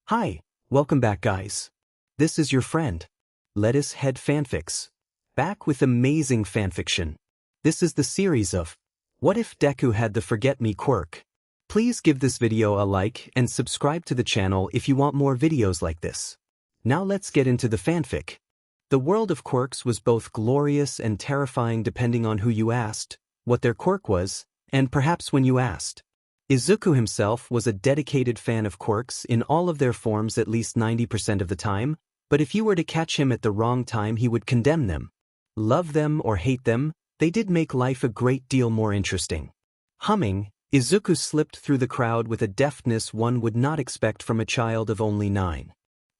Hi, welcome back guys. This is your friend, Lettuce Head Fanfics, back with amazing fanfiction. This is the series of What If Deku Had the Forget Me Quirk. Please give this video a like and subscribe to the channel if you want more videos like this. Now let's get into the fanfic. The world of quirks was both glorious and terrifying depending on who you asked, what their quirk was, and perhaps when you asked. Izuku himself was a dedicated fan of quirks in all of their forms at least 90% of the time, but if you were to catch him at the wrong time he would condemn them. Love them or hate them, they did make life a great deal more interesting. Humming, Izuku slipped through the crowd with a deftness one would not expect from a child of only 9.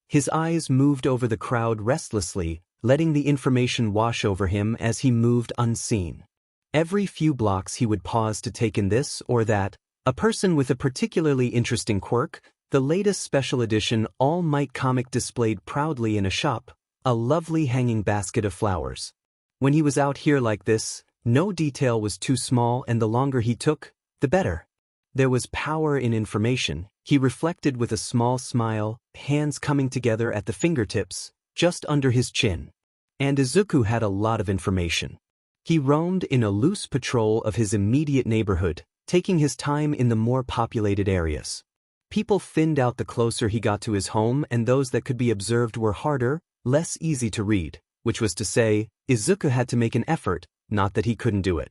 His eyes moved over the crowd restlessly, letting the information wash over him as he moved unseen. Every few blocks he would pause to take in this or that, a person with a particularly interesting quirk, the latest special edition All Might comic displayed proudly in a shop, a lovely hanging basket of flowers. When he was out here like this, no detail was too small and the longer he took, the better. There was power in information, he reflected with a small smile, hands coming together at the fingertips, just under his chin. And Izuku had a lot of information. He roamed in a loose patrol of his immediate neighborhood, taking his time in the more populated areas. People thinned out the closer he got to his home and those that could be observed were harder, less easy to read, which was to say, Izuku had to make an effort, not that he couldn't do it.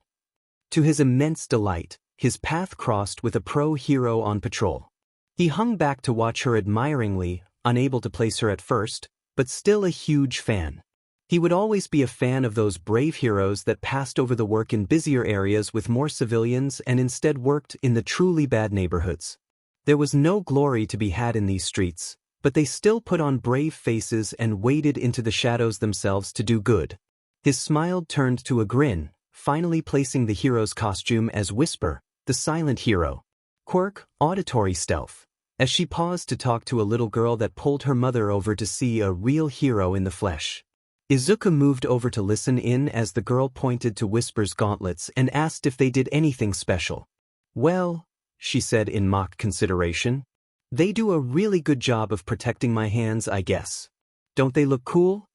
To his immense delight, his path crossed with a pro-hero on patrol. He hung back to watch her admiringly, unable to place her at first, but still a huge fan. He would always be a fan of those brave heroes that passed over the work in busier areas with more civilians and instead worked in the truly bad neighborhoods. There was no glory to be had in these streets, but they still put on brave faces and waded into the shadows themselves to do good. His smile turned to a grin, finally placing the hero's costume as Whisper, the silent hero. Quirk, auditory stealth. As she paused to talk to a little girl that pulled her mother over to see a real hero in the flesh. Izuku moved over to listen in as the girl pointed to Whisper's gauntlets and asked if they did anything special. Well, she said in mock consideration, they do a really good job of protecting my hands, I guess. Don't they look cool?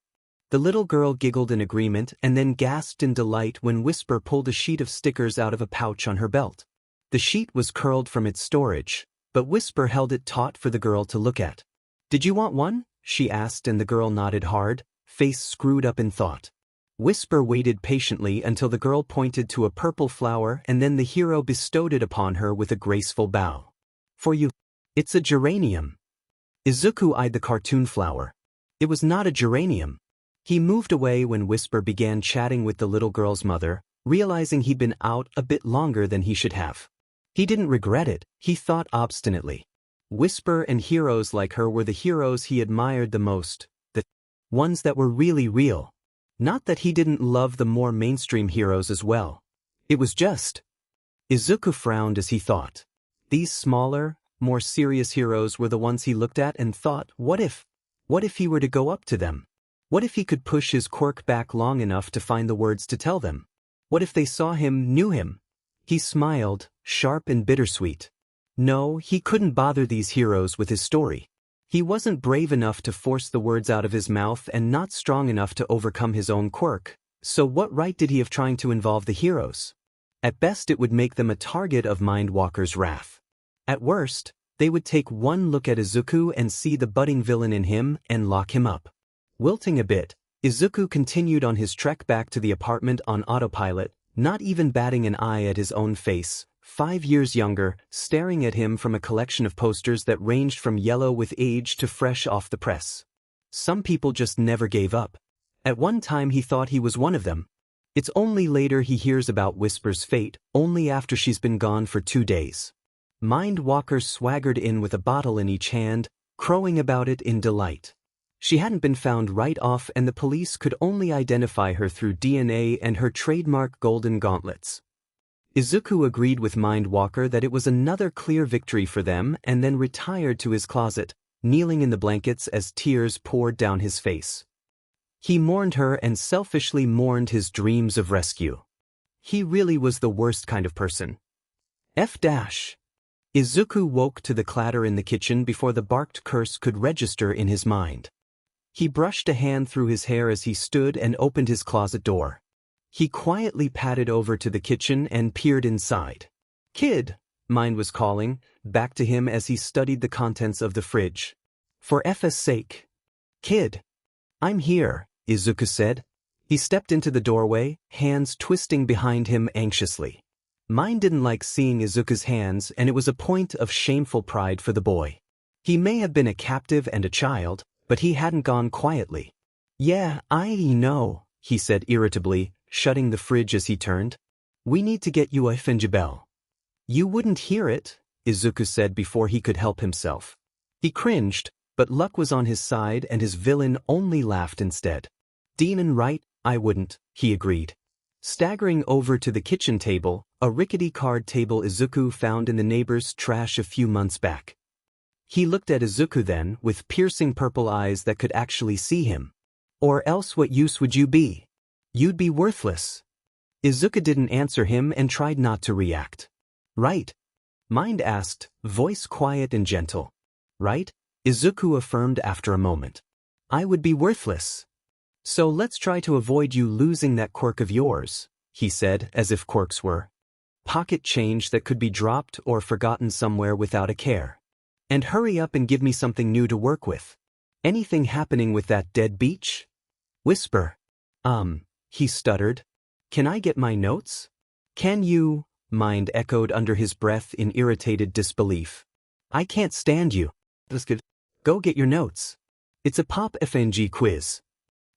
The little girl giggled in agreement and then gasped in delight when Whisper pulled a sheet of stickers out of a pouch on her belt. The sheet was curled from its storage, but Whisper held it taut for the girl to look at. Did you want one? She asked and the girl nodded hard, face screwed up in thought. Whisper waited patiently until the girl pointed to a purple flower and then the hero bestowed it upon her with a graceful bow. For you. It's a geranium. Izuku eyed the cartoon flower. It was not a geranium. He moved away when Whisper began chatting with the little girl's mother, realizing he'd been out a bit longer than he should have. He didn't regret it, he thought obstinately. Whisper and heroes like her were the heroes he admired the most. Ones that were really real. Not that he didn't love the more mainstream heroes as well. It was just. Izuku frowned as he thought. These smaller, more serious heroes were the ones he looked at and thought, what if he were to go up to them? What if he could push his quirk back long enough to find the words to tell them? What if they saw him, knew him? He smiled, sharp and bittersweet. No, he couldn't bother these heroes with his story. He wasn't brave enough to force the words out of his mouth and not strong enough to overcome his own quirk, so what right did he have trying to involve the heroes? At best it would make them a target of Mindwalker's wrath. At worst, they would take one look at Izuku and see the budding villain in him and lock him up. Wilting a bit, Izuku continued on his trek back to the apartment on autopilot, not even batting an eye at his own face. 5 years younger, staring at him from a collection of posters that ranged from yellow with age to fresh off the press. Some people just never gave up. At one time he thought he was one of them. It's only later he hears about Whisper's fate, only after she's been gone for 2 days. Mindwalker swaggered in with a bottle in each hand, crowing about it in delight. She hadn't been found right off and the police could only identify her through DNA and her trademark golden gauntlets. Izuku agreed with Mindwalker that it was another clear victory for them and then retired to his closet, kneeling in the blankets as tears poured down his face. He mourned her and selfishly mourned his dreams of rescue. He really was the worst kind of person. Izuku woke to the clatter in the kitchen before the barked curse could register in his mind. He brushed a hand through his hair as he stood and opened his closet door. He quietly padded over to the kitchen and peered inside. "Kid," Mind was calling, back to him as he studied the contents of the fridge. "For F's sake." "Kid." "I'm here," Izuku said. He stepped into the doorway, hands twisting behind him anxiously. Mind didn't like seeing Izuku's hands, and it was a point of shameful pride for the boy. He may have been a captive and a child, but he hadn't gone quietly. "Yeah, I know," he said irritably, shutting the fridge as he turned. "We need to get you a finjibel." "You wouldn't hear it," Izuku said before he could help himself. He cringed, but luck was on his side and his villain only laughed instead. "Demon right, I wouldn't," he agreed. Staggering over to the kitchen table, a rickety card table Izuku found in the neighbor's trash a few months back. He looked at Izuku then, with piercing purple eyes that could actually see him. "Or else what use would you be? You'd be worthless." Izuku didn't answer him and tried not to react. "Right?" Mind asked, voice quiet and gentle. "Right?" Izuku affirmed after a moment. "I would be worthless. So let's try to avoid you losing that quirk of yours," he said, as if quirks were pocket change that could be dropped or forgotten somewhere without a care. "And hurry up and give me something new to work with. Anything happening with that dead beach?" "Whisper." He stuttered. "Can I get my notes?" "Can you?" Mind echoed under his breath in irritated disbelief. "I can't stand you. Go get your notes. It's a pop FNG quiz."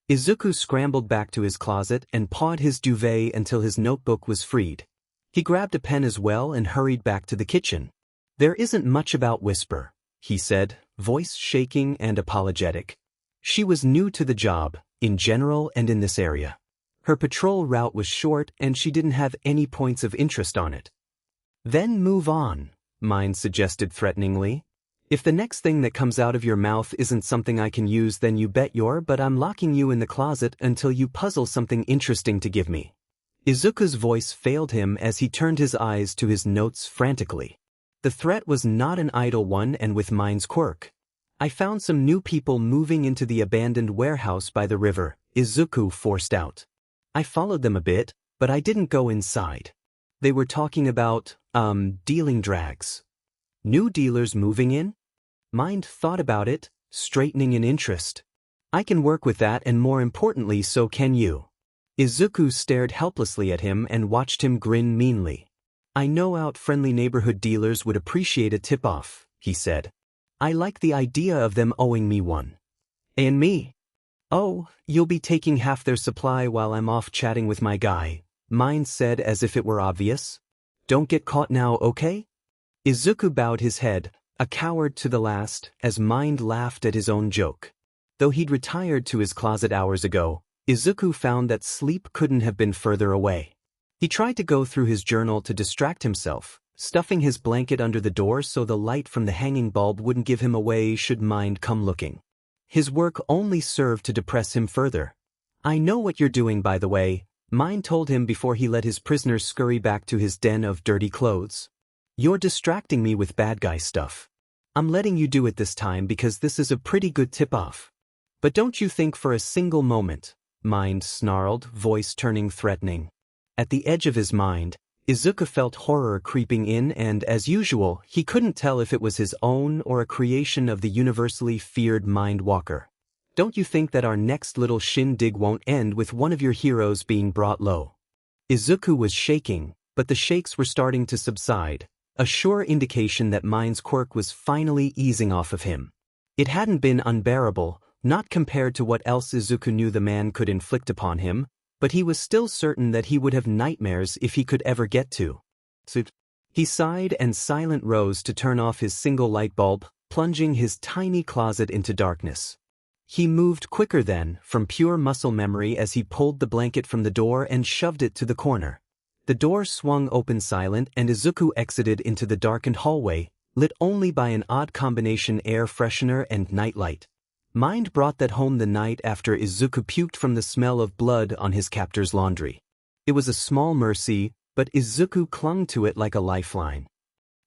Izuku scrambled back to his closet and pawed his duvet until his notebook was freed. He grabbed a pen as well and hurried back to the kitchen. "There isn't much about Whisper," he said, voice shaking and apologetic. She was new to the job, in general and in this area. Her patrol route was short and she didn't have any points of interest on it. "Then move on," Mind suggested threateningly. "If the next thing that comes out of your mouth isn't something I can use, then you bet but I'm locking you in the closet until you puzzle something interesting to give me." Izuku's voice failed him as he turned his eyes to his notes frantically. The threat was not an idle one, and with Mind's quirk. "I found some new people moving into the abandoned warehouse by the river," Izuku forced out. "I followed them a bit, but I didn't go inside. They were talking about, dealing drags." "New dealers moving in?" Mind thought about it, straightening in interest. "I can work with that, and more importantly, so can you." Izuku stared helplessly at him and watched him grin meanly. "I know friendly neighborhood dealers would appreciate a tip-off," he said. "I like the idea of them owing me one." "And me?" "Oh, you'll be taking half their supply while I'm off chatting with my guy," Mind said as if it were obvious. "Don't get caught now, okay?" Izuku bowed his head, a coward to the last, as Mind laughed at his own joke. Though he'd retired to his closet hours ago, Izuku found that sleep couldn't have been further away. He tried to go through his journal to distract himself, stuffing his blanket under the door so the light from the hanging bulb wouldn't give him away should Mind come looking. His work only served to depress him further. "I know what you're doing, by the way," Mind told him before he let his prisoner scurry back to his den of dirty clothes. "You're distracting me with bad guy stuff. I'm letting you do it this time because this is a pretty good tip-off. But don't you think for a single moment," Mind snarled, voice turning threatening. At the edge of his mind, Izuku felt horror creeping in, and as usual, he couldn't tell if it was his own or a creation of the universally feared Mind Walker. "Don't you think that our next little shindig won't end with one of your heroes being brought low?" Izuku was shaking, but the shakes were starting to subside, a sure indication that Mind's quirk was finally easing off of him. It hadn't been unbearable, not compared to what else Izuku knew the man could inflict upon him, but he was still certain that he would have nightmares if he could ever get to. He sighed and silent rose to turn off his single light bulb, plunging his tiny closet into darkness. He moved quicker then, from pure muscle memory, as he pulled the blanket from the door and shoved it to the corner. The door swung open silent and Izuku exited into the darkened hallway, lit only by an odd combination air freshener and nightlight. Mind brought that home the night after Izuku puked from the smell of blood on his captor's laundry. It was a small mercy, but Izuku clung to it like a lifeline.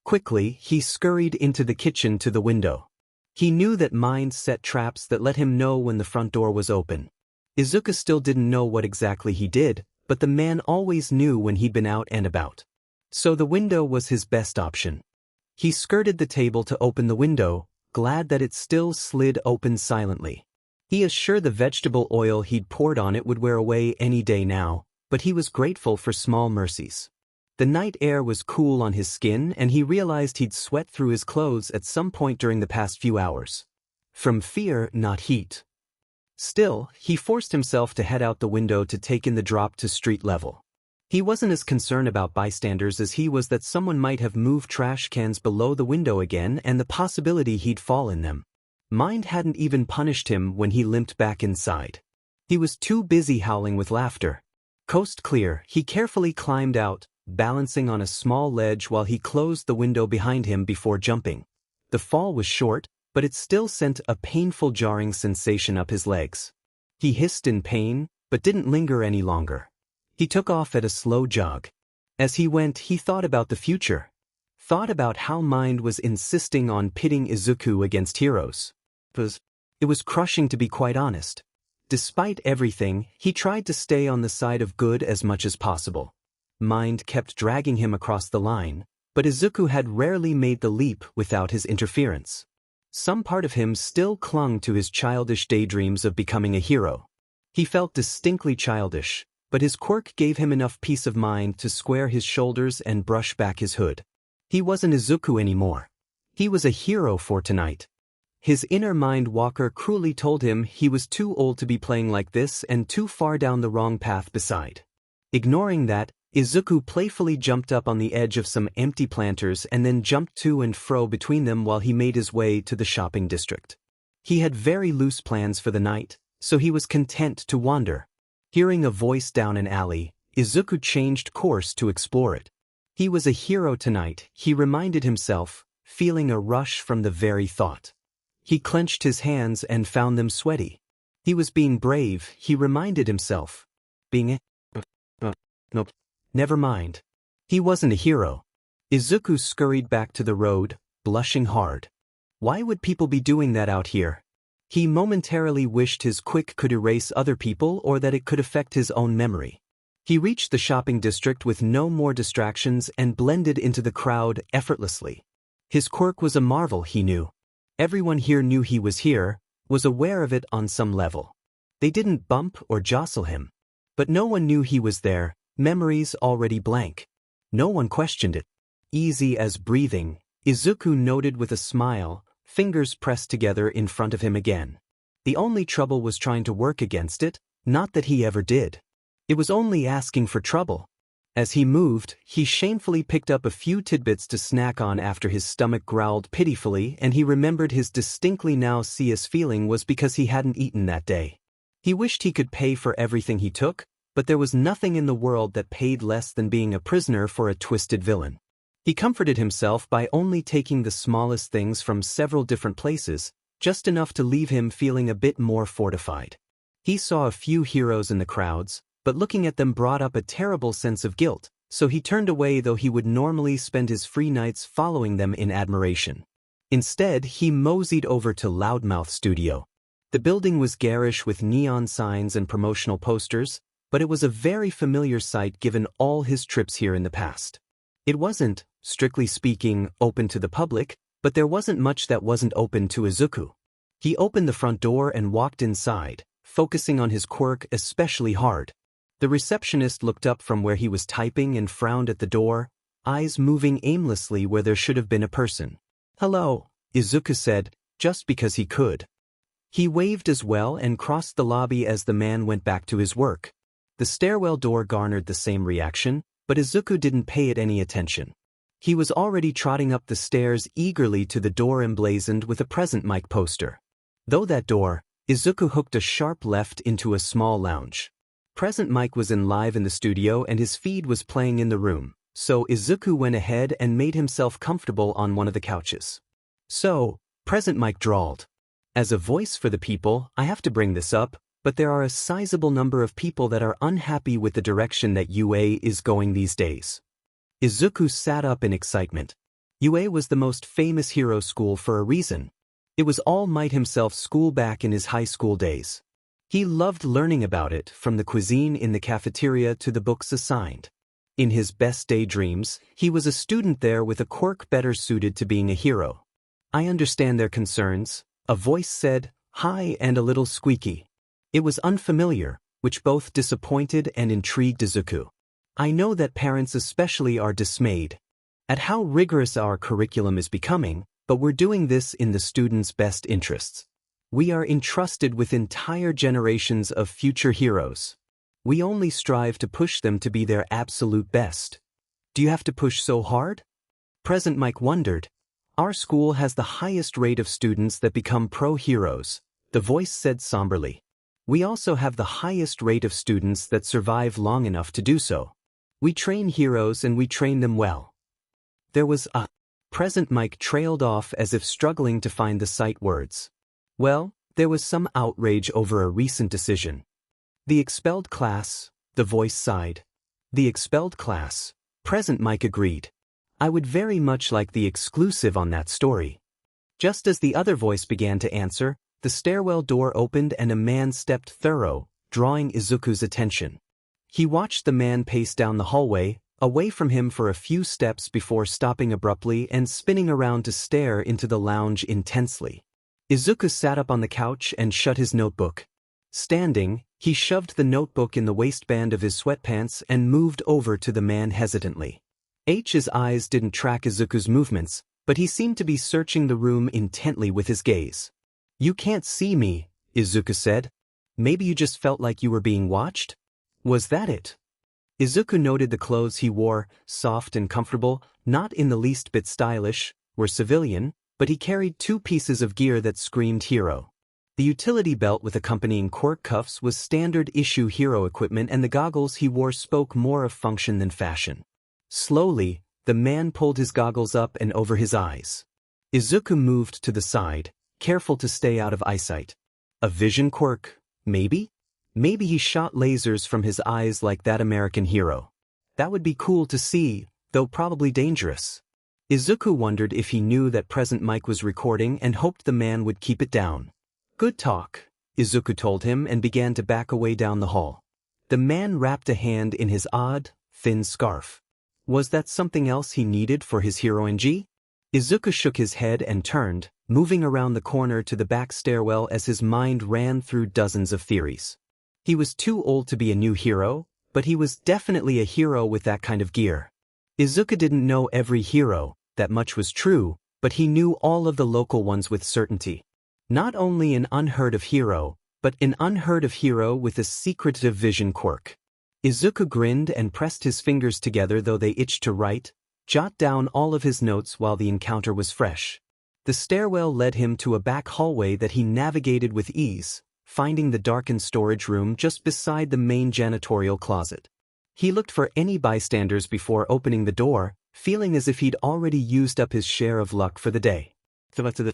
Quickly, he scurried into the kitchen to the window. He knew that Mind set traps that let him know when the front door was open. Izuku still didn't know what exactly he did, but the man always knew when he'd been out and about. So the window was his best option. He skirted the table to open the window, glad that it still slid open silently. He is sure the vegetable oil he'd poured on it would wear away any day now, but he was grateful for small mercies. The night air was cool on his skin and he realized he'd sweat through his clothes at some point during the past few hours. From fear, not heat. Still, he forced himself to head out the window to take in the drop to street level. He wasn't as concerned about bystanders as he was that someone might have moved trash cans below the window again and the possibility he'd fall in them. Mind hadn't even punished him when he limped back inside. He was too busy howling with laughter. Coast clear, he carefully climbed out, balancing on a small ledge while he closed the window behind him before jumping. The fall was short, but it still sent a painful jarring sensation up his legs. He hissed in pain, but didn't linger any longer. He took off at a slow jog. As he went, he thought about the future. Thought about how Mind was insisting on pitting Izuku against heroes. It was crushing, to be quite honest. Despite everything, he tried to stay on the side of good as much as possible. Mind kept dragging him across the line, but Izuku had rarely made the leap without his interference. Some part of him still clung to his childish daydreams of becoming a hero. He felt distinctly childish, but his quirk gave him enough peace of mind to square his shoulders and brush back his hood. He wasn't Izuku anymore. He was a hero for tonight. His inner mind walker cruelly told him he was too old to be playing like this and too far down the wrong path beside. Ignoring that, Izuku playfully jumped up on the edge of some empty planters and then jumped to and fro between them while he made his way to the shopping district. He had very loose plans for the night, so he was content to wander. Hearing a voice down an alley, Izuku changed course to explore it. He was a hero tonight, he reminded himself, feeling a rush from the very thought. He clenched his hands and found them sweaty. He was being brave, he reminded himself. Nope. Never mind. He wasn't a hero. Izuku scurried back to the road, blushing hard. Why would people be doing that out here? He momentarily wished his quick could erase other people or that it could affect his own memory. He reached the shopping district with no more distractions and blended into the crowd effortlessly. His quirk was a marvel, he knew. Everyone here knew he was here, was aware of it on some level. They didn't bump or jostle him. But no one knew he was there, memories already blank. No one questioned it. Easy as breathing, Izuku noted with a smile, fingers pressed together in front of him again. The only trouble was trying to work against it, not that he ever did. It was only asking for trouble. As he moved, he shamefully picked up a few tidbits to snack on after his stomach growled pitifully and he remembered his distinctly nauseous feeling was because he hadn't eaten that day. He wished he could pay for everything he took, but there was nothing in the world that paid less than being a prisoner for a twisted villain. He comforted himself by only taking the smallest things from several different places, just enough to leave him feeling a bit more fortified. He saw a few heroes in the crowds, but looking at them brought up a terrible sense of guilt, so he turned away though he would normally spend his free nights following them in admiration. Instead, he moseyed over to Loudmouth Studio. The building was garish with neon signs and promotional posters, but it was a very familiar sight given all his trips here in the past. It wasn't, strictly speaking, open to the public, but there wasn't much that wasn't open to Izuku. He opened the front door and walked inside, focusing on his quirk especially hard. The receptionist looked up from where he was typing and frowned at the door, eyes moving aimlessly where there should have been a person. "Hello," Izuku said, just because he could. He waved as well and crossed the lobby as the man went back to his work. The stairwell door garnered the same reaction, but Izuku didn't pay it any attention. He was already trotting up the stairs eagerly to the door emblazoned with a present mic poster. Though that door, Izuku hooked a sharp left into a small lounge. Present mic was in live in the studio and his feed was playing in the room, so Izuku went ahead and made himself comfortable on one of the couches. "So," Present mic drawled. "As a voice for the people, I have to bring this up, but there are a sizable number of people that are unhappy with the direction that UA is going these days." Izuku sat up in excitement. UA was the most famous hero school for a reason. It was All Might himself's school back in his high school days. He loved learning about it, from the cuisine in the cafeteria to the books assigned. In his best daydreams, he was a student there with a quirk better suited to being a hero. I understand their concerns, a voice said, high and a little squeaky. It was unfamiliar, which both disappointed and intrigued Izuku. I know that parents especially are dismayed at how rigorous our curriculum is becoming, but we're doing this in the students' best interests. We are entrusted with entire generations of future heroes. We only strive to push them to be their absolute best. Do you have to push so hard? Present Mike wondered. Our school has the highest rate of students that become pro-heroes, the voice said somberly. We also have the highest rate of students that survive long enough to do so. We train heroes and we train them well. There was a... Present Mike trailed off as if struggling to find the sight words. Well, there was some outrage over a recent decision. The expelled class, the voice sighed. The expelled class, Present Mike agreed. I would very much like the exclusive on that story. Just as the other voice began to answer, the stairwell door opened and a man stepped through, drawing Izuku's attention. He watched the man pace down the hallway, away from him for a few steps before stopping abruptly and spinning around to stare into the lounge intensely. Izuku sat up on the couch and shut his notebook. Standing, he shoved the notebook in the waistband of his sweatpants and moved over to the man hesitantly. H's eyes didn't track Izuku's movements, but he seemed to be searching the room intently with his gaze. You can't see me, Izuku said. Maybe you just felt like you were being watched? Was that it? Izuku noted the clothes he wore, soft and comfortable, not in the least bit stylish, were civilian, but he carried 2 pieces of gear that screamed hero. The utility belt with accompanying Quirk cuffs was standard-issue hero equipment and the goggles he wore spoke more of function than fashion. Slowly, the man pulled his goggles up and over his eyes. Izuku moved to the side, careful to stay out of eyesight. A vision quirk, maybe? Maybe he shot lasers from his eyes like that American hero. That would be cool to see, though probably dangerous. Izuku wondered if he knew that Present Mike was recording and hoped the man would keep it down. Good talk, Izuku told him and began to back away down the hall. The man wrapped a hand in his odd, thin scarf. Was that something else he needed for his heroine-G? Izuku shook his head and turned, moving around the corner to the back stairwell as his mind ran through dozens of theories. He was too old to be a new hero, but he was definitely a hero with that kind of gear. Izuku didn't know every hero, that much was true, but he knew all of the local ones with certainty. Not only an unheard-of hero, but an unheard-of hero with a secretive vision quirk. Izuku grinned and pressed his fingers together though they itched to write, jot down all of his notes while the encounter was fresh. The stairwell led him to a back hallway that he navigated with ease, finding the darkened storage room just beside the main janitorial closet. He looked for any bystanders before opening the door, feeling as if he'd already used up his share of luck for the day. The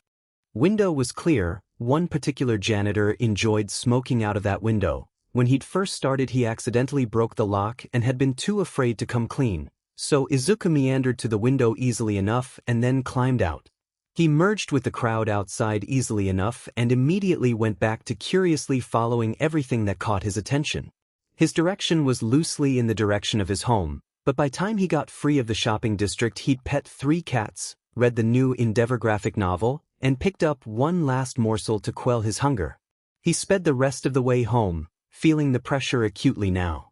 window was clear. One particular janitor enjoyed smoking out of that window. When he'd first started he accidentally broke the lock and had been too afraid to come clean, so Izuku meandered to the window easily enough and then climbed out. He merged with the crowd outside easily enough and immediately went back to curiously following everything that caught his attention. His direction was loosely in the direction of his home, but by time he got free of the shopping district he'd pet 3 cats, read the new Endeavor graphic novel, and picked up one last morsel to quell his hunger. He sped the rest of the way home, feeling the pressure acutely now.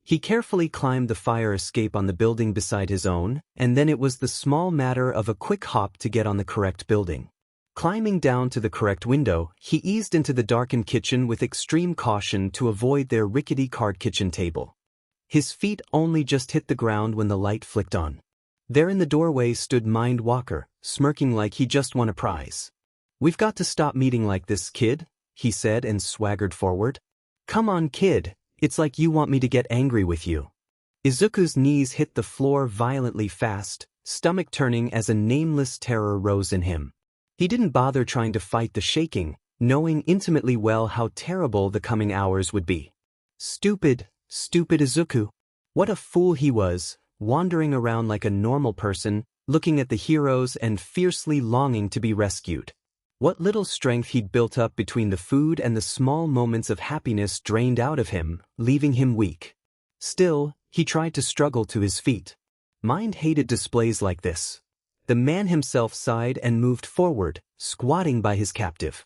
He carefully climbed the fire escape on the building beside his own, and then it was the small matter of a quick hop to get on the correct building. Climbing down to the correct window, he eased into the darkened kitchen with extreme caution to avoid their rickety card kitchen table. His feet only just hit the ground when the light flicked on. There in the doorway stood Mind Walker, smirking like he just won a prize. "We've got to stop meeting like this, kid," he said and swaggered forward. "Come on, kid, it's like you want me to get angry with you." Izuku's knees hit the floor violently fast, stomach turning as a nameless terror rose in him. He didn't bother trying to fight the shaking, knowing intimately well how terrible the coming hours would be. Stupid, stupid Izuku. What a fool he was, wandering around like a normal person, looking at the heroes and fiercely longing to be rescued. What little strength he'd built up between the food and the small moments of happiness drained out of him, leaving him weak. Still, he tried to struggle to his feet. Mind hated displays like this. The man himself sighed and moved forward, squatting by his captive.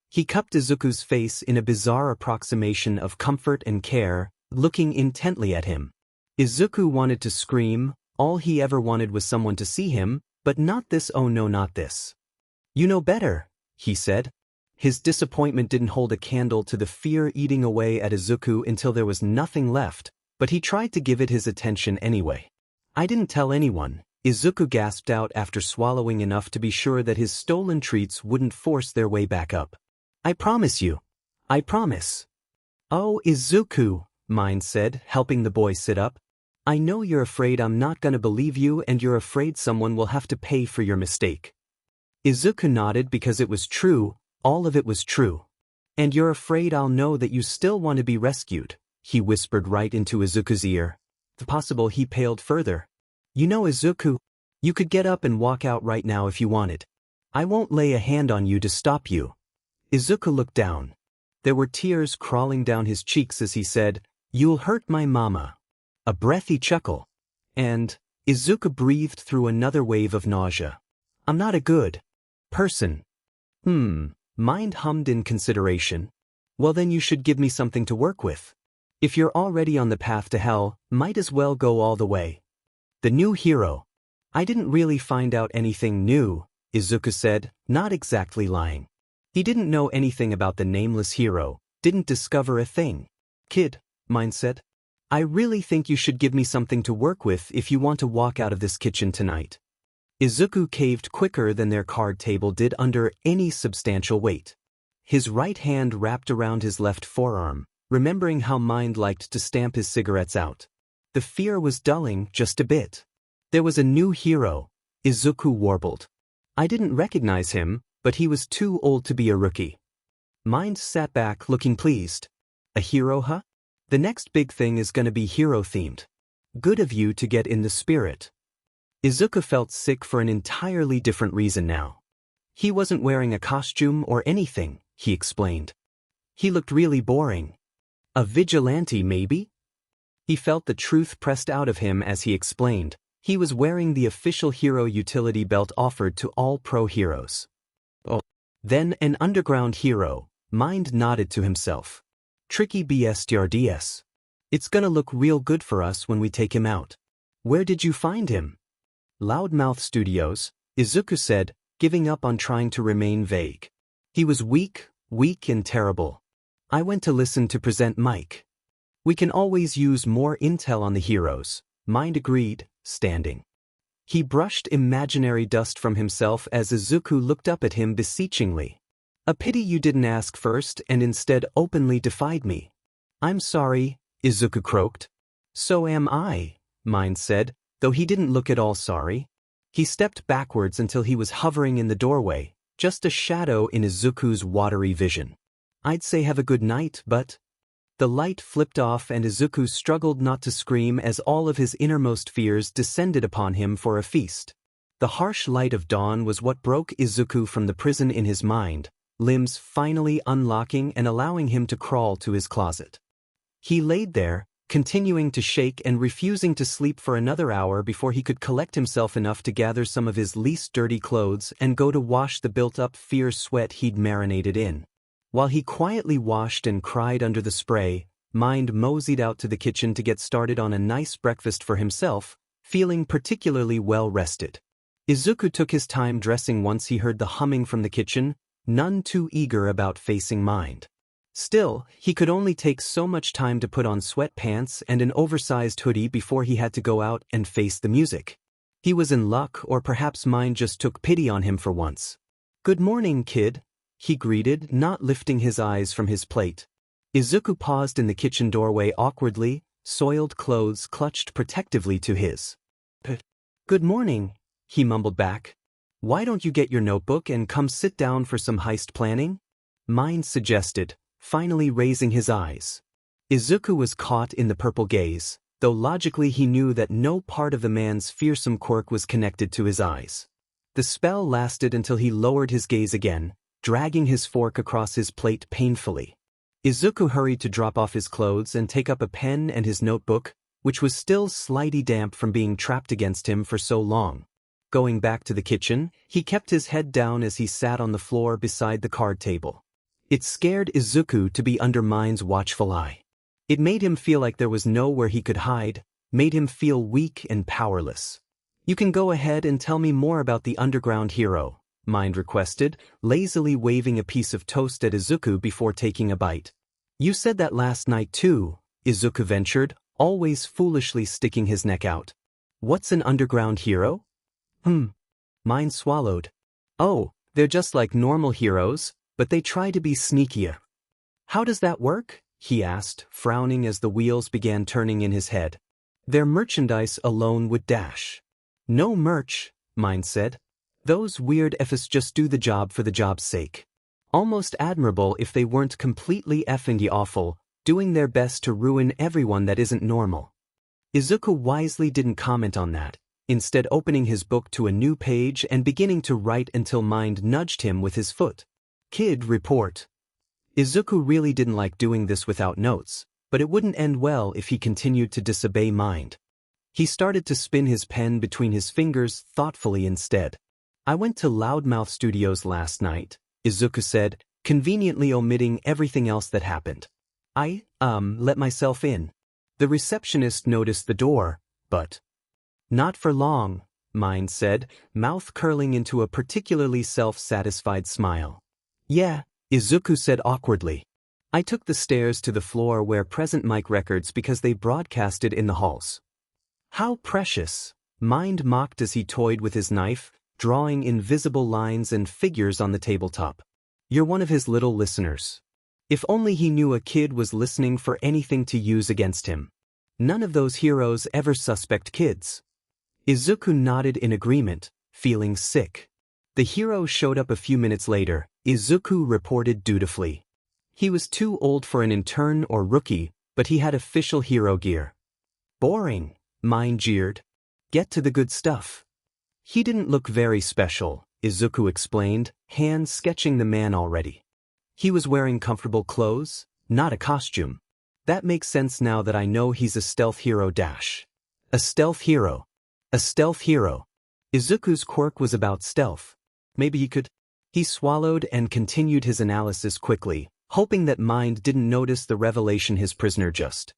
He cupped Izuku's face in a bizarre approximation of comfort and care, looking intently at him. Izuku wanted to scream. All he ever wanted was someone to see him, but not this. Oh no, not this. You know better, he said. His disappointment didn't hold a candle to the fear eating away at Izuku until there was nothing left, but he tried to give it his attention anyway. I didn't tell anyone, Izuku gasped out after swallowing enough to be sure that his stolen treats wouldn't force their way back up. I promise you. I promise. Oh, Izuku, Mind said, helping the boy sit up. I know you're afraid I'm not gonna believe you and you're afraid someone will have to pay for your mistake. Izuku nodded because it was true, all of it was true. And you're afraid I'll know that you still want to be rescued, he whispered right into Izuku's ear. The possible he paled further. You know, Izuku, you could get up and walk out right now if you wanted. I won't lay a hand on you to stop you. Izuku looked down. There were tears crawling down his cheeks as he said, You'll hurt my mama. A breathy chuckle. And Izuku breathed through another wave of nausea. I'm not a good person. Mind hummed in consideration. Well then you should give me something to work with. If you're already on the path to hell, might as well go all the way. The new hero. I didn't really find out anything new, Izuku said, not exactly lying. He didn't know anything about the nameless hero, didn't discover a thing. Kid, Mind said. I really think you should give me something to work with if you want to walk out of this kitchen tonight. Izuku caved quicker than their card table did under any substantial weight. His right hand wrapped around his left forearm, remembering how Mind liked to stamp his cigarettes out. The fear was dulling just a bit. There was a new hero, Izuku warbled. I didn't recognize him, but he was too old to be a rookie. Mind sat back looking pleased. A hero, huh? The next big thing is gonna be hero-themed. Good of you to get in the spirit. Izuku felt sick for an entirely different reason now. He wasn't wearing a costume or anything, he explained. He looked really boring. A vigilante, maybe? He felt the truth pressed out of him as he explained. He was wearing the official hero utility belt offered to all pro heroes. Oh. Then an underground hero, Mind nodded to himself. Tricky BSTRDS. It's gonna look real good for us when we take him out. Where did you find him? Loudmouth Studios, Izuku said, giving up on trying to remain vague. He was weak and terrible. I went to listen to present Mike. We can always use more intel on the heroes, Mind agreed, standing. He brushed imaginary dust from himself as Izuku looked up at him beseechingly. A pity you didn't ask first and instead openly defied me. I'm sorry, Izuku croaked. So am I, Mind said, though he didn't look at all sorry. He stepped backwards until he was hovering in the doorway, just a shadow in Izuku's watery vision. I'd say have a good night, but... The light flipped off and Izuku struggled not to scream as all of his innermost fears descended upon him for a feast. The harsh light of dawn was what broke Izuku from the prison in his mind, limbs finally unlocking and allowing him to crawl to his closet. He laid there, continuing to shake and refusing to sleep for another hour before he could collect himself enough to gather some of his least dirty clothes and go to wash the built-up fear sweat he'd marinated in. While he quietly washed and cried under the spray, Mind moseyed out to the kitchen to get started on a nice breakfast for himself, feeling particularly well-rested. Izuku took his time dressing once he heard the humming from the kitchen, none too eager about facing Mind. Still, he could only take so much time to put on sweatpants and an oversized hoodie before he had to go out and face the music. He was in luck, or perhaps Mind just took pity on him for once. Good morning, kid, he greeted, not lifting his eyes from his plate. Izuku paused in the kitchen doorway awkwardly, soiled clothes clutched protectively to his. Good morning, he mumbled back. Why don't you get your notebook and come sit down for some heist planning? Mind suggested, finally raising his eyes. Izuku was caught in the purple gaze, though logically he knew that no part of the man's fearsome quirk was connected to his eyes. The spell lasted until he lowered his gaze again, dragging his fork across his plate painfully. Izuku hurried to drop off his clothes and take up a pen and his notebook, which was still slightly damp from being trapped against him for so long. Going back to the kitchen, he kept his head down as he sat on the floor beside the card table. It scared Izuku to be under Mind's watchful eye. It made him feel like there was nowhere he could hide, made him feel weak and powerless. "You can go ahead and tell me more about the underground hero," Mind requested, lazily waving a piece of toast at Izuku before taking a bite. "You said that last night too," Izuku ventured, always foolishly sticking his neck out. "What's an underground hero?" Mind swallowed. "Oh, they're just like normal heroes, but they try to be sneakier." "How does that work?" he asked, frowning as the wheels began turning in his head. "Their merchandise alone would dash." "No merch," Mind said. "Those weird effs just do the job for the job's sake. Almost admirable if they weren't completely effing awful, doing their best to ruin everyone that isn't normal." Izuku wisely didn't comment on that, instead opening his book to a new page and beginning to write until Mind nudged him with his foot. "Kid, report." Izuku really didn't like doing this without notes, but it wouldn't end well if he continued to disobey Mind. He started to spin his pen between his fingers thoughtfully instead. "I went to Loudmouth Studios last night," Izuku said, conveniently omitting everything else that happened. "I, let myself in." The receptionist noticed the door, but "Not for long," Mind said, mouth curling into a particularly self-satisfied smile. "Yeah," Izuku said awkwardly. "I took the stairs to the floor where present mic records because they broadcasted in the halls." "How precious," Mind mocked as he toyed with his knife, drawing invisible lines and figures on the tabletop. "You're one of his little listeners." If only he knew a kid was listening for anything to use against him. None of those heroes ever suspect kids. Izuku nodded in agreement, feeling sick. The hero showed up a few minutes later, Izuku reported dutifully. He was too old for an intern or rookie, but he had official hero gear. "Boring," Mind jeered. "Get to the good stuff." "He didn't look very special," Izuku explained, hands sketching the man already. "He was wearing comfortable clothes, not a costume. That makes sense now that I know he's a stealth hero dash." A stealth hero. A stealth hero. Izuku's quirk was about stealth. Maybe he could... He swallowed and continued his analysis quickly, hoping that Mind didn't notice the revelation his prisoner just.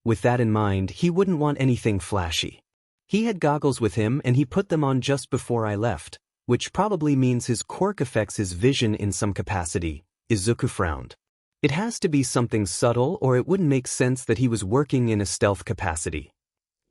With that in mind, he wouldn't want anything flashy. He had goggles with him and he put them on just before I left, which probably means his quirk affects his vision in some capacity. Izuku frowned. It has to be something subtle or it wouldn't make sense that he was working in a stealth capacity.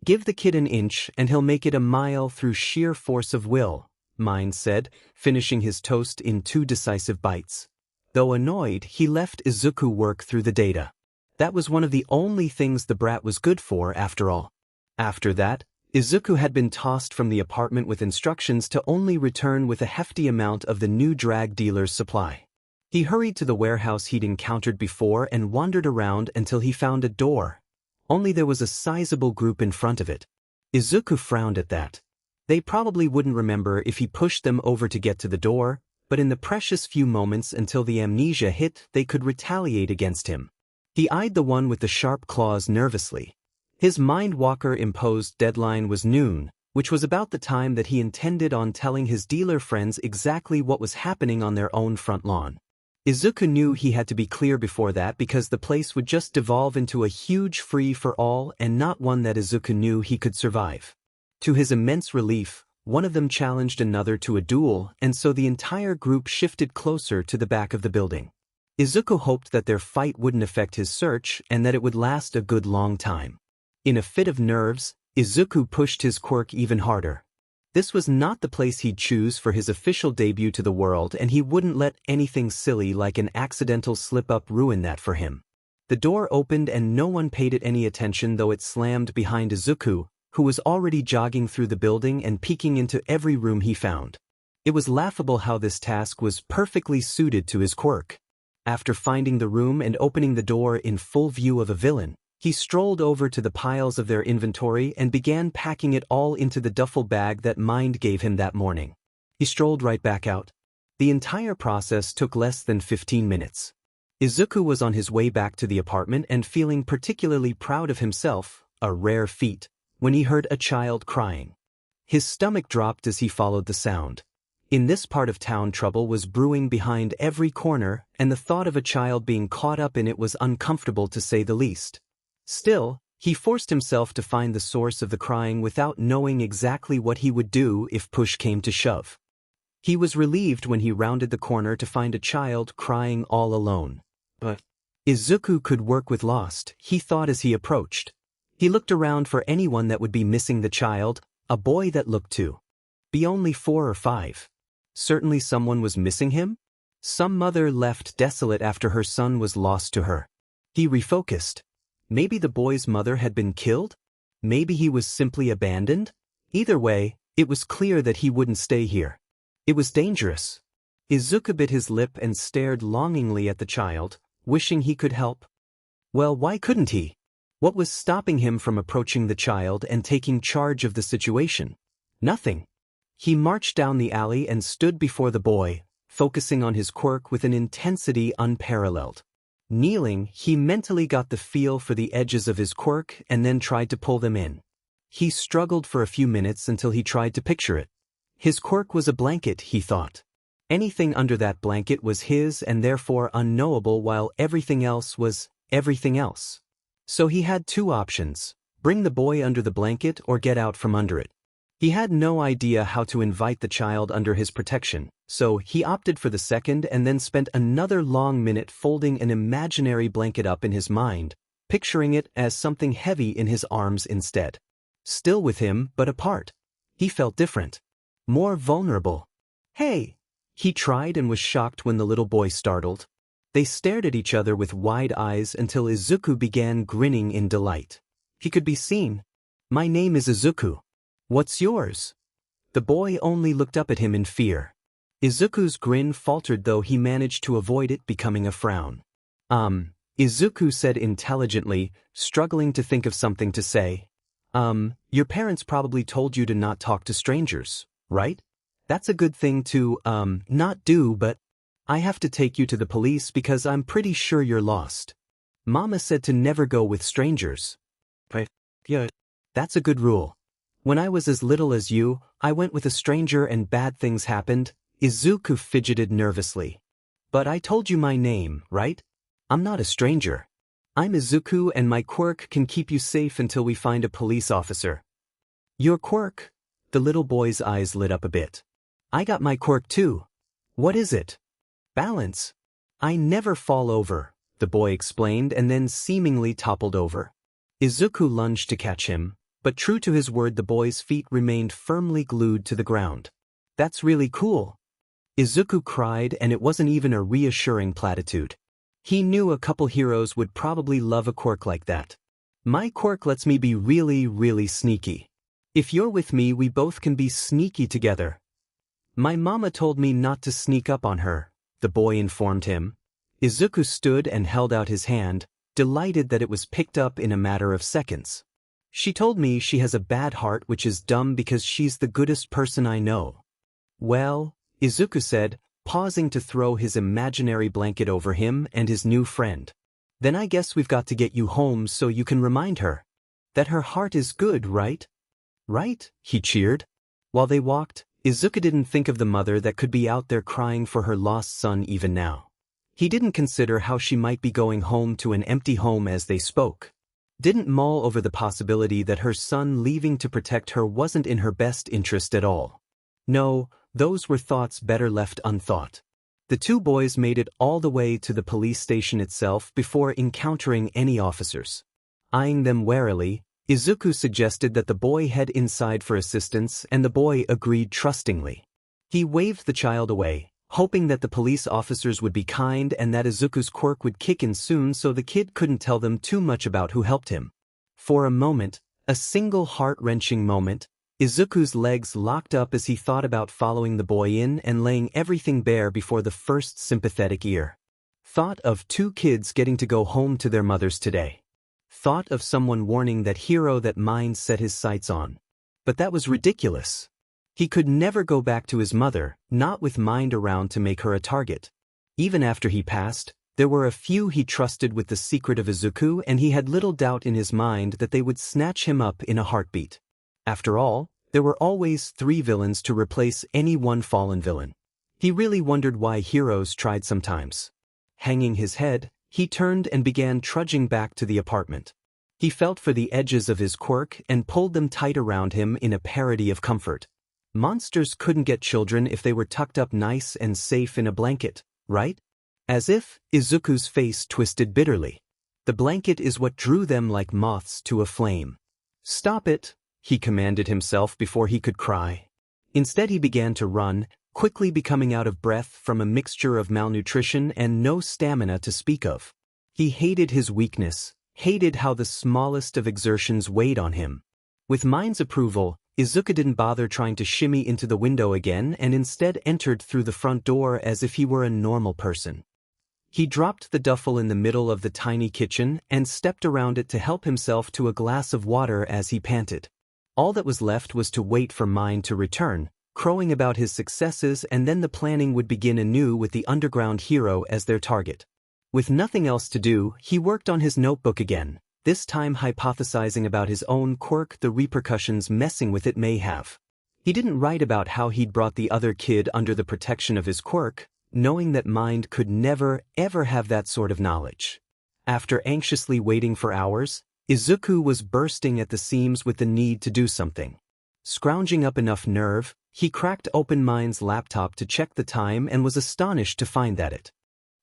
"Give the kid an inch and he'll make it a mile through sheer force of will," Mind said, finishing his toast in 2 decisive bites. Though annoyed, he left Izuku work through the data. That was one of the only things the brat was good for after all. After that, Izuku had been tossed from the apartment with instructions to only return with a hefty amount of the new drag dealer's supply. He hurried to the warehouse he'd encountered before and wandered around until he found a door. Only there was a sizable group in front of it. Izuku frowned at that. They probably wouldn't remember if he pushed them over to get to the door, but in the precious few moments until the amnesia hit, they could retaliate against him. He eyed the one with the sharp claws nervously. His Mindwalker-imposed deadline was noon, which was about the time that he intended on telling his dealer friends exactly what was happening on their own front lawn. Izuku knew he had to be clear before that because the place would just devolve into a huge free-for-all and not one that Izuku knew he could survive. To his immense relief, one of them challenged another to a duel, and so the entire group shifted closer to the back of the building. Izuku hoped that their fight wouldn't affect his search and that it would last a good long time. In a fit of nerves, Izuku pushed his quirk even harder. This was not the place he'd choose for his official debut to the world, and he wouldn't let anything silly like an accidental slip-up ruin that for him. The door opened and no one paid it any attention, though it slammed behind Izuku, who was already jogging through the building and peeking into every room he found. It was laughable how this task was perfectly suited to his quirk. After finding the room and opening the door in full view of a villain, He strolled over to the piles of their inventory and began packing it all into the duffel bag that Mind gave him that morning. He strolled right back out. The entire process took less than 15 minutes. Izuku was on his way back to the apartment and feeling particularly proud of himself, a rare feat, when he heard a child crying. His stomach dropped as he followed the sound. In this part of town, trouble was brewing behind every corner, and the thought of a child being caught up in it was uncomfortable to say the least. Still, he forced himself to find the source of the crying without knowing exactly what he would do if push came to shove. He was relieved when he rounded the corner to find a child crying all alone. But Izuku could work with Lost, he thought as he approached. He looked around for anyone that would be missing the child, a boy that looked to be only 4 or 5. Certainly someone was missing him? Some mother left desolate after her son was lost to her. He refocused. Maybe the boy's mother had been killed? Maybe he was simply abandoned? Either way, it was clear that he wouldn't stay here. It was dangerous. Izuku bit his lip and stared longingly at the child, wishing he could help. Well, why couldn't he? What was stopping him from approaching the child and taking charge of the situation? Nothing. He marched down the alley and stood before the boy, focusing on his quirk with an intensity unparalleled. Kneeling, he mentally got the feel for the edges of his quirk and then tried to pull them in. He struggled for a few minutes until he tried to picture it. His quirk was a blanket, he thought. Anything under that blanket was his and therefore unknowable, while everything else was everything else. So he had 2 options: bring the boy under the blanket or get out from under it. He had no idea how to invite the child under his protection, so he opted for the second and then spent another long minute folding an imaginary blanket up in his mind, picturing it as something heavy in his arms instead. Still with him, but apart. He felt different. More vulnerable. Hey! He tried and was shocked when the little boy startled. They stared at each other with wide eyes until Izuku began grinning in delight. He could be seen. My name is Izuku. What's yours? The boy only looked up at him in fear. Izuku's grin faltered, though he managed to avoid it becoming a frown. Izuku said intelligently, struggling to think of something to say. Your parents probably told you to not talk to strangers, right? That's a good thing to, not do, but I have to take you to the police because I'm pretty sure you're lost. Mama said to never go with strangers. But, yeah, that's a good rule. When I was as little as you, I went with a stranger and bad things happened. Izuku fidgeted nervously. But I told you my name, right? I'm not a stranger. I'm Izuku and my quirk can keep you safe until we find a police officer. Your quirk? The little boy's eyes lit up a bit. I got my quirk too. What is it? Balance. I never fall over, the boy explained and then seemingly toppled over. Izuku lunged to catch him, but true to his word the boy's feet remained firmly glued to the ground. That's really cool. Izuku cried, and it wasn't even a reassuring platitude. He knew a couple heroes would probably love a quirk like that. My quirk lets me be really, really sneaky. If you're with me, we both can be sneaky together. My mama told me not to sneak up on her, the boy informed him. Izuku stood and held out his hand, delighted that it was picked up in a matter of seconds. She told me she has a bad heart, which is dumb because she's the goodest person I know. Well, Izuku said, pausing to throw his imaginary blanket over him and his new friend. Then I guess we've got to get you home so you can remind her that her heart is good, right? Right? He cheered. While they walked, Izuku didn't think of the mother that could be out there crying for her lost son even now. He didn't consider how she might be going home to an empty home as they spoke. Didn't mull over the possibility that her son leaving to protect her wasn't in her best interest at all. No, those were thoughts better left unthought. The 2 boys made it all the way to the police station itself before encountering any officers. Eyeing them warily, Izuku suggested that the boy head inside for assistance, and the boy agreed trustingly. He waved the child away, hoping that the police officers would be kind and that Izuku's quirk would kick in soon so the kid couldn't tell them too much about who helped him. For a moment, a single heart-wrenching moment, Izuku's legs locked up as he thought about following the boy in and laying everything bare before the first sympathetic ear. Thought of 2 kids getting to go home to their mothers today. thought of someone warning that hero that Mind set his sights on. But that was ridiculous. He could never go back to his mother, not with Mind around to make her a target. Even after he passed, there were a few he trusted with the secret of Izuku, and he had little doubt in his mind that they would snatch him up in a heartbeat. After all, there were always 3 villains to replace any one fallen villain. He really wondered why heroes tried sometimes. Hanging his head, he turned and began trudging back to the apartment. He felt for the edges of his quirk and pulled them tight around him in a parody of comfort. Monsters couldn't get children if they were tucked up nice and safe in a blanket, right? As if, Izuku's face twisted bitterly. The blanket is what drew them like moths to a flame. Stop it, he commanded himself before he could cry. Instead he began to run, quickly becoming out of breath from a mixture of malnutrition and no stamina to speak of. He hated his weakness, hated how the smallest of exertions weighed on him. With Mind's approval, Izuku didn't bother trying to shimmy into the window again and instead entered through the front door as if he were a normal person. He dropped the duffel in the middle of the tiny kitchen and stepped around it to help himself to a glass of water as he panted. All that was left was to wait for Mind to return, crowing about his successes, and then the planning would begin anew with the underground hero as their target. With nothing else to do, he worked on his notebook again, this time hypothesizing about his own quirk, the repercussions messing with it may have. He didn't write about how he'd brought the other kid under the protection of his quirk, knowing that Mind could never, ever have that sort of knowledge. After anxiously waiting for hours, Izuku was bursting at the seams with the need to do something. Scrounging up enough nerve, he cracked open Mind's laptop to check the time and was astonished to find that it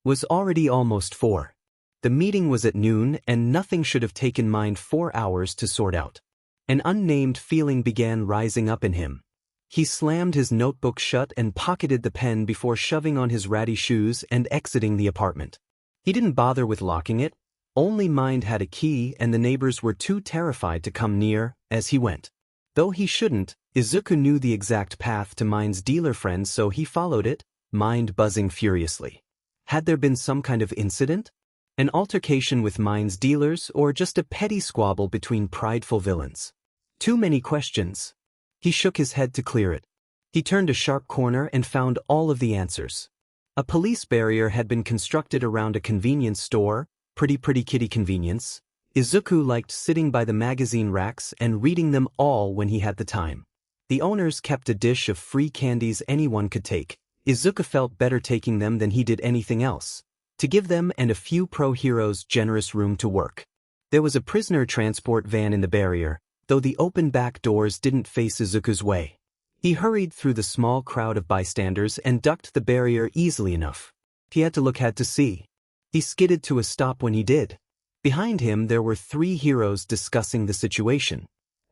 was already almost 4. The meeting was at noon, and nothing should have taken Mind 4 hours to sort out. An unnamed feeling began rising up in him. He slammed his notebook shut and pocketed the pen before shoving on his ratty shoes and exiting the apartment. He didn't bother with locking it. Only Mind had a key, and the neighbors were too terrified to come near as he went. Though he shouldn't, Izuku knew the exact path to Mind's dealer friend, so he followed it, Mind buzzing furiously. Had there been some kind of incident? An altercation with Mind's dealers, or just a petty squabble between prideful villains? Too many questions. He shook his head to clear it. He turned a sharp corner and found all of the answers. A police barrier had been constructed around a convenience store, pretty kitty convenience. Izuku liked sitting by the magazine racks and reading them all when he had the time. The owners kept a dish of free candies anyone could take. Izuku felt better taking them than he did anything else. To give them and a few pro-heroes generous room to work. There was a prisoner transport van in the barrier, though the open back doors didn't face Izuku's way. He hurried through the small crowd of bystanders and ducked the barrier easily enough. He had to look to see. He skidded to a stop when he did. Behind him there were 3 heroes discussing the situation.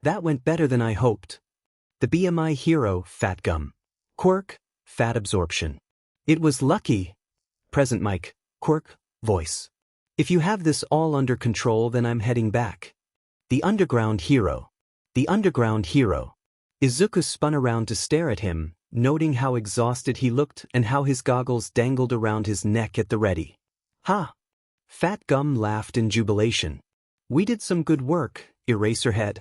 That went better than I hoped. The BGMI hero, Fat Gum. Quirk, Fat Absorption. It was lucky. Present mic, Quirk, voice. If you have this all under control, then I'm heading back. The underground hero. The underground hero. Izuku spun around to stare at him, noting how exhausted he looked and how his goggles dangled around his neck at the ready. Ha! Fat Gum laughed in jubilation. We did some good work, Eraserhead.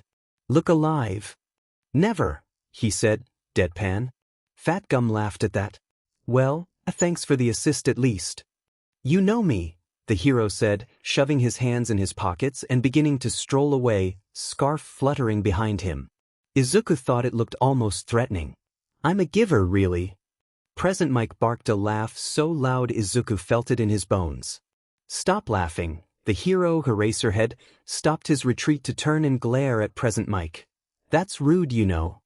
Look alive. Never, he said, deadpan. Fat Gum laughed at that. Well, thanks for the assist at least. You know me, the hero said, shoving his hands in his pockets and beginning to stroll away, scarf fluttering behind him. Izuku thought it looked almost threatening. I'm a giver, really. Present Mike barked a laugh so loud Izuku felt it in his bones. Stop laughing. The hero, Eraserhead, stopped his retreat to turn and glare at Present Mike. That's rude, you know.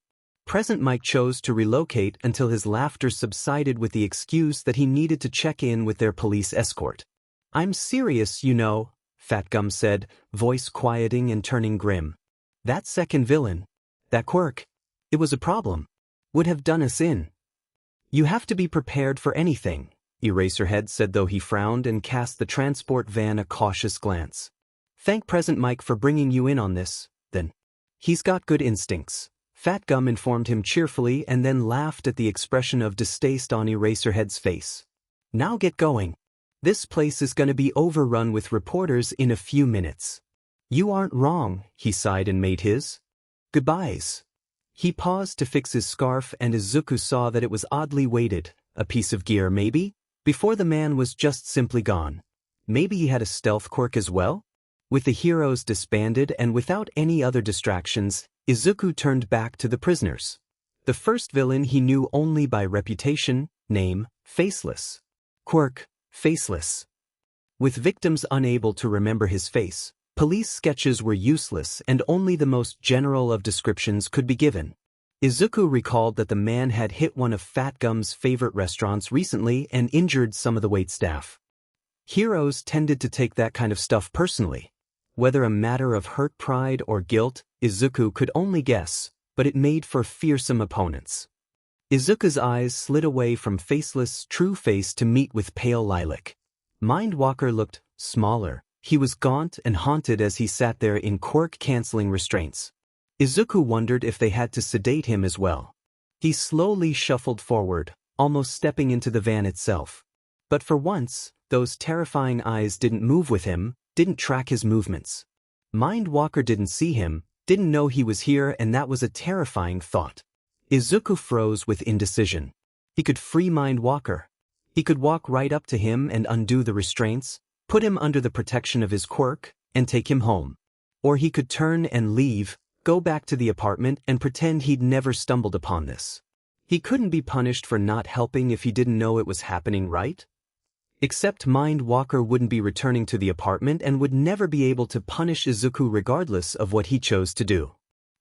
Present Mike chose to relocate until his laughter subsided with the excuse that he needed to check in with their police escort. I'm serious, you know, Fat Gum said, voice quieting and turning grim. That second villain, that Quirk, it was a problem. Would have done us in. You have to be prepared for anything, Eraserhead said, though he frowned and cast the transport van a cautious glance. Thank Present Mike for bringing you in on this, then. He's got good instincts, Fat Gum informed him cheerfully, and then laughed at the expression of distaste on Eraserhead's face. Now get going. This place is going to be overrun with reporters in a few minutes. You aren't wrong, he sighed and made his goodbyes. He paused to fix his scarf and Izuku saw that it was oddly weighted, a piece of gear maybe? Before the man was just simply gone. Maybe he had a stealth quirk as well? With the heroes disbanded and without any other distractions, Izuku turned back to the prisoners. The first villain he knew only by reputation, name, Faceless. Quirk, Faceless. With victims unable to remember his face, police sketches were useless and only the most general of descriptions could be given. Izuku recalled that the man had hit one of Fat Gum's favorite restaurants recently and injured some of the waitstaff. Heroes tended to take that kind of stuff personally. Whether a matter of hurt pride or guilt, Izuku could only guess, but it made for fearsome opponents. Izuku's eyes slid away from Faceless' true face to meet with pale lilac. Mindwalker looked smaller. He was gaunt and haunted as he sat there in quirk-canceling restraints. Izuku wondered if they had to sedate him as well. He slowly shuffled forward, almost stepping into the van itself. But for once, those terrifying eyes didn't move with him, didn't track his movements. Mindwalker didn't see him, didn't know he was here, and that was a terrifying thought. Izuku froze with indecision. He could free Mindwalker. He could walk right up to him and undo the restraints, put him under the protection of his quirk, and take him home. Or he could turn and leave, go back to the apartment and pretend he'd never stumbled upon this. He couldn't be punished for not helping if he didn't know it was happening, right? Except Mindwalker wouldn't be returning to the apartment and would never be able to punish Izuku regardless of what he chose to do.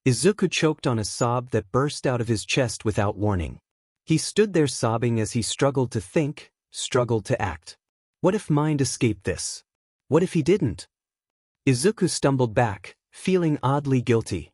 Izuku choked on a sob that burst out of his chest without warning. He stood there sobbing as he struggled to think, struggled to act. What if Mind escaped this? What if he didn't? Izuku stumbled back, feeling oddly guilty.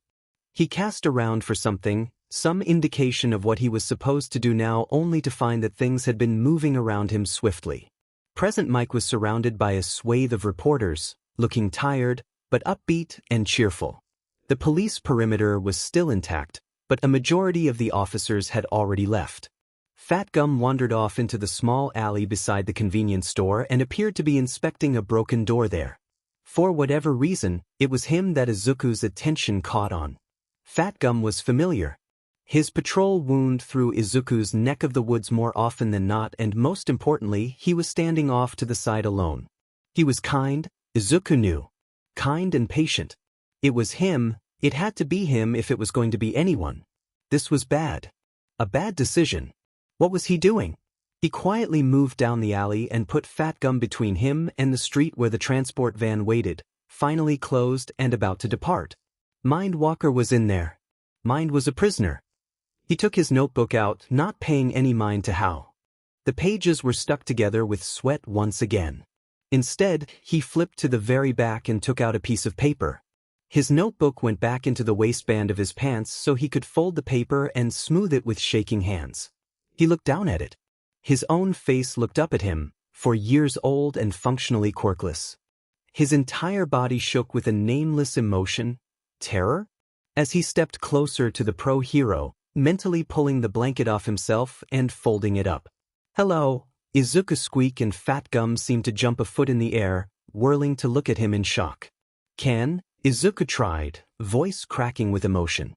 He cast around for something, some indication of what he was supposed to do now, only to find that things had been moving around him swiftly. Present Mike was surrounded by a swathe of reporters, looking tired, but upbeat and cheerful. The police perimeter was still intact, but a majority of the officers had already left. Fat Gum wandered off into the small alley beside the convenience store and appeared to be inspecting a broken door there. For whatever reason, it was him that Izuku's attention caught on. Fat Gum was familiar. His patrol wound through Izuku's neck of the woods more often than not, and most importantly, he was standing off to the side alone. He was kind, Izuku knew. Kind and patient. It was him, it had to be him if it was going to be anyone. This was bad. A bad decision. What was he doing? He quietly moved down the alley and put Fat Gum between him and the street where the transport van waited, finally closed and about to depart. Mindwalker was in there. Mind was a prisoner. He took his notebook out, not paying any mind to how. The pages were stuck together with sweat once again. Instead, he flipped to the very back and took out a piece of paper. His notebook went back into the waistband of his pants so he could fold the paper and smooth it with shaking hands. He looked down at it. His own face looked up at him, for years old and functionally quirkless. His entire body shook with a nameless emotion, terror? As he stepped closer to the pro-hero, mentally pulling the blanket off himself and folding it up. Hello, Izuku squeaked and Fat Gum seemed to jump a foot in the air, whirling to look at him in shock. Can? Izuku tried, voice cracking with emotion.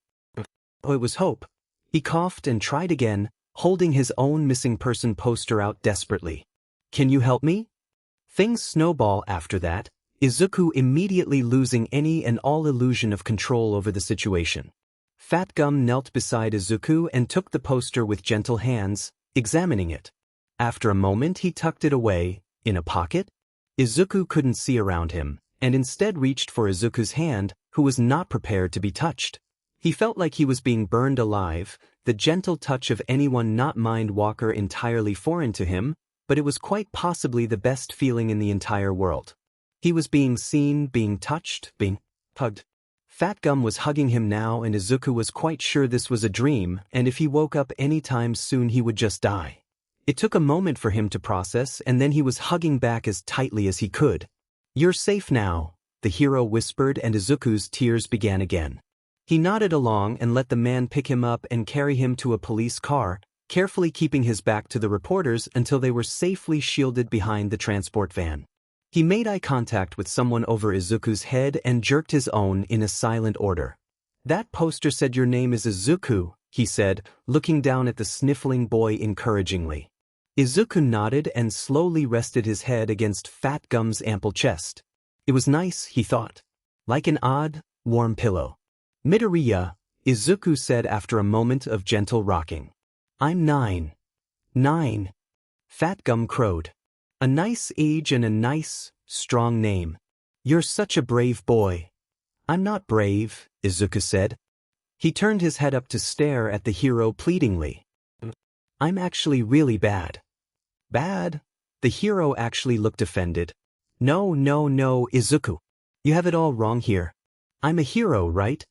Oh, it was hope. He coughed and tried again, holding his own missing person poster out desperately. Can you help me? Things snowball after that, Izuku immediately losing any and all illusion of control over the situation. Fat Gum knelt beside Izuku and took the poster with gentle hands, examining it. After a moment he tucked it away, in a pocket. Izuku couldn't see around him, and instead reached for Izuku's hand, who was not prepared to be touched. He felt like he was being burned alive, the gentle touch of anyone not Mindwalker entirely foreign to him, but it was quite possibly the best feeling in the entire world. He was being seen, being touched, being hugged. Fat Gum was hugging him now, and Izuku was quite sure this was a dream, and if he woke up any time soon he would just die. It took a moment for him to process, and then he was hugging back as tightly as he could. You're safe now, the hero whispered, and Izuku's tears began again. He nodded along and let the man pick him up and carry him to a police car, carefully keeping his back to the reporters until they were safely shielded behind the transport van. He made eye contact with someone over Izuku's head and jerked his own in a silent order. That poster said your name is Izuku, he said, looking down at the sniffling boy encouragingly. Izuku nodded and slowly rested his head against Fat Gum's ample chest. It was nice, he thought. Like an odd, warm pillow. Midoriya, Izuku said after a moment of gentle rocking. I'm 9. 9. Fat Gum crowed. A nice age and a nice, strong name. You're such a brave boy. I'm not brave, Izuku said. He turned his head up to stare at the hero pleadingly. I'm actually really bad. Bad? The hero actually looked offended. No, Izuku. You have it all wrong here. I'm a hero, right?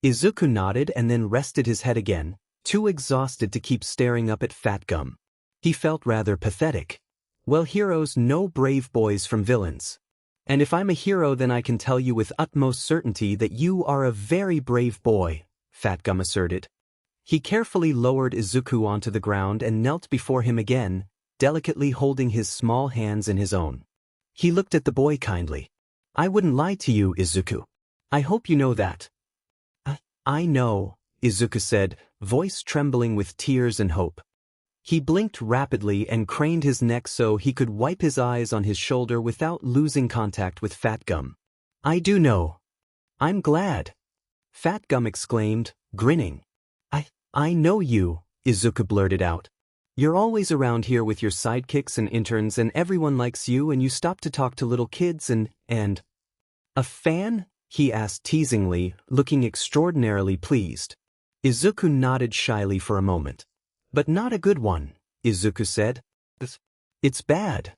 Izuku nodded and then rested his head again, too exhausted to keep staring up at Fat Gum. He felt rather pathetic. Well, heroes know brave boys from villains. And if I'm a hero, then I can tell you with utmost certainty that you are a very brave boy, Fat Gum asserted. He carefully lowered Izuku onto the ground and knelt before him again, delicately holding his small hands in his own. He looked at the boy kindly. I wouldn't lie to you, Izuku. I hope you know that. I know, Izuku said, voice trembling with tears and hope. He blinked rapidly and craned his neck so he could wipe his eyes on his shoulder without losing contact with Fat Gum. I do know. I'm glad. Fat Gum exclaimed, grinning. I know you, Izuku blurted out. You're always around here with your sidekicks and interns and everyone likes you and you stop to talk to little kids and… A fan? He asked teasingly, looking extraordinarily pleased. Izuku nodded shyly for a moment. But not a good one, Izuku said. It's bad.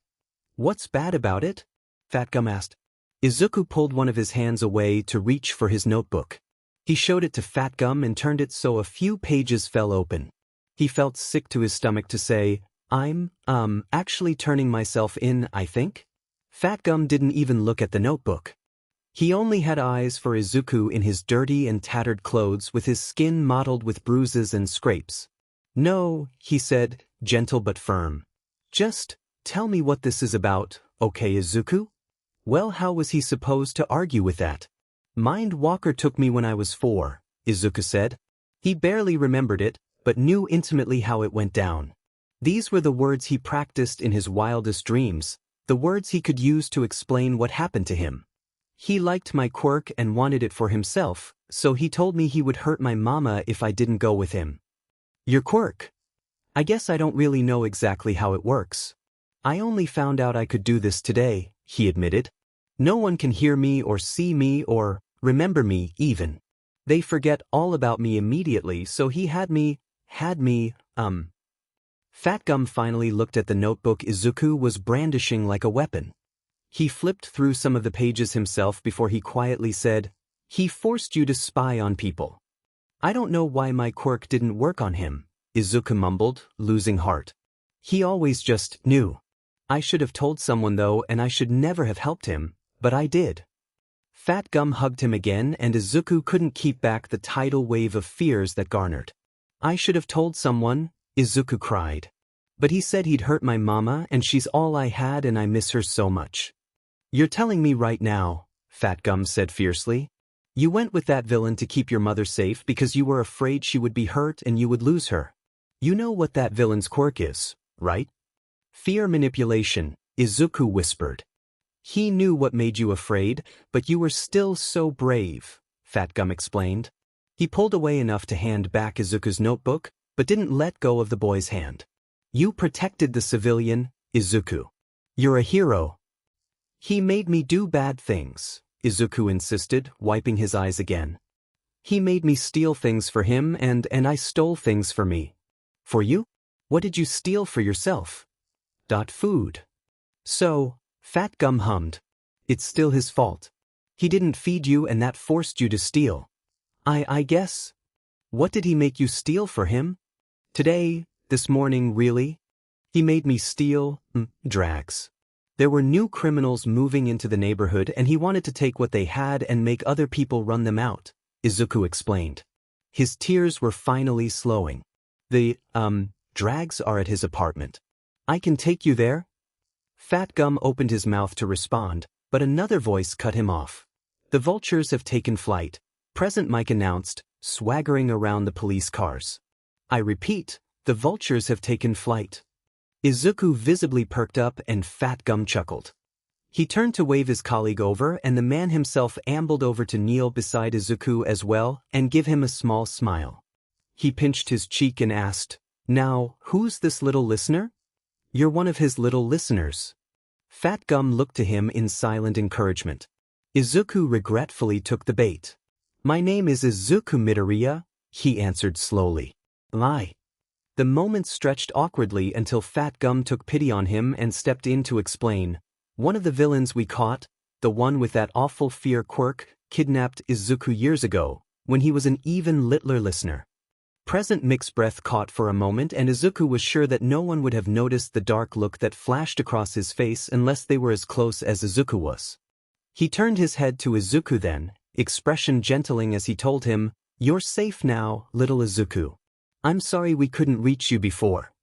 What's bad about it? Fat Gum asked. Izuku pulled one of his hands away to reach for his notebook. He showed it to Fat Gum and turned it so a few pages fell open. He felt sick to his stomach to say, I'm, actually turning myself in, I think. Fat Gum didn't even look at the notebook. He only had eyes for Izuku in his dirty and tattered clothes with his skin mottled with bruises and scrapes. No, he said, gentle but firm. Just tell me what this is about, okay, Izuku? Well, how was he supposed to argue with that? Mind Walker took me when I was 4, Izuku said. He barely remembered it, but knew intimately how it went down. These were the words he practiced in his wildest dreams, the words he could use to explain what happened to him. He liked my quirk and wanted it for himself, so he told me he would hurt my mama if I didn't go with him. Your quirk? I guess I don't really know exactly how it works. I only found out I could do this today, he admitted. No one can hear me or see me or remember me even. They forget all about me immediately, so he had me. Fat Gum finally looked at the notebook Izuku was brandishing like a weapon. He flipped through some of the pages himself before he quietly said, He forced you to spy on people. I don't know why my quirk didn't work on him, Izuku mumbled, losing heart. He always just knew. I should have told someone though, and I should never have helped him, but I did. Fat Gum hugged him again and Izuku couldn't keep back the tidal wave of fears that garnered. I should have told someone, Izuku cried. But he said he'd hurt my mama and she's all I had and I miss her so much. You're telling me right now, Fat Gum said fiercely. You went with that villain to keep your mother safe because you were afraid she would be hurt and you would lose her. You know what that villain's quirk is, right? Fear manipulation, Izuku whispered. He knew what made you afraid, but you were still so brave, Fat Gum explained. He pulled away enough to hand back Izuku's notebook, but didn't let go of the boy's hand. You protected the civilian, Izuku. You're a hero. He made me do bad things, Izuku insisted, wiping his eyes again. He made me steal things for him and I stole things for me. For you? What did you steal for yourself? Food. So, Fat Gum hummed. It's still his fault. He didn't feed you and that forced you to steal. I guess. What did he make you steal for him? Today, this morning, really? He made me steal, drags. There were new criminals moving into the neighborhood and he wanted to take what they had and make other people run them out, Izuku explained. His tears were finally slowing. The, drags are at his apartment. I can take you there? Fat Gum opened his mouth to respond, but another voice cut him off. The vultures have taken flight, Present Mike announced, swaggering around the police cars. I repeat, the vultures have taken flight. Izuku visibly perked up and Fat Gum chuckled. He turned to wave his colleague over and the man himself ambled over to kneel beside Izuku as well and give him a small smile. He pinched his cheek and asked, "Now, who's this little listener?" "You're one of his little listeners." Fat Gum looked to him in silent encouragement. Izuku regretfully took the bait. "My name is Izuku Midoriya," he answered slowly. "Lie." The moment stretched awkwardly until Fat Gum took pity on him and stepped in to explain. "One of the villains we caught, the one with that awful fear Quirk, kidnapped Izuku years ago, when he was an even littler listener." Present Mic's breath caught for a moment and Izuku was sure that no one would have noticed the dark look that flashed across his face unless they were as close as Izuku was. He turned his head to Izuku then, expression gentling as he told him, "You're safe now, little Izuku. I'm sorry we couldn't reach you before."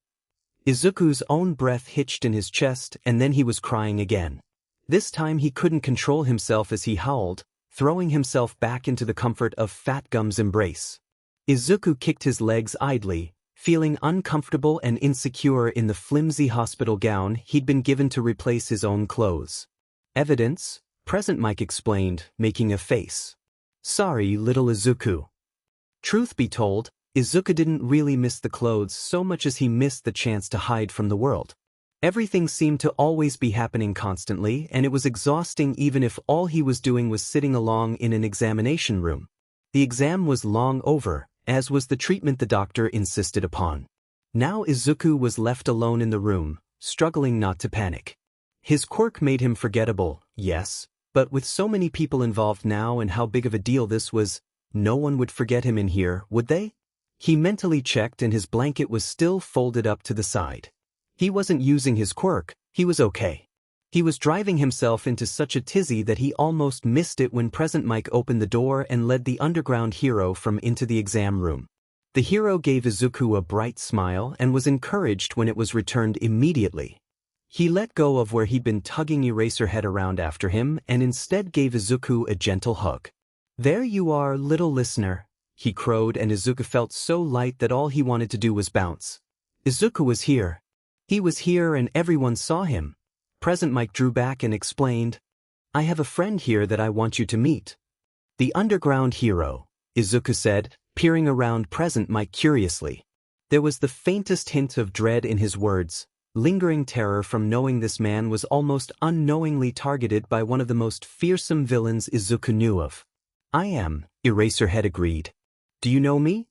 Izuku's own breath hitched in his chest and then he was crying again. This time he couldn't control himself as he howled, throwing himself back into the comfort of Fat Gum's embrace. Izuku kicked his legs idly, feeling uncomfortable and insecure in the flimsy hospital gown he'd been given to replace his own clothes. "Evidence," Present Mike explained, making a face. "Sorry, little Izuku." Truth be told, Izuku didn't really miss the clothes so much as he missed the chance to hide from the world. Everything seemed to always be happening constantly and it was exhausting even if all he was doing was sitting along in an examination room. The exam was long over, as was the treatment the doctor insisted upon. Now Izuku was left alone in the room, struggling not to panic. His quirk made him forgettable, yes, but with so many people involved now and how big of a deal this was, no one would forget him in here, would they? He mentally checked and his blanket was still folded up to the side. He wasn't using his quirk, he was okay. He was driving himself into such a tizzy that he almost missed it when Present Mike opened the door and led the underground hero from into the exam room. The hero gave Izuku a bright smile and was encouraged when it was returned immediately. He let go of where he'd been tugging Eraserhead around after him and instead gave Izuku a gentle hug. "There you are, little listener," he crowed and Izuku felt so light that all he wanted to do was bounce. Izuku was here. He was here and everyone saw him. Present Mike drew back and explained, "I have a friend here that I want you to meet." "The underground hero," Izuku said, peering around Present Mike curiously. There was the faintest hint of dread in his words, lingering terror from knowing this man was almost unknowingly targeted by one of the most fearsome villains Izuku knew of. "I am," Eraserhead agreed. "Do you know me?"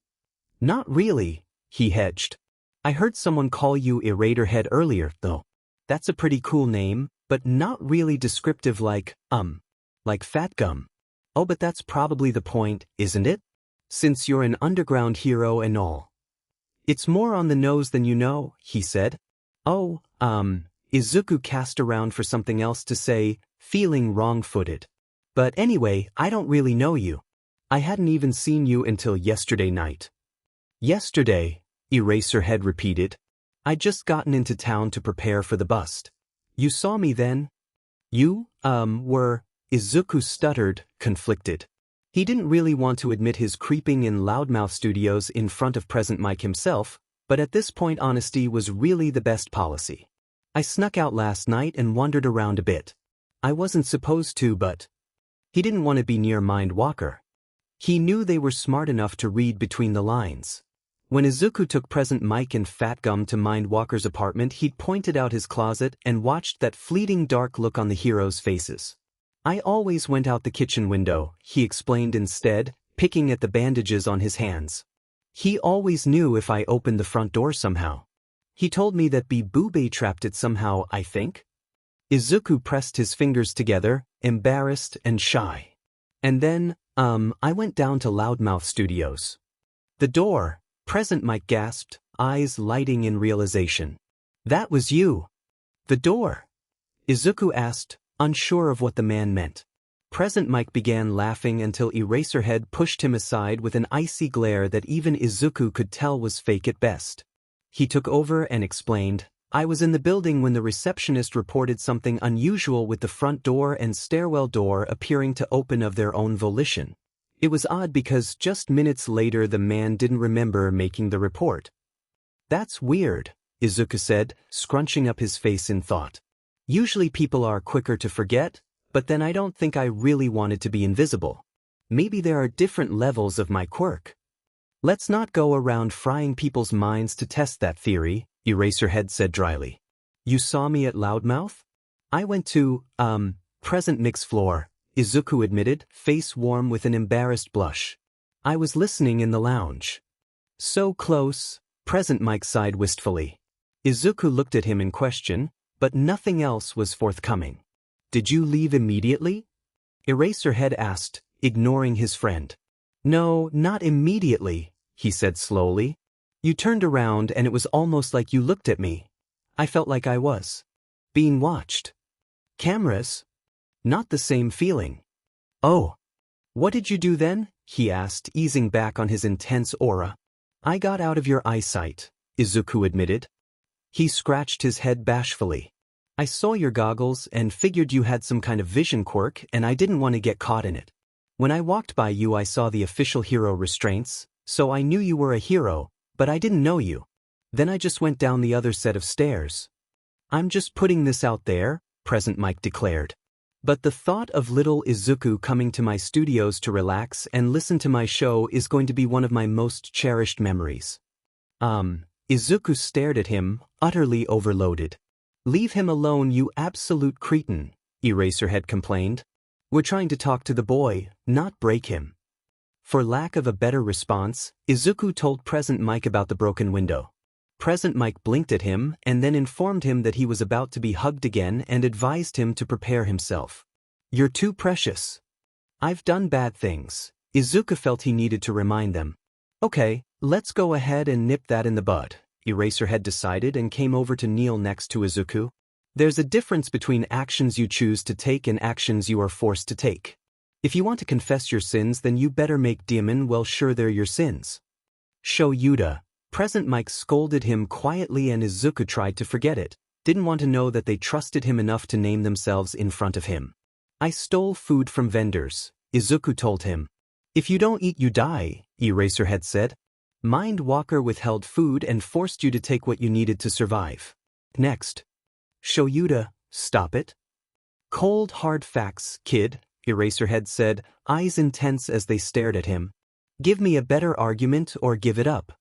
"Not really," he hedged. "I heard someone call you Eraserhead earlier, though. That's a pretty cool name, but not really descriptive like Fat Gum." "Oh, but that's probably the point, isn't it? Since you're an underground hero and all." "It's more on the nose than you know," he said. "Oh, Izuku cast around for something else to say, feeling wrong-footed. "But anyway, I don't really know you. I hadn't even seen you until yesterday night." "Yesterday," Eraserhead repeated. "I'd just gotten into town to prepare for the bust. You saw me then?" "You, were," Izuku stuttered, conflicted. He didn't really want to admit his creeping in Loudmouth Studios in front of Present Mike himself, but at this point honesty was really the best policy. "I snuck out last night and wandered around a bit. I wasn't supposed to, but..." He didn't want to be near Mind Walker. He knew they were smart enough to read between the lines. When Izuku took Present Mike and Fat Gum to Mind Walker's apartment, he'd pointed out his closet and watched that fleeting dark look on the heroes' faces. "I always went out the kitchen window," he explained instead, picking at the bandages on his hands. "He always knew if I opened the front door somehow. He told me that Bee-Boobay trapped it somehow, I think." Izuku pressed his fingers together, embarrassed and shy. "And then, I went down to Loudmouth Studios." "The door," Present Mike gasped, eyes lighting in realization. "That was you." "The door?" Izuku asked, unsure of what the man meant. Present Mike began laughing until Eraserhead pushed him aside with an icy glare that even Izuku could tell was fake at best. He took over and explained, I was in the building when the receptionist reported something unusual with the front door and stairwell door appearing to open of their own volition. It was odd because just minutes later the man didn't remember making the report. That's weird, Izuku said, scrunching up his face in thought. Usually people are quicker to forget, but then I don't think I really wanted to be invisible. Maybe there are different levels of my quirk. Let's not go around frying people's minds to test that theory, Eraserhead said dryly. You saw me at Loudmouth? I went to, present Nick's floor, Izuku admitted, face warm with an embarrassed blush. I was listening in the lounge. So close, present Mike sighed wistfully. Izuku looked at him in question, but nothing else was forthcoming. Did you leave immediately? Eraserhead asked, ignoring his friend. No, not immediately, he said slowly. You turned around and it was almost like you looked at me. I felt like I was being watched. Cameras? Not the same feeling. Oh. What did you do then? He asked, easing back on his intense aura. I got out of your eyesight, Izuku admitted. He scratched his head bashfully. I saw your goggles and figured you had some kind of vision quirk and I didn't want to get caught in it. When I walked by you I saw the official hero restraints, so I knew you were a hero, but I didn't know you. Then I just went down the other set of stairs. I'm just putting this out there, Present Mike declared. But the thought of little Izuku coming to my studios to relax and listen to my show is going to be one of my most cherished memories. Izuku stared at him, utterly overloaded. Leave him alone, you absolute cretin, Eraserhead complained. We're trying to talk to the boy, not break him. For lack of a better response, Izuku told Present Mike about the broken window. Present Mike blinked at him and then informed him that he was about to be hugged again and advised him to prepare himself. You're too precious. I've done bad things. Izuku felt he needed to remind them. Okay, let's go ahead and nip that in the bud, Eraserhead decided and came over to kneel next to Izuku. There's a difference between actions you choose to take and actions you are forced to take. If you want to confess your sins, then you better make Daemon well sure they're your sins. Show Yuta. Present Mike scolded him quietly and Izuku tried to forget it, didn't want to know that they trusted him enough to name themselves in front of him. I stole food from vendors, Izuku told him. If you don't eat you die, Eraserhead said. Mind Walker withheld food and forced you to take what you needed to survive. Next. Shoyuta, stop it. Cold hard facts, kid, Eraserhead said, eyes intense as they stared at him. Give me a better argument or give it up.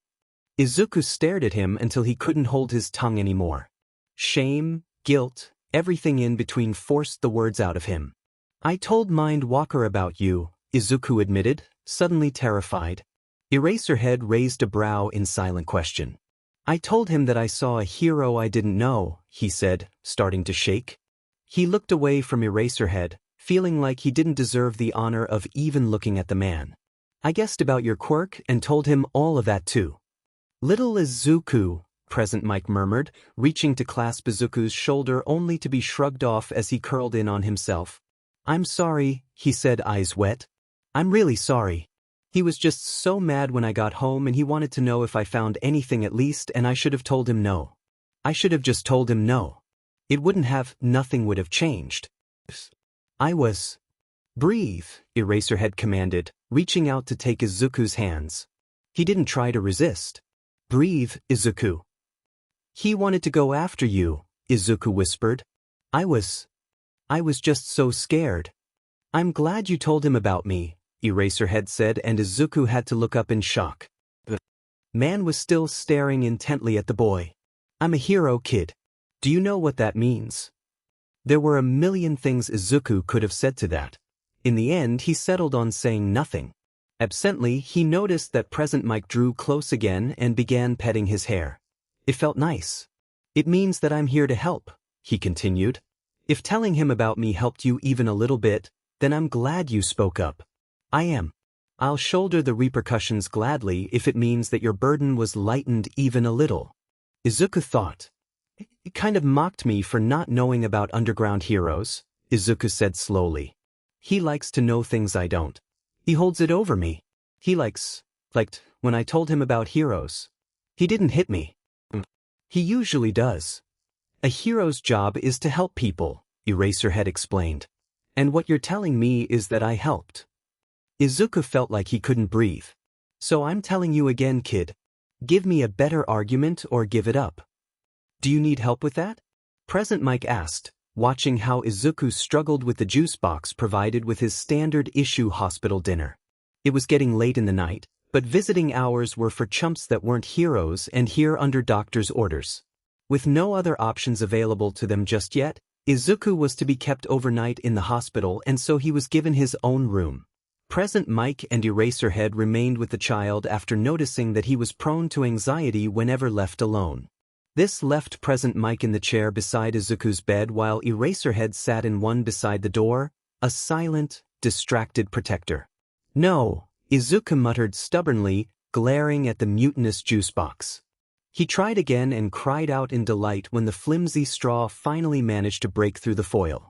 Izuku stared at him until he couldn't hold his tongue anymore. Shame, guilt, everything in between forced the words out of him. I told Mind Walker about you, Izuku admitted, suddenly terrified. Eraserhead raised a brow in silent question. I told him that I saw a hero I didn't know, he said, starting to shake. He looked away from Eraserhead, feeling like he didn't deserve the honor of even looking at the man. I guessed about your quirk and told him all of that too. Little Izuku, Present Mike murmured, reaching to clasp Izuku's shoulder only to be shrugged off as he curled in on himself. I'm sorry, he said, eyes wet. I'm really sorry. He was just so mad when I got home and he wanted to know if I found anything at least, and I should have told him no. I should have just told him no. It wouldn't have, nothing would have changed. I was. Breathe, Eraserhead commanded, reaching out to take Izuku's hands. He didn't try to resist. Breathe, Izuku. He wanted to go after you, Izuku whispered. I was just so scared. I'm glad you told him about me, Eraserhead said, and Izuku had to look up in shock. The man was still staring intently at the boy. I'm a hero, kid. Do you know what that means? There were a million things Izuku could have said to that. In the end, he settled on saying nothing. Absently, he noticed that Present Mike drew close again and began petting his hair. It felt nice. It means that I'm here to help, he continued. If telling him about me helped you even a little bit, then I'm glad you spoke up. I am. I'll shoulder the repercussions gladly if it means that your burden was lightened even a little. Izuku thought. It kind of mocked me for not knowing about underground heroes, Izuku said slowly. He likes to know things I don't. He holds it over me. He liked when I told him about heroes. He didn't hit me. He usually does. A hero's job is to help people, Eraserhead explained. And what you're telling me is that I helped. Izuku felt like he couldn't breathe. So I'm telling you again, kid. Give me a better argument or give it up. Do you need help with that? Present Mike asked, watching how Izuku struggled with the juice box provided with his standard-issue hospital dinner. It was getting late in the night, but visiting hours were for chumps that weren't heroes and here under doctor's orders. With no other options available to them just yet, Izuku was to be kept overnight in the hospital and so he was given his own room. Present Mike and Eraserhead remained with the child after noticing that he was prone to anxiety whenever left alone. This left Present Mike in the chair beside Izuku's bed while Eraserhead sat in one beside the door, a silent, distracted protector. No, Izuku muttered stubbornly, glaring at the mutinous juice box. He tried again and cried out in delight when the flimsy straw finally managed to break through the foil.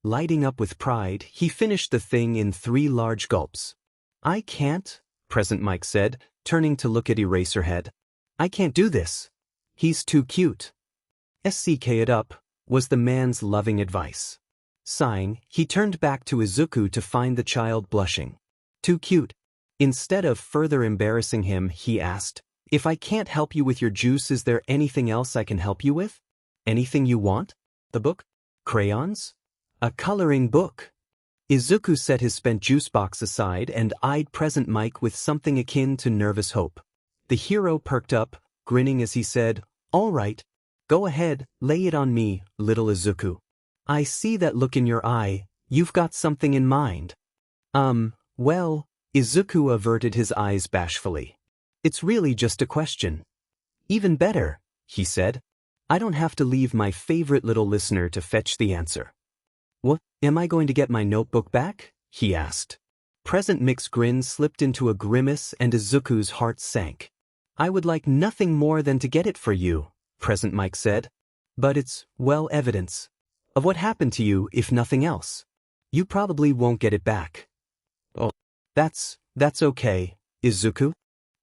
Lighting up with pride, he finished the thing in 3 large gulps. I can't, Present Mike said, turning to look at Eraserhead. I can't do this. He's too cute. SCK it up, was the man's loving advice. Sighing, he turned back to Izuku to find the child blushing. Too cute. Instead of further embarrassing him, he asked, if I can't help you with your juice, is there anything else I can help you with? Anything you want? The book? Crayons? A coloring book. Izuku set his spent juice box aside and eyed Present Mike with something akin to nervous hope. The hero perked up, grinning as he said, all right. Go ahead, lay it on me, little Izuku. I see that look in your eye, you've got something in mind. Well, Izuku averted his eyes bashfully. It's really just a question. Even better, he said. I don't have to leave my favorite little listener to fetch the answer. What, am I going to get my notebook back? He asked. Present Mike's grin slipped into a grimace and Izuku's heart sank. I would like nothing more than to get it for you, Present Mike said. But it's, well, evidence of what happened to you if nothing else. You probably won't get it back. Oh, that's okay, Izuku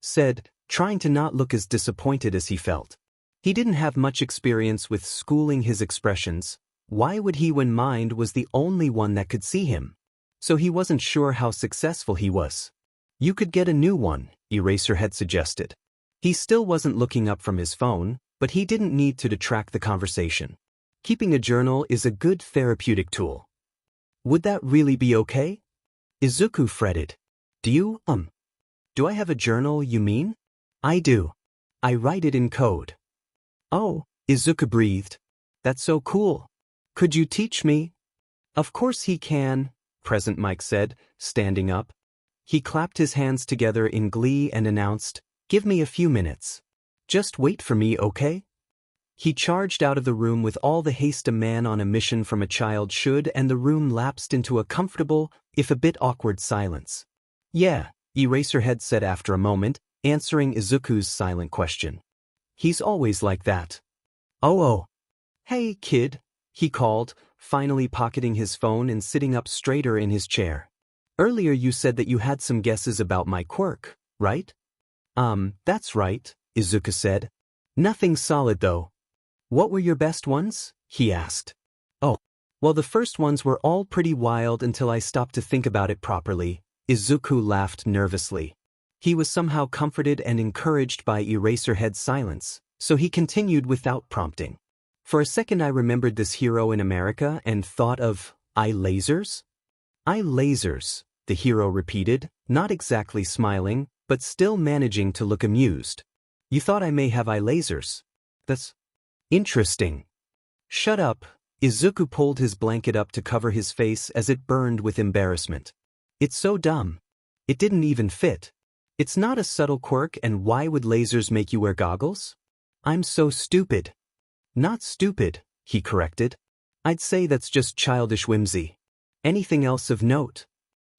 said, trying to not look as disappointed as he felt. He didn't have much experience with schooling his expressions. Why would he when Mind was the only one that could see him? So he wasn't sure how successful he was. You could get a new one, Eraserhead suggested. He still wasn't looking up from his phone, but he didn't need to detract the conversation. Keeping a journal is a good therapeutic tool. Would that really be okay? Izuku fretted. Do I have a journal, you mean? I do. I write it in code. Oh, Izuku breathed. That's so cool. Could you teach me? Of course he can, Present Mike said, standing up. He clapped his hands together in glee and announced, give me a few minutes. Just wait for me, okay? He charged out of the room with all the haste a man on a mission from a child should, and the room lapsed into a comfortable, if a bit awkward silence. Yeah, Eraserhead said after a moment, answering Izuku's silent question. He's always like that. Oh. Hey, kid, he called, finally pocketing his phone and sitting up straighter in his chair. Earlier you said that you had some guesses about my quirk, right? That's right, Izuku said. Nothing solid though. What were your best ones? He asked. Oh, well, the first ones were all pretty wild until I stopped to think about it properly. Izuku laughed nervously. He was somehow comforted and encouraged by Eraserhead's silence, so he continued without prompting. For a second I remembered this hero in America and thought of eye lasers? Eye lasers, the hero repeated, not exactly smiling, but still managing to look amused. You thought I may have eye lasers? That's interesting. Shut up. Izuku pulled his blanket up to cover his face as it burned with embarrassment. It's so dumb. It didn't even fit. It's not a subtle quirk, and why would lasers make you wear goggles? I'm so stupid. Not stupid, he corrected. I'd say that's just childish whimsy. Anything else of note?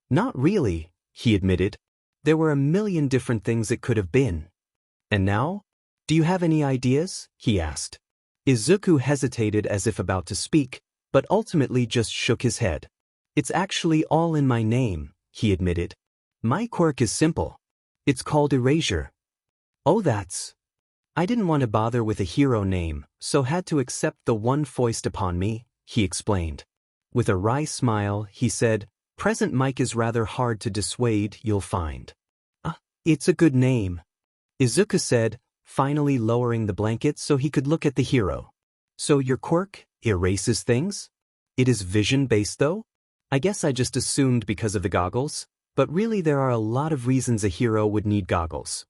Not really, he admitted. There were a million different things it could have been. And now? Do you have any ideas? He asked. Izuku hesitated as if about to speak, but ultimately just shook his head. It's actually all in my name, he admitted. My quirk is simple. It's called erasure. Oh, that's I didn't want to bother with a hero name, so had to accept the one foist upon me, he explained. With a wry smile, he said, Present Mike is rather hard to dissuade, you'll find. It's a good name, Izuku said, finally lowering the blanket so he could look at the hero. So your quirk erases things? It is vision-based though? I guess I just assumed because of the goggles, but really there are a lot of reasons a hero would need goggles.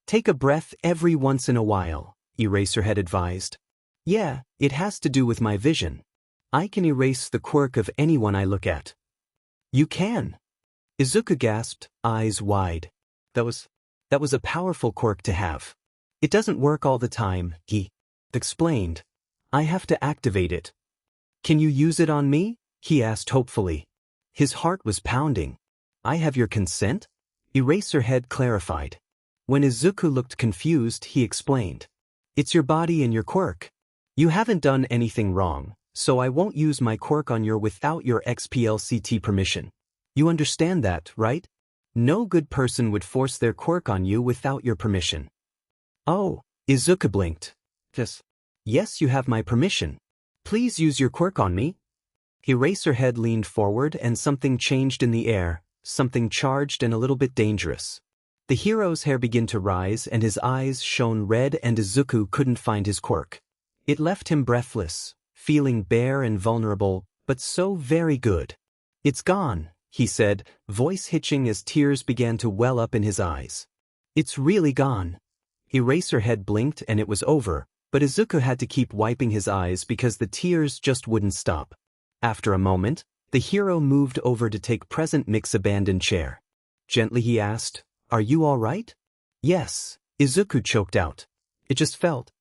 Take a breath every once in a while, Eraserhead advised. Yeah, it has to do with my vision. I can erase the quirk of anyone I look at. You can? Izuku gasped, eyes wide. That was a powerful quirk to have. It doesn't work all the time, he explained. I have to activate it. Can you use it on me? He asked hopefully. His heart was pounding. I have your consent? Eraserhead clarified. When Izuku looked confused, he explained. It's your body and your quirk. You haven't done anything wrong, so I won't use my quirk on you without your XPLCT permission. You understand that, right? No good person would force their quirk on you without your permission. Oh, Izuku blinked. Yes, you have my permission. Please use your quirk on me. Eraserhead leaned forward and something changed in the air, something charged and a little bit dangerous. The hero's hair began to rise and his eyes shone red and Izuku couldn't find his quirk. It left him breathless, feeling bare and vulnerable, but so very good. It's gone, he said, voice hitching as tears began to well up in his eyes. It's really gone. Eraserhead blinked and it was over, but Izuku had to keep wiping his eyes because the tears just wouldn't stop. After a moment, the hero moved over to take Present Mick's abandoned chair. Gently he asked, Are you all right? Yes, Izuku choked out. It just felt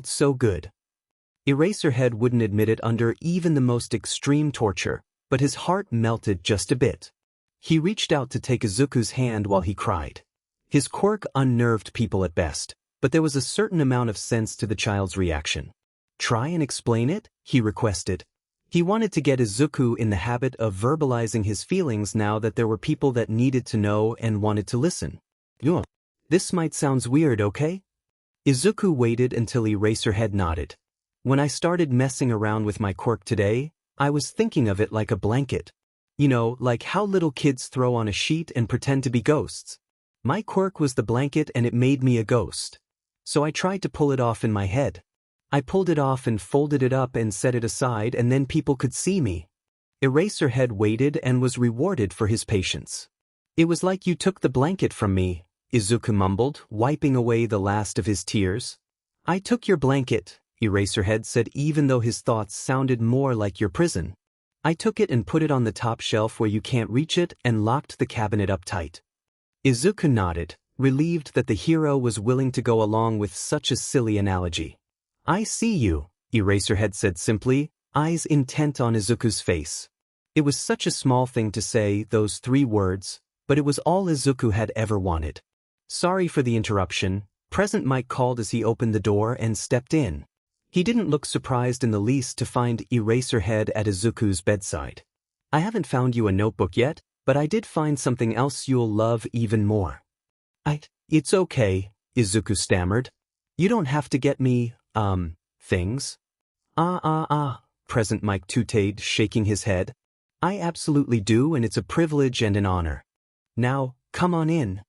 so good. Eraserhead wouldn't admit it under even the most extreme torture, but his heart melted just a bit. He reached out to take Izuku's hand while he cried. His quirk unnerved people at best, but there was a certain amount of sense to the child's reaction. Try and explain it, he requested. He wanted to get Izuku in the habit of verbalizing his feelings now that there were people that needed to know and wanted to listen. This might sound weird, okay? Izuku waited until Eraserhead nodded. When I started messing around with my quirk today, I was thinking of it like a blanket. You know, like how little kids throw on a sheet and pretend to be ghosts. My quirk was the blanket and it made me a ghost. So I tried to pull it off in my head. I pulled it off and folded it up and set it aside and then people could see me. Eraserhead waited and was rewarded for his patience. It was like you took the blanket from me, Izuku mumbled, wiping away the last of his tears. I took your blanket, Eraserhead said even though his thoughts sounded more like your prison. I took it and put it on the top shelf where you can't reach it and locked the cabinet up tight. Izuku nodded, relieved that the hero was willing to go along with such a silly analogy. I see you, Eraserhead said simply, eyes intent on Izuku's face. It was such a small thing to say, those 3 words, but it was all Izuku had ever wanted. Sorry for the interruption, Present Mike called as he opened the door and stepped in. He didn't look surprised in the least to find Eraserhead at Izuku's bedside. I haven't found you a notebook yet, but I did find something else you'll love even more. It's okay, Izuku stammered. You don't have to get me, things. Present Mike tooted, shaking his head. I absolutely do and it's a privilege and an honor. Now, come on in.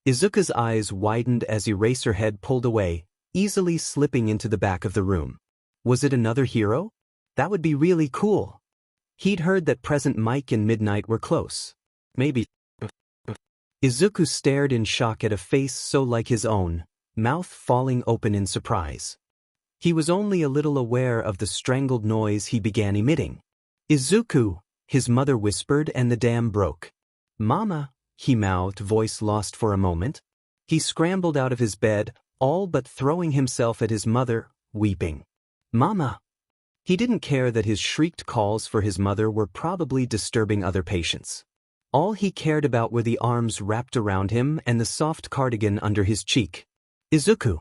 Izuku's eyes widened as Eraserhead pulled away, easily slipping into the back of the room. Was it another hero? That would be really cool. He'd heard that Present Mike and Midnight were close. Maybe. Izuku stared in shock at a face so like his own, mouth falling open in surprise. He was only a little aware of the strangled noise he began emitting. Izuku, his mother whispered and the dam broke. Mama, he mouthed, voice lost for a moment. He scrambled out of his bed, all but throwing himself at his mother, weeping. Mama! He didn't care that his shrieked calls for his mother were probably disturbing other patients. All he cared about were the arms wrapped around him and the soft cardigan under his cheek. Izuku!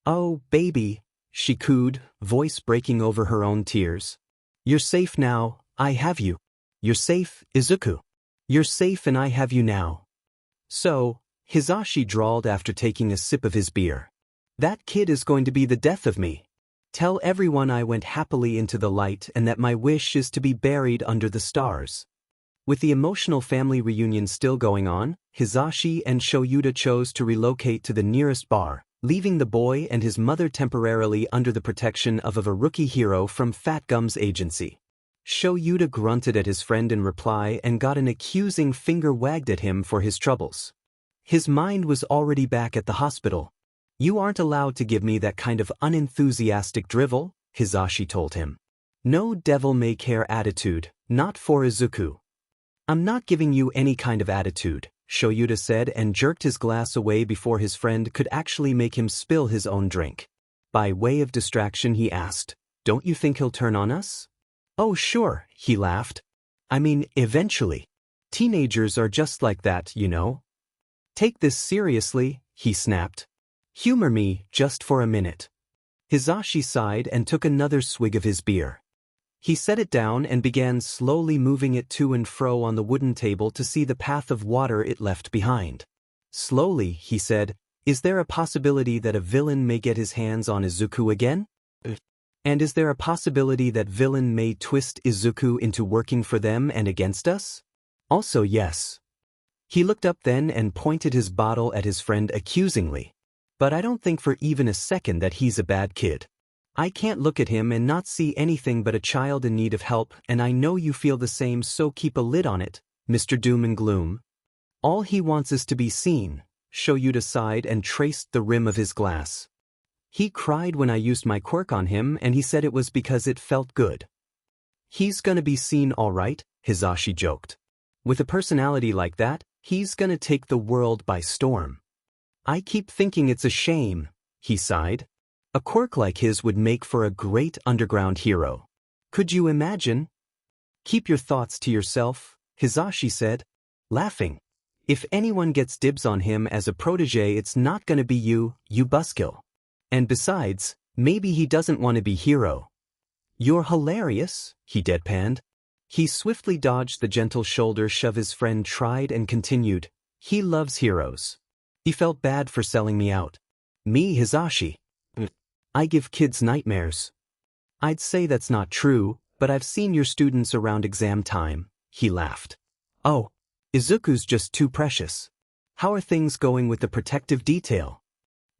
Oh, baby, she cooed, voice breaking over her own tears. You're safe now, I have you. You're safe, Izuku. You're safe and I have you now. So, Hisashi drawled after taking a sip of his beer. That kid is going to be the death of me. Tell everyone I went happily into the light and that my wish is to be buried under the stars. With the emotional family reunion still going on, Hisashi and Shoyuta chose to relocate to the nearest bar, leaving the boy and his mother temporarily under the protection of a rookie hero from Fat Gum's agency. Shoyuta grunted at his friend in reply and got an accusing finger wagged at him for his troubles. His mind was already back at the hospital. You aren't allowed to give me that kind of unenthusiastic drivel, Hisashi told him. No devil-may-care attitude, not for Izuku. I'm not giving you any kind of attitude, Shoyuta said and jerked his glass away before his friend could actually make him spill his own drink. By way of distraction he asked, don't you think he'll turn on us? Oh sure, he laughed. I mean, eventually. Teenagers are just like that, you know. Take this seriously, he snapped. Humor me, just for a minute. Hisashi sighed and took another swig of his beer. He set it down and began slowly moving it to and fro on the wooden table to see the path of water it left behind. Slowly, he said, is there a possibility that a villain may get his hands on Izuku again? And is there a possibility that villain may twist Izuku into working for them and against us? Also yes. He looked up then and pointed his bottle at his friend accusingly. But I don't think for even a second that he's a bad kid. I can't look at him and not see anything but a child in need of help, and I know you feel the same, so keep a lid on it, Mr. Doom and Gloom. All he wants is to be seen. Shoyuta sighed and traced the rim of his glass. He cried when I used my quirk on him and he said it was because it felt good. He's gonna be seen all right, Hisashi joked. With a personality like that, he's gonna take the world by storm. I keep thinking it's a shame, he sighed. A quirk like his would make for a great underground hero. Could you imagine? Keep your thoughts to yourself, Hisashi said, laughing. If anyone gets dibs on him as a protege, it's not gonna be you, you buzzkill. And besides, maybe he doesn't want to be hero. You're hilarious, he deadpanned. He swiftly dodged the gentle shoulder shove his friend tried and continued, he loves heroes. He felt bad for selling me out. Me, Hisashi. I give kids nightmares. I'd say that's not true, but I've seen your students around exam time, he laughed. Oh, Izuku's just too precious. How are things going with the protective detail?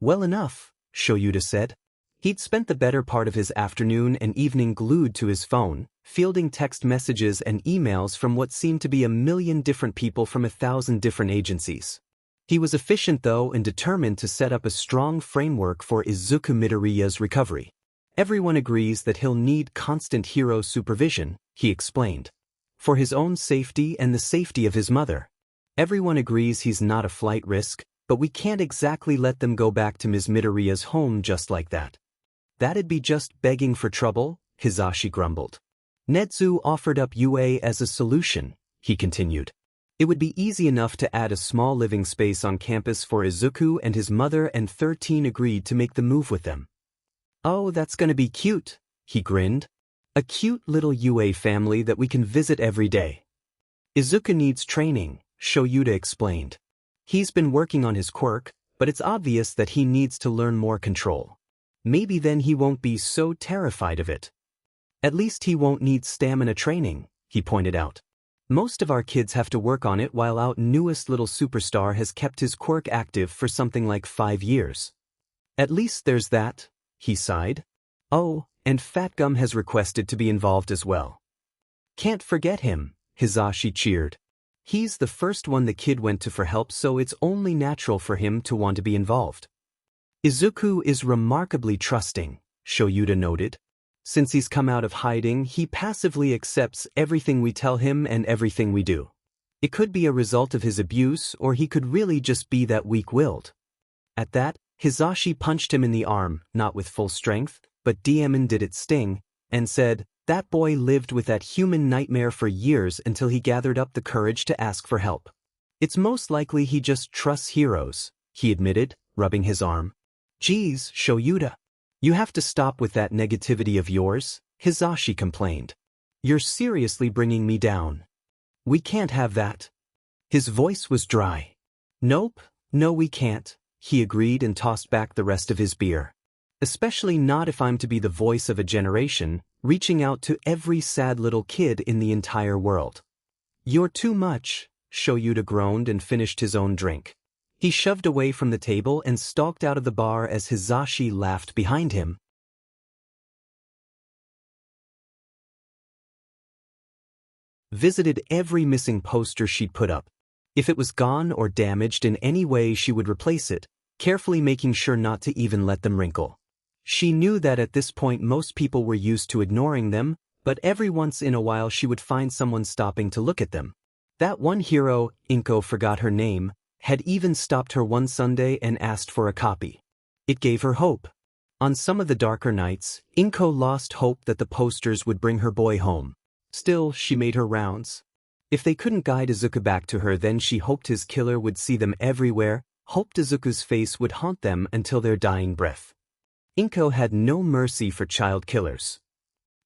Well enough, Shoyuta said. He'd spent the better part of his afternoon and evening glued to his phone, fielding text messages and emails from what seemed to be 1,000,000 different people from 1,000 different agencies. He was efficient though and determined to set up a strong framework for Izuku Midoriya's recovery. Everyone agrees that he'll need constant hero supervision, he explained. For his own safety and the safety of his mother. Everyone agrees he's not a flight risk, but we can't exactly let them go back to Ms. Midoriya's home just like that. That'd be just begging for trouble, Hisashi grumbled. Netsu offered up UA as a solution, he continued. It would be easy enough to add a small living space on campus for Izuku and his mother, and 13 agreed to make the move with them. Oh, that's gonna be cute, he grinned. A cute little UA family that we can visit every day. Izuku needs training, Shoyuta explained. He's been working on his quirk, but it's obvious that he needs to learn more control. Maybe then he won't be so terrified of it. At least he won't need stamina training, he pointed out. Most of our kids have to work on it, while our newest little superstar has kept his quirk active for something like 5 years. At least there's that, he sighed. Oh, and Fat Gum has requested to be involved as well. Can't forget him, Hisashi cheered. He's the first one the kid went to for help, so it's only natural for him to want to be involved. Izuku is remarkably trusting, Shoyuta noted. Since he's come out of hiding, he passively accepts everything we tell him and everything we do. It could be a result of his abuse, or he could really just be that weak-willed. At that, Hisashi punched him in the arm, not with full strength, but Diamond did it sting, and said, that boy lived with that human nightmare for years until he gathered up the courage to ask for help. It's most likely he just trusts heroes, he admitted, rubbing his arm. Geez, Shoyuta. You have to stop with that negativity of yours, Hisashi complained. You're seriously bringing me down. We can't have that. His voice was dry. Nope, no we can't, he agreed and tossed back the rest of his beer. Especially not if I'm to be the voice of a generation, reaching out to every sad little kid in the entire world. You're too much, Shoyuta groaned and finished his own drink. He shoved away from the table and stalked out of the bar as Hizashi laughed behind him. Visited every missing poster she'd put up. If it was gone or damaged in any way, she would replace it, carefully making sure not to even let them wrinkle. She knew that at this point most people were used to ignoring them, but every once in a while she would find someone stopping to look at them. That one hero, Inko forgot her name, had even stopped her one Sunday and asked for a copy. It gave her hope. On some of the darker nights, Inko lost hope that the posters would bring her boy home. Still, she made her rounds. If they couldn't guide Izuku back to her, then she hoped his killer would see them everywhere, hoped Izuku's face would haunt them until their dying breath. Inko had no mercy for child killers.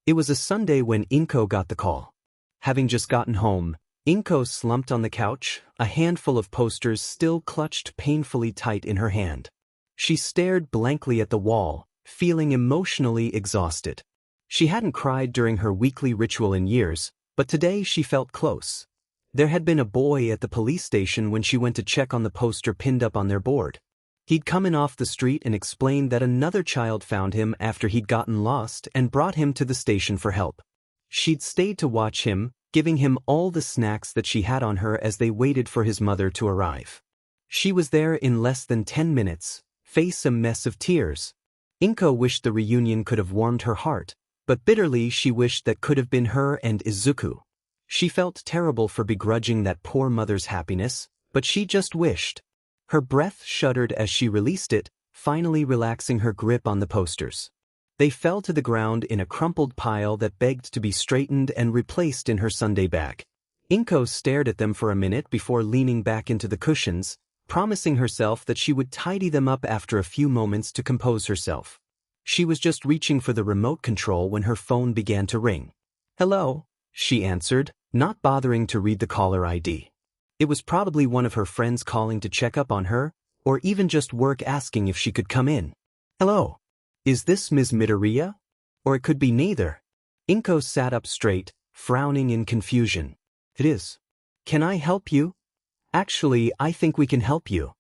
It was a Sunday when Inko got the call. Having just gotten home, Inko slumped on the couch, a handful of posters still clutched painfully tight in her hand. She stared blankly at the wall, feeling emotionally exhausted. She hadn't cried during her weekly ritual in years, but today she felt close. There had been a boy at the police station when she went to check on the poster pinned up on their board. He'd come in off the street and explained that another child found him after he'd gotten lost and brought him to the station for help. She'd stayed to watch him, giving him all the snacks that she had on her as they waited for his mother to arrive. She was there in less than 10 minutes, face a mess of tears. Inko wished the reunion could have warmed her heart, but bitterly she wished that could have been her and Izuku. She felt terrible for begrudging that poor mother's happiness, but she just wished. Her breath shuddered as she released it, finally relaxing her grip on the posters. They fell to the ground in a crumpled pile that begged to be straightened and replaced in her Sunday bag. Inko stared at them for a minute before leaning back into the cushions, promising herself that she would tidy them up after a few moments to compose herself. She was just reaching for the remote control when her phone began to ring. "Hello," she answered, not bothering to read the caller ID. It was probably one of her friends calling to check up on her, or even just work asking if she could come in. "Hello. Is this Ms. Midoriya? Or it could be neither." Inko sat up straight, frowning in confusion. "It is. Can I help you?" "Actually, I think we can help you."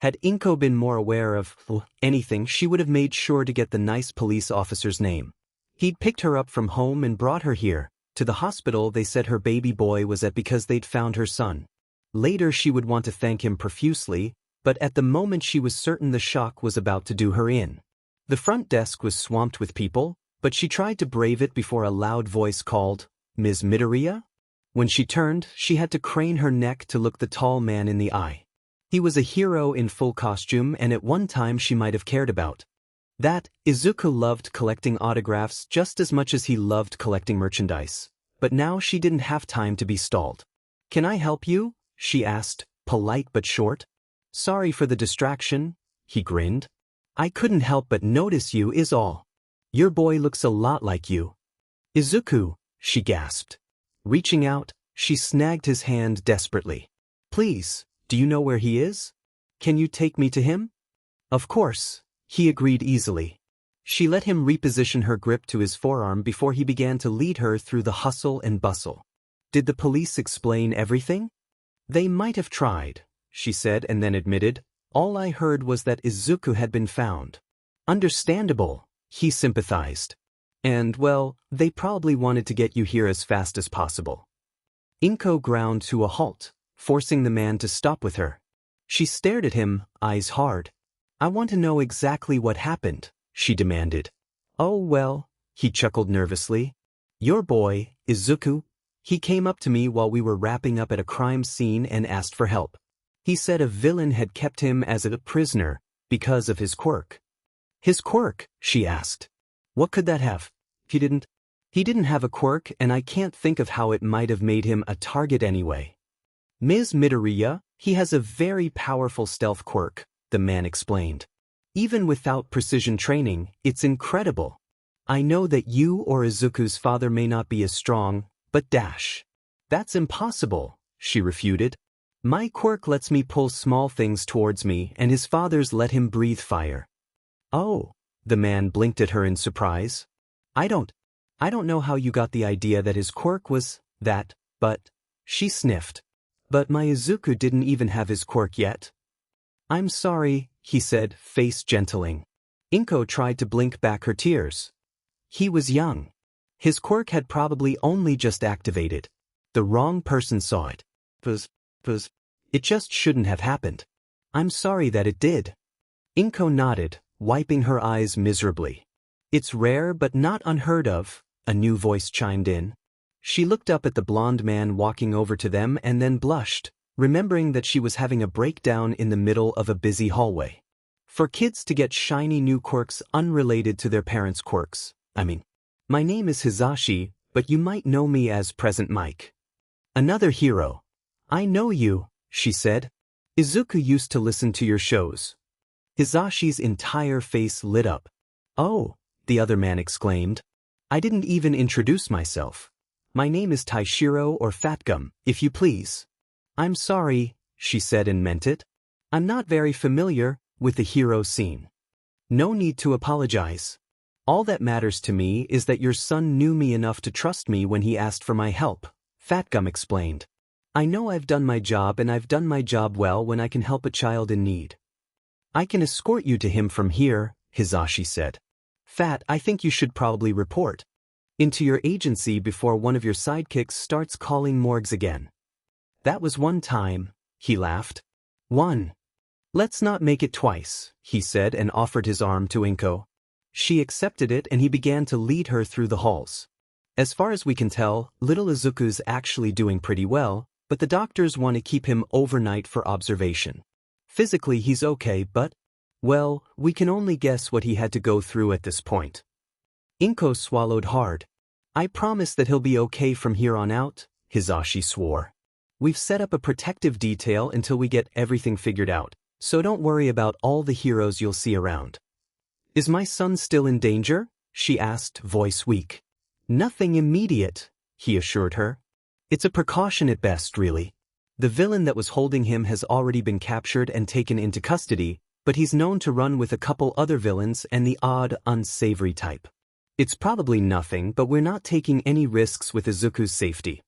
Had Inko been more aware of anything, she would have made sure to get the nice police officer's name. He'd picked her up from home and brought her here. To the hospital they said her baby boy was at because they'd found her son. Later she would want to thank him profusely, but at the moment she was certain the shock was about to do her in. The front desk was swamped with people, but she tried to brave it before a loud voice called, "Ms. Midoriya?" When she turned, she had to crane her neck to look the tall man in the eye. He was a hero in full costume and at one time she might have cared about. Izuku loved collecting autographs just as much as he loved collecting merchandise, but now she didn't have time to be stalled. "Can I help you?" she asked, polite but short. "Sorry for the distraction," he grinned. "I couldn't help but notice you is all. Your boy looks a lot like you." "Izuku," she gasped. Reaching out, she snagged his hand desperately. "Please, do you know where he is? Can you take me to him?" "Of course," he agreed easily. She let him reposition her grip to his forearm before he began to lead her through the hustle and bustle. "Did the police explain everything?" "They might have tried," she said and then admitted, "all I heard was that Izuku had been found." "Understandable," he sympathized. "And, well, they probably wanted to get you here as fast as possible." Inko ground to a halt, forcing the man to stop with her. She stared at him, eyes hard. "I want to know exactly what happened," she demanded. "Oh well," he chuckled nervously. "Your boy, Izuku, he came up to me while we were wrapping up at a crime scene and asked for help. He said a villain had kept him as a prisoner because of his quirk." "His quirk?" she asked. "What could that have?" He didn't have a quirk, and I can't think of how it might have made him a target anyway." "Ms. Midoriya, he has a very powerful stealth quirk," the man explained. "Even without precision training, it's incredible. I know that you or Izuku's father may not be as strong, but that's impossible," she refuted. My quirk lets me pull small things towards me and his father's let him breathe fire. Oh, the man blinked at her in surprise. I don't know how you got the idea that his quirk was that, but, she sniffed. But my Izuku didn't even have his quirk yet. I'm sorry, he said, face gentling. Inko tried to blink back her tears. He was young. His quirk had probably only just activated. The wrong person saw it. It just shouldn't have happened. I'm sorry that it did. Inko nodded, wiping her eyes miserably. It's rare but not unheard of, a new voice chimed in. She looked up at the blonde man walking over to them and then blushed, remembering that she was having a breakdown in the middle of a busy hallway. For kids to get shiny new quirks unrelated to their parents' quirks, my name is Hizashi, but you might know me as Present Mike. Another hero. I know you, she said. Izuku used to listen to your shows. Hizashi's entire face lit up. Oh, the other man exclaimed. I didn't even introduce myself. My name is Taishiro or Fatgum, if you please. I'm sorry, she said and meant it. I'm not very familiar with the hero scene. No need to apologize. All that matters to me is that your son knew me enough to trust me when he asked for my help, Fatgum explained. I know I've done my job and I've done my job well when I can help a child in need. I can escort you to him from here, Hizashi said. Fat, I think you should probably report into your agency before one of your sidekicks starts calling morgues again. That was one time, he laughed. One. Let's not make it twice, he said and offered his arm to Inko. She accepted it and he began to lead her through the halls. As far as we can tell, little Izuku's actually doing pretty well, but the doctors want to keep him overnight for observation. Physically he's okay, but, well, we can only guess what he had to go through at this point. Inko swallowed hard. I promise that he'll be okay from here on out, Hizashi swore. We've set up a protective detail until we get everything figured out, so don't worry about all the heroes you'll see around. Is my son still in danger? She asked, voice weak. Nothing immediate, he assured her. It's a precaution at best, really. The villain that was holding him has already been captured and taken into custody, but he's known to run with a couple other villains and the odd, unsavory type. It's probably nothing, but we're not taking any risks with Izuku's safety.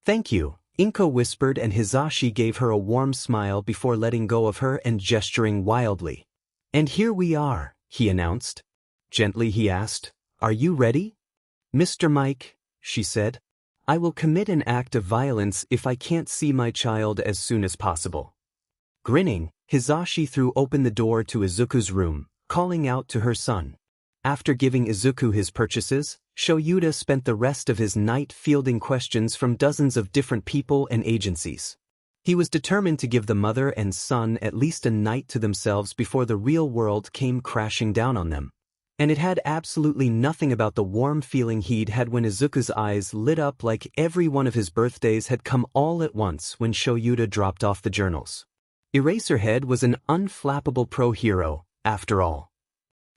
Thank you, Inko whispered, and Hizashi gave her a warm smile before letting go of her and gesturing wildly. And here we are, he announced. Gently he asked, Are you ready? Mr. Mike, she said. I will commit an act of violence if I can't see my child as soon as possible. Grinning, Hizashi threw open the door to Izuku's room, calling out to her son. After giving Izuku his purchases, Shoyuta spent the rest of his night fielding questions from dozens of different people and agencies. He was determined to give the mother and son at least a night to themselves before the real world came crashing down on them. And it had absolutely nothing about the warm feeling he'd had when Izuku's eyes lit up like every one of his birthdays had come all at once when Shoyuta dropped off the journals. Eraserhead was an unflappable pro-hero, after all.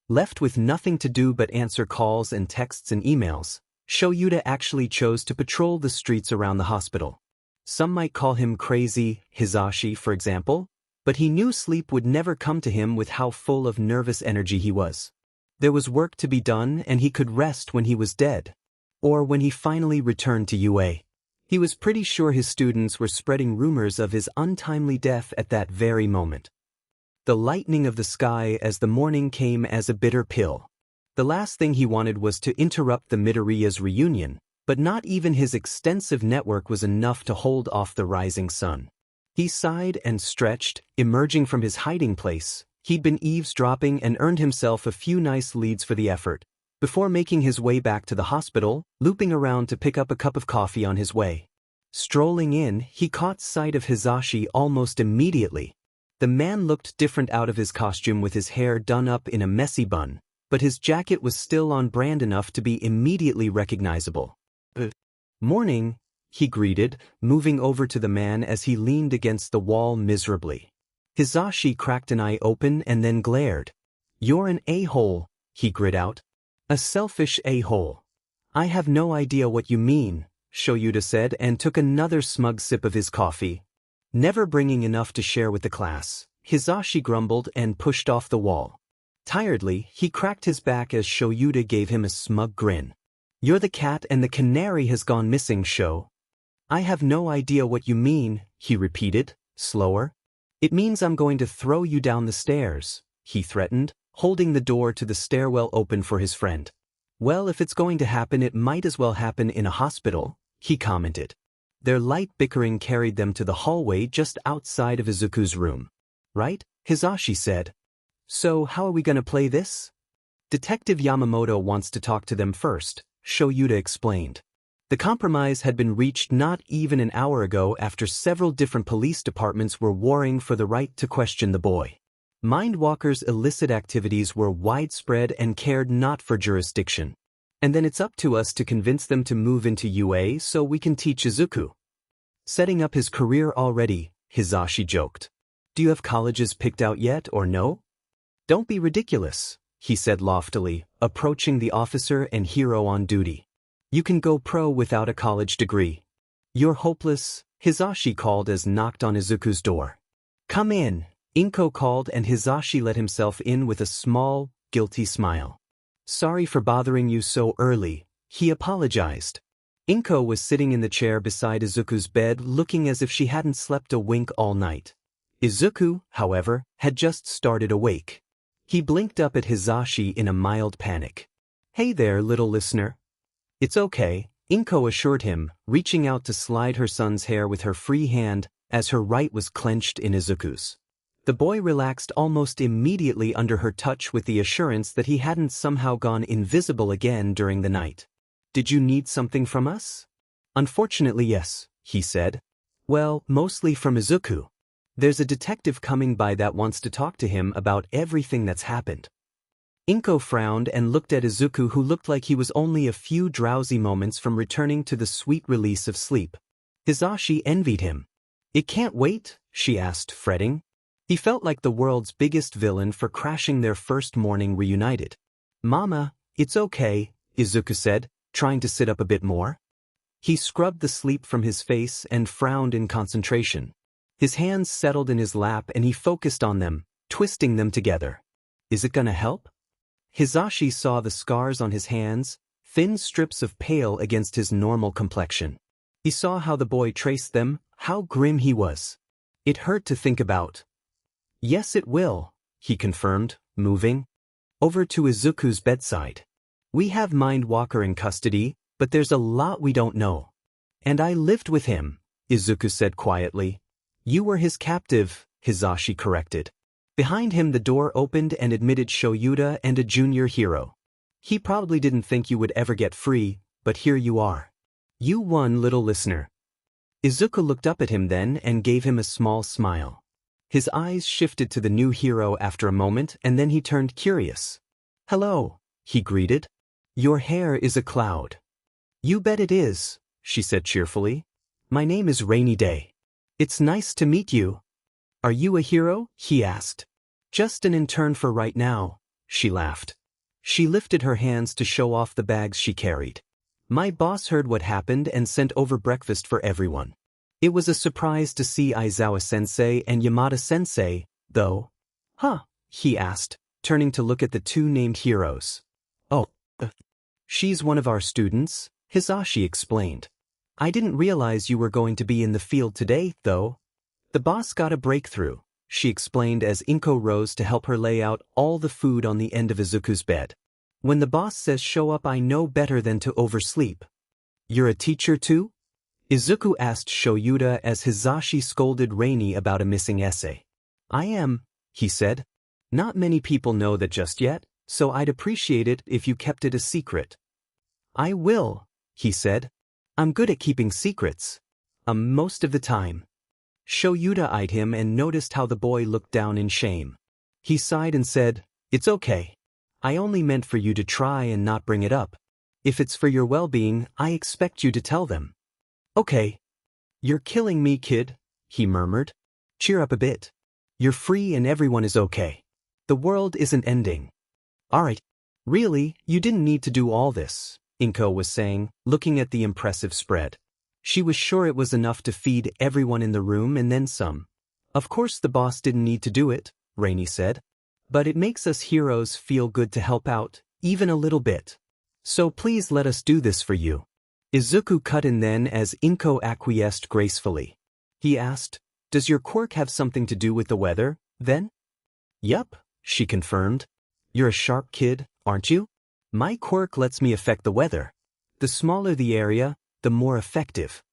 Left with nothing to do but answer calls and texts and emails, Shoyuta actually chose to patrol the streets around the hospital. Some might call him crazy, Hizashi for example, but he knew sleep would never come to him with how full of nervous energy he was. There was work to be done and he could rest when he was dead. Or when he finally returned to UA. He was pretty sure his students were spreading rumors of his untimely death at that very moment. The lightening of the sky as the morning came as a bitter pill. The last thing he wanted was to interrupt the Midoriya's reunion, but not even his extensive network was enough to hold off the rising sun. He sighed and stretched, emerging from his hiding place. He'd been eavesdropping and earned himself a few nice leads for the effort, before making his way back to the hospital, looping around to pick up a cup of coffee on his way. Strolling in, he caught sight of Hizashi almost immediately. The man looked different out of his costume with his hair done up in a messy bun, but his jacket was still on brand enough to be immediately recognizable. Morning, he greeted, moving over to the man as he leaned against the wall miserably. Hizashi cracked an eye open and then glared. You're an a-hole, he grit out. A selfish a-hole. I have no idea what you mean, Shoyuta said and took another smug sip of his coffee. Never bringing enough to share with the class, Hisashi grumbled and pushed off the wall. Tiredly, he cracked his back as Shoyuta gave him a smug grin. "You're the cat and the canary has gone missing, Sho." "I have no idea what you mean," he repeated, slower. "It means I'm going to throw you down the stairs," he threatened, holding the door to the stairwell open for his friend. "Well, if it's going to happen, it might as well happen in a hospital," he commented. Their light bickering carried them to the hallway just outside of Izuku's room. "Right?" Hisashi said. "So how are we going to play this?" "Detective Yamamoto wants to talk to them first," Shoyuta explained. The compromise had been reached not even an hour ago after several different police departments were warring for the right to question the boy. Mindwalkers' illicit activities were widespread and cared not for jurisdiction. And then it's up to us to convince them to move into UA so we can teach Izuku. "Setting up his career already," Hisashi joked. "Do you have colleges picked out yet or no?" "Don't be ridiculous," he said loftily, approaching the officer and hero on duty. "You can go pro without a college degree." "You're hopeless," Hisashi called as knocked on Izuku's door. "Come in," Inko called and Hisashi let himself in with a small, guilty smile. "Sorry for bothering you so early," he apologized. Inko was sitting in the chair beside Izuku's bed looking as if she hadn't slept a wink all night. Izuku, however, had just started awake. He blinked up at Hisashi in a mild panic. "Hey there, little listener." "It's okay," Inko assured him, reaching out to slide her son's hair with her free hand as her right was clenched in Izuku's. The boy relaxed almost immediately under her touch with the assurance that he hadn't somehow gone invisible again during the night. "Did you need something from us?" "Unfortunately, yes," he said. "Well, mostly from Izuku. There's a detective coming by that wants to talk to him about everything that's happened." Inko frowned and looked at Izuku, who looked like he was only a few drowsy moments from returning to the sweet release of sleep. Hisashi envied him. "It can't wait?" she asked, fretting. He felt like the world's biggest villain for crashing their first morning reunited. "Mama, it's okay," Izuku said, trying to sit up a bit more. He scrubbed the sleep from his face and frowned in concentration. His hands settled in his lap and he focused on them, twisting them together. "Is it gonna help?" Hisashi saw the scars on his hands, thin strips of pale against his normal complexion. He saw how the boy traced them, how grim he was. It hurt to think about. "Yes, it will," he confirmed, moving over to Izuku's bedside. "We have Mindwalker in custody, but there's a lot we don't know." "And I lived with him," Izuku said quietly. "You were his captive," Hisashi corrected. Behind him the door opened and admitted Shoyuta and a junior hero. "He probably didn't think you would ever get free, but here you are. You won, little listener." Izuku looked up at him then and gave him a small smile. His eyes shifted to the new hero after a moment and then he turned curious. "Hello," he greeted. "Your hair is a cloud." "You bet it is," she said cheerfully. "My name is Rainy Day." "It's nice to meet you." "Are you a hero?" he asked. "Just an intern for right now," she laughed. She lifted her hands to show off the bags she carried. "My boss heard what happened and sent over breakfast for everyone. It was a surprise to see Aizawa-sensei and Yamada-sensei, though." "Huh?" he asked, turning to look at the two named heroes. "Oh, she's one of our students," Hisashi explained. "I didn't realize you were going to be in the field today, though." "The boss got a breakthrough," she explained as Inko rose to help her lay out all the food on the end of Izuku's bed. "When the boss says show up, I know better than to oversleep." "You're a teacher too?" Izuku asked Shoyuta as Hisashi scolded Rainy about a missing essay. "I am," he said. "Not many people know that just yet, so I'd appreciate it if you kept it a secret." "I will," he said. "I'm good at keeping secrets. Most of the time." Shoyuta eyed him and noticed how the boy looked down in shame. He sighed and said, "It's okay. I only meant for you to try and not bring it up. If it's for your well-being, I expect you to tell them." "Okay." "You're killing me, kid," he murmured. "Cheer up a bit. You're free and everyone is okay. The world isn't ending." "All right. Really, you didn't need to do all this," Inko was saying, looking at the impressive spread. She was sure it was enough to feed everyone in the room and then some. Of course the boss didn't need to do it, Rainy said. But it makes us heroes feel good to help out, even a little bit. So please let us do this for you. Izuku cut in then as Inko acquiesced gracefully. He asked, "Does your quirk have something to do with the weather, then?" "Yup," she confirmed. "You're a sharp kid, aren't you? My quirk lets me affect the weather. The smaller the area, the more effective."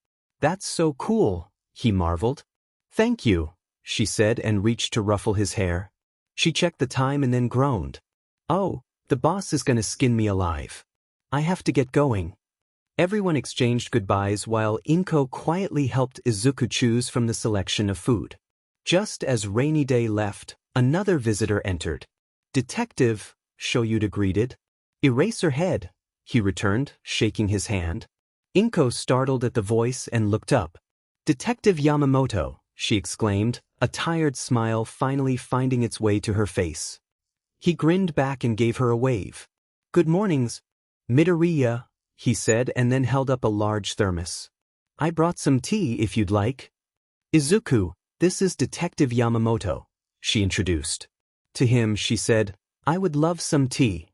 "That's so cool," he marveled. "Thank you," she said and reached to ruffle his hair. She checked the time and then groaned. "Oh, the boss is gonna skin me alive. I have to get going." Everyone exchanged goodbyes while Inko quietly helped Izuku choose from the selection of food. Just as Rainy Day left, another visitor entered. "Detective," Shoyuta greeted. "Eraserhead," he returned, shaking his hand. Inko startled at the voice and looked up. "Detective Yamamoto," she exclaimed, a tired smile finally finding its way to her face. He grinned back and gave her a wave. "Good mornings, Midoriya," he said and then held up a large thermos. "I brought some tea if you'd like." "Izuku, this is Detective Yamamoto," she introduced. To him she said, "I would love some tea."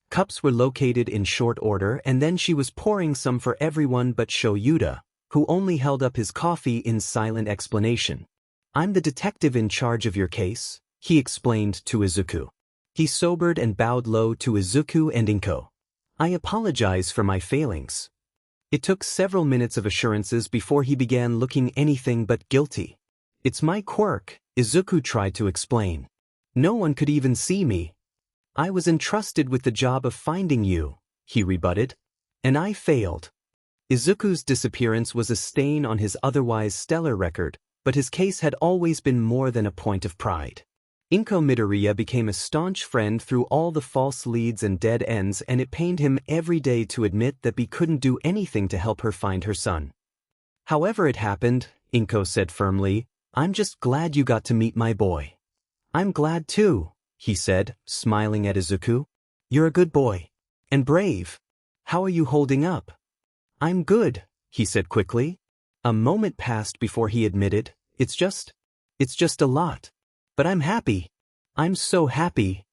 Cups were located in short order and then she was pouring some for everyone but Shoyuta, who only held up his coffee in silent explanation. "I'm the detective in charge of your case," he explained to Izuku. He sobered and bowed low to Izuku and Inko. "I apologize for my failings." It took several minutes of assurances before he began looking anything but guilty. "It's my quirk," Izuku tried to explain. "No one could even see me." "I was entrusted with the job of finding you," he rebutted. "And I failed." Izuku's disappearance was a stain on his otherwise stellar record, but his case had always been more than a point of pride. Inko Midoriya became a staunch friend through all the false leads and dead ends, and it pained him every day to admit that he couldn't do anything to help her find her son. "However it happened," Inko said firmly, "I'm just glad you got to meet my boy." "I'm glad too," he said, smiling at Izuku. "You're a good boy. And brave. How are you holding up?" "I'm good," he said quickly. A moment passed before he admitted, It's just a lot. But I'm happy. I'm so happy."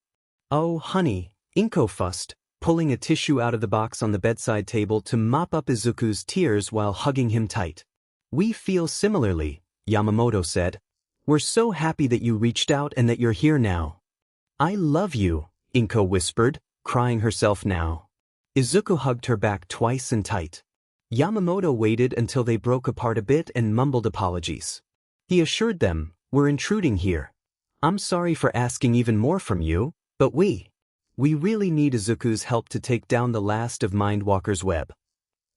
"Oh, honey," Inko fussed, pulling a tissue out of the box on the bedside table to mop up Izuku's tears while hugging him tight. "We feel similarly," Yamamoto said. "We're so happy that you reached out and that you're here now." "I love you," Inko whispered, crying herself now. Izuku hugged her back twice and tight. Yamamoto waited until they broke apart a bit and mumbled apologies. He assured them, "We're intruding here. I'm sorry for asking even more from you, but we really need Izuku's help to take down the last of Mindwalker's web."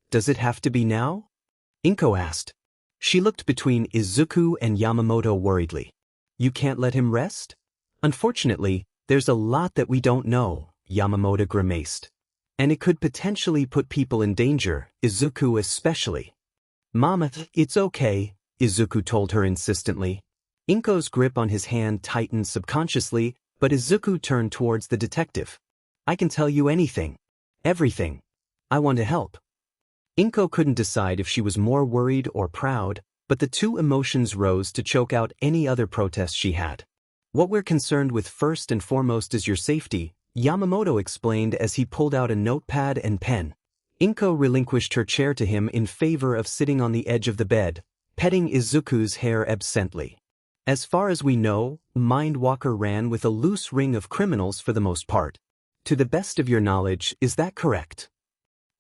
"Does it have to be now?" Inko asked. She looked between Izuku and Yamamoto worriedly. "You can't let him rest?" "Unfortunately, there's a lot that we don't know," Yamamoto grimaced. "And it could potentially put people in danger, Izuku especially." "Mama, it's okay," Izuku told her insistently. Inko's grip on his hand tightened subconsciously, but Izuku turned towards the detective. "I can tell you anything. Everything. I want to help." Inko couldn't decide if she was more worried or proud, but the two emotions rose to choke out any other protest she had. "What we're concerned with first and foremost is your safety," Yamamoto explained as he pulled out a notepad and pen. Inko relinquished her chair to him in favor of sitting on the edge of the bed, petting Izuku's hair absently. "As far as we know, Mindwalker ran with a loose ring of criminals for the most part. To the best of your knowledge, is that correct?"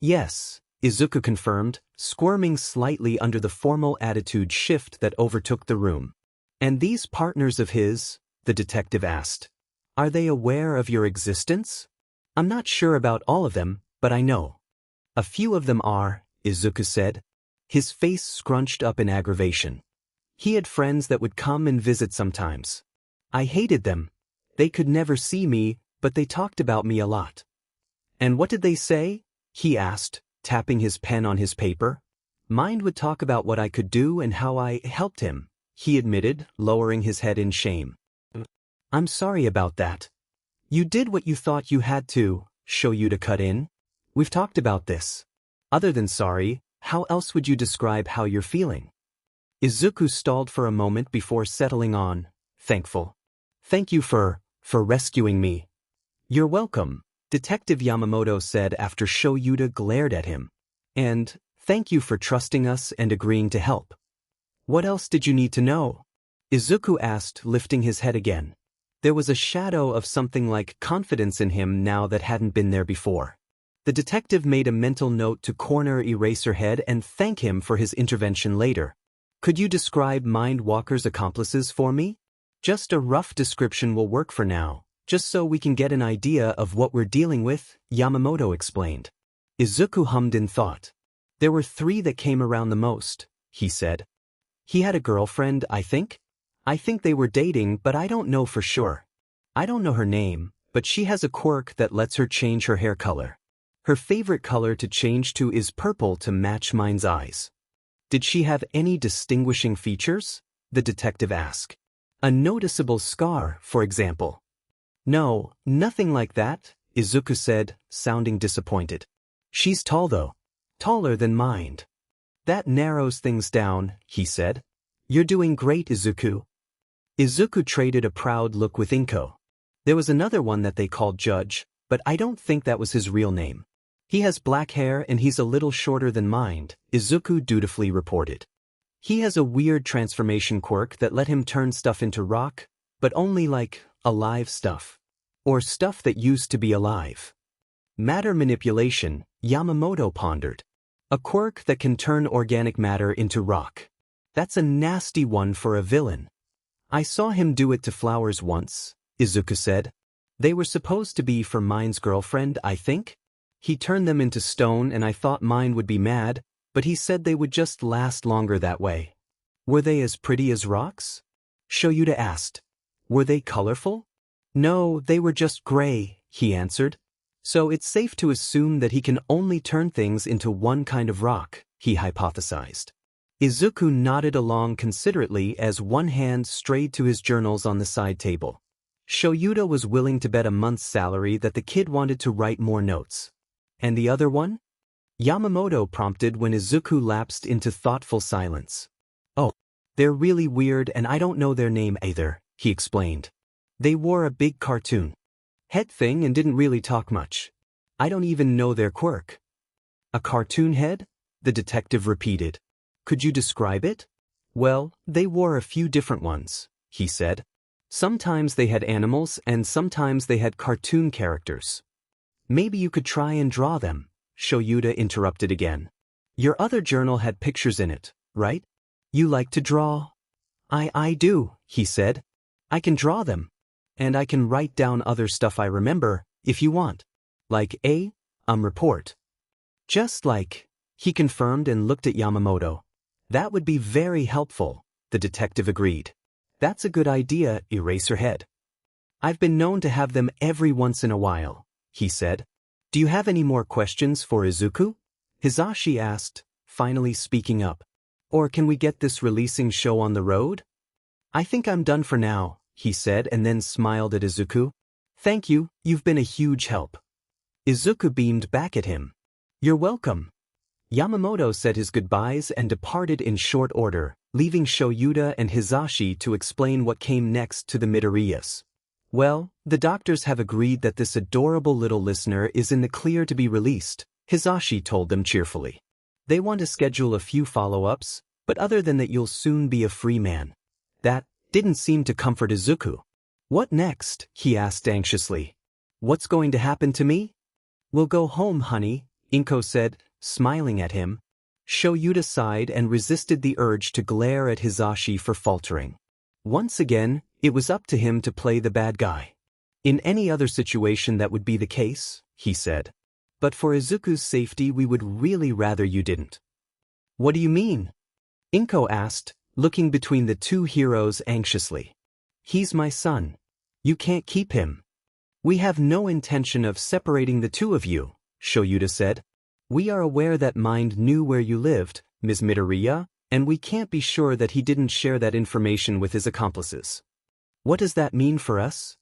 "Yes," Izuku confirmed, squirming slightly under the formal attitude shift that overtook the room. "And these partners of his?" the detective asked. "Are they aware of your existence?" "I'm not sure about all of them, but I know. A few of them are," Izuku said. His face scrunched up in aggravation. He had friends that would come and visit sometimes. "I hated them. They could never see me, but they talked about me a lot." "And what did they say?" he asked, tapping his pen on his paper. "Mind would talk about what I could do and how I helped him," he admitted, lowering his head in shame. "I'm sorry about that." "You did what you thought you had to," Shoyuta cut in. "We've talked about this." "Other than sorry, How else would you describe how you're feeling? Izuku stalled for a moment before settling on, thankful. Thank you for rescuing me. You're welcome, Detective Yamamoto said after Shoyuta glared at him. And, thank you for trusting us and agreeing to help. What else did you need to know? Izuku asked, lifting his head again. There was a shadow of something like confidence in him now that hadn't been there before. The detective made a mental note to corner Eraserhead and thank him for his intervention later. Could you describe Mind Walker's accomplices for me? Just a rough description will work for now, just so we can get an idea of what we're dealing with, Yamamoto explained. Izuku hummed in thought. There were 3 that came around the most, he said. He had a girlfriend, I think? I think they were dating, but I don't know for sure. I don't know her name, but she has a quirk that lets her change her hair color. Her favorite color to change to is purple to match Mind's eyes. Did she have any distinguishing features? The detective asked. A noticeable scar, for example. No, nothing like that, Izuku said, sounding disappointed. She's tall though. Taller than Mind. That narrows things down, he said. You're doing great, Izuku. Izuku traded a proud look with Inko. There was another one that they called Judge, but I don't think that was his real name. He has black hair and he's a little shorter than Mind, Izuku dutifully reported. He has a weird transformation quirk that let him turn stuff into rock, but only like alive stuff. Or stuff that used to be alive. Matter manipulation, Yamamoto pondered. A quirk that can turn organic matter into rock. That's a nasty one for a villain. I saw him do it to flowers once, Izuku said. They were supposed to be for Mind's girlfriend, I think? He turned them into stone and I thought Mind would be mad, but he said they would just last longer that way. Were they as pretty as rocks? Shoyuta asked. Were they colorful? No, they were just gray, he answered. So it's safe to assume that he can only turn things into one kind of rock, he hypothesized. Izuku nodded along considerately as one hand strayed to his journals on the side table. Shoyuta was willing to bet a month's salary that the kid wanted to write more notes. And the other one? Yamamoto prompted when Izuku lapsed into thoughtful silence. Oh, they're really weird and I don't know their name either, he explained. They wore a big cartoon head thing and didn't really talk much. I don't even know their quirk. A cartoon head? The detective repeated. Could you describe it? Well, they wore a few different ones, he said. Sometimes they had animals and sometimes they had cartoon characters. Maybe you could try and draw them, Shoyuta interrupted again. Your other journal had pictures in it, right? You like to draw? I do, he said. I can draw them. And I can write down other stuff I remember, if you want. Like report. Just like, he confirmed and looked at Yamamoto. That would be very helpful, the detective agreed. That's a good idea, Eraserhead. I've been known to have them every once in a while, he said. Do you have any more questions for Izuku? Hisashi asked, finally speaking up. Or can we get this releasing show on the road? I think I'm done for now, he said and then smiled at Izuku. Thank you, you've been a huge help. Izuku beamed back at him. You're welcome. Yamamoto said his goodbyes and departed in short order, leaving Shoyuta and Hisashi to explain what came next to the Midoriyas. Well, the doctors have agreed that this adorable little listener is in the clear to be released, Hisashi told them cheerfully. They want to schedule a few follow-ups, but other than that you'll soon be a free man. That didn't seem to comfort Izuku. What next? He asked anxiously. What's going to happen to me? We'll go home, honey, Inko said, smiling at him. Shoyuta sighed and resisted the urge to glare at Hisashi for faltering. Once again, it was up to him to play the bad guy. In any other situation that would be the case, he said. But for Izuku's safety we would really rather you didn't. What do you mean? Inko asked, looking between the two heroes anxiously. He's my son. You can't keep him. We have no intention of separating the two of you, Shoyuta said. We are aware that Mind knew where you lived, Ms. Midoriya, and we can't be sure that he didn't share that information with his accomplices. What does that mean for us?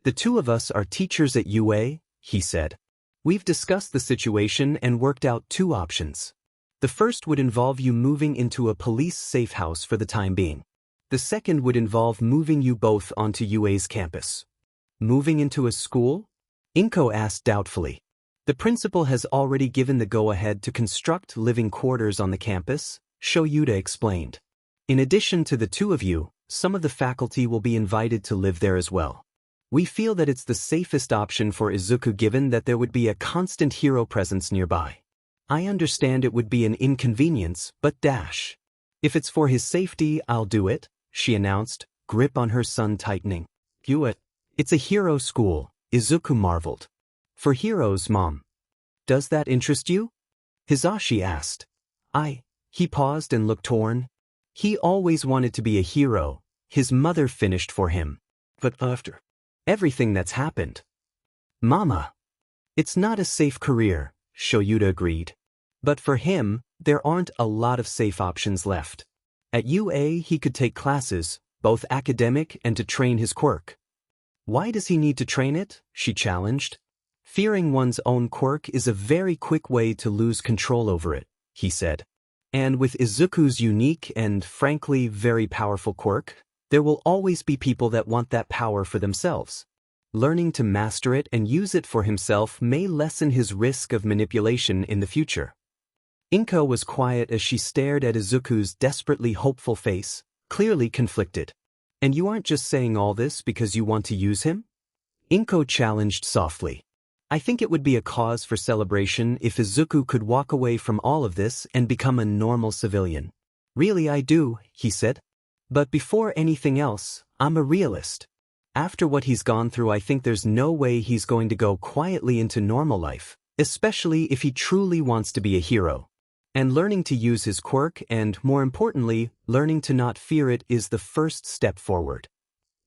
The two of us are teachers at UA, he said. We've discussed the situation and worked out two options. The first would involve you moving into a police safe house for the time being. The second would involve moving you both onto UA's campus. Moving into a school? Inko asked doubtfully. The principal has already given the go-ahead to construct living quarters on the campus, Shoyuta explained. In addition to the two of you, some of the faculty will be invited to live there as well. We feel that it's the safest option for Izuku given that there would be a constant hero presence nearby. I understand it would be an inconvenience, but if it's for his safety, I'll do it, she announced, grip on her son tightening. It's a hero school, Izuku marveled. For heroes, Mom. Does that interest you? Hisashi asked. He paused and looked torn. He always wanted to be a hero, his mother finished for him. But after everything that's happened. Mama. It's not a safe career, Shoyuta agreed. But for him, there aren't a lot of safe options left. At UA he could take classes, both academic and to train his quirk. Why does he need to train it? She challenged. Fearing one's own quirk is a very quick way to lose control over it, he said. And with Izuku's unique and, frankly, very powerful quirk, there will always be people that want that power for themselves. Learning to master it and use it for himself may lessen his risk of manipulation in the future. Inko was quiet as she stared at Izuku's desperately hopeful face, clearly conflicted. And you aren't just saying all this because you want to use him? Inko challenged softly. I think it would be a cause for celebration if Izuku could walk away from all of this and become a normal civilian. Really I do, he said. But before anything else, I'm a realist. After what he's gone through, I think there's no way he's going to go quietly into normal life, especially if he truly wants to be a hero. And learning to use his quirk and, more importantly, learning to not fear it is the first step forward.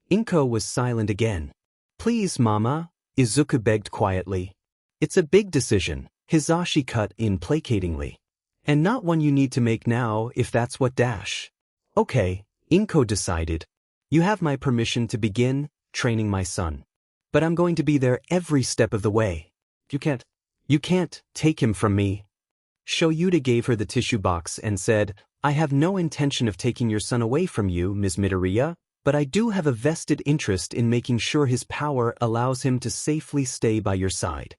Inko was silent again. Please, Mama, Izuku begged quietly. It's a big decision, Hisashi cut in placatingly. And not one you need to make now if that's what Okay, Inko decided. You have my permission to begin training my son. But I'm going to be there every step of the way. You can't take him from me. Shoyuta gave her the tissue box and said, I have no intention of taking your son away from you, Ms. Midoriya, but I do have a vested interest in making sure his power allows him to safely stay by your side.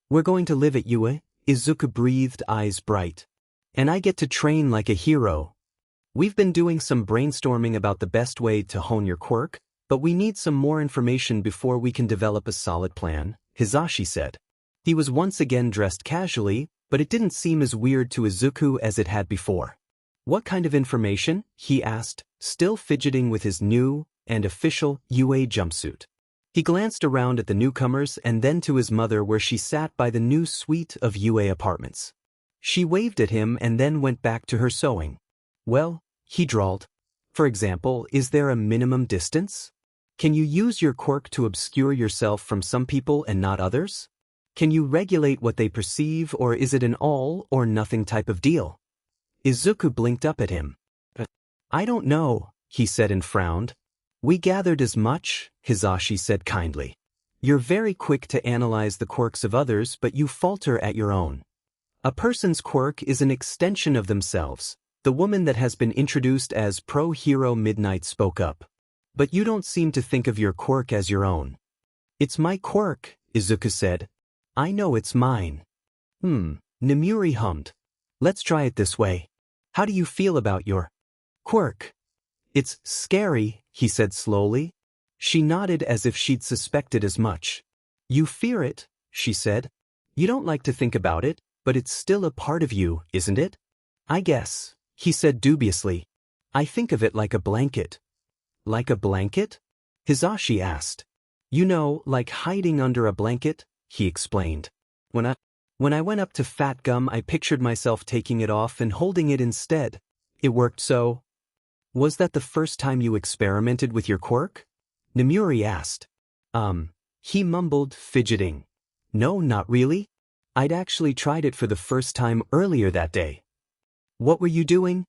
We're going to live at UA, Izuku breathed, eyes bright. And I get to train like a hero. We've been doing some brainstorming about the best way to hone your quirk, but we need some more information before we can develop a solid plan, Hisashi said. He was once again dressed casually, but it didn't seem as weird to Izuku as it had before. What kind of information? He asked, still fidgeting with his new and official UA jumpsuit. He glanced around at the newcomers and then to his mother where she sat by the new suite of UA apartments. She waved at him and then went back to her sewing. Well, he drawled. For example, is there a minimum distance? Can you use your quirk to obscure yourself from some people and not others? Can you regulate what they perceive, or is it an all-or-nothing type of deal? Izuku blinked up at him. I don't know, he said and frowned. We gathered as much, Hisashi said kindly. You're very quick to analyze the quirks of others, but you falter at your own. A person's quirk is an extension of themselves. The woman that has been introduced as Pro-Hero Midnight spoke up. But you don't seem to think of your quirk as your own. It's my quirk, Izuku said. I know it's mine. Nemuri hummed. Let's try it this way. How do you feel about your quirk? It's scary, he said slowly. She nodded as if she'd suspected as much. You fear it, she said. You don't like to think about it, but it's still a part of you, isn't it? I guess, he said dubiously. I think of it like a blanket. Like a blanket? Hisashi asked. You know, like hiding under a blanket, he explained. When I went up to Fat Gum, I pictured myself taking it off and holding it instead. It worked so. Was that the first time you experimented with your quirk? Nemuri asked. He mumbled, fidgeting. No, not really. I'd actually tried it for the first time earlier that day. What were you doing?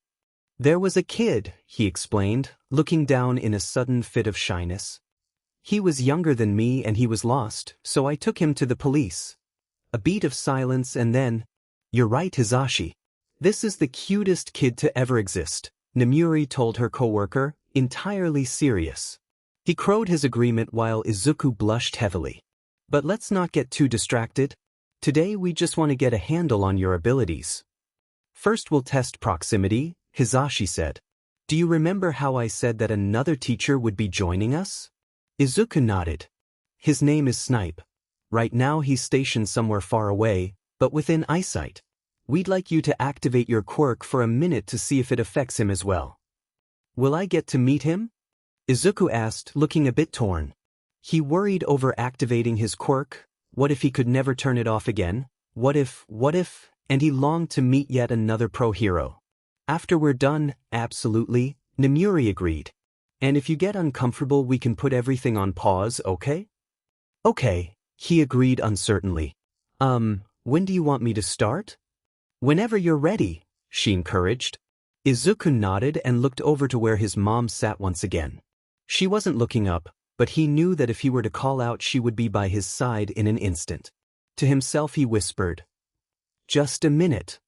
There was a kid, he explained, looking down in a sudden fit of shyness. He was younger than me and he was lost, so I took him to the police. A beat of silence and then, You're right, Hisashi. This is the cutest kid to ever exist, Nemuri told her coworker, entirely serious. He crowed his agreement while Izuku blushed heavily. But let's not get too distracted. Today we just want to get a handle on your abilities. First we'll test proximity, Hisashi said. Do you remember how I said that another teacher would be joining us? Izuku nodded. His name is Snipe. Right now he's stationed somewhere far away, but within eyesight. We'd like you to activate your quirk for a minute to see if it affects him as well. Will I get to meet him? Izuku asked, looking a bit torn. He worried over activating his quirk. What if he could never turn it off again? What if, and he longed to meet yet another pro hero. After we're done, absolutely, Nemuri agreed. And if you get uncomfortable we can put everything on pause, okay? Okay, he agreed uncertainly. When do you want me to start? Whenever you're ready, she encouraged. Izuku nodded and looked over to where his mom sat once again. She wasn't looking up, but he knew that if he were to call out she would be by his side in an instant. To himself he whispered, "Just a minute."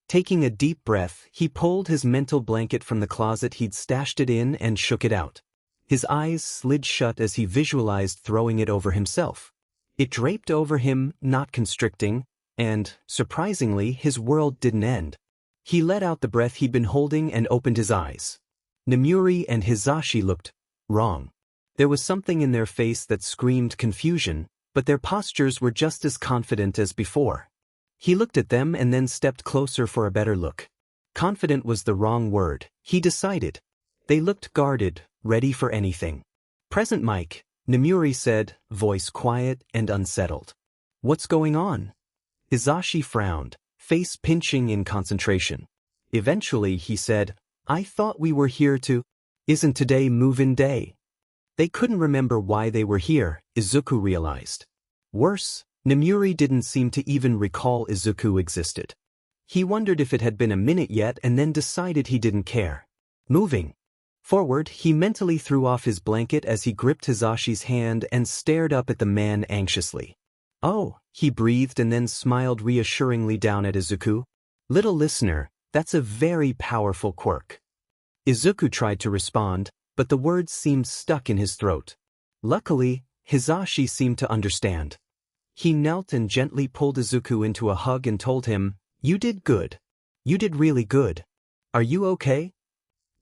Taking a deep breath, he pulled his mental blanket from the closet he'd stashed it in and shook it out. His eyes slid shut as he visualized throwing it over himself. It draped over him, not constricting, and, surprisingly, his world didn't end. He let out the breath he'd been holding and opened his eyes. Nemuri and Hisashi looked wrong. There was something in their face that screamed confusion, but their postures were just as confident as before. He looked at them and then stepped closer for a better look. Confident was the wrong word, he decided. They looked guarded, ready for anything. "Present, Mike," Nemuri said, voice quiet and unsettled. "What's going on?" Hisashi frowned, face pinching in concentration. Eventually he said, "I thought we were here to... Isn't today move-in day?" They couldn't remember why they were here, Izuku realized. Worse, Nemuri didn't seem to even recall Izuku existed. He wondered if it had been a minute yet and then decided he didn't care. Moving forward, he mentally threw off his blanket as he gripped Hisashi's hand and stared up at the man anxiously. "Oh," he breathed and then smiled reassuringly down at Izuku. "Little listener, that's a very powerful quirk." Izuku tried to respond, but the words seemed stuck in his throat. Luckily, Hisashi seemed to understand. He knelt and gently pulled Izuku into a hug and told him, "You did good. You did really good. Are you okay?"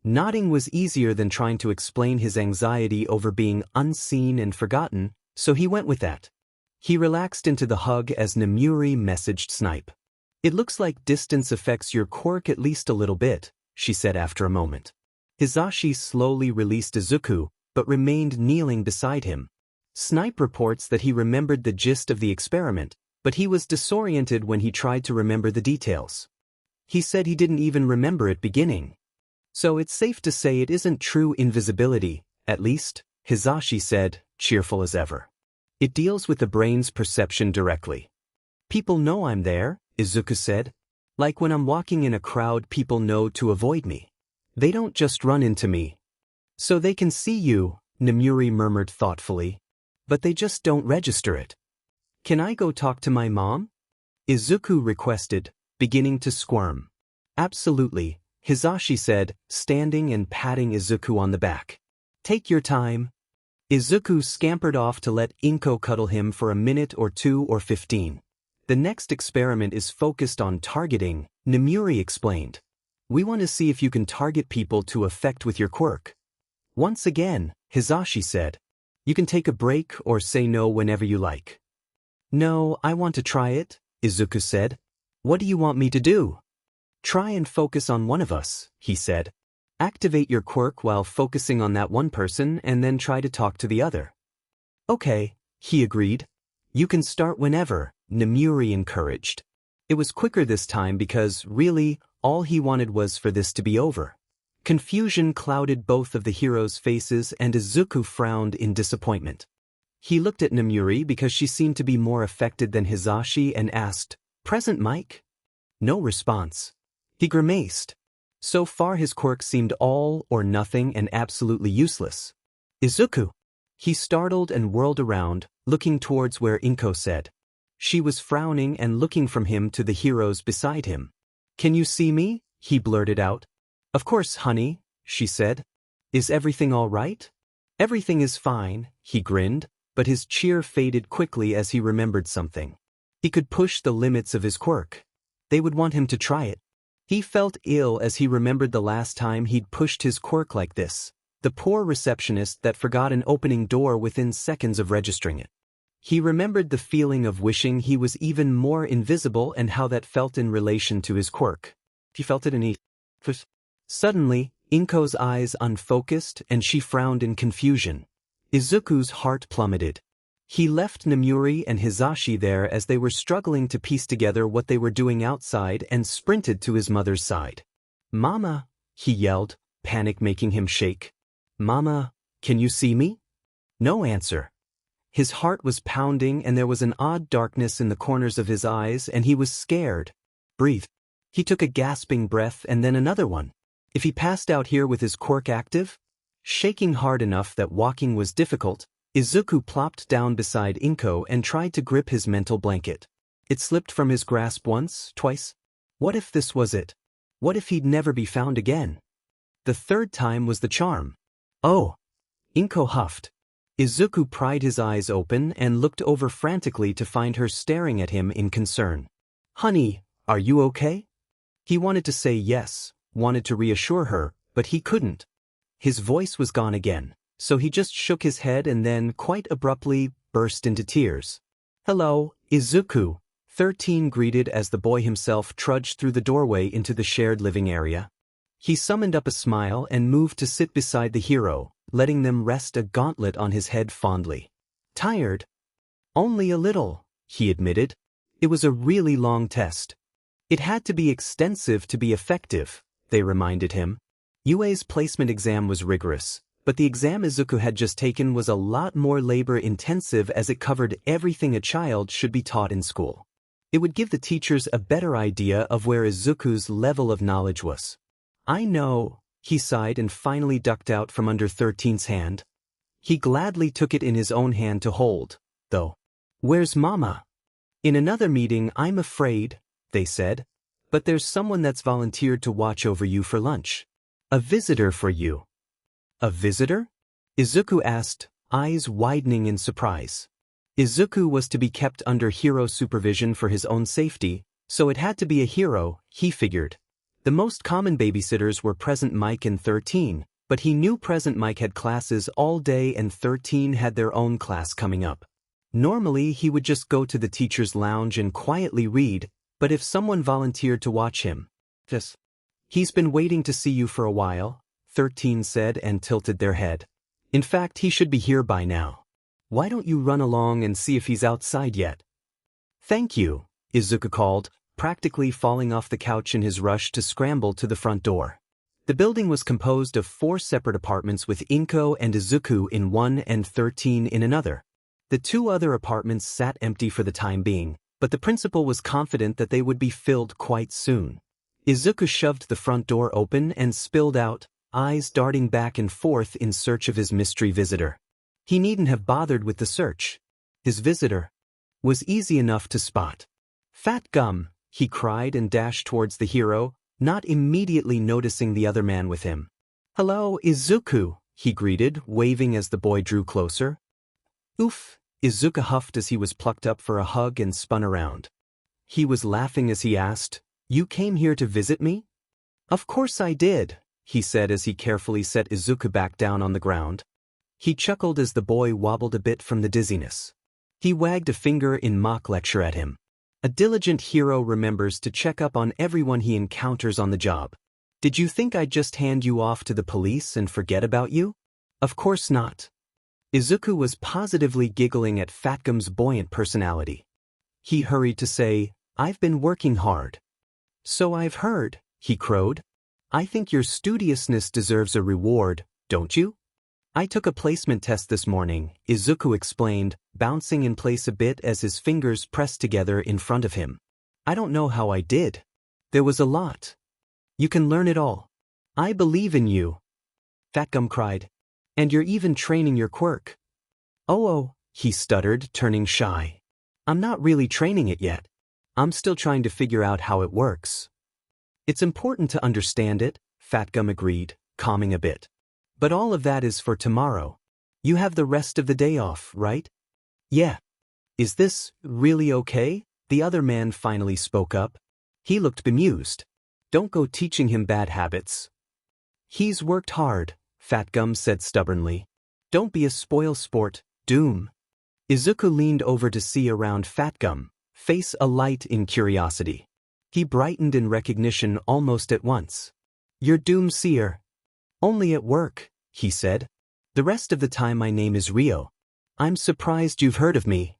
Nodding was easier than trying to explain his anxiety over being unseen and forgotten, so he went with that. He relaxed into the hug as Nemuri messaged Snipe. "It looks like distance affects your quirk at least a little bit," she said after a moment. Hisashi slowly released Izuku, but remained kneeling beside him. Snipe reports that he remembered the gist of the experiment, but he was disoriented when he tried to remember the details. He said he didn't even remember it beginning. "So it's safe to say it isn't true invisibility, at least," Hisashi said, cheerful as ever. "It deals with the brain's perception directly." "People know I'm there," Izuku said. "Like when I'm walking in a crowd people know to avoid me. They don't just run into me." "So they can see you," Nemuri murmured thoughtfully. "But they just don't register it." "Can I go talk to my mom?" Izuku requested, beginning to squirm. "Absolutely," Hisashi said, standing and patting Izuku on the back. "Take your time." Izuku scampered off to let Inko cuddle him for a minute or 2 or 15. "The next experiment is focused on targeting," Nemuri explained. "We want to see if you can target people to effect with your quirk." "Once again," Hisashi said. "You can take a break or say no whenever you like." "No, I want to try it," Izuku said. "What do you want me to do?" "Try and focus on one of us," he said. "Activate your quirk while focusing on that one person and then try to talk to the other." "Okay," he agreed. "You can start whenever," Nemuri encouraged. It was quicker this time because, really, all he wanted was for this to be over. Confusion clouded both of the heroes' faces and Izuku frowned in disappointment. He looked at Nemuri because she seemed to be more affected than Hisashi and asked, "Present, Mike?" No response. He grimaced. So far his quirk seemed all or nothing and absolutely useless. "Izuku!" He startled and whirled around, looking towards where Inko said. She was frowning and looking from him to the heroes beside him. Can you see me? He blurted out. Of course, honey, she said. Is everything all right? Everything is fine, he grinned, but his cheer faded quickly as he remembered something. He could push the limits of his quirk. They would want him to try it. He felt ill as he remembered the last time he'd pushed his quirk like this. The poor receptionist that forgot an opening door within seconds of registering it. He remembered the feeling of wishing he was even more invisible and how that felt in relation to his quirk. He felt it in Suddenly, Inko's eyes unfocused and she frowned in confusion. Izuku's heart plummeted. He left Namuri and Hisashi there as they were struggling to piece together what they were doing outside and sprinted to his mother's side. Mama, he yelled, panic making him shake. Mama, can you see me? No answer. His heart was pounding and there was an odd darkness in the corners of his eyes and he was scared. Breathe. He took a gasping breath and then another one. If he passed out here with his quirk active? Shaking hard enough that walking was difficult, Izuku plopped down beside Inko and tried to grip his mental blanket. It slipped from his grasp once, twice. What if this was it? What if he'd never be found again? The third time was the charm. Oh! Inko huffed. Izuku pried his eyes open and looked over frantically to find her staring at him in concern. Honey, are you okay? He wanted to say yes, wanted to reassure her, but he couldn't. His voice was gone again, so he just shook his head and then, quite abruptly, burst into tears. Hello, Izuku, 13 greeted as the boy himself trudged through the doorway into the shared living area. He summoned up a smile and moved to sit beside the hero, letting them rest a gauntlet on his head fondly. Tired? Only a little, he admitted. It was a really long test. It had to be extensive to be effective, they reminded him. Yue's placement exam was rigorous, but the exam Izuku had just taken was a lot more labor-intensive as it covered everything a child should be taught in school. It would give the teachers a better idea of where Izuku's level of knowledge was. I know, he sighed and finally ducked out from under 13's hand. He gladly took it in his own hand to hold, though. Where's Mama? In another meeting, I'm afraid, they said. But there's someone that's volunteered to watch over you for lunch. A visitor for you. A visitor? Izuku asked, eyes widening in surprise. Izuku was to be kept under hero supervision for his own safety, so it had to be a hero, he figured. The most common babysitters were Present Mike and 13, but he knew Present Mike had classes all day and 13 had their own class coming up. Normally he would just go to the teacher's lounge and quietly read, but if someone volunteered to watch him, He's been waiting to see you for a while, 13 said and tilted their head. In fact, he should be here by now. Why don't you run along and see if he's outside yet? Thank you, Izuku called, practically falling off the couch in his rush to scramble to the front door. The building was composed of 4 separate apartments with Inko and Izuku in one and 13 in another. The 2 other apartments sat empty for the time being, but the principal was confident that they would be filled quite soon. Izuku shoved the front door open and spilled out, eyes darting back and forth in search of his mystery visitor. He needn't have bothered with the search. His visitor was easy enough to spot. Fat gum, he cried and dashed towards the hero, not immediately noticing the other man with him. Hello, Izuku, he greeted, waving as the boy drew closer. Oof, Izuku huffed as he was plucked up for a hug and spun around. He was laughing as he asked, You came here to visit me? Of course I did, he said as he carefully set Izuku back down on the ground. He chuckled as the boy wobbled a bit from the dizziness. He wagged a finger in mock lecture at him. A diligent hero remembers to check up on everyone he encounters on the job. Did you think I'd just hand you off to the police and forget about you? Of course not. Izuku was positively giggling at Fatgum's buoyant personality. He hurried to say, I've been working hard. So I've heard, he crowed. I think your studiousness deserves a reward, don't you? I took a placement test this morning, Izuku explained, bouncing in place a bit as his fingers pressed together in front of him. I don't know how I did. There was a lot. You can learn it all. I believe in you. Fatgum cried. And you're even training your quirk. Oh, he stuttered, turning shy. I'm not really training it yet. I'm still trying to figure out how it works. It's important to understand it, Fat Gum agreed, calming a bit. But all of that is for tomorrow. You have the rest of the day off, right? Yeah. Is this really okay? The other man finally spoke up. He looked bemused. Don't go teaching him bad habits. He's worked hard, Fat Gum said stubbornly. Don't be a spoil sport, Doom. Izuku leaned over to see around Fat Gum, face alight in curiosity. He brightened in recognition almost at once. You're Doom Seer. Only at work, he said. The rest of the time my name is Rio. I'm surprised you've heard of me.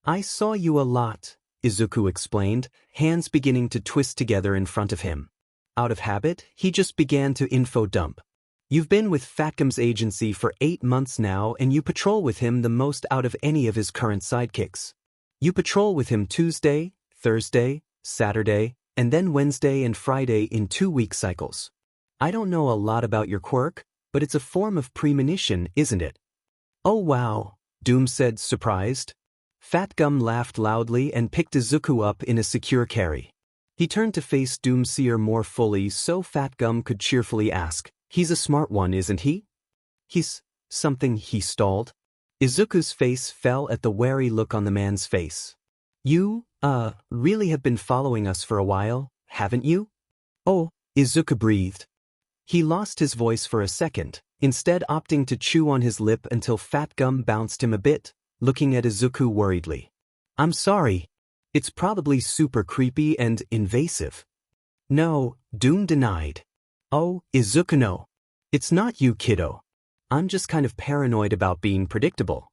I saw you a lot, Izuku explained, hands beginning to twist together in front of him. Out of habit, he just began to info dump. You've been with Fatgum's agency for 8 months now and you patrol with him the most out of any of his current sidekicks. You patrol with him Tuesday, Thursday, Saturday, and then Wednesday and Friday in 2-week cycles. I don't know a lot about your quirk, but it's a form of premonition, isn't it? Oh wow, Doom said, surprised. Fat Gum laughed loudly and picked Izuku up in a secure carry. He turned to face Doomseer more fully so Fat Gum could cheerfully ask, he's a smart one, isn't he? He's something, he stalled. Izuku's face fell at the wary look on the man's face. You, really have been following us for a while, haven't you? Oh, Izuku breathed. He lost his voice for a second, instead opting to chew on his lip until Fat Gum bounced him a bit, looking at Izuku worriedly. I'm sorry. It's probably super creepy and invasive. No, Doom denied. Oh, Izuku, no. It's not you, kiddo. I'm just kind of paranoid about being predictable.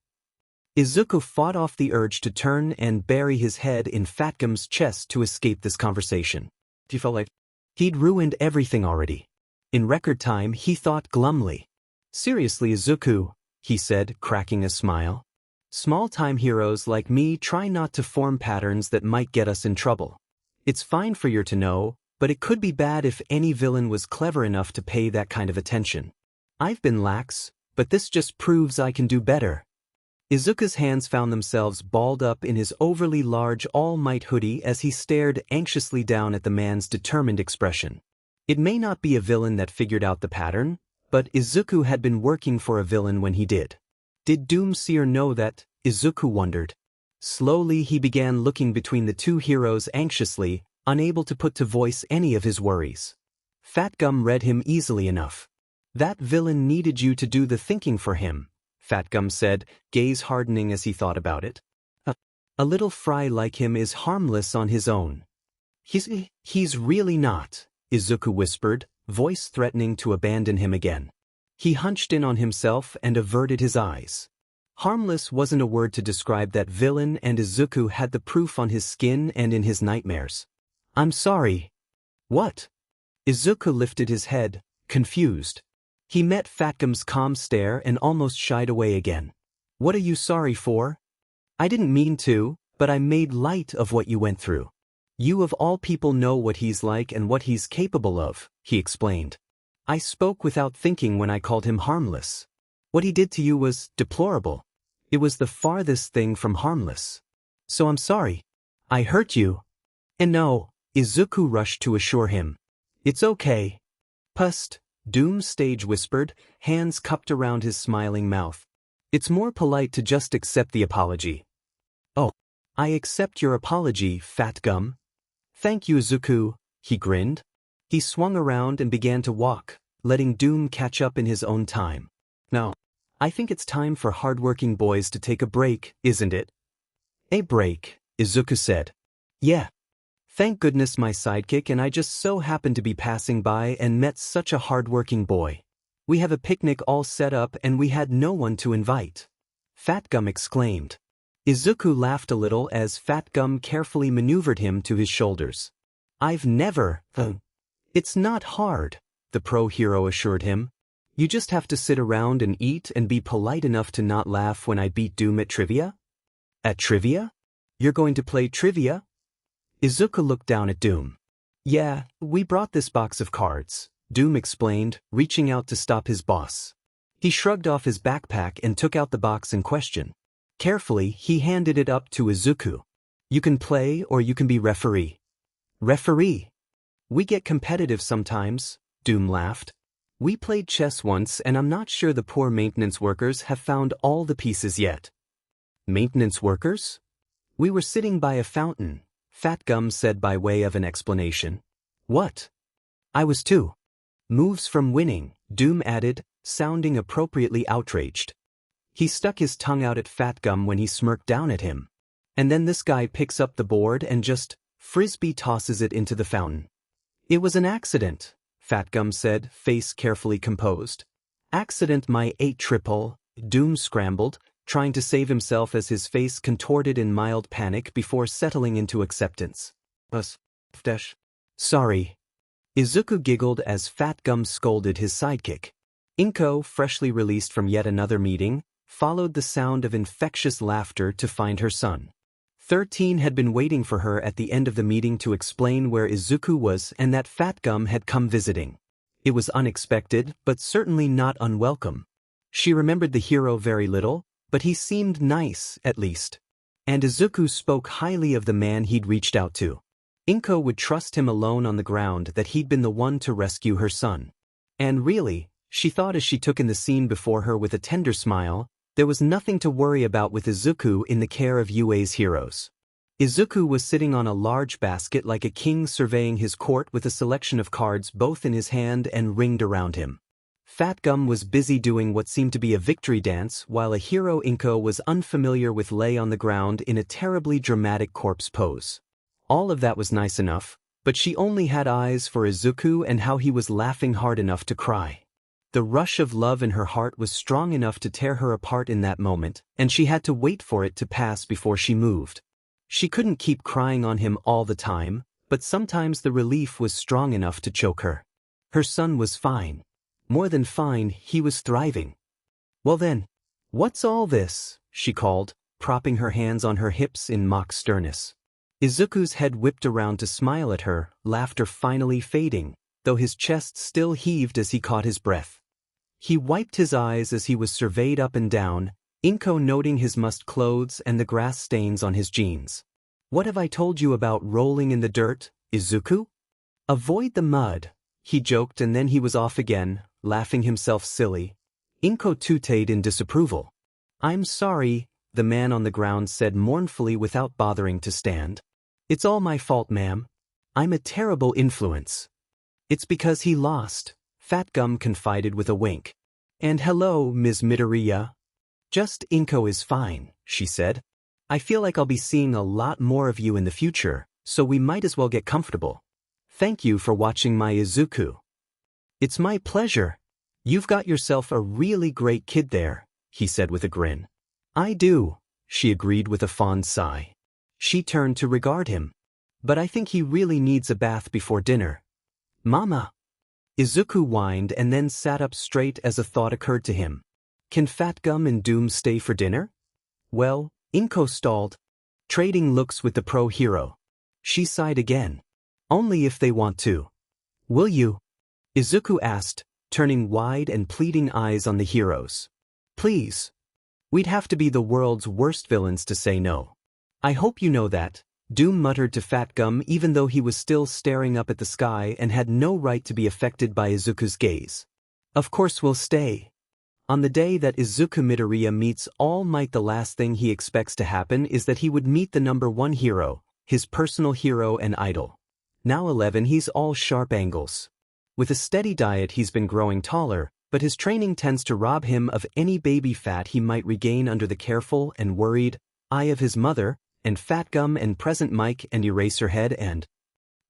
Izuku fought off the urge to turn and bury his head in Fat Gum's chest to escape this conversation. He felt like he'd ruined everything already. In record time, he thought glumly. Seriously, Izuku, he said, cracking a smile. Small-time heroes like me try not to form patterns that might get us in trouble. It's fine for you to know, but it could be bad if any villain was clever enough to pay that kind of attention. I've been lax, but this just proves I can do better. Izuku's hands found themselves balled up in his overly large All Might hoodie as he stared anxiously down at the man's determined expression. It may not be a villain that figured out the pattern, but Izuku had been working for a villain when he did. Did Doomseer know that? Izuku wondered. Slowly he began looking between the two heroes anxiously, unable to put to voice any of his worries. Fat Gum read him easily enough. That villain needed you to do the thinking for him, Fat Gum said, gaze hardening as he thought about it. A little fry like him is harmless on his own. He's really not, Izuku whispered, voice threatening to abandon him again. He hunched in on himself and averted his eyes. Harmless wasn't a word to describe that villain, and Izuku had the proof on his skin and in his nightmares. I'm sorry. What? Izuku lifted his head, confused. He met Fat Gum's calm stare and almost shied away again. What are you sorry for? I didn't mean to, but I made light of what you went through. You of all people know what he's like and what he's capable of, he explained. I spoke without thinking when I called him harmless. What he did to you was deplorable. It was the farthest thing from harmless. So I'm sorry. I hurt you. And no, Izuku rushed to assure him. It's okay. Pust, Doom stage whispered, hands cupped around his smiling mouth. It's more polite to just accept the apology. Oh, I accept your apology, Fat Gum. Thank you, Izuku, he grinned. He swung around and began to walk, letting Doom catch up in his own time. Now, I think it's time for hardworking boys to take a break, isn't it? A break, Izuku said. Yeah. Thank goodness my sidekick and I just so happened to be passing by and met such a hardworking boy. We have a picnic all set up and we had no one to invite. Fat Gum exclaimed. Izuku laughed a little as Fat Gum carefully maneuvered him to his shoulders. I've never, It's not hard, the pro hero assured him. You just have to sit around and eat and be polite enough to not laugh when I beat Doom at trivia? At trivia? You're going to play trivia? Izuku looked down at Doom. Yeah, we brought this box of cards, Doom explained, reaching out to stop his boss. He shrugged off his backpack and took out the box in question. Carefully, he handed it up to Izuku. You can play or you can be referee. Referee? We get competitive sometimes, Doom laughed. We played chess once and I'm not sure the poor maintenance workers have found all the pieces yet. Maintenance workers? We were sitting by a fountain, Fat Gum said by way of an explanation. What? I was too. Moves from winning, Doom added, sounding appropriately outraged. He stuck his tongue out at Fat Gum when he smirked down at him. And then this guy picks up the board and just frisbee tosses it into the fountain. It was an accident, Fat Gum said, face carefully composed. Accident my 8-triple, Doom scrambled, trying to save himself as his face contorted in mild panic before settling into acceptance. Sorry. Izuku giggled as Fat Gum scolded his sidekick. Inko, freshly released from yet another meeting, followed the sound of infectious laughter to find her son. 13 had been waiting for her at the end of the meeting to explain where Izuku was and that Fat Gum had come visiting. It was unexpected, but certainly not unwelcome. She remembered the hero very little, but he seemed nice, at least. And Izuku spoke highly of the man he'd reached out to. Inko would trust him alone on the ground that he'd been the one to rescue her son. And really, she thought as she took in the scene before her with a tender smile, there was nothing to worry about with Izuku in the care of UA's heroes. Izuku was sitting on a large basket like a king surveying his court with a selection of cards both in his hand and ringed around him. Fat Gum was busy doing what seemed to be a victory dance while a hero Inko was unfamiliar with lay on the ground in a terribly dramatic corpse pose. All of that was nice enough, but she only had eyes for Izuku and how he was laughing hard enough to cry. The rush of love in her heart was strong enough to tear her apart in that moment, and she had to wait for it to pass before she moved. She couldn't keep crying on him all the time, but sometimes the relief was strong enough to choke her. Her son was fine. More than fine, he was thriving. Well then, what's all this? She called, propping her hands on her hips in mock sternness. Izuku's head whipped around to smile at her, laughter finally fading, though his chest still heaved as he caught his breath. He wiped his eyes as he was surveyed up and down, Inko noting his mussed clothes and the grass stains on his jeans. What have I told you about rolling in the dirt, Izuku? Avoid the mud, he joked, and then he was off again, laughing himself silly. Inko tooted in disapproval. I'm sorry, the man on the ground said mournfully without bothering to stand. It's all my fault, ma'am. I'm a terrible influence. It's because he lost, Fat Gum confided with a wink. And hello, Ms. Midoriya. Just Inko is fine, she said. I feel like I'll be seeing a lot more of you in the future, so we might as well get comfortable. Thank you for watching my Izuku. It's my pleasure. You've got yourself a really great kid there, he said with a grin. I do, she agreed with a fond sigh. She turned to regard him. But I think he really needs a bath before dinner. Mama. Izuku whined and then sat up straight as a thought occurred to him. Can Fat Gum and Doom stay for dinner? Well, Inko stalled, trading looks with the pro hero. She sighed again. Only if they want to. Will you? Izuku asked, turning wide and pleading eyes on the heroes. Please. We'd have to be the world's worst villains to say no. I hope you know that, Doom muttered to Fat Gum even though he was still staring up at the sky and had no right to be affected by Izuku's gaze. Of course we'll stay. On the day that Izuku Midoriya meets All Might, the last thing he expects to happen is that he would meet the #1 hero, his personal hero and idol. Now 11, he's all sharp angles. With a steady diet he's been growing taller, but his training tends to rob him of any baby fat he might regain under the careful and worried eye of his mother, and Fat Gum and Present Mike and Eraserhead, and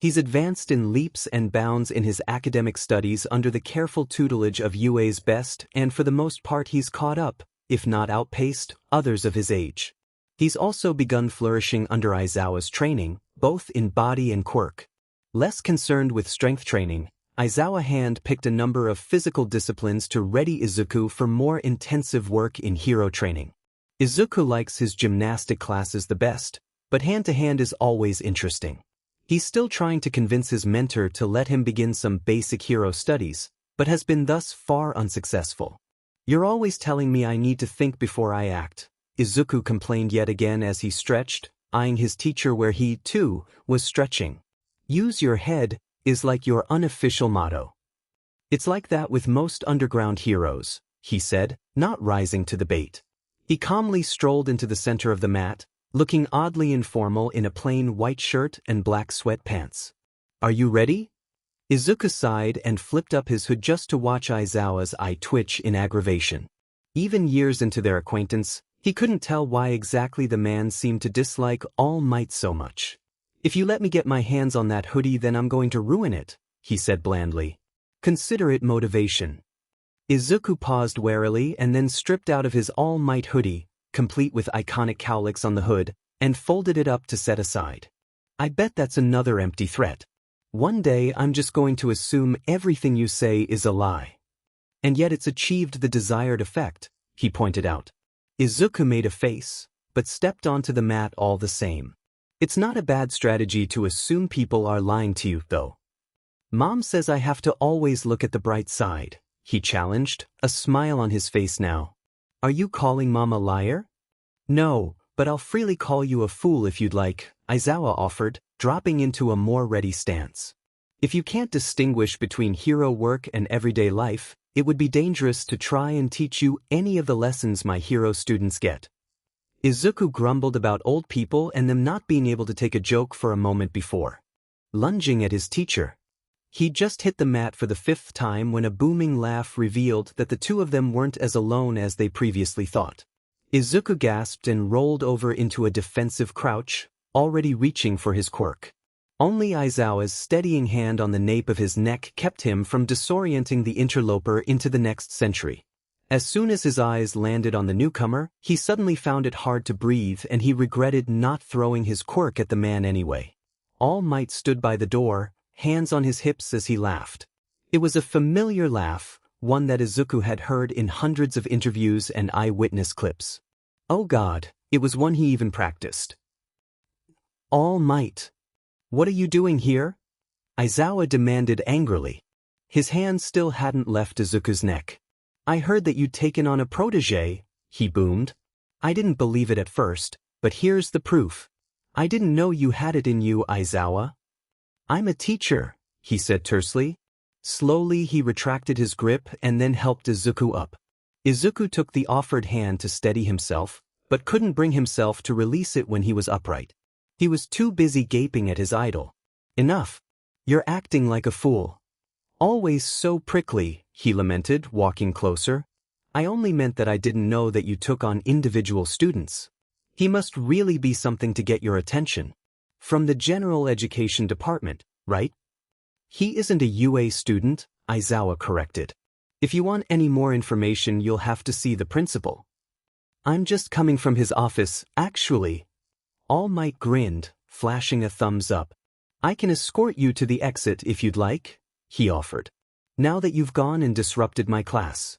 he's advanced in leaps and bounds in his academic studies under the careful tutelage of UA's best, and for the most part he's caught up, if not outpaced, others of his age. He's also begun flourishing under Aizawa's training, both in body and quirk. Less concerned with strength training, Aizawa hand-picked a number of physical disciplines to ready Izuku for more intensive work in hero training. Izuku likes his gymnastic classes the best, but hand-to-hand is always interesting. He's still trying to convince his mentor to let him begin some basic hero studies, but has been thus far unsuccessful. You're always telling me I need to think before I act, Izuku complained yet again as he stretched, eyeing his teacher where he, too, was stretching. Use your head, is like your unofficial motto. It's like that with most underground heroes, he said, not rising to the bait. He calmly strolled into the center of the mat, looking oddly informal in a plain white shirt and black sweatpants. Are you ready? Izuku sighed and flipped up his hood just to watch Aizawa's eye twitch in aggravation. Even years into their acquaintance, he couldn't tell why exactly the man seemed to dislike All Might so much. If you let me get my hands on that hoodie, then I'm going to ruin it, he said blandly. Consider it motivation. Izuku paused warily and then stripped out of his All Might hoodie, complete with iconic cowlicks on the hood, and folded it up to set aside. I bet that's another empty threat. One day I'm just going to assume everything you say is a lie. And yet it's achieved the desired effect, he pointed out. Izuku made a face, but stepped onto the mat all the same. It's not a bad strategy to assume people are lying to you, though. Mom says I have to always look at the bright side, he challenged, a smile on his face now. Are you calling Mom a liar? No, but I'll freely call you a fool if you'd like, Aizawa offered, dropping into a more ready stance. If you can't distinguish between hero work and everyday life, it would be dangerous to try and teach you any of the lessons my hero students get. Izuku grumbled about old people and them not being able to take a joke for a moment before. Lunging at his teacher. He'd just hit the mat for the 5th time when a booming laugh revealed that the two of them weren't as alone as they previously thought. Izuku gasped and rolled over into a defensive crouch, already reaching for his quirk. Only Aizawa's steadying hand on the nape of his neck kept him from disorienting the interloper into the next century. As soon as his eyes landed on the newcomer, he suddenly found it hard to breathe and he regretted not throwing his quirk at the man anyway. All Might stood by the door, hands on his hips as he laughed. It was a familiar laugh, one that Izuku had heard in hundreds of interviews and eyewitness clips. Oh God, it was one he even practiced. All Might. What are you doing here? Aizawa demanded angrily. His hand still hadn't left Izuku's neck. I heard that you'd taken on a protege, he boomed. I didn't believe it at first, but here's the proof. I didn't know you had it in you, Aizawa. I'm a teacher, he said tersely. Slowly he retracted his grip and then helped Izuku up. Izuku took the offered hand to steady himself, but couldn't bring himself to release it when he was upright. He was too busy gaping at his idol. Enough. You're acting like a fool. Always so prickly, he lamented, walking closer. I only meant that I didn't know that you took on individual students. He must really be something to get your attention. From the general education department, right? He isn't a UA student, Aizawa corrected. If you want any more information, you'll have to see the principal. I'm just coming from his office, actually. All Might grinned, flashing a thumbs up. I can escort you to the exit if you'd like, he offered. Now that you've gone and disrupted my class.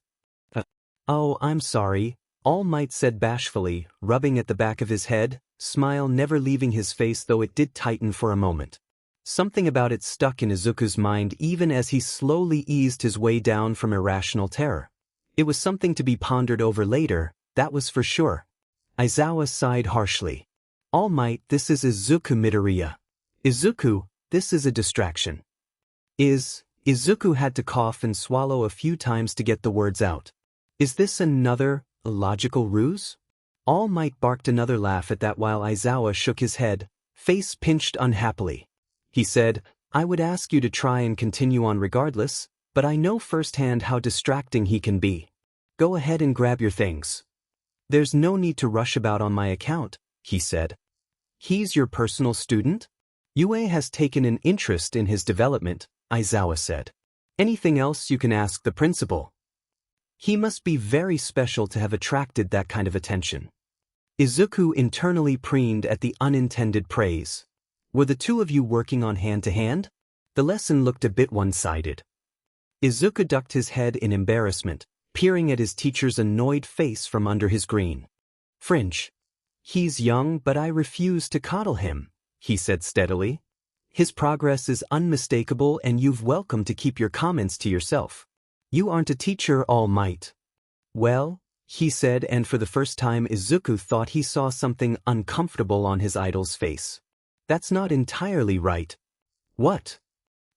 Oh, I'm sorry, All Might said bashfully, rubbing at the back of his head, smile never leaving his face though it did tighten for a moment. Something about it stuck in Izuku's mind even as he slowly eased his way down from irrational terror. It was something to be pondered over later, that was for sure. Aizawa sighed harshly. All Might, this is Izuku Midoriya. Izuku, this is a distraction. Izuku had to cough and swallow a few times to get the words out. Is this another illogical ruse? All Might barked another laugh at that while Aizawa shook his head, face pinched unhappily. He said, I would ask you to try and continue on regardless, but I know firsthand how distracting he can be. Go ahead and grab your things. There's no need to rush about on my account, he said. He's your personal student? UA has taken an interest in his development, Aizawa said. Anything else you can ask the principal. He must be very special to have attracted that kind of attention. Izuku internally preened at the unintended praise. Were the two of you working on hand-to-hand? The lesson looked a bit one-sided. Izuku ducked his head in embarrassment, peering at his teacher's annoyed face from under his green fringe. He's young, but I refuse to coddle him, he said steadily. His progress is unmistakable and you've welcome to keep your comments to yourself. You aren't a teacher, All Might. Well, he said, and for the first time Izuku thought he saw something uncomfortable on his idol's face. That's not entirely right. What?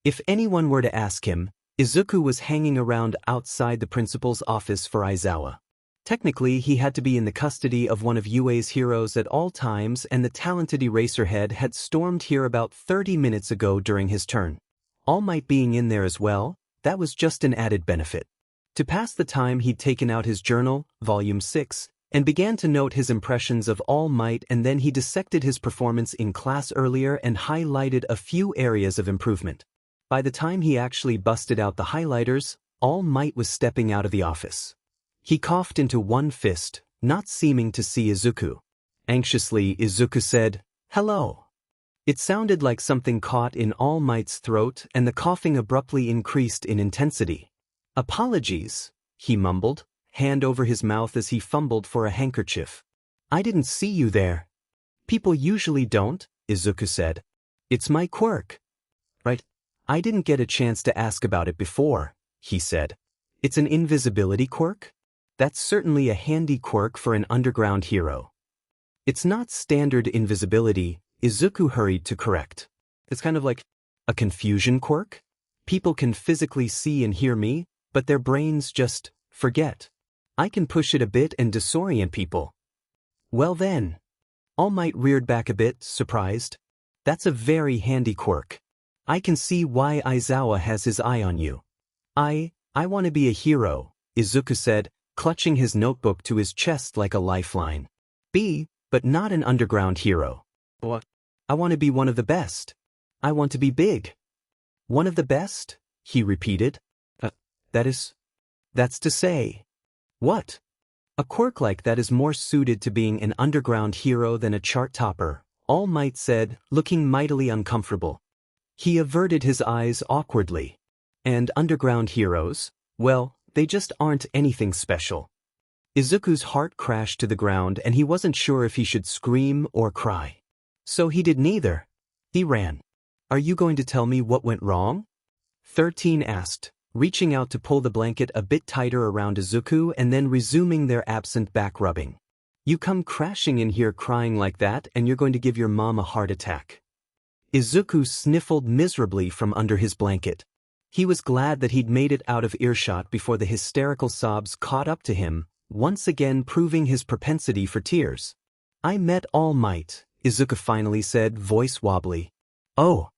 If anyone were to ask him, Izuku was hanging around outside the principal's office for Aizawa. Technically, he had to be in the custody of one of UA's heroes at all times, and the talented Eraserhead had stormed here about 30 minutes ago during his turn. All Might being in there as well, that was just an added benefit. To pass the time, he'd taken out his journal, volume 6, and began to note his impressions of All Might, and then he dissected his performance in class earlier and highlighted a few areas of improvement. By the time he actually busted out the highlighters, All Might was stepping out of the office. He coughed into one fist, not seeming to see Izuku. Anxiously, Izuku said, "Hello." It sounded like something caught in All Might's throat, and the coughing abruptly increased in intensity. "Apologies," he mumbled, hand over his mouth as he fumbled for a handkerchief. "I didn't see you there." "People usually don't," Izuku said. "It's my quirk." "Right. I didn't get a chance to ask about it before," he said. "It's an invisibility quirk? That's certainly a handy quirk for an underground hero." "It's not standard invisibility," Izuku hurried to correct. "It's kind of like a confusion quirk? People can physically see and hear me, but their brains just forget. I can push it a bit and disorient people." "Well then." All Might reared back a bit, surprised. "That's a very handy quirk. I can see why Aizawa has his eye on you." I want to be a hero," Izuku said, clutching his notebook to his chest like a lifeline. But not an underground hero. "What? I want to be one of the best. I want to be big." "One of the best?" he repeated. That's to say." "What?" "A quirk like that is more suited to being an underground hero than a chart topper," All Might said, looking mightily uncomfortable. He averted his eyes awkwardly. "And underground heroes, well, they just aren't anything special." Izuku's heart crashed to the ground, and he wasn't sure if he should scream or cry. So he did neither. He ran. "Are you going to tell me what went wrong?" 13 asked, reaching out to pull the blanket a bit tighter around Izuku and then resuming their absent back rubbing. "You come crashing in here crying like that, and you're going to give your mom a heart attack." Izuku sniffled miserably from under his blanket. He was glad that he'd made it out of earshot before the hysterical sobs caught up to him, once again proving his propensity for tears. "I met All Might," Izuku finally said, voice wobbly. "Oh."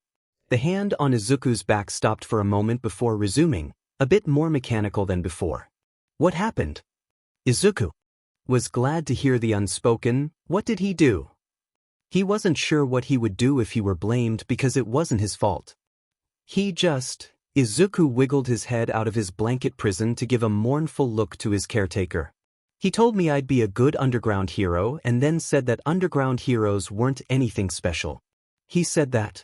The hand on Izuku's back stopped for a moment before resuming, a bit more mechanical than before. "What happened?" Izuku was glad to hear the unspoken, "What did he do?" He wasn't sure what he would do if he were blamed because it wasn't his fault. Izuku wiggled his head out of his blanket prison to give a mournful look to his caretaker. "He told me I'd be a good underground hero and then said that underground heroes weren't anything special." "He said that?"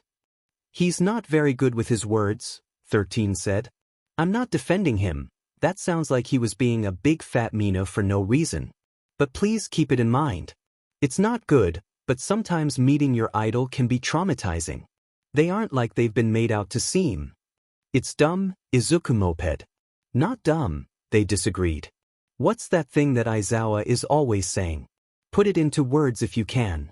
"He's not very good with his words," 13 said. "I'm not defending him. That sounds like he was being a big fat Mina for no reason. But please keep it in mind. It's not good, but sometimes meeting your idol can be traumatizing. They aren't like they've been made out to seem." "It's dumb," Izuku moped. "Not dumb," they disagreed. "What's that thing that Aizawa is always saying? Put it into words if you can."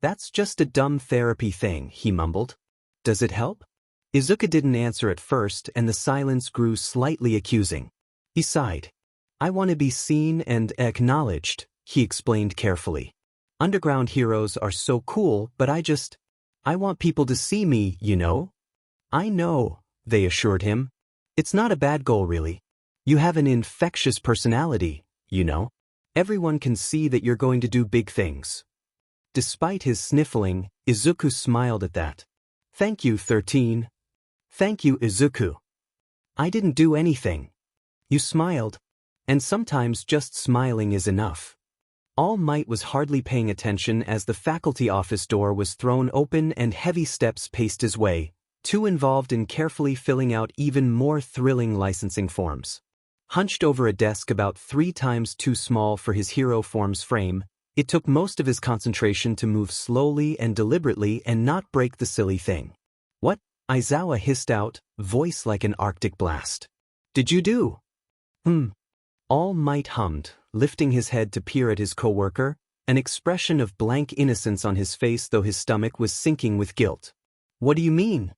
"That's just a dumb therapy thing," he mumbled. "Does it help?" Izuku didn't answer at first, and the silence grew slightly accusing. He sighed. "I want to be seen and acknowledged," he explained carefully. "Underground heroes are so cool, but I want people to see me, you know?" "I know," they assured him. "It's not a bad goal, really. You have an infectious personality, you know. Everyone can see that you're going to do big things." Despite his sniffling, Izuku smiled at that. "Thank you, 13. "Thank you, Izuku." "I didn't do anything." "You smiled. And sometimes just smiling is enough." All Might was hardly paying attention as the faculty office door was thrown open and heavy steps paced his way, too involved in carefully filling out even more thrilling licensing forms. Hunched over a desk about 3 times too small for his hero form's frame, it took most of his concentration to move slowly and deliberately and not break the silly thing. "What?" Aizawa hissed out, voice like an Arctic blast. "Did you do?" All Might hummed, lifting his head to peer at his coworker, an expression of blank innocence on his face though his stomach was sinking with guilt. "What do you mean?"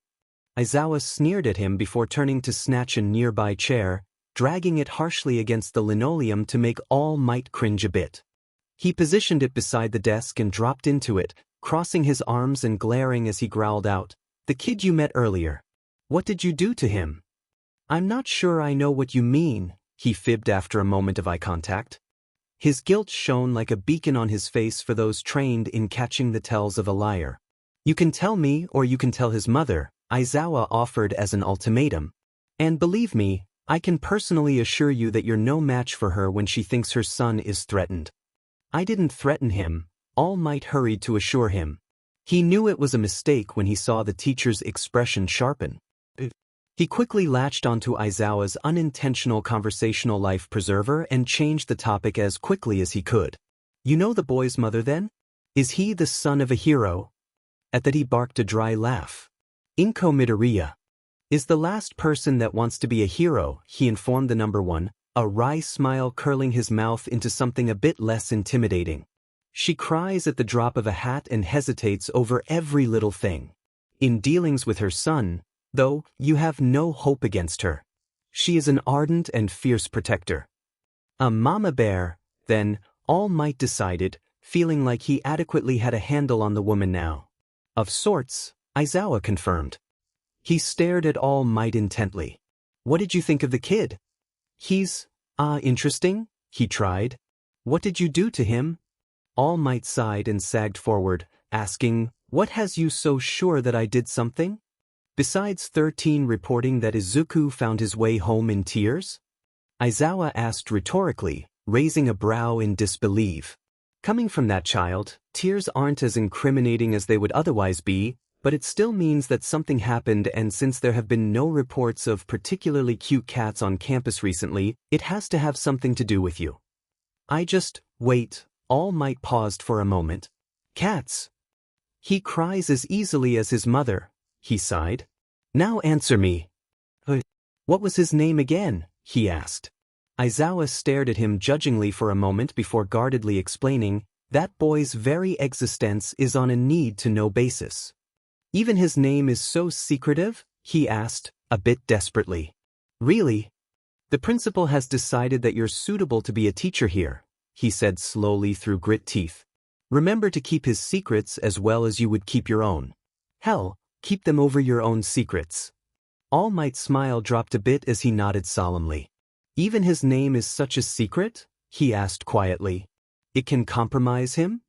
Aizawa sneered at him before turning to snatch a nearby chair, dragging it harshly against the linoleum to make All Might cringe a bit. He positioned it beside the desk and dropped into it, crossing his arms and glaring as he growled out, "The kid you met earlier. What did you do to him?" "I'm not sure I know what you mean," he fibbed after a moment of eye contact. His guilt shone like a beacon on his face for those trained in catching the tells of a liar. "You can tell me or you can tell his mother," Aizawa offered as an ultimatum. "And believe me, I can personally assure you that you're no match for her when she thinks her son is threatened." "I didn't threaten him," All Might hurried to assure him. He knew it was a mistake when he saw the teacher's expression sharpen. He quickly latched onto Aizawa's unintentional conversational life preserver and changed the topic as quickly as he could. "You know the boy's mother then? Is he the son of a hero?" At that he barked a dry laugh. "Inko Midoriya is the last person that wants to be a hero," he informed the number one, a wry smile curling his mouth into something a bit less intimidating. "She cries at the drop of a hat and hesitates over every little thing. In dealings with her son, though, you have no hope against her. She is an ardent and fierce protector." "A mama bear," then, All Might decided, feeling like he adequately had a handle on the woman now. "Of sorts," Aizawa confirmed. He stared at All Might intently. "What did you think of the kid?" He's interesting," he tried. "What did you do to him?" All Might sighed and sagged forward, asking, "What has you so sure that I did something? Besides 13 reporting that Izuku found his way home in tears?" Aizawa asked rhetorically, raising a brow in disbelief. Coming from that child, tears aren't as incriminating as they would otherwise be, but it still means that something happened, and since there have been no reports of particularly cute cats on campus recently, it has to have something to do with you. Wait, All Might paused for a moment. "Cats? He cries as easily as his mother," he sighed. "Now answer me." What was his name again?" he asked. Aizawa stared at him judgingly for a moment before guardedly explaining, "That boy's very existence is on a need-to-know basis." "Even his name is so secretive?" he asked, a bit desperately. "Really? The principal has decided that you're suitable to be a teacher here," he said slowly through grit teeth. "Remember to keep his secrets as well as you would keep your own. Hell, keep them over your own secrets." All Might's smile dropped a bit as he nodded solemnly. "Even his name is such a secret?" he asked quietly. "It can compromise him?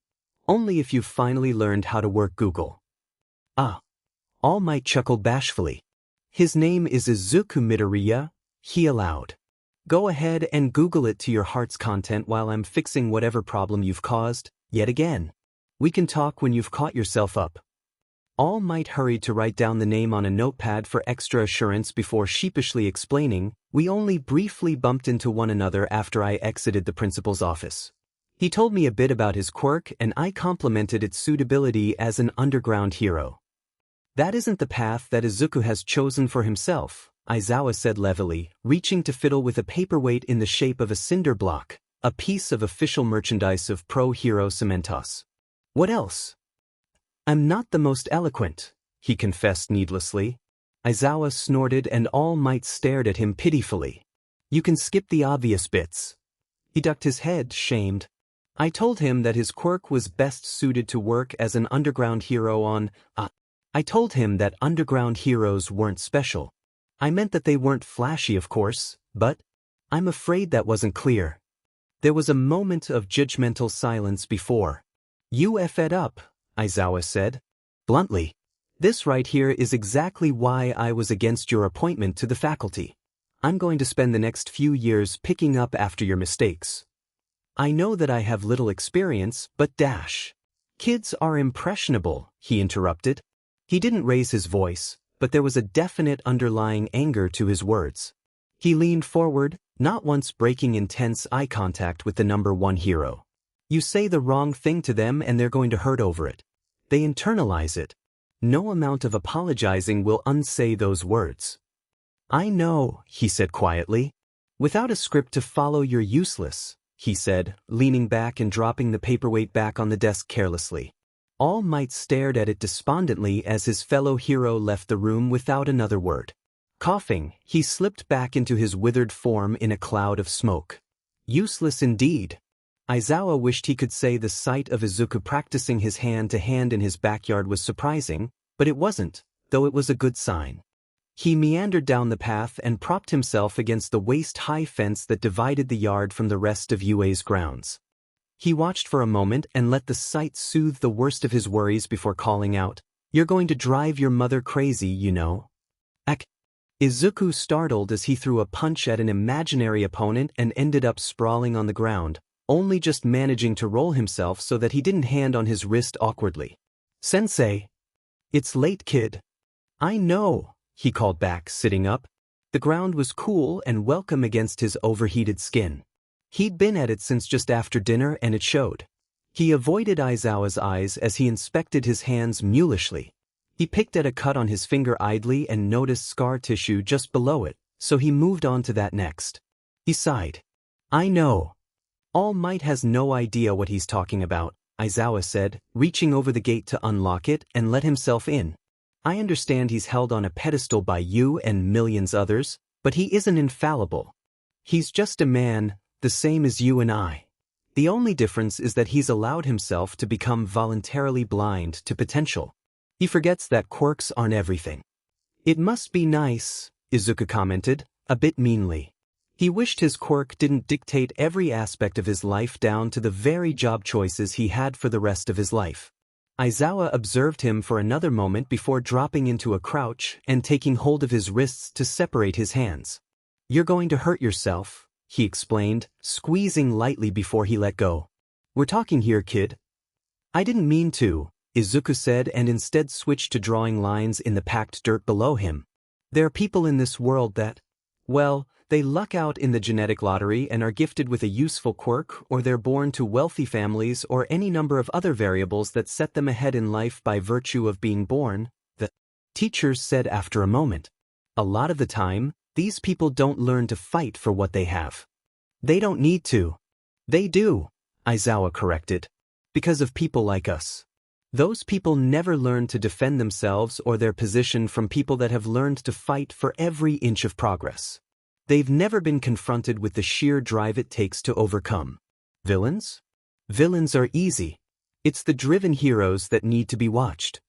Only if you've finally learned how to work Google." "Ah." All Might chuckled bashfully. "His name is Izuku Midoriya," he allowed. "Go ahead and Google it to your heart's content while I'm fixing whatever problem you've caused, yet again. We can talk when you've caught yourself up." All Might hurried to write down the name on a notepad for extra assurance before sheepishly explaining, "We only briefly bumped into one another after I exited the principal's office. He told me a bit about his quirk and I complimented its suitability as an underground hero." "That isn't the path that Izuku has chosen for himself," Aizawa said levelly, reaching to fiddle with a paperweight in the shape of a cinder block, a piece of official merchandise of Pro Hero Cementos. "What else?" "I'm not the most eloquent," he confessed needlessly. Aizawa snorted and All Might stared at him pitifully. "You can skip the obvious bits." He ducked his head, shamed. "I told him that his quirk was best suited to work as an underground hero on, I told him that underground heroes weren't special. I meant that they weren't flashy, of course, but I'm afraid that wasn't clear." There was a moment of judgmental silence before. "You effed up," Aizawa said. Bluntly. "This right here is exactly why I was against your appointment to the faculty. I'm going to spend the next few years picking up after your mistakes. I know that I have little experience, but dash. Kids are impressionable," he interrupted. He didn't raise his voice, but there was a definite underlying anger to his words. He leaned forward, not once breaking intense eye contact with the number one hero. "You say the wrong thing to them and they're going to hurt over it. They internalize it. No amount of apologizing will unsay those words." "I know," he said quietly. "Without a script to follow, you're useless," he said, leaning back and dropping the paperweight back on the desk carelessly. All Might stared at it despondently as his fellow hero left the room without another word. Coughing, he slipped back into his withered form in a cloud of smoke. Useless indeed. Aizawa wished he could say the sight of Izuku practicing his hand-to-hand in his backyard was surprising, but it wasn't, though it was a good sign. He meandered down the path and propped himself against the waist-high fence that divided the yard from the rest of UA's grounds. He watched for a moment and let the sight soothe the worst of his worries before calling out, "You're going to drive your mother crazy, you know." Ak. Izuku startled as he threw a punch at an imaginary opponent and ended up sprawling on the ground, only just managing to roll himself so that he didn't hand on his wrist awkwardly. "Sensei." "It's late, kid." "I know," he called back, sitting up. The ground was cool and welcome against his overheated skin. He'd been at it since just after dinner and it showed. He avoided Aizawa's eyes as he inspected his hands mulishly. He picked at a cut on his finger idly and noticed scar tissue just below it, so he moved on to that next. He sighed. "I know. All Might has no idea what he's talking about," Aizawa said, reaching over the gate to unlock it and let himself in. "I understand he's held on a pedestal by you and millions others, but he isn't infallible. He's just a man, the same as you and I. The only difference is that he's allowed himself to become voluntarily blind to potential. He forgets that quirks aren't everything." "It must be nice," Izuku commented, a bit meanly. He wished his quirk didn't dictate every aspect of his life down to the very job choices he had for the rest of his life. Aizawa observed him for another moment before dropping into a crouch and taking hold of his wrists to separate his hands. "You're going to hurt yourself," he explained, squeezing lightly before he let go. "We're talking here, kid." "I didn't mean to," Izuku said, and instead switched to drawing lines in the packed dirt below him. "There are people in this world that, well, they luck out in the genetic lottery and are gifted with a useful quirk, or they're born to wealthy families, or any number of other variables that set them ahead in life by virtue of being born," the teacher said after a moment. "A lot of the time, these people don't learn to fight for what they have." "They don't need to." "They do," Aizawa corrected. "Because of people like us. Those people never learn to defend themselves or their position from people that have learned to fight for every inch of progress. They've never been confronted with the sheer drive it takes to overcome. Villains? Villains are easy. It's the driven heroes that need to be watched.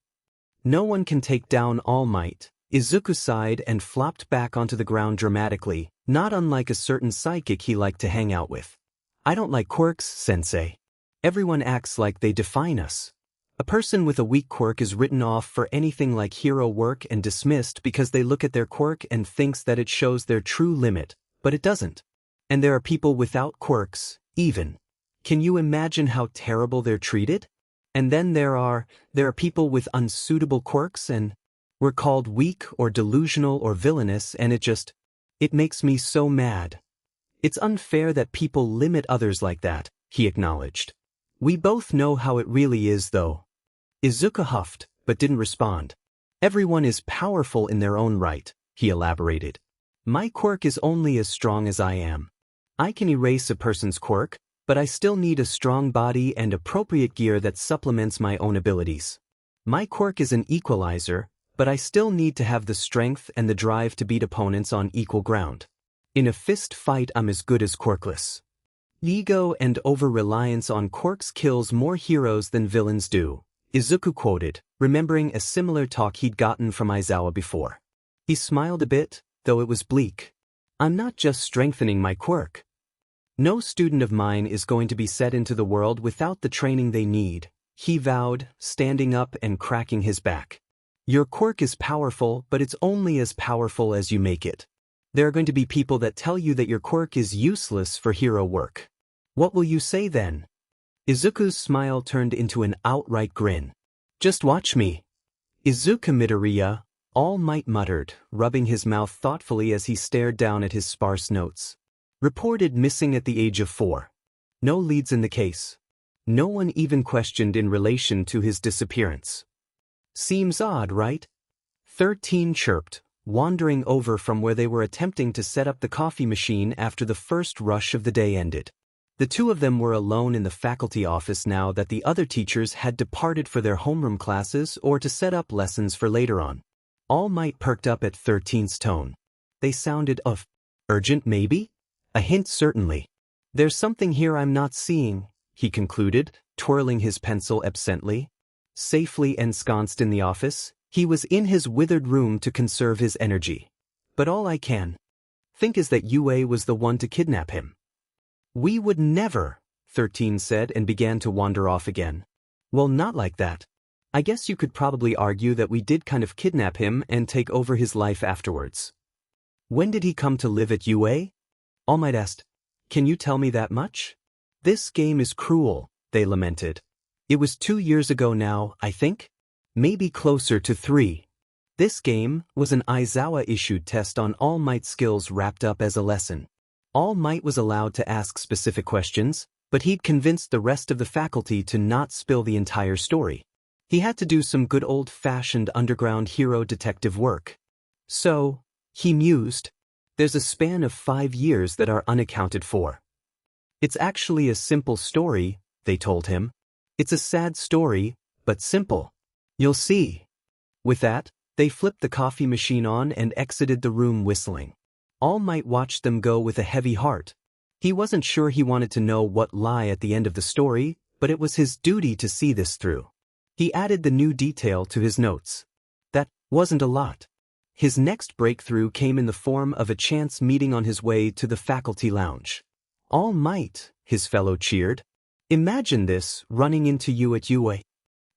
No one can take down All Might." Izuku sighed and flopped back onto the ground dramatically, not unlike a certain psychic he liked to hang out with. "I don't like quirks, sensei. Everyone acts like they define us. A person with a weak quirk is written off for anything like hero work and dismissed because they look at their quirk and thinks that it shows their true limit, but it doesn't. And there are people without quirks, even. Can you imagine how terrible they're treated? And then there are people with unsuitable quirks and we're called weak or delusional or villainous, and it makes me so mad. It's unfair that people limit others like that," he acknowledged. "We both know how it really is, though." Izuku huffed, but didn't respond. "Everyone is powerful in their own right," he elaborated. "My quirk is only as strong as I am. I can erase a person's quirk, but I still need a strong body and appropriate gear that supplements my own abilities. My quirk is an equalizer, but I still need to have the strength and the drive to beat opponents on equal ground. In a fist fight, I'm as good as quirkless. Ego and over-reliance on quirks kills more heroes than villains do," Izuku quoted, remembering a similar talk he'd gotten from Aizawa before. He smiled a bit, though it was bleak. "I'm not just strengthening my quirk. No student of mine is going to be set into the world without the training they need," he vowed, standing up and cracking his back. "Your quirk is powerful, but it's only as powerful as you make it. There are going to be people that tell you that your quirk is useless for hero work. What will you say then?" Izuku's smile turned into an outright grin. "Just watch me." "Izuku Midoriya," All Might muttered, rubbing his mouth thoughtfully as he stared down at his sparse notes. "Reported missing at the age of 4. No leads in the case. No one even questioned in relation to his disappearance. Seems odd, right?" 13 chirped, wandering over from where they were attempting to set up the coffee machine after the first rush of the day ended. The two of them were alone in the faculty office now that the other teachers had departed for their homeroom classes or to set up lessons for later on. All Might perked up at 13's tone. They sounded urgent maybe? A hint certainly. There's something here I'm not seeing, he concluded, twirling his pencil absently. Safely ensconced in the office, he was in his withered room to conserve his energy. But all I can think is that Yue was the one to kidnap him. We would never, 13 said and began to wander off again. Well, not like that. I guess you could probably argue that we did kind of kidnap him and take over his life afterwards. When did he come to live at Yue? All Might asked. Can you tell me that much? This game is cruel, they lamented. It was 2 years ago now, I think? Maybe closer to 3. This game was an Izawa-issued test on All Might's skills wrapped up as a lesson. All Might was allowed to ask specific questions, but he'd convinced the rest of the faculty to not spill the entire story. He had to do some good old-fashioned underground hero detective work. So, he mused, there's a span of 5 years that are unaccounted for. It's actually a simple story, they told him. It's a sad story, but simple. You'll see. With that, they flipped the coffee machine on and exited the room whistling. All Might watched them go with a heavy heart. He wasn't sure he wanted to know what lie at the end of the story, but it was his duty to see this through. He added the new detail to his notes. That wasn't a lot. His next breakthrough came in the form of a chance meeting on his way to the faculty lounge. All Might, his fellow cheered. Imagine this, running into you at Yue.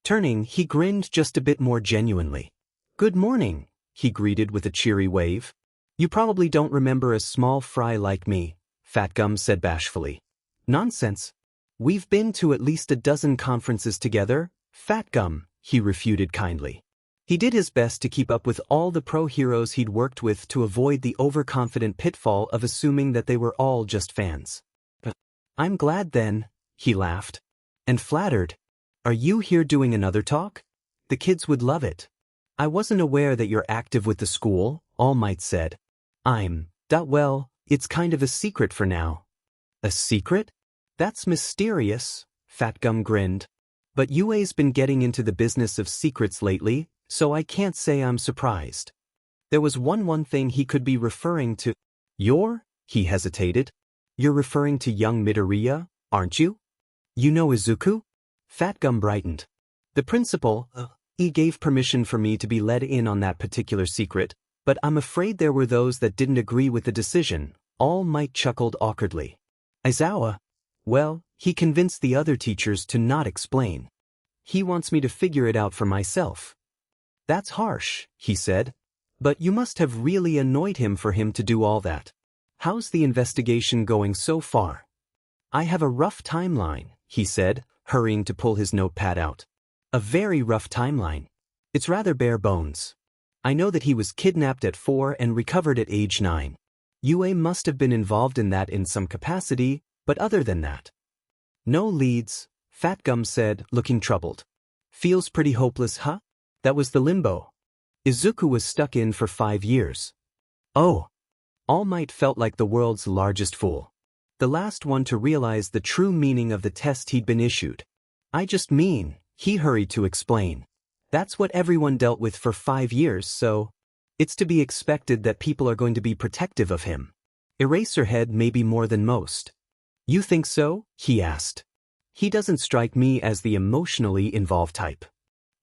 Turning, he grinned just a bit more genuinely. Good morning, he greeted with a cheery wave. You probably don't remember a small fry like me, Fatgum said bashfully. Nonsense. We've been to at least a dozen conferences together, Fatgum, he refuted kindly. He did his best to keep up with all the pro heroes he'd worked with to avoid the overconfident pitfall of assuming that they were all just fans. I'm glad then, he laughed. And flattered. Are you here doing another talk? The kids would love it. I wasn't aware that you're active with the school, All Might said. Well, it's kind of a secret for now. A secret? That's mysterious, Fatgum grinned. But Yue's been getting into the business of secrets lately, so I can't say I'm surprised. There was one thing he could be referring to. He hesitated. You're referring to young Midoriya, aren't you? You know Izuku? Fatgum brightened. The principal, he gave permission for me to be let in on that particular secret, but I'm afraid there were those that didn't agree with the decision. All Might chuckled awkwardly. Izawa? Well, he convinced the other teachers to not explain. He wants me to figure it out for myself. That's harsh, he said. But you must have really annoyed him for him to do all that. How's the investigation going so far? I have a rough timeline, he said, hurrying to pull his notepad out. A very rough timeline. It's rather bare bones. I know that he was kidnapped at 4 and recovered at age 9. Yue must have been involved in that in some capacity, but other than that. No leads, Fatgum said, looking troubled. Feels pretty hopeless, huh? That was the limbo. Izuku was stuck in for 5 years. Oh. All Might felt like the world's largest fool. The last one to realize the true meaning of the test he'd been issued. I just mean, he hurried to explain. That's what everyone dealt with for 5 years, so it's to be expected that people are going to be protective of him. Eraserhead maybe more than most. You think so? He asked. He doesn't strike me as the emotionally involved type.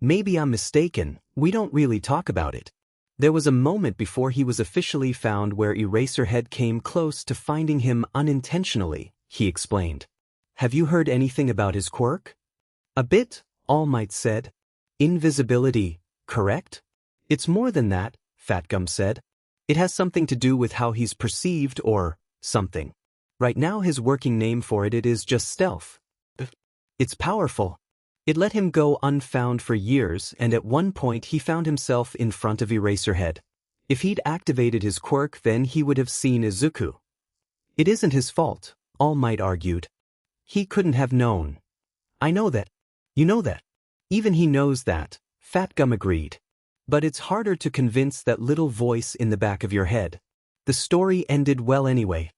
Maybe I'm mistaken, we don't really talk about it. There was a moment before he was officially found where Eraserhead came close to finding him unintentionally, he explained. Have you heard anything about his quirk? A bit, All Might said. Invisibility, correct? It's more than that, Fatgum said. It has something to do with how he's perceived or something. Right now his working name for it is just stealth. It's powerful. It let him go unfound for years, and at one point he found himself in front of Eraserhead. If he'd activated his quirk, then he would have seen Izuku. It isn't his fault, All Might argued. He couldn't have known. I know that. You know that. Even he knows that, Fatgum agreed. But it's harder to convince that little voice in the back of your head. The story ended well anyway.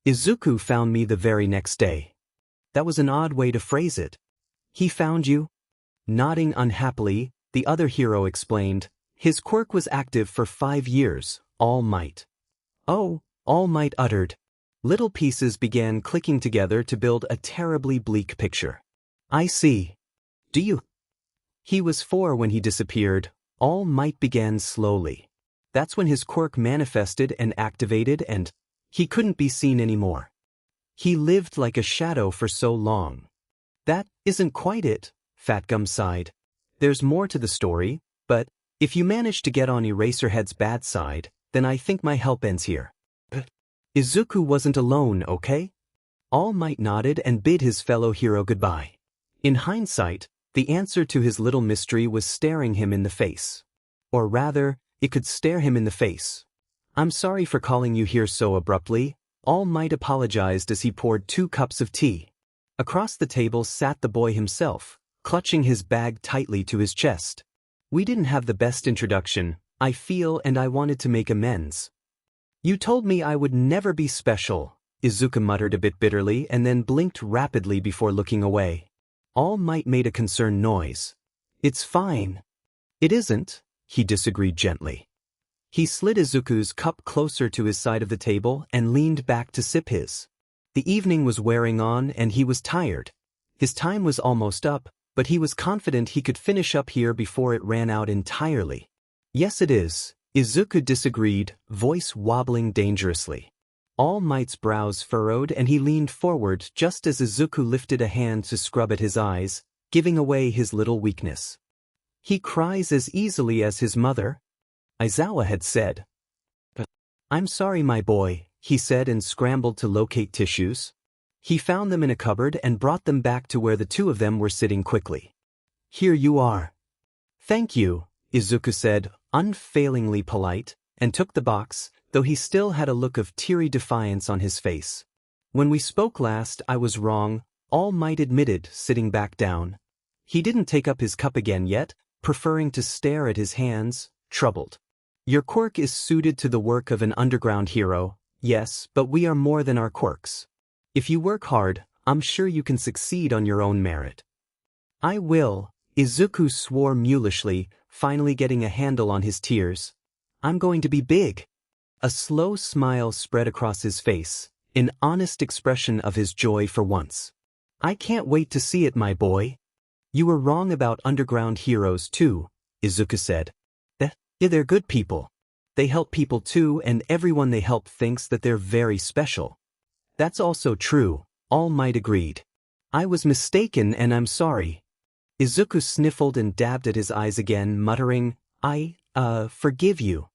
Izuku found me the very next day. That was an odd way to phrase it. He found you? Nodding unhappily, the other hero explained, his quirk was active for 5 years, All Might. Oh, All Might uttered. Little pieces began clicking together to build a terribly bleak picture. I see. Do you? He was 4 when he disappeared. All Might began slowly. That's when his quirk manifested and activated, and he couldn't be seen anymore. He lived like a shadow for so long. That isn't quite it, Fatgum sighed. There's more to the story, but if you manage to get on Eraserhead's bad side, then I think my help ends here. Izuku wasn't alone, okay? All Might nodded and bid his fellow hero goodbye. In hindsight, the answer to his little mystery was staring him in the face. Or rather, it could stare him in the face. I'm sorry for calling you here so abruptly, All Might apologized as he poured 2 cups of tea. Across the table sat the boy himself, clutching his bag tightly to his chest. We didn't have the best introduction, I feel, and I wanted to make amends. You told me I would never be special, Izuku muttered a bit bitterly and then blinked rapidly before looking away. All Might made a concerned noise. It's fine. It isn't, he disagreed gently. He slid Izuku's cup closer to his side of the table and leaned back to sip his. The evening was wearing on and he was tired. His time was almost up, but he was confident he could finish up here before it ran out entirely. Yes it is, Izuku disagreed, voice wobbling dangerously. All Might's brows furrowed and he leaned forward just as Izuku lifted a hand to scrub at his eyes, giving away his little weakness. He cries as easily as his mother, Aizawa had said. I'm sorry my boy, he said and scrambled to locate tissues. He found them in a cupboard and brought them back to where the 2 of them were sitting quickly. Here you are. Thank you, Izuku said, unfailingly polite, and took the box, though he still had a look of teary defiance on his face. When we spoke last, I was wrong, All Might admitted, sitting back down. He didn't take up his cup again yet, preferring to stare at his hands, troubled. Your quirk is suited to the work of an underground hero, yes, but we are more than our quirks. If you work hard, I'm sure you can succeed on your own merit. I will, Izuku swore mulishly, finally getting a handle on his tears. I'm going to be big. A slow smile spread across his face, an honest expression of his joy for once. I can't wait to see it, my boy. You were wrong about underground heroes too, Izuku said. Yeah, they're good people. They help people too, and everyone they help thinks that they're very special. That's also true, All Might agreed. I was mistaken and I'm sorry. Izuku sniffled and dabbed at his eyes again, muttering, I forgive you.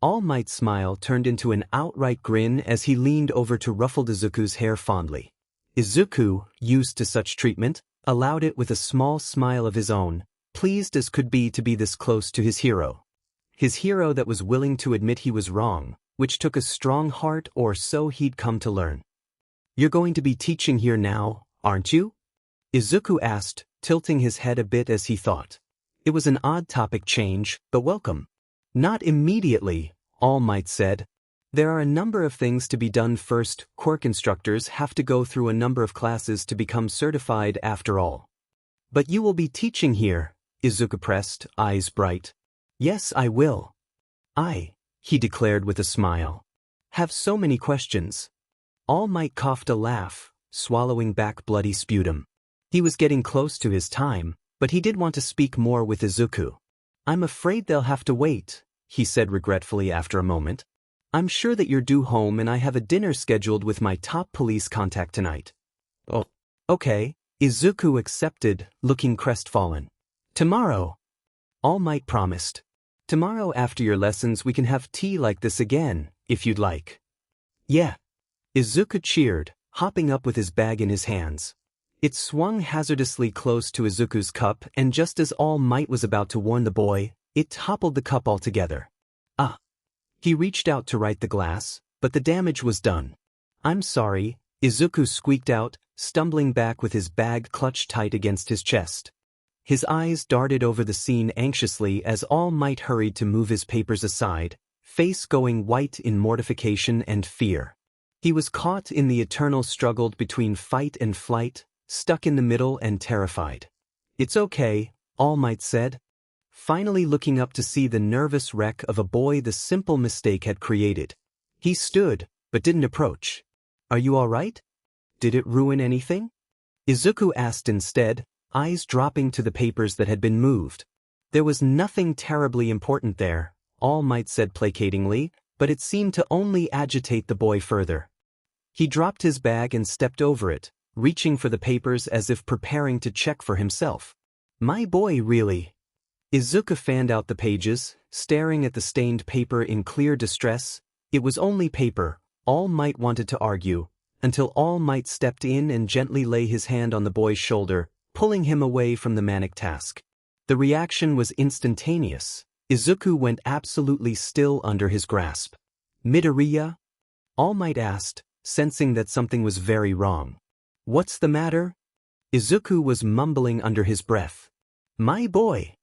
All Might's smile turned into an outright grin as he leaned over to ruffle Izuku's hair fondly. Izuku, used to such treatment, allowed it with a small smile of his own, pleased as could be to be this close to his hero. His hero that was willing to admit he was wrong, which took a strong heart, or so he'd come to learn. You're going to be teaching here now, aren't you? Izuku asked, tilting his head a bit as he thought. It was an odd topic change, but welcome. Not immediately, All Might said. There are a number of things to be done first. Quirk instructors have to go through a number of classes to become certified after all. But you will be teaching here, Izuku pressed, eyes bright. Yes, I will. He declared with a smile. Have so many questions. All Might coughed a laugh, swallowing back bloody sputum. He was getting close to his time, but he did want to speak more with Izuku. I'm afraid they'll have to wait, he said regretfully after a moment. I'm sure that you're due home and I have a dinner scheduled with my top police contact tonight. Oh, okay, Izuku accepted, looking crestfallen. Tomorrow. All Might promised. Tomorrow after your lessons we can have tea like this again, if you'd like. Yeah. Izuku cheered, hopping up with his bag in his hands. It swung hazardously close to Izuku's cup, and just as All Might was about to warn the boy, it toppled the cup altogether. Ah. He reached out to right the glass, but the damage was done. I'm sorry, Izuku squeaked out, stumbling back with his bag clutched tight against his chest. His eyes darted over the scene anxiously as All Might hurried to move his papers aside, face going white in mortification and fear. He was caught in the eternal struggle between fight and flight, stuck in the middle and terrified. "It's okay," All Might said, finally looking up to see the nervous wreck of a boy the simple mistake had created. He stood, but didn't approach. "Are you all right? Did it ruin anything?" Izuku asked instead, eyes dropping to the papers that had been moved. "There was nothing terribly important there," All Might said placatingly, but it seemed to only agitate the boy further. He dropped his bag and stepped over it, reaching for the papers as if preparing to check for himself. "My boy, really?" Izuku fanned out the pages, staring at the stained paper in clear distress. It was only paper, All Might wanted to argue, until All Might stepped in and gently lay his hand on the boy's shoulder, pulling him away from the manic task. The reaction was instantaneous. Izuku went absolutely still under his grasp. "Midoriya?" All Might asked, sensing that something was very wrong. "What's the matter?" Izuku was mumbling under his breath. "My boy."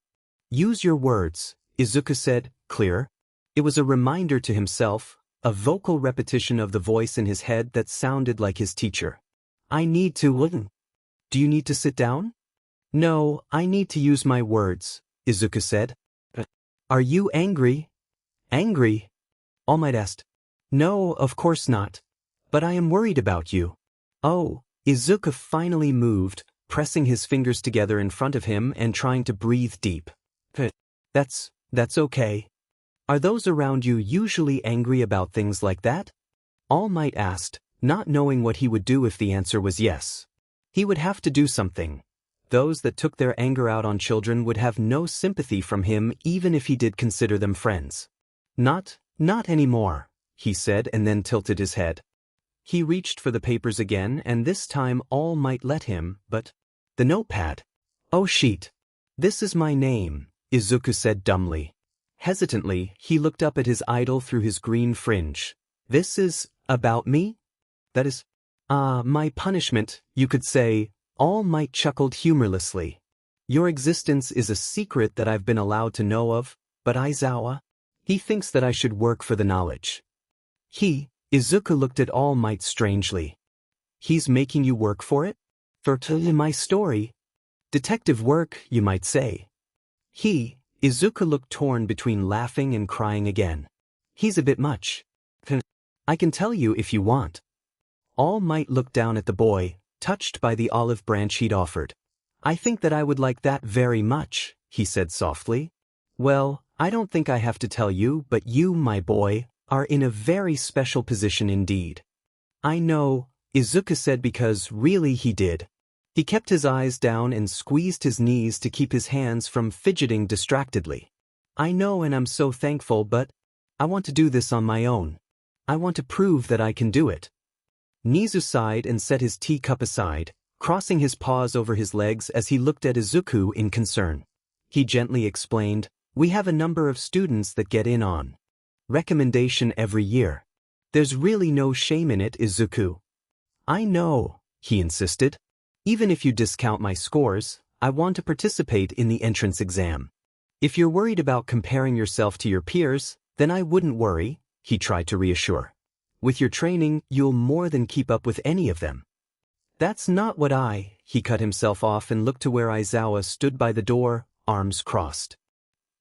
"Use your words," Izuku said, clear. It was a reminder to himself, a vocal repetition of the voice in his head that sounded like his teacher. "I need to listen." "Do you need to sit down?" "No, I need to use my words," Izuku said. "Are you angry?" "Angry?" All Might asked. "No, of course not. But I am worried about you." "Oh." Izuku finally moved, pressing his fingers together in front of him and trying to breathe deep. That's okay. Are those around you usually angry about things like that?" All Might asked, not knowing what he would do if the answer was yes. He would have to do something. Those that took their anger out on children would have no sympathy from him even if he did consider them friends. Not anymore," he said and then tilted his head. He reached for the papers again and this time All Might let him, but... "The notepad." "Oh sheet. This is my name," Izuku said dumbly. Hesitantly, he looked up at his idol through his green fringe. "This is about me? That is, my punishment, you could say." All Might chuckled humorlessly. "Your existence is a secret that I've been allowed to know of, but Aizawa, he thinks that I should work for the knowledge." Izuku looked at All Might strangely. "He's making you work for it? For my story? Detective work, you might say." Izuku looked torn between laughing and crying again. "He's a bit much. I can tell you if you want." All Might looked down at the boy, touched by the olive branch he'd offered. "I think that I would like that very much," he said softly. "Well, I don't think I have to tell you, but you, my boy, are in a very special position indeed." "I know," Izuku said because really he did. He kept his eyes down and squeezed his knees to keep his hands from fidgeting distractedly. "I know and I'm so thankful, but I want to do this on my own. I want to prove that I can do it." Nizu sighed and set his teacup aside, crossing his paws over his legs as he looked at Izuku in concern. He gently explained, "We have a number of students that get in on recommendation every year. There's really no shame in it, Izuku." "I know," he insisted. "Even if you discount my scores, I want to participate in the entrance exam. If you're worried about comparing yourself to your peers, then I wouldn't worry," he tried to reassure. "With your training, you'll more than keep up with any of them." "That's not what he cut himself off and looked to where Aizawa stood by the door, arms crossed.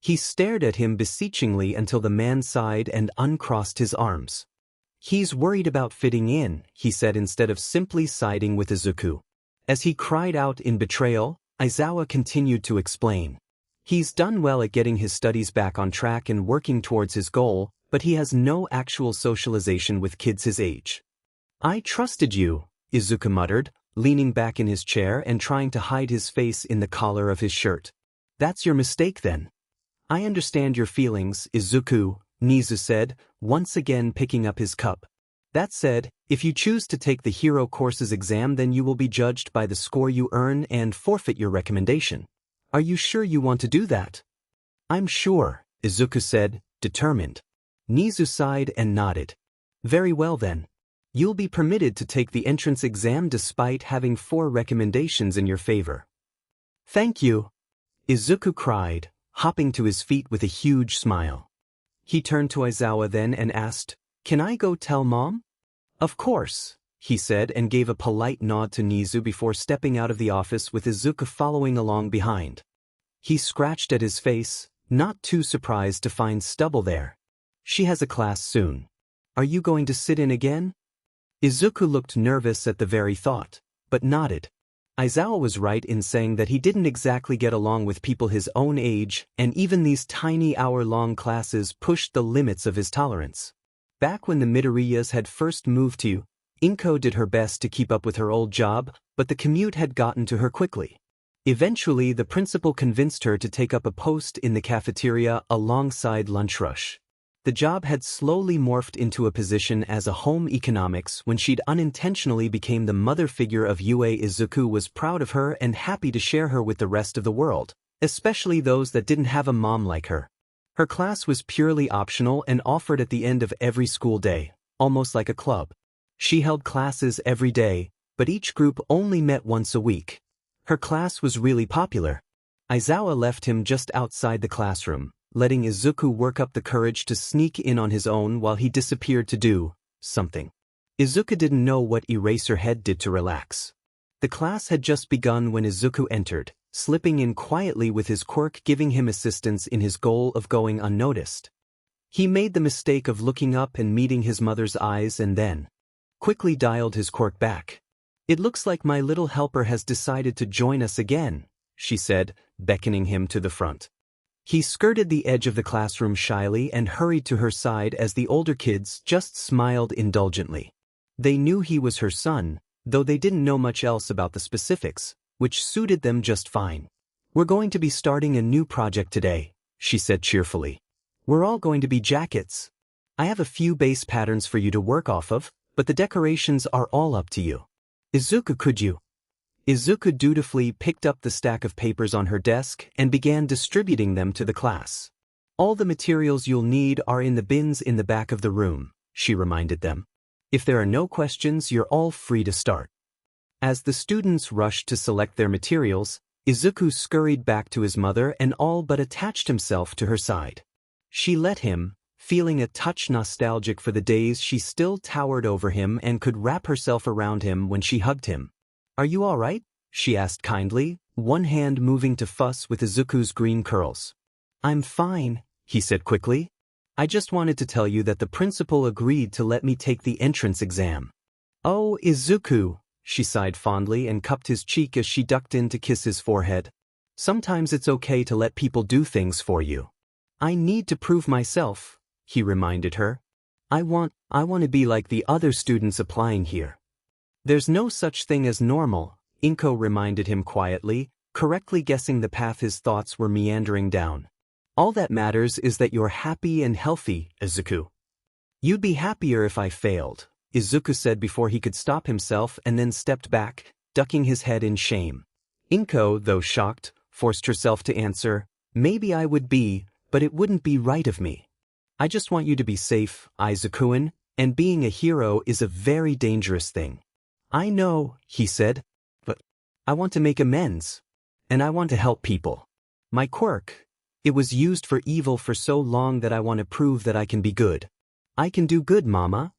He stared at him beseechingly until the man sighed and uncrossed his arms. "He's worried about fitting in," he said instead of simply siding with Izuku. As he cried out in betrayal, Aizawa continued to explain. "He's done well at getting his studies back on track and working towards his goal, but he has no actual socialization with kids his age." "I trusted you," Izuku muttered, leaning back in his chair and trying to hide his face in the collar of his shirt. "That's your mistake then." "I understand your feelings, Izuku," Nizu said, once again picking up his cup. "That said, if you choose to take the Hero Courses exam, then you will be judged by the score you earn and forfeit your recommendation. Are you sure you want to do that?" "I'm sure," Izuku said, determined. Nizu sighed and nodded. "Very well then. You'll be permitted to take the entrance exam despite having 4 recommendations in your favor." "Thank you," Izuku cried, hopping to his feet with a huge smile. He turned to Aizawa then and asked, "Can I go tell Mom?" Of course, he said and gave a polite nod to Nizu before stepping out of the office with Izuku following along behind. He scratched at his face, not too surprised to find stubble there. She has a class soon. Are you going to sit in again? Izuku looked nervous at the very thought, but nodded. Aizawa was right in saying that he didn't exactly get along with people his own age, and even these tiny hour-long classes pushed the limits of his tolerance. Back when the Midoriyas had first moved to, Inko did her best to keep up with her old job, but the commute had gotten to her quickly. Eventually, the principal convinced her to take up a post in the cafeteria alongside lunch rush. The job had slowly morphed into a position as a home economics when she'd unintentionally became the mother figure of Yue. Izuku was proud of her and happy to share her with the rest of the world, especially those that didn't have a mom like her. Her class was purely optional and offered at the end of every school day, almost like a club. She held classes every day, but each group only met once a week. Her class was really popular. Aizawa left him just outside the classroom, letting Izuku work up the courage to sneak in on his own while he disappeared to do something. Izuku didn't know what Eraserhead did to relax. The class had just begun when Izuku entered, slipping in quietly with his quirk giving him assistance in his goal of going unnoticed. He made the mistake of looking up and meeting his mother's eyes and then quickly dialed his quirk back. "It looks like my little helper has decided to join us again," she said, beckoning him to the front. He skirted the edge of the classroom shyly and hurried to her side as the older kids just smiled indulgently. They knew he was her son, though they didn't know much else about the specifics, which suited them just fine. "We're going to be starting a new project today," she said cheerfully. "We're all going to be jackets. I have a few base patterns for you to work off of, but the decorations are all up to you. Izuku, could you?" Izuku dutifully picked up the stack of papers on her desk and began distributing them to the class. "All the materials you'll need are in the bins in the back of the room," she reminded them. "If there are no questions, you're all free to start." As the students rushed to select their materials, Izuku scurried back to his mother and all but attached himself to her side. She let him, feeling a touch nostalgic for the days she still towered over him and could wrap herself around him when she hugged him. "Are you all right?" she asked kindly, one hand moving to fuss with Izuku's green curls. "I'm fine," he said quickly. "I just wanted to tell you that the principal agreed to let me take the entrance exam." "Oh, Izuku," she sighed fondly and cupped his cheek as she ducked in to kiss his forehead. "Sometimes it's okay to let people do things for you." "I need to prove myself," he reminded her. I want to be like the other students applying here." "There's no such thing as normal," Inko reminded him quietly, correctly guessing the path his thoughts were meandering down. "All that matters is that you're happy and healthy, Izuku." "You'd be happier if I failed," Izuku said before he could stop himself and then stepped back, ducking his head in shame. Inko, though shocked, forced herself to answer, "Maybe I would be, but it wouldn't be right of me. I just want you to be safe, Izukuin, and being a hero is a very dangerous thing." "I know," he said, "but I want to make amends. And I want to help people. My quirk, it was used for evil for so long that I want to prove that I can be good. I can do good, Mama."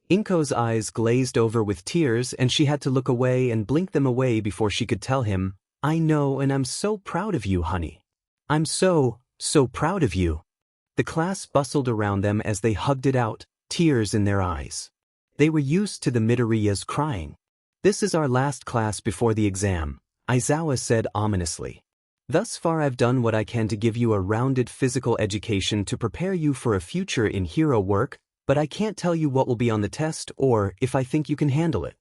Inko's eyes glazed over with tears and she had to look away and blink them away before she could tell him, "I know, and I'm so proud of you, honey. I'm so proud of you." The class bustled around them as they hugged it out, tears in their eyes. They were used to the Midoriyas crying. "This is our last class before the exam," Aizawa said ominously. "Thus far I've done what I can to give you a rounded physical education to prepare you for a future in hero work, but I can't tell you what will be on the test or if I think you can handle it."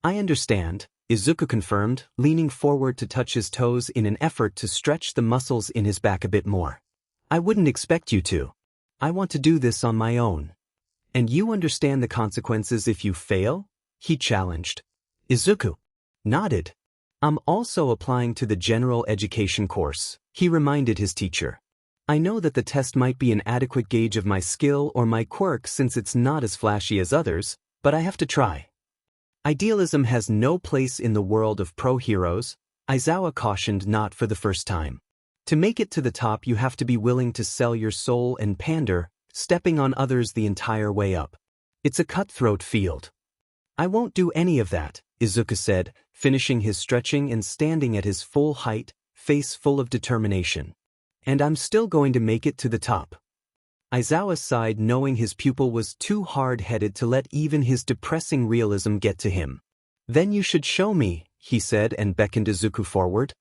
"I understand," Izuku confirmed, leaning forward to touch his toes in an effort to stretch the muscles in his back a bit more. "I wouldn't expect you to. I want to do this on my own." "And you understand the consequences if you fail?" he challenged. Izuku nodded. "I'm also applying to the general education course," he reminded his teacher. "I know that the test might be an adequate gauge of my skill or my quirk since it's not as flashy as others, but I have to try." "Idealism has no place in the world of pro-heroes," Aizawa cautioned not for the first time. "To make it to the top you have to be willing to sell your soul and pander, stepping on others the entire way up." It's a cutthroat field. I won't do any of that, Izuku said, finishing his stretching and standing at his full height, face full of determination. And I'm still going to make it to the top. Aizawa sighed, knowing his pupil was too hard-headed to let even his depressing realism get to him. Then you should show me, he said and beckoned Izuku forward.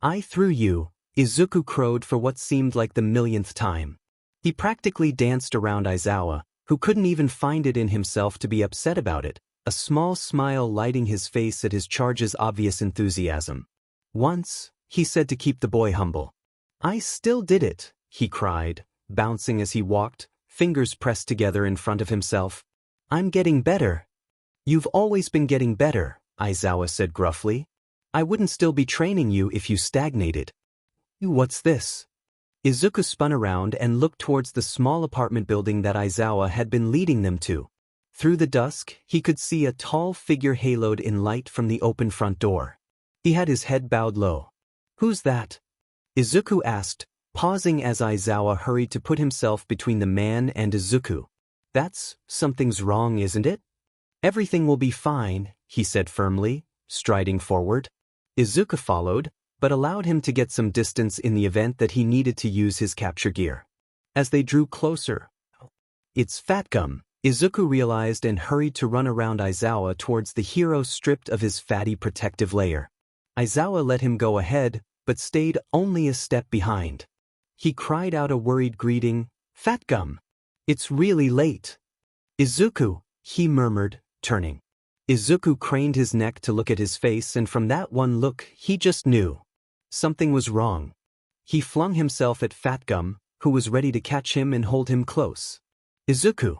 I through you, Izuku crowed for what seemed like the millionth time. He practically danced around Aizawa, who couldn't even find it in himself to be upset about it, a small smile lighting his face at his charge's obvious enthusiasm. Once, he said to keep the boy humble. I still did it, he cried, bouncing as he walked, fingers pressed together in front of himself. I'm getting better. You've always been getting better, Aizawa said gruffly. I wouldn't still be training you if you stagnated. What's this? Izuku spun around and looked towards the small apartment building that Aizawa had been leading them to. Through the dusk, he could see a tall figure haloed in light from the open front door. He had his head bowed low. Who's that? Izuku asked, pausing as Aizawa hurried to put himself between the man and Izuku. Something's wrong, isn't it? Everything will be fine, he said firmly, striding forward. Izuku followed, but allowed him to get some distance in the event that he needed to use his capture gear. As they drew closer, it's Fat Gum, Izuku realized and hurried to run around Aizawa towards the hero stripped of his fatty protective layer. Aizawa let him go ahead, but stayed only a step behind. He cried out a worried greeting, Fat Gum. It's really late. Izuku, he murmured, turning. Izuku craned his neck to look at his face, and from that one look, he just knew. Something was wrong. He flung himself at Fat Gum, who was ready to catch him and hold him close. Izuku.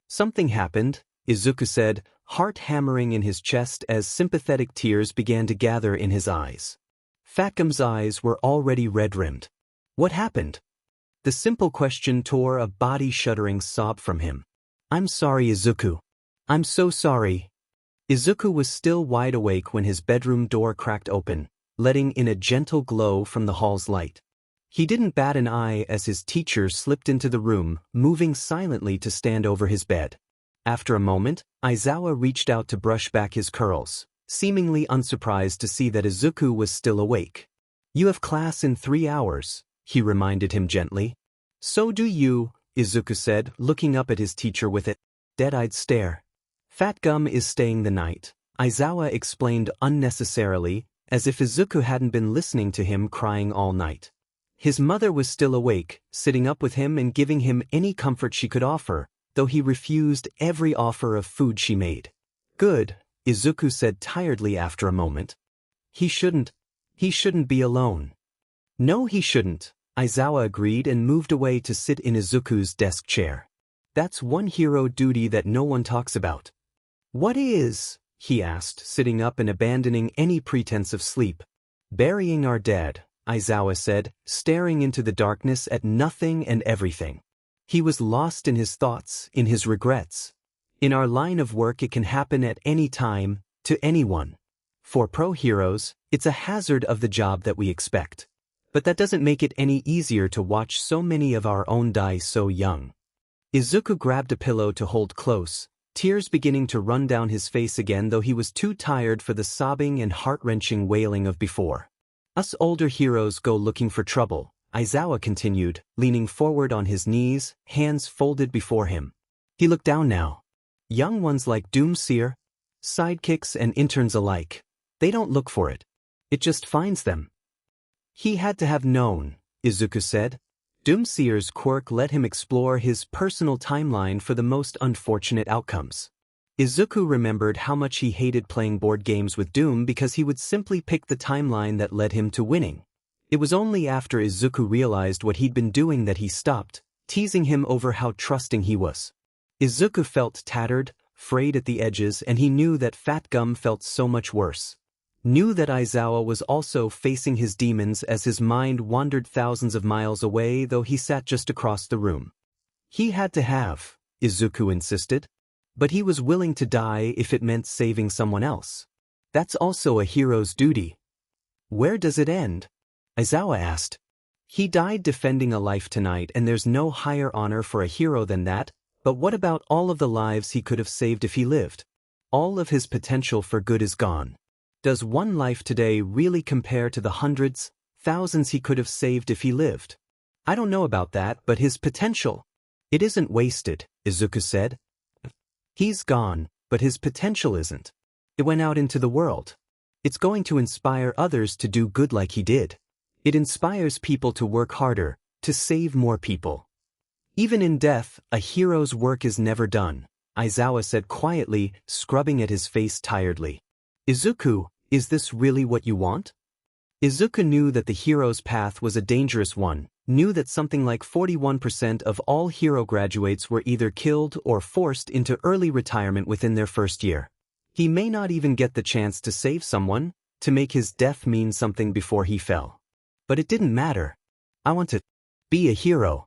Something happened, Izuku said, heart hammering in his chest as sympathetic tears began to gather in his eyes. Fat Gum's eyes were already red-rimmed. What happened? The simple question tore a body-shuddering sob from him. I'm sorry, Izuku. I'm so sorry. Izuku was still wide awake when his bedroom door cracked open, letting in a gentle glow from the hall's light. He didn't bat an eye as his teacher slipped into the room, moving silently to stand over his bed. After a moment, Aizawa reached out to brush back his curls, seemingly unsurprised to see that Izuku was still awake. You have class in 3 hours, he reminded him gently. So do you, Izuku said, looking up at his teacher with a dead-eyed stare. Fat Gum is staying the night, Aizawa explained unnecessarily, as if Izuku hadn't been listening to him crying all night. His mother was still awake, sitting up with him and giving him any comfort she could offer, though he refused every offer of food she made. Good, Izuku said tiredly after a moment. He shouldn't be alone. No, he shouldn't, Aizawa agreed and moved away to sit in Izuku's desk chair. That's one hero duty that no one talks about. What is? He asked, sitting up and abandoning any pretense of sleep. Burying our dead, Aizawa said, staring into the darkness at nothing and everything. He was lost in his thoughts, in his regrets. In our line of work it can happen at any time, to anyone. For pro heroes, it's a hazard of the job that we expect. But that doesn't make it any easier to watch so many of our own die so young. Izuku grabbed a pillow to hold close, tears beginning to run down his face again, though he was too tired for the sobbing and heart-wrenching wailing of before. Us older heroes go looking for trouble, Aizawa continued, leaning forward on his knees, hands folded before him. He looked down now. Young ones like Doomseer, sidekicks and interns alike, they don't look for it. It just finds them. He had to have known, Izuku said. Doomseer's quirk let him explore his personal timeline for the most unfortunate outcomes. Izuku remembered how much he hated playing board games with Doom because he would simply pick the timeline that led him to winning. It was only after Izuku realized what he'd been doing that he stopped, teasing him over how trusting he was. Izuku felt tattered, frayed at the edges, and he knew that Fat Gum felt so much worse. Knew that Aizawa was also facing his demons as his mind wandered thousands of miles away, though he sat just across the room. He had to have, Izuku insisted. But he was willing to die if it meant saving someone else. That's also a hero's duty. Where does it end? Aizawa asked. He died defending a life tonight, and there's no higher honor for a hero than that, But what about all of the lives he could have saved if he lived? All of his potential for good is gone. Does one life today really compare to the hundreds, thousands he could have saved if he lived? I don't know about that, but his potential. It isn't wasted, Izuku said. He's gone, but his potential isn't. It went out into the world. It's going to inspire others to do good like he did. It inspires people to work harder, to save more people. Even in death, a hero's work is never done, Aizawa said quietly, scrubbing at his face tiredly. Izuku, is this really what you want? Izuku knew that the hero's path was a dangerous one, knew that something like 41% of all hero graduates were either killed or forced into early retirement within their first year. He may not even get the chance to save someone, to make his death mean something before he fell. But it didn't matter. I want to be a hero.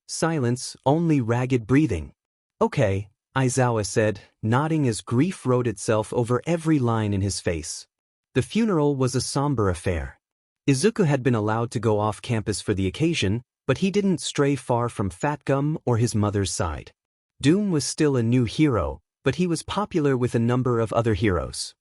Silence, only ragged breathing. Okay, Aizawa said, nodding as grief wrote itself over every line in his face. The funeral was a somber affair. Izuku had been allowed to go off campus for the occasion, but he didn't stray far from Fat Gum or his mother's side. Doom was still a new hero, but he was popular with a number of other heroes.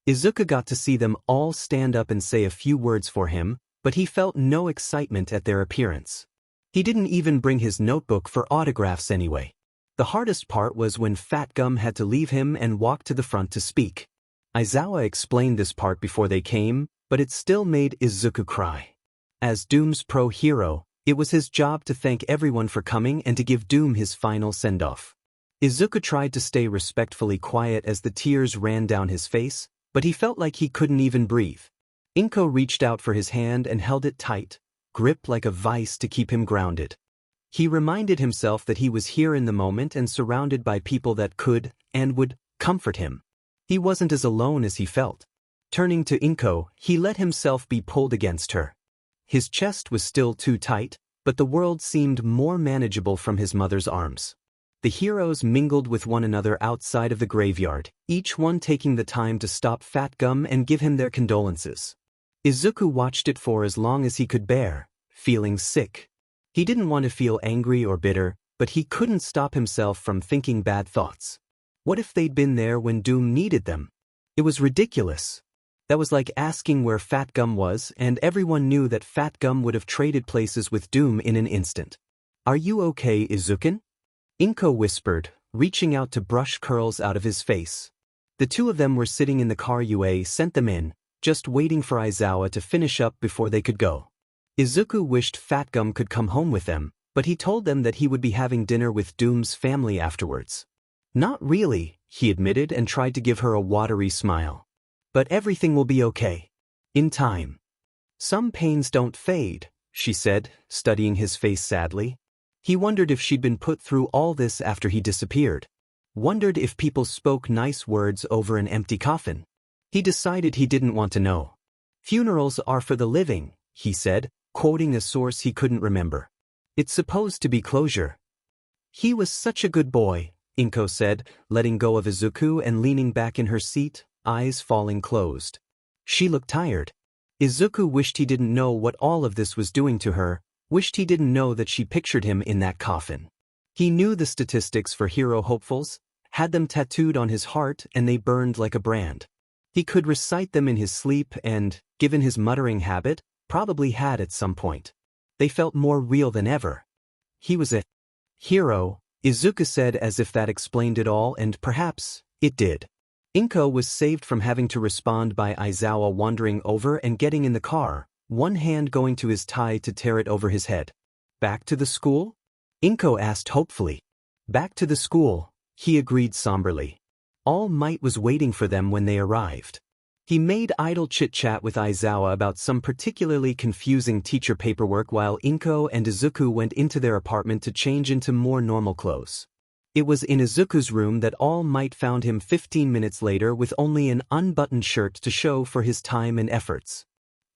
Izuku got to see them all stand up and say a few words for him, but he felt no excitement at their appearance. He didn't even bring his notebook for autographs anyway. The hardest part was when Fat Gum had to leave him and walk to the front to speak. Aizawa explained this part before they came, but it still made Izuku cry. As Doom's pro hero, it was his job to thank everyone for coming and to give Doom his final send-off. Izuku tried to stay respectfully quiet as the tears ran down his face, but he felt like he couldn't even breathe. Inko reached out for his hand and held it tight, gripped like a vice to keep him grounded. He reminded himself that he was here in the moment and surrounded by people that could, and would, comfort him. He wasn't as alone as he felt. Turning to Inko, he let himself be pulled against her. His chest was still too tight, but the world seemed more manageable from his mother's arms. The heroes mingled with one another outside of the graveyard, each one taking the time to stop Fat Gum and give him their condolences. Izuku watched it for as long as he could bear, feeling sick. He didn't want to feel angry or bitter, but he couldn't stop himself from thinking bad thoughts. What if they'd been there when Doom needed them? It was ridiculous. That was like asking where Fat Gum was, and everyone knew that Fat Gum would have traded places with Doom in an instant. Are you okay, Izuku? Inko whispered, reaching out to brush curls out of his face. The two of them were sitting in the car UA sent them in, just waiting for Aizawa to finish up before they could go. Izuku wished Fat Gum could come home with them, but he told them that he would be having dinner with Doom's family afterwards. Not really, he admitted and tried to give her a watery smile. But everything will be okay. In time. Some pains don't fade, she said, studying his face sadly. He wondered if she'd been put through all this after he disappeared. Wondered if people spoke nice words over an empty coffin. He decided he didn't want to know. Funerals are for the living, he said, quoting a source he couldn't remember. It's supposed to be closure. He was such a good boy, Inko said, letting go of Izuku and leaning back in her seat, eyes falling closed. She looked tired. Izuku wished he didn't know what all of this was doing to her, wished he didn't know that she pictured him in that coffin. He knew the statistics for hero hopefuls, had them tattooed on his heart, and they burned like a brand. He could recite them in his sleep and, given his muttering habit, probably had at some point. They felt more real than ever. He was a hero, Izuku said as if that explained it all, and perhaps it did. Inko was saved from having to respond by Aizawa wandering over and getting in the car, one hand going to his tie to tear it over his head. Back to the school? Inko asked hopefully. Back to the school, he agreed somberly. All Might was waiting for them when they arrived. He made idle chit-chat with Aizawa about some particularly confusing teacher paperwork while Inko and Izuku went into their apartment to change into more normal clothes. It was in Izuku's room that All Might found him 15 minutes later with only an unbuttoned shirt to show for his time and efforts.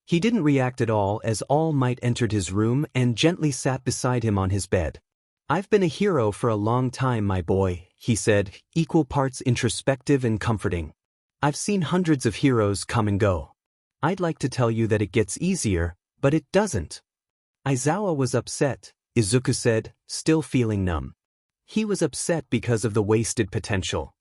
He didn't react at all as All Might entered his room and gently sat beside him on his bed. "I've been a hero for a long time, my boy," he said, equal parts introspective and comforting. "I've seen hundreds of heroes come and go. I'd like to tell you that it gets easier, but it doesn't." Aizawa was upset, Izuku said, still feeling numb. He was upset because of the wasted potential.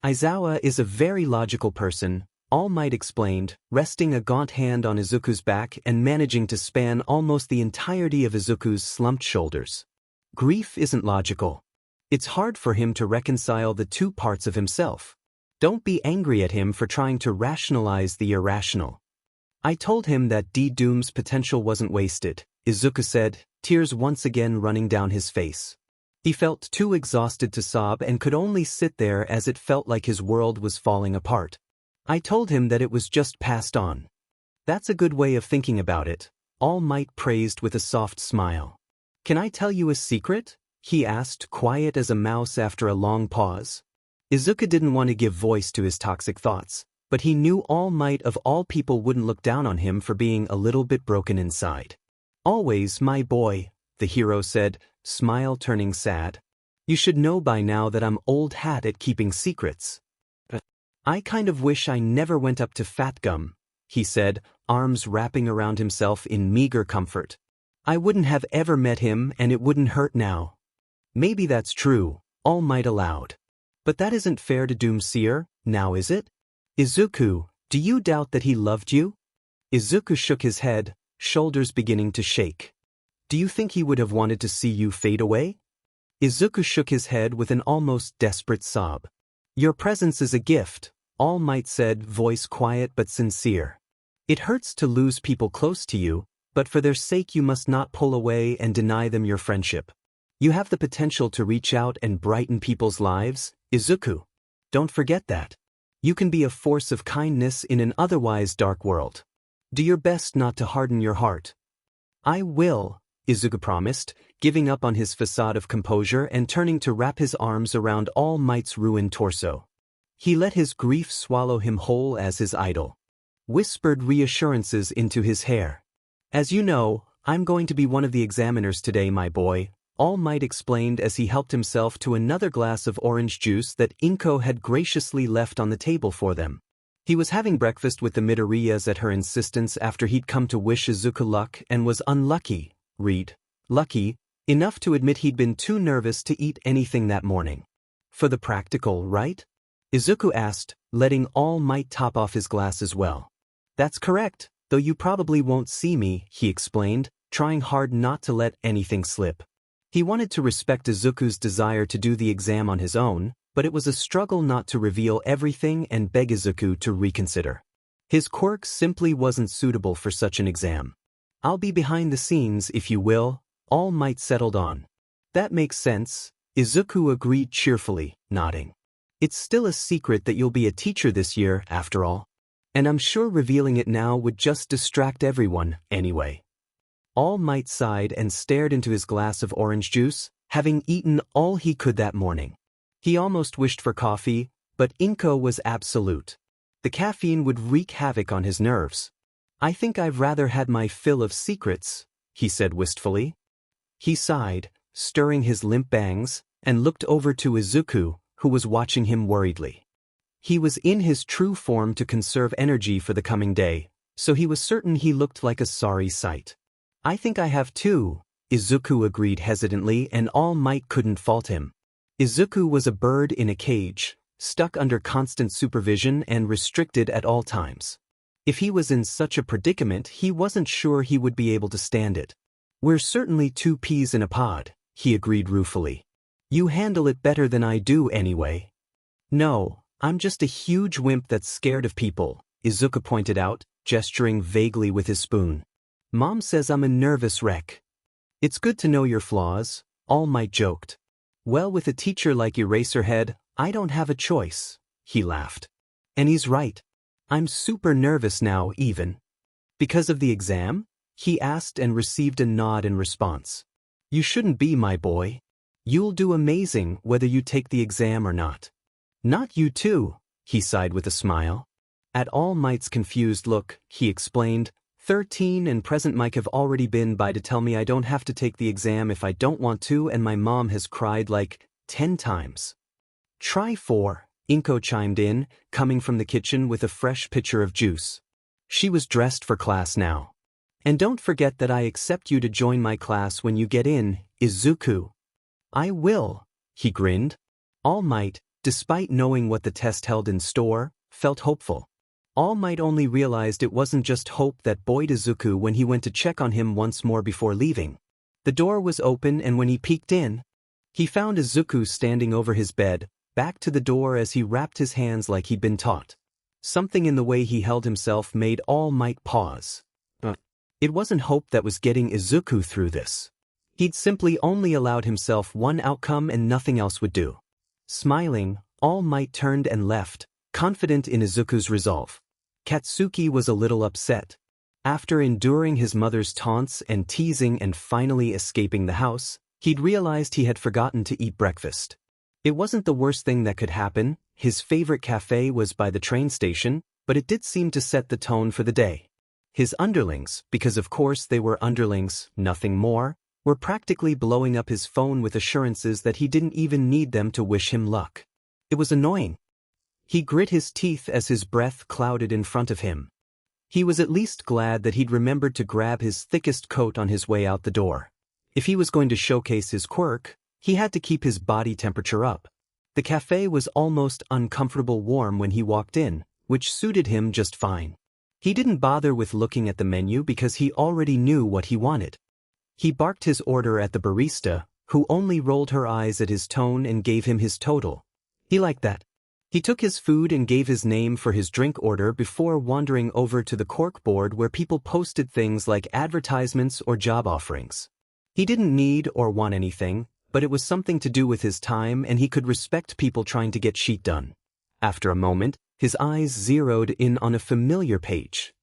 Aizawa is a very logical person, All Might explained, resting a gaunt hand on Izuku's back and managing to span almost the entirety of Izuku's slumped shoulders. Grief isn't logical. It's hard for him to reconcile the two parts of himself. Don't be angry at him for trying to rationalize the irrational. I told him that D-Doom's potential wasn't wasted, Izuku said, tears once again running down his face. He felt too exhausted to sob and could only sit there as it felt like his world was falling apart. I told him that it was just passed on. That's a good way of thinking about it, All Might praised with a soft smile. Can I tell you a secret? He asked, quiet as a mouse after a long pause. Izuku didn't want to give voice to his toxic thoughts, but he knew All Might of all people wouldn't look down on him for being a little bit broken inside. Always, my boy, the hero said, smile turning sad. You should know by now that I'm old hat at keeping secrets. I kind of wish I never went up to Fat Gum, he said, arms wrapping around himself in meager comfort. I wouldn't have ever met him and it wouldn't hurt now. Maybe that's true, All Might allowed. But that isn't fair to Doomseer, now is it? Izuku, do you doubt that he loved you? Izuku shook his head, shoulders beginning to shake. Do you think he would have wanted to see you fade away? Izuku shook his head with an almost desperate sob. Your presence is a gift, All Might said, voice quiet but sincere. It hurts to lose people close to you, but for their sake you must not pull away and deny them your friendship. You have the potential to reach out and brighten people's lives, Izuku. Don't forget that. You can be a force of kindness in an otherwise dark world. Do your best not to harden your heart. I will, Izuku promised, giving up on his facade of composure and turning to wrap his arms around All Might's ruined torso. He let his grief swallow him whole as his idol. Whispered reassurances into his hair. As you know, I'm going to be one of the examiners today, my boy, All Might explained as he helped himself to another glass of orange juice that Inko had graciously left on the table for them. He was having breakfast with the Midoriyas at her insistence after he'd come to wish Izuku luck and was unlucky, lucky, enough to admit he'd been too nervous to eat anything that morning. For the practical, right? Izuku asked, letting All Might top off his glass as well. That's correct, though you probably won't see me, he explained, trying hard not to let anything slip. He wanted to respect Izuku's desire to do the exam on his own, but it was a struggle not to reveal everything and beg Izuku to reconsider. His quirk simply wasn't suitable for such an exam. I'll be behind the scenes if you will, All Might settled on. That makes sense, Izuku agreed cheerfully, nodding. It's still a secret that you'll be a teacher this year, after all. And I'm sure revealing it now would just distract everyone, anyway. All Might sighed and stared into his glass of orange juice, having eaten all he could that morning. He almost wished for coffee, but Inko was absolute. The caffeine would wreak havoc on his nerves. I think I've rather had my fill of secrets, he said wistfully. He sighed, stirring his limp bangs, and looked over to Izuku, who was watching him worriedly. He was in his true form to conserve energy for the coming day, so he was certain he looked like a sorry sight. I think I have too, Izuku agreed hesitantly, and All Might couldn't fault him. Izuku was a bird in a cage, stuck under constant supervision and restricted at all times. If he was in such a predicament, he wasn't sure he would be able to stand it. We're certainly two peas in a pod, he agreed ruefully. You handle it better than I do anyway. No, I'm just a huge wimp that's scared of people, Izuku pointed out, gesturing vaguely with his spoon. Mom says I'm a nervous wreck. It's good to know your flaws, All Might joked. Well, with a teacher like Eraserhead, I don't have a choice, he laughed. And he's right. I'm super nervous now even. Because of the exam? He asked and received a nod in response. You shouldn't be, my boy. You'll do amazing whether you take the exam or not. Not you too, he sighed with a smile. At All Might's confused look, he explained, 13 and present Mike have already been by to tell me I don't have to take the exam if I don't want to, and my mom has cried like 10 times. Try 4. Inko chimed in, coming from the kitchen with a fresh pitcher of juice. She was dressed for class now. And don't forget that I accept you to join my class when you get in, Izuku. I will, He grinned. All Might, despite knowing what the test held in store, felt hopeful. All Might only realized it wasn't just hope that buoyed Izuku when he went to check on him once more before leaving. The door was open, and when he peeked in, he found Izuku standing over his bed, back to the door as he wrapped his hands like he'd been taught. Something in the way he held himself made All Might pause. It wasn't hope that was getting Izuku through this. He'd simply only allowed himself one outcome and nothing else would do. Smiling, All Might turned and left, confident in Izuku's resolve. Katsuki was a little upset. After enduring his mother's taunts and teasing and finally escaping the house, he'd realized he had forgotten to eat breakfast. It wasn't the worst thing that could happen. His favorite cafe was by the train station, but it did seem to set the tone for the day. His underlings, because of course they were underlings, nothing more, were practically blowing up his phone with assurances that he didn't even need them to wish him luck. It was annoying. He grit his teeth as his breath clouded in front of him. He was at least glad that he'd remembered to grab his thickest coat on his way out the door. If he was going to showcase his quirk, he had to keep his body temperature up. The cafe was almost uncomfortable warm when he walked in, which suited him just fine. He didn't bother with looking at the menu because he already knew what he wanted. He barked his order at the barista, who only rolled her eyes at his tone and gave him his total. He liked that. He took his food and gave his name for his drink order before wandering over to the cork board where people posted things like advertisements or job offerings. He didn't need or want anything, but it was something to do with his time and he could respect people trying to get shit done. After a moment, his eyes zeroed in on a familiar page.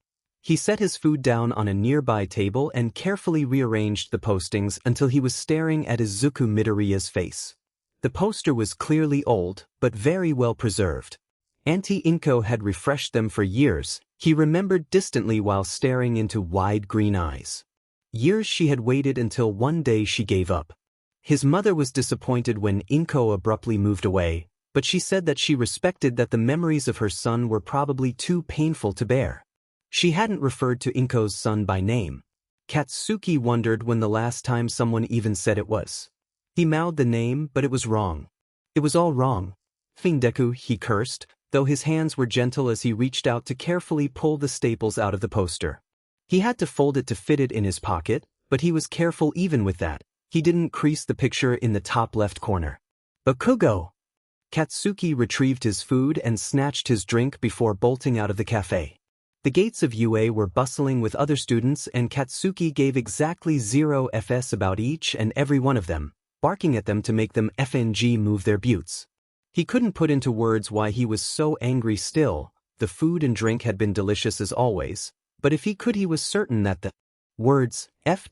He set his food down on a nearby table and carefully rearranged the postings until he was staring at Izuku Midoriya's face. The poster was clearly old, but very well preserved. Auntie Inko had refreshed them for years, he remembered distantly while staring into wide green eyes. Years she had waited until one day she gave up. His mother was disappointed when Inko abruptly moved away, but she said that she respected that the memories of her son were probably too painful to bear. She hadn't referred to Inko's son by name. Katsuki wondered when the last time someone even said it was. He mouthed the name, but it was wrong. It was all wrong. Deku, he cursed, though his hands were gentle as he reached out to carefully pull the staples out of the poster. He had to fold it to fit it in his pocket, but he was careful even with that. He didn't crease the picture in the top left corner. Bakugo! Katsuki retrieved his food and snatched his drink before bolting out of the cafe. The gates of UA were bustling with other students and Katsuki gave exactly 0 FS about each and every one of them, barking at them to make them FNG move their buttes. He couldn't put into words why he was so angry still. The food and drink had been delicious as always, but if he could he was certain that the words F-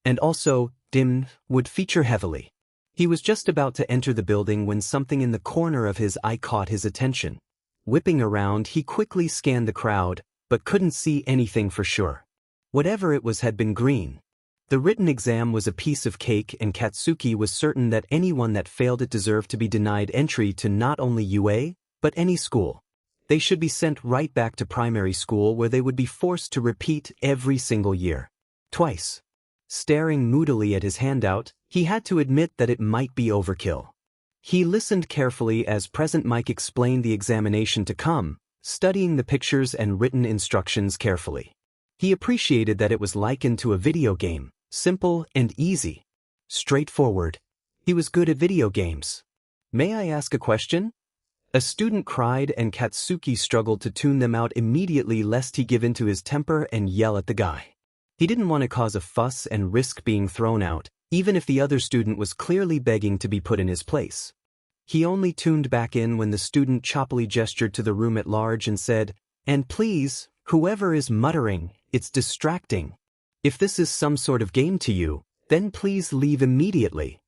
and also dim would feature heavily. He was just about to enter the building when something in the corner of his eye caught his attention. Whipping around, he quickly scanned the crowd, but couldn't see anything for sure. Whatever it was had been green. The written exam was a piece of cake and Katsuki was certain that anyone that failed it deserved to be denied entry to not only UA, but any school. They should be sent right back to primary school where they would be forced to repeat every single year. Twice. Staring moodily at his handout, he had to admit that it might be overkill. He listened carefully as President Mike explained the examination to come, studying the pictures and written instructions carefully. He appreciated that it was likened to a video game, simple and easy. Straightforward. He was good at video games. May I ask a question? A student cried and Katsuki struggled to tune them out immediately lest he give in to his temper and yell at the guy. He didn't want to cause a fuss and risk being thrown out, even if the other student was clearly begging to be put in his place. He only tuned back in when the student choppily gestured to the room at large and said, "And please, whoever is muttering, it's distracting. If this is some sort of game to you, then please leave immediately."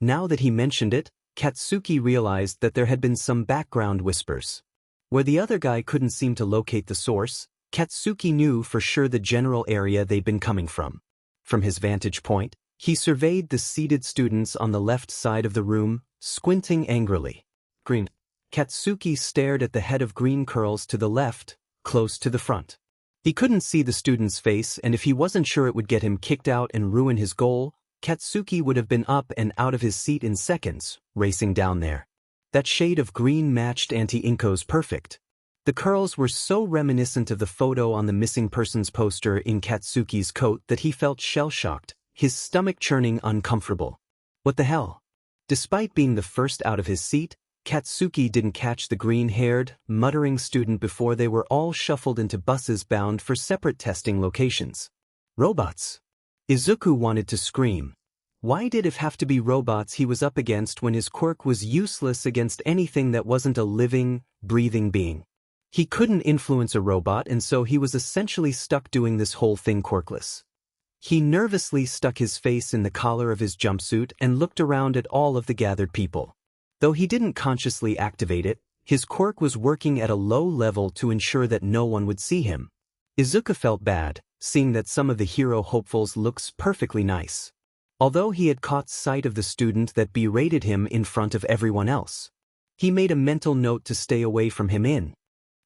Now that he mentioned it, Katsuki realized that there had been some background whispers. Where the other guy couldn't seem to locate the source, Katsuki knew for sure the general area they'd been coming from. From his vantage point, he surveyed the seated students on the left side of the room, squinting angrily. Green. Katsuki stared at the head of green curls to the left, close to the front. He couldn't see the student's face and if he wasn't sure it would get him kicked out and ruin his goal, Katsuki would have been up and out of his seat in seconds, racing down there. That shade of green matched Auntie Inko's perfect. The curls were so reminiscent of the photo on the missing persons poster in Katsuki's coat that he felt shell-shocked, his stomach churning uncomfortable. What the hell? Despite being the first out of his seat, Katsuki didn't catch the green-haired, muttering student before they were all shuffled into buses bound for separate testing locations. Robots. Izuku wanted to scream. Why did it have to be robots he was up against when his quirk was useless against anything that wasn't a living, breathing being? He couldn't influence a robot, and so he was essentially stuck doing this whole thing quirkless. He nervously stuck his face in the collar of his jumpsuit and looked around at all of the gathered people. Though he didn't consciously activate it, his quirk was working at a low level to ensure that no one would see him. Izuku felt bad, seeing that some of the hero hopefuls looks perfectly nice. Although he had caught sight of the student that berated him in front of everyone else, he made a mental note to stay away from him in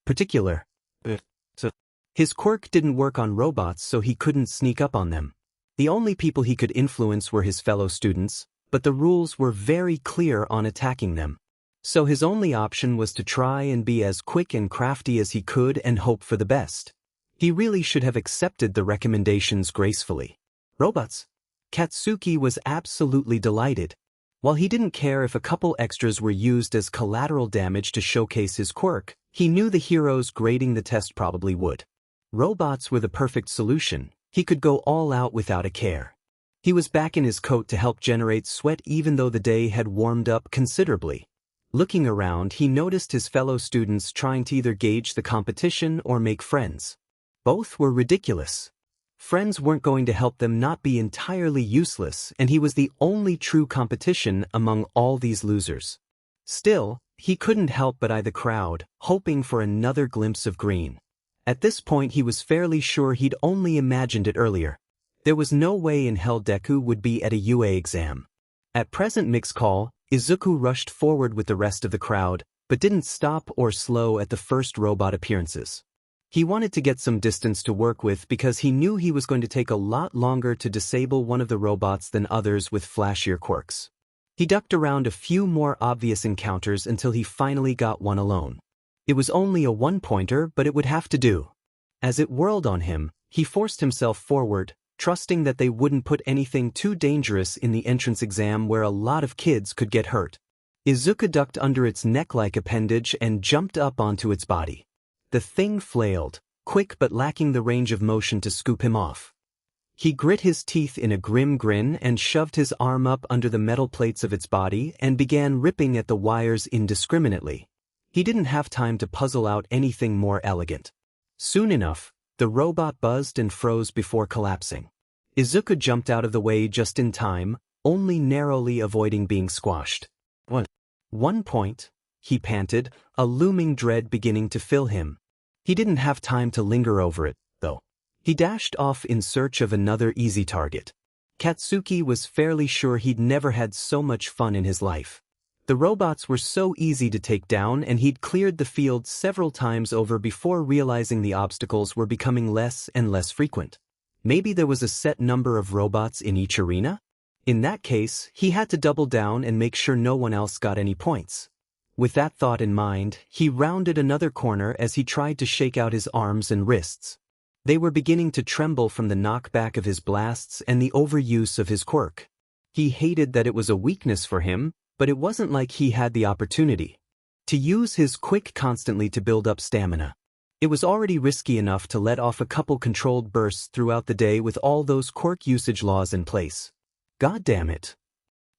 particular. His quirk didn't work on robots, so he couldn't sneak up on them. The only people he could influence were his fellow students, but the rules were very clear on attacking them. So his only option was to try and be as quick and crafty as he could and hope for the best. He really should have accepted the recommendations gracefully. Robots. Katsuki was absolutely delighted. While he didn't care if a couple extras were used as collateral damage to showcase his quirk, he knew the heroes grading the test probably would. Robots were the perfect solution. He could go all out without a care. He was back in his coat to help generate sweat even though the day had warmed up considerably. Looking around, he noticed his fellow students trying to either gauge the competition or make friends. Both were ridiculous. Friends weren't going to help them not be entirely useless, and he was the only true competition among all these losers. Still, he couldn't help but eye the crowd, hoping for another glimpse of green. At this point he was fairly sure he'd only imagined it earlier. There was no way in hell Deku would be at a UA exam. At present mix call, Izuku rushed forward with the rest of the crowd, but didn't stop or slow at the first robot appearances. He wanted to get some distance to work with because he knew he was going to take a lot longer to disable one of the robots than others with flashier quirks. He ducked around a few more obvious encounters until he finally got one alone. It was only a one-pointer, but it would have to do. As it whirled on him, he forced himself forward, trusting that they wouldn't put anything too dangerous in the entrance exam where a lot of kids could get hurt. Izuku ducked under its neck-like appendage and jumped up onto its body. The thing flailed, quick but lacking the range of motion to scoop him off. He grit his teeth in a grim grin and shoved his arm up under the metal plates of its body and began ripping at the wires indiscriminately. He didn't have time to puzzle out anything more elegant. Soon enough, the robot buzzed and froze before collapsing. Izuku jumped out of the way just in time, only narrowly avoiding being squashed. 1 point, he panted, a looming dread beginning to fill him. He didn't have time to linger over it, though. He dashed off in search of another easy target. Katsuki was fairly sure he'd never had so much fun in his life. The robots were so easy to take down, and he'd cleared the field several times over before realizing the obstacles were becoming less and less frequent. Maybe there was a set number of robots in each arena? In that case, he had to double down and make sure no one else got any points. With that thought in mind, he rounded another corner as he tried to shake out his arms and wrists. They were beginning to tremble from the knockback of his blasts and the overuse of his quirk. He hated that it was a weakness for him, but it wasn't like he had the opportunity to use his quick constantly to build up stamina. It was already risky enough to let off a couple controlled bursts throughout the day with all those quirk usage laws in place. God damn it.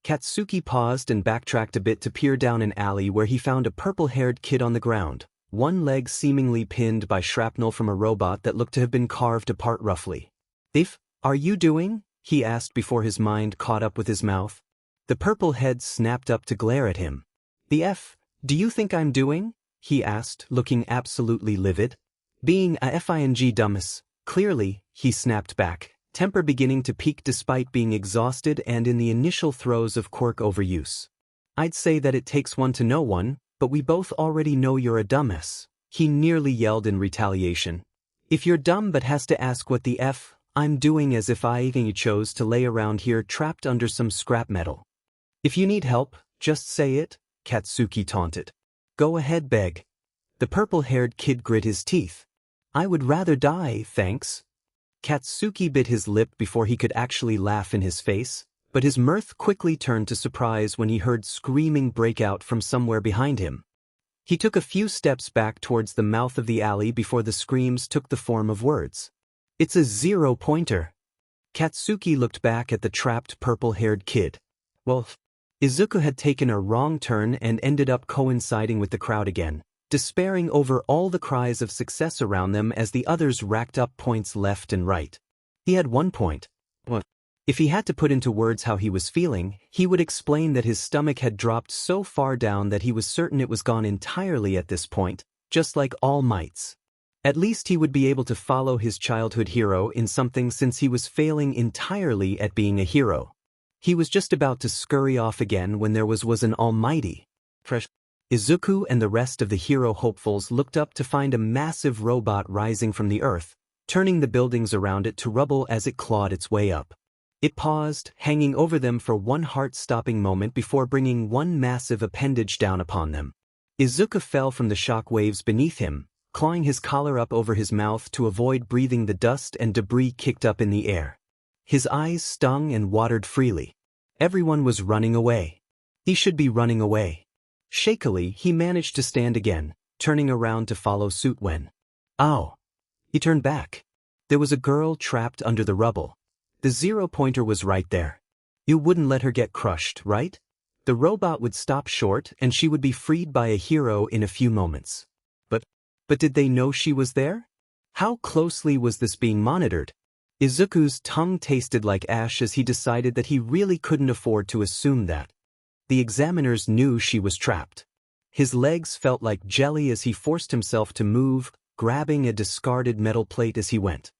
Katsuki paused and backtracked a bit to peer down an alley where he found a purple-haired kid on the ground, one leg seemingly pinned by shrapnel from a robot that looked to have been carved apart roughly. "Thief, are you doing?" he asked before his mind caught up with his mouth. The purple head snapped up to glare at him. "The F, do you think I'm doing?" he asked, looking absolutely livid. "Being a FING dumbass, clearly," he snapped back, temper beginning to peak despite being exhausted and in the initial throes of quirk overuse. "I'd say that it takes one to know one, but we both already know you're a dumbass," he nearly yelled in retaliation. "If you're dumb but has to ask what the F I'm doing as if I chose to lay around here trapped under some scrap metal. If you need help, just say it, Katsuki taunted. Go ahead, beg. The purple-haired kid grit his teeth. I would rather die, thanks. Katsuki bit his lip before he could actually laugh in his face, but his mirth quickly turned to surprise when he heard screaming break out from somewhere behind him. He took a few steps back towards the mouth of the alley before the screams took the form of words. It's a 0-pointer. Katsuki looked back at the trapped purple-haired kid. Well, Izuku had taken a wrong turn and ended up coinciding with the crowd again, despairing over all the cries of success around them as the others racked up points left and right. He had 1 point. What? If he had to put into words how he was feeling, he would explain that his stomach had dropped so far down that he was certain it was gone entirely at this point, just like All Might's. At least he would be able to follow his childhood hero in something since he was failing entirely at being a hero. He was just about to scurry off again when there was an almighty fresh. Izuku and the rest of the hero hopefuls looked up to find a massive robot rising from the earth, turning the buildings around it to rubble as it clawed its way up. It paused, hanging over them for one heart-stopping moment before bringing one massive appendage down upon them. Izuku fell from the shock waves beneath him, clawing his collar up over his mouth to avoid breathing the dust and debris kicked up in the air. His eyes stung and watered freely. Everyone was running away. He should be running away. Shakily, he managed to stand again, turning around to follow suit when... Ow! He turned back. There was a girl trapped under the rubble. The 0-pointer was right there. You wouldn't let her get crushed, right? The robot would stop short and she would be freed by a hero in a few moments. But did they know she was there? How closely was this being monitored? Izuku's tongue tasted like ash as he decided that he really couldn't afford to assume that. The examiners knew she was trapped. His legs felt like jelly as he forced himself to move, grabbing a discarded metal plate as he went.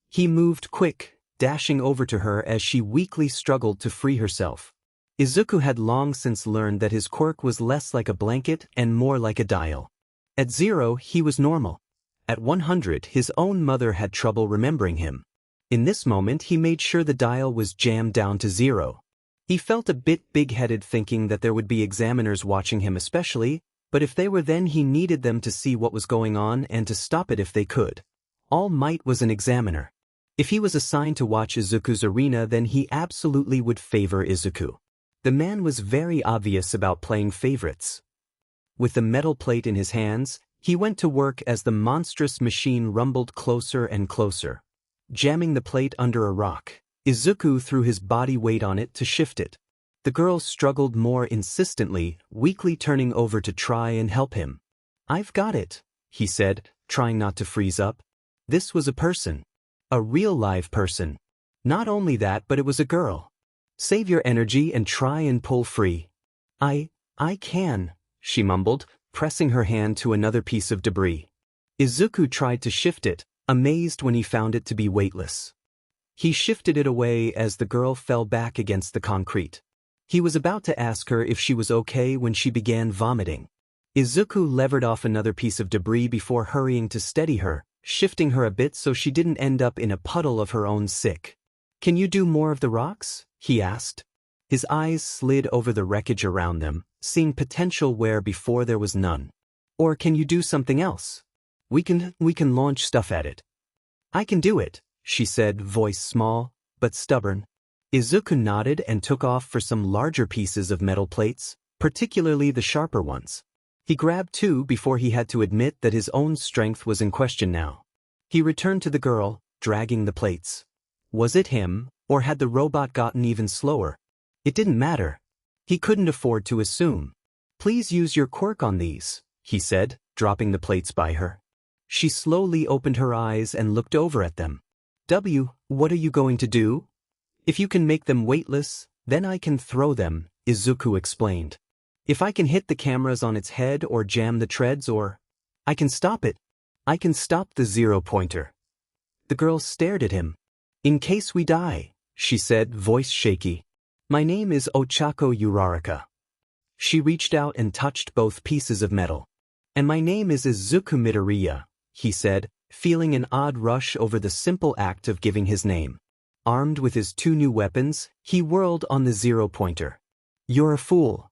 He moved quick, dashing over to her as she weakly struggled to free herself. Izuku had long since learned that his quirk was less like a blanket and more like a dial. At 0, he was normal. At 100, his own mother had trouble remembering him. In this moment, he made sure the dial was jammed down to 0. He felt a bit big-headed thinking that there would be examiners watching him especially, but if they were then he needed them to see what was going on and to stop it if they could. All Might was an examiner. If he was assigned to watch Izuku's arena, then he absolutely would favor Izuku. The man was very obvious about playing favorites. With the metal plate in his hands, he went to work as the monstrous machine rumbled closer and closer. Jamming the plate under a rock, Izuku threw his body weight on it to shift it. The girl struggled more insistently, weakly turning over to try and help him. I've got it, he said, trying not to freeze up. This was a person. A real live person. Not only that, but it was a girl. Save your energy and try and pull free. I can, she mumbled, pressing her hand to another piece of debris. Izuku tried to shift it, amazed when he found it to be weightless. He shifted it away as the girl fell back against the concrete. He was about to ask her if she was okay when she began vomiting. Izuku levered off another piece of debris before hurrying to steady her, shifting her a bit so she didn't end up in a puddle of her own sick. Can you do more of the rocks? He asked. His eyes slid over the wreckage around them, seeing potential where before there was none. Or can you do something else? We can launch stuff at it. I can do it, she said, voice small, but stubborn. Izuku nodded and took off for some larger pieces of metal plates, particularly the sharper ones. He grabbed 2 before he had to admit that his own strength was in question now. He returned to the girl, dragging the plates. Was it him, or had the robot gotten even slower? It didn't matter. He couldn't afford to assume. Please use your quirk on these, he said, dropping the plates by her. She slowly opened her eyes and looked over at them. What are you going to do? If you can make them weightless, then I can throw them, Izuku explained. If I can hit the cameras on its head or jam the treads or... I can stop it. I can stop the 0-pointer. The girl stared at him. In case we die, she said, voice shaky. My name is Ochako Uraraka. She reached out and touched both pieces of metal. And my name is Izuku Midoriya, he said, feeling an odd rush over the simple act of giving his name. Armed with his 2 new weapons, he whirled on the 0-pointer. "You're a fool."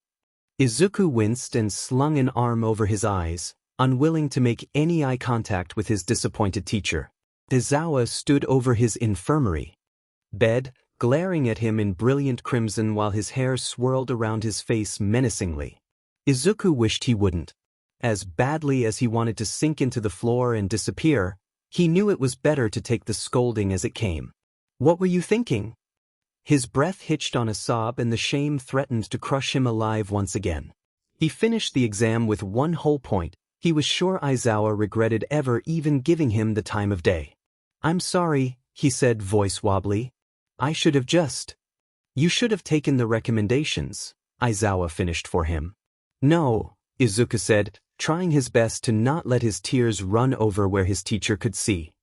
Izuku winced and slung an arm over his eyes, unwilling to make any eye contact with his disappointed teacher. Izawa stood over his infirmary bed, glaring at him in brilliant crimson while his hair swirled around his face menacingly. Izuku wished he wouldn't. As badly as he wanted to sink into the floor and disappear, he knew it was better to take the scolding as it came. "What were you thinking?" His breath hitched on a sob and the shame threatened to crush him alive once again. He finished the exam with 1 whole point. He was sure Izawa regretted ever even giving him the time of day. "I'm sorry," he said, voice wobbly. "I should have just—" "You should have taken the recommendations," Izawa finished for him. "No," Izuku said, trying his best to not let his tears run over where his teacher could see.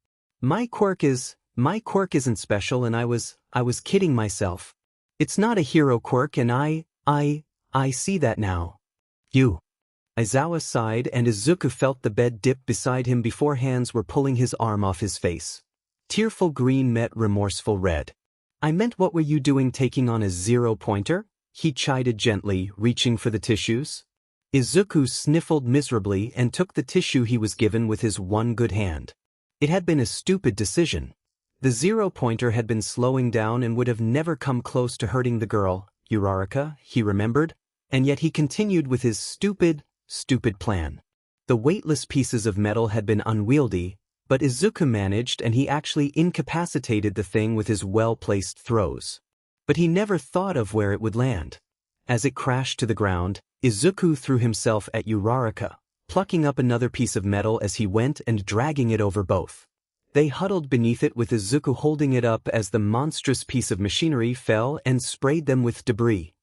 My quirk isn't special and I was kidding myself. It's not a hero quirk and I see that now." "You." Izawa sighed and Izuku felt the bed dip beside him before hands were pulling his arm off his face. Tearful green met remorseful red. "I meant what were you doing taking on a 0-pointer?" he chided gently, reaching for the tissues. Izuku sniffled miserably and took the tissue he was given with his one good hand. It had been a stupid decision. The 0-pointer had been slowing down and would have never come close to hurting the girl, Uraraka, he remembered, and yet he continued with his stupid plan. The weightless pieces of metal had been unwieldy, but Izuku managed and he actually incapacitated the thing with his well-placed throws. But he never thought of where it would land. As it crashed to the ground, Izuku threw himself at Uraraka, plucking up another piece of metal as he went and dragging it over both. They huddled beneath it with Izuku holding it up as the monstrous piece of machinery fell and sprayed them with debris.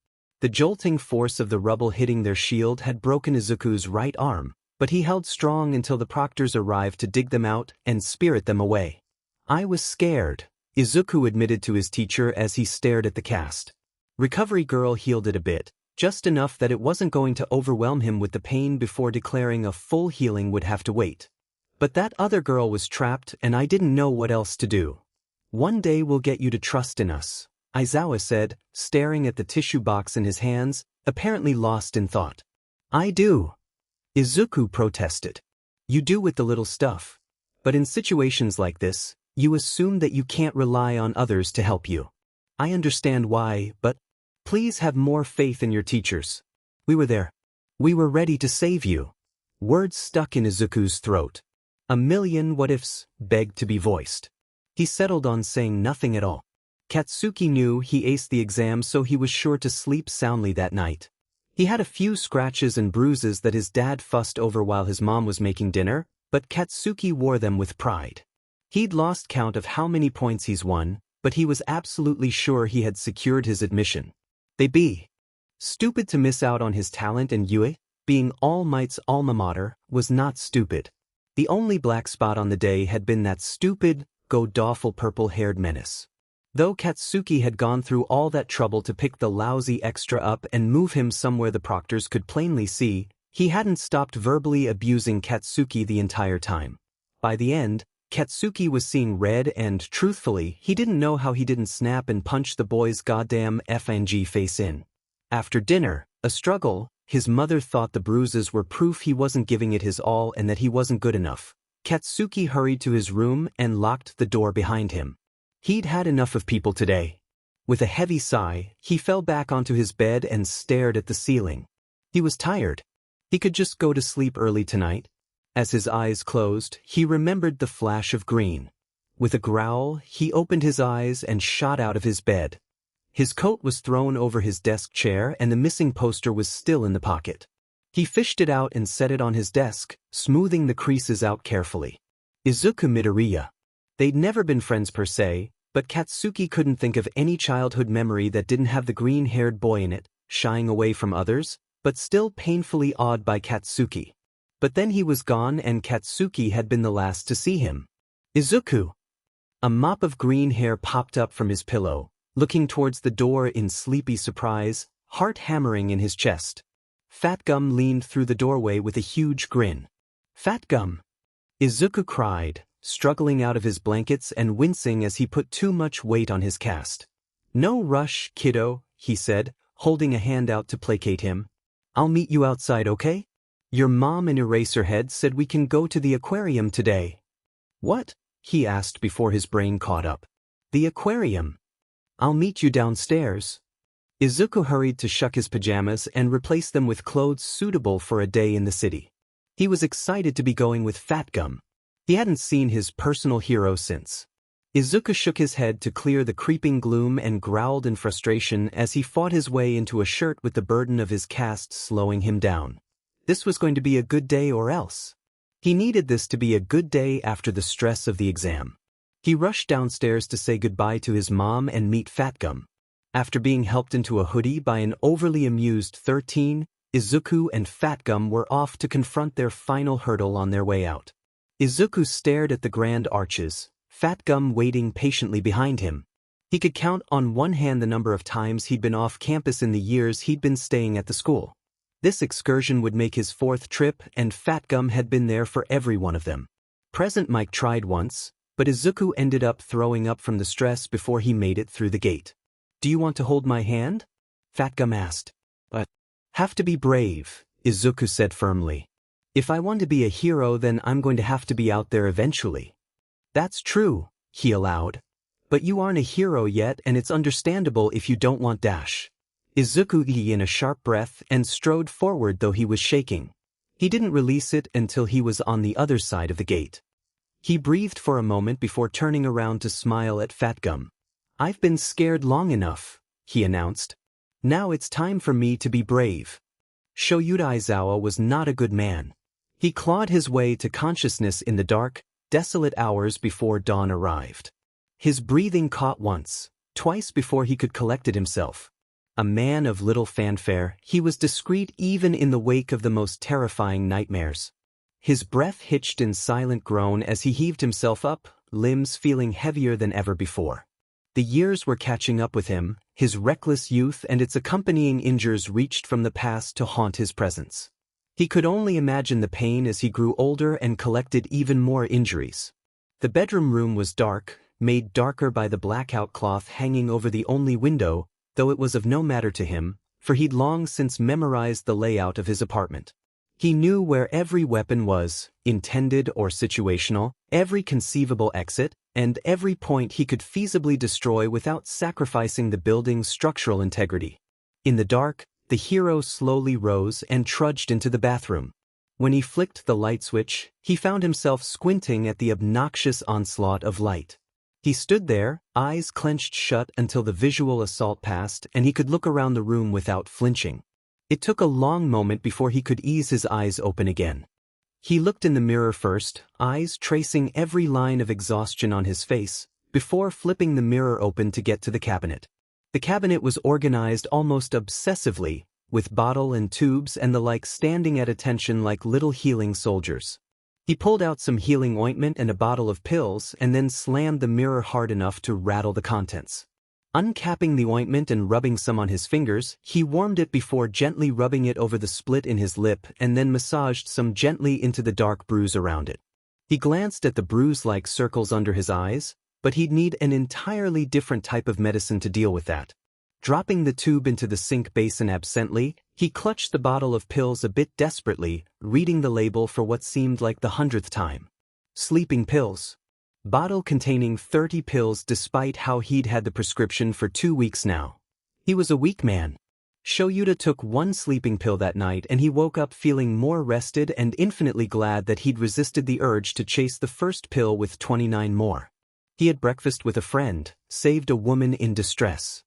The jolting force of the rubble hitting their shield had broken Izuku's right arm, but he held strong until the proctors arrived to dig them out and spirit them away. "I was scared," Izuku admitted to his teacher as he stared at the cast. Recovery Girl healed it a bit, just enough that it wasn't going to overwhelm him with the pain before declaring a full healing would have to wait. "But that other girl was trapped and I didn't know what else to do." "One day we'll get you to trust in us," Izawa said, staring at the tissue box in his hands, apparently lost in thought. "I do," Izuku protested. "You do with the little stuff. But in situations like this, you assume that you can't rely on others to help you. I understand why, but please have more faith in your teachers. We were there. We were ready to save you." Words stuck in Izuku's throat. A million what-ifs begged to be voiced. He settled on saying nothing at all. Katsuki knew he aced the exam, so he was sure to sleep soundly that night. He had a few scratches and bruises that his dad fussed over while his mom was making dinner, but Katsuki wore them with pride. He'd lost count of how many points he's won, but he was absolutely sure he had secured his admission. They'd be stupid to miss out on his talent, and Yue, being All Might's alma mater, was not stupid. The only black spot on the day had been that stupid, god-awful purple-haired menace. Though Katsuki had gone through all that trouble to pick the lousy extra up and move him somewhere the proctors could plainly see, he hadn't stopped verbally abusing Katsuki the entire time. By the end, Katsuki was seeing red and, truthfully, he didn't know how he didn't snap and punch the boy's goddamn FNG face in. After dinner, a struggle, his mother thought the bruises were proof he wasn't giving it his all and that he wasn't good enough. Katsuki hurried to his room and locked the door behind him. He'd had enough of people today. With a heavy sigh, he fell back onto his bed and stared at the ceiling. He was tired. He could just go to sleep early tonight. As his eyes closed, he remembered the flash of green. With a growl, he opened his eyes and shot out of his bed. His coat was thrown over his desk chair and the missing poster was still in the pocket. He fished it out and set it on his desk, smoothing the creases out carefully. Izuku Midoriya. They'd never been friends per se, but Katsuki couldn't think of any childhood memory that didn't have the green-haired boy in it, shying away from others, but still painfully awed by Katsuki. But then he was gone and Katsuki had been the last to see him. "Izuku!" A mop of green hair popped up from his pillow, looking towards the door in sleepy surprise, heart hammering in his chest. Fat Gum leaned through the doorway with a huge grin. "Fat Gum!" Izuku cried, struggling out of his blankets and wincing as he put too much weight on his cast. "No rush, kiddo," he said, holding a hand out to placate him. "I'll meet you outside, okay? Your mom and Eraserhead said we can go to the aquarium today." "What?" he asked before his brain caught up. "The aquarium. I'll meet you downstairs." Izuku hurried to shuck his pajamas and replace them with clothes suitable for a day in the city. He was excited to be going with Fat Gum. He hadn't seen his personal hero since. Izuku shook his head to clear the creeping gloom and growled in frustration as he fought his way into a shirt with the burden of his cast slowing him down. This was going to be a good day or else. He needed this to be a good day after the stress of the exam. He rushed downstairs to say goodbye to his mom and meet Fat Gum. After being helped into a hoodie by an overly amused 13, Izuku and Fat Gum were off to confront their final hurdle on their way out. Izuku stared at the grand arches, Fat Gum waiting patiently behind him. He could count on one hand the number of times he'd been off campus in the years he'd been staying at the school. This excursion would make his 4th trip, and Fat Gum had been there for every one of them. Present Mike tried once, but Izuku ended up throwing up from the stress before he made it through the gate. "Do you want to hold my hand?" Fat Gum asked. "But have to be brave," Izuku said firmly. "If I want to be a hero, then I'm going to have to be out there eventually." "That's true," he allowed. "But you aren't a hero yet, and it's understandable if you don't want dash." Izuku drew in a sharp breath and strode forward, though he was shaking. He didn't release it until he was on the other side of the gate. He breathed for a moment before turning around to smile at Fat Gum. "I've been scared long enough," he announced. "Now it's time for me to be brave." Shoyuda Aizawa was not a good man. He clawed his way to consciousness in the dark, desolate hours before dawn arrived. His breathing caught once, twice before he could collect it himself. A man of little fanfare, he was discreet even in the wake of the most terrifying nightmares. His breath hitched in silent groan as he heaved himself up, limbs feeling heavier than ever before. The years were catching up with him, his reckless youth and its accompanying injuries reached from the past to haunt his presence. He could only imagine the pain as he grew older and collected even more injuries. The bedroom room was dark, made darker by the blackout cloth hanging over the only window, though it was of no matter to him, for he'd long since memorized the layout of his apartment. He knew where every weapon was, intended or situational, every conceivable exit, and every point he could feasibly destroy without sacrificing the building's structural integrity. In the dark, the hero slowly rose and trudged into the bathroom. When he flicked the light switch, he found himself squinting at the obnoxious onslaught of light. He stood there, eyes clenched shut until the visual assault passed and he could look around the room without flinching. It took a long moment before he could ease his eyes open again. He looked in the mirror first, eyes tracing every line of exhaustion on his face, before flipping the mirror open to get to the cabinet. The cabinet was organized almost obsessively, with bottle and tubes and the like standing at attention like little healing soldiers. He pulled out some healing ointment and a bottle of pills and then slammed the mirror hard enough to rattle the contents. Uncapping the ointment and rubbing some on his fingers, he warmed it before gently rubbing it over the split in his lip and then massaged some gently into the dark bruise around it. He glanced at the bruise-like circles under his eyes, but he'd need an entirely different type of medicine to deal with that. Dropping the tube into the sink basin absently, he clutched the bottle of pills a bit desperately, reading the label for what seemed like the 100th time. Sleeping pills. Bottle containing 30 pills despite how he'd had the prescription for 2 weeks now. He was a weak man. Shoyuda took one sleeping pill that night and he woke up feeling more rested and infinitely glad that he'd resisted the urge to chase the first pill with 29 more. He had breakfast with a friend, saved a woman in distress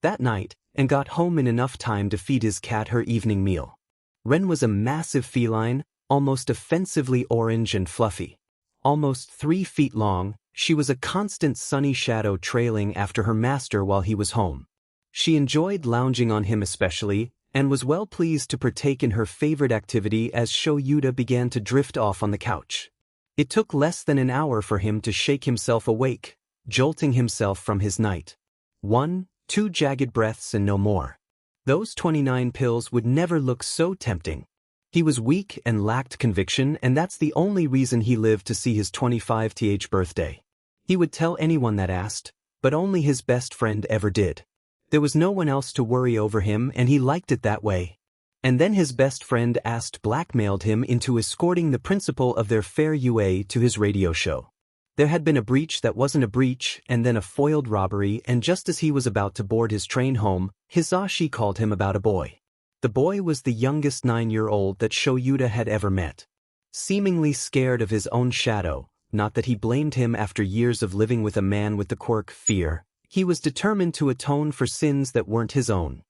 that night, and got home in enough time to feed his cat her evening meal. Ren was a massive feline, almost offensively orange and fluffy. Almost 3 feet long, she was a constant sunny shadow trailing after her master while he was home. She enjoyed lounging on him especially, and was well pleased to partake in her favorite activity as Shoyuda began to drift off on the couch. It took less than an hour for him to shake himself awake, jolting himself from his night. 1, 2 jagged breaths and no more. Those 29 pills would never look so tempting. He was weak and lacked conviction, and that's the only reason he lived to see his 25th birthday. He would tell anyone that asked, but only his best friend ever did. There was no one else to worry over him, and he liked it that way. And then his best friend blackmailed him into escorting the principal of their fair UA to his radio show. There had been a breach that wasn't a breach, and then a foiled robbery, and just as he was about to board his train home, Hisashi called him about a boy. The boy was the youngest 9-year-old that Shoyuta had ever met. Seemingly scared of his own shadow, not that he blamed him after years of living with a man with the quirk fear, he was determined to atone for sins that weren't his own.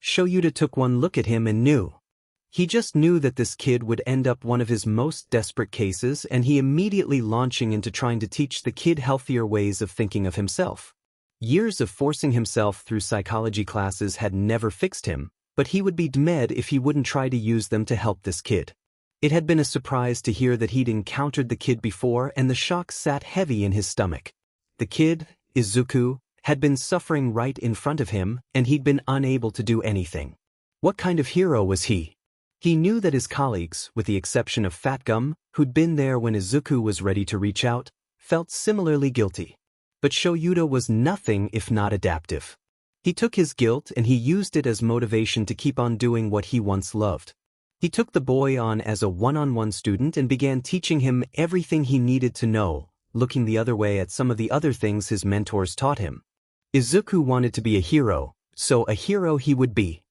Shoyuta took one look at him and knew. He just knew that this kid would end up one of his most desperate cases, and he immediately launching into trying to teach the kid healthier ways of thinking of himself. Years of forcing himself through psychology classes had never fixed him, but he would be dead if he wouldn't try to use them to help this kid. It had been a surprise to hear that he'd encountered the kid before, and the shock sat heavy in his stomach. The kid, Izuku, had been suffering right in front of him, and he'd been unable to do anything. What kind of hero was he? He knew that his colleagues, with the exception of Fat Gum, who'd been there when Izuku was ready to reach out, felt similarly guilty. But Shoyuta was nothing if not adaptive. He took his guilt and he used it as motivation to keep on doing what he once loved. He took the boy on as a one-on-one student and began teaching him everything he needed to know, looking the other way at some of the other things his mentors taught him. Izuku wanted to be a hero, so a hero he would be.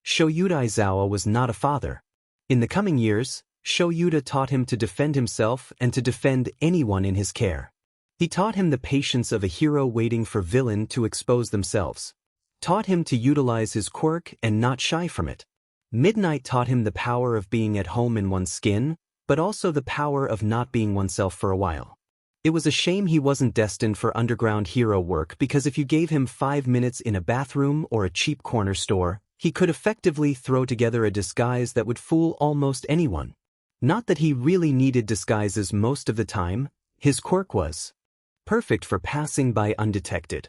Shoyuta Aizawa was not a father. In the coming years, Shoyuta taught him to defend himself and to defend anyone in his care. He taught him the patience of a hero waiting for villain to expose themselves. Taught him to utilize his quirk and not shy from it. Midnight taught him the power of being at home in one's skin, but also the power of not being oneself for a while. It was a shame he wasn't destined for underground hero work, because if you gave him 5 minutes in a bathroom or a cheap corner store, he could effectively throw together a disguise that would fool almost anyone. Not that he really needed disguises most of the time, his quirk was perfect for passing by undetected.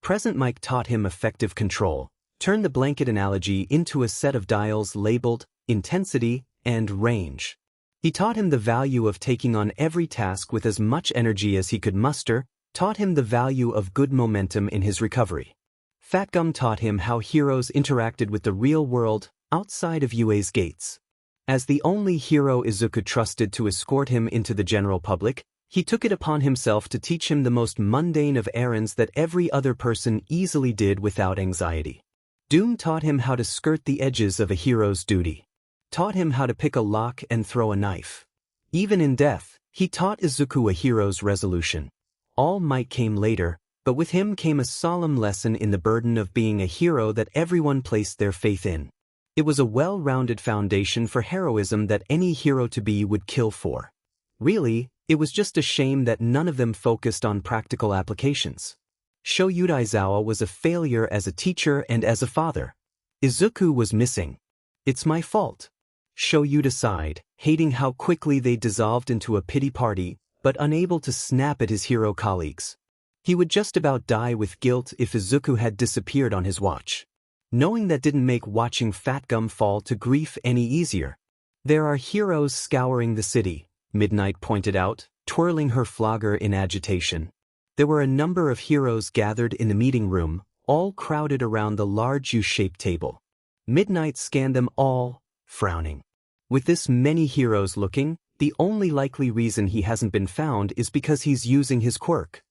Present Mike taught him effective control, turned the blanket analogy into a set of dials labeled intensity and range. He taught him the value of taking on every task with as much energy as he could muster, taught him the value of good momentum in his recovery. Fat Gum taught him how heroes interacted with the real world outside of UA's gates. As the only hero Izuku trusted to escort him into the general public, he took it upon himself to teach him the most mundane of errands that every other person easily did without anxiety. Doom taught him how to skirt the edges of a hero's duty. Taught him how to pick a lock and throw a knife. Even in death, he taught Izuku a hero's resolution. All might came later, but with him came a solemn lesson in the burden of being a hero that everyone placed their faith in. It was a well-rounded foundation for heroism that any hero to be would kill for. Really, it was just a shame that none of them focused on practical applications. Shoyuta Aizawa was a failure as a teacher and as a father. Izuku was missing. It's my fault. Shoyuta sighed, hating how quickly they dissolved into a pity party, but unable to snap at his hero colleagues. He would just about die with guilt if Izuku had disappeared on his watch. Knowing that didn't make watching Fat Gum fall to grief any easier. There are heroes scouring the city, Midnight pointed out, twirling her flogger in agitation. There were a number of heroes gathered in the meeting room, all crowded around the large U-shaped table. Midnight scanned them all, frowning. With this many heroes looking, the only likely reason he hasn't been found is because he's using his quirk.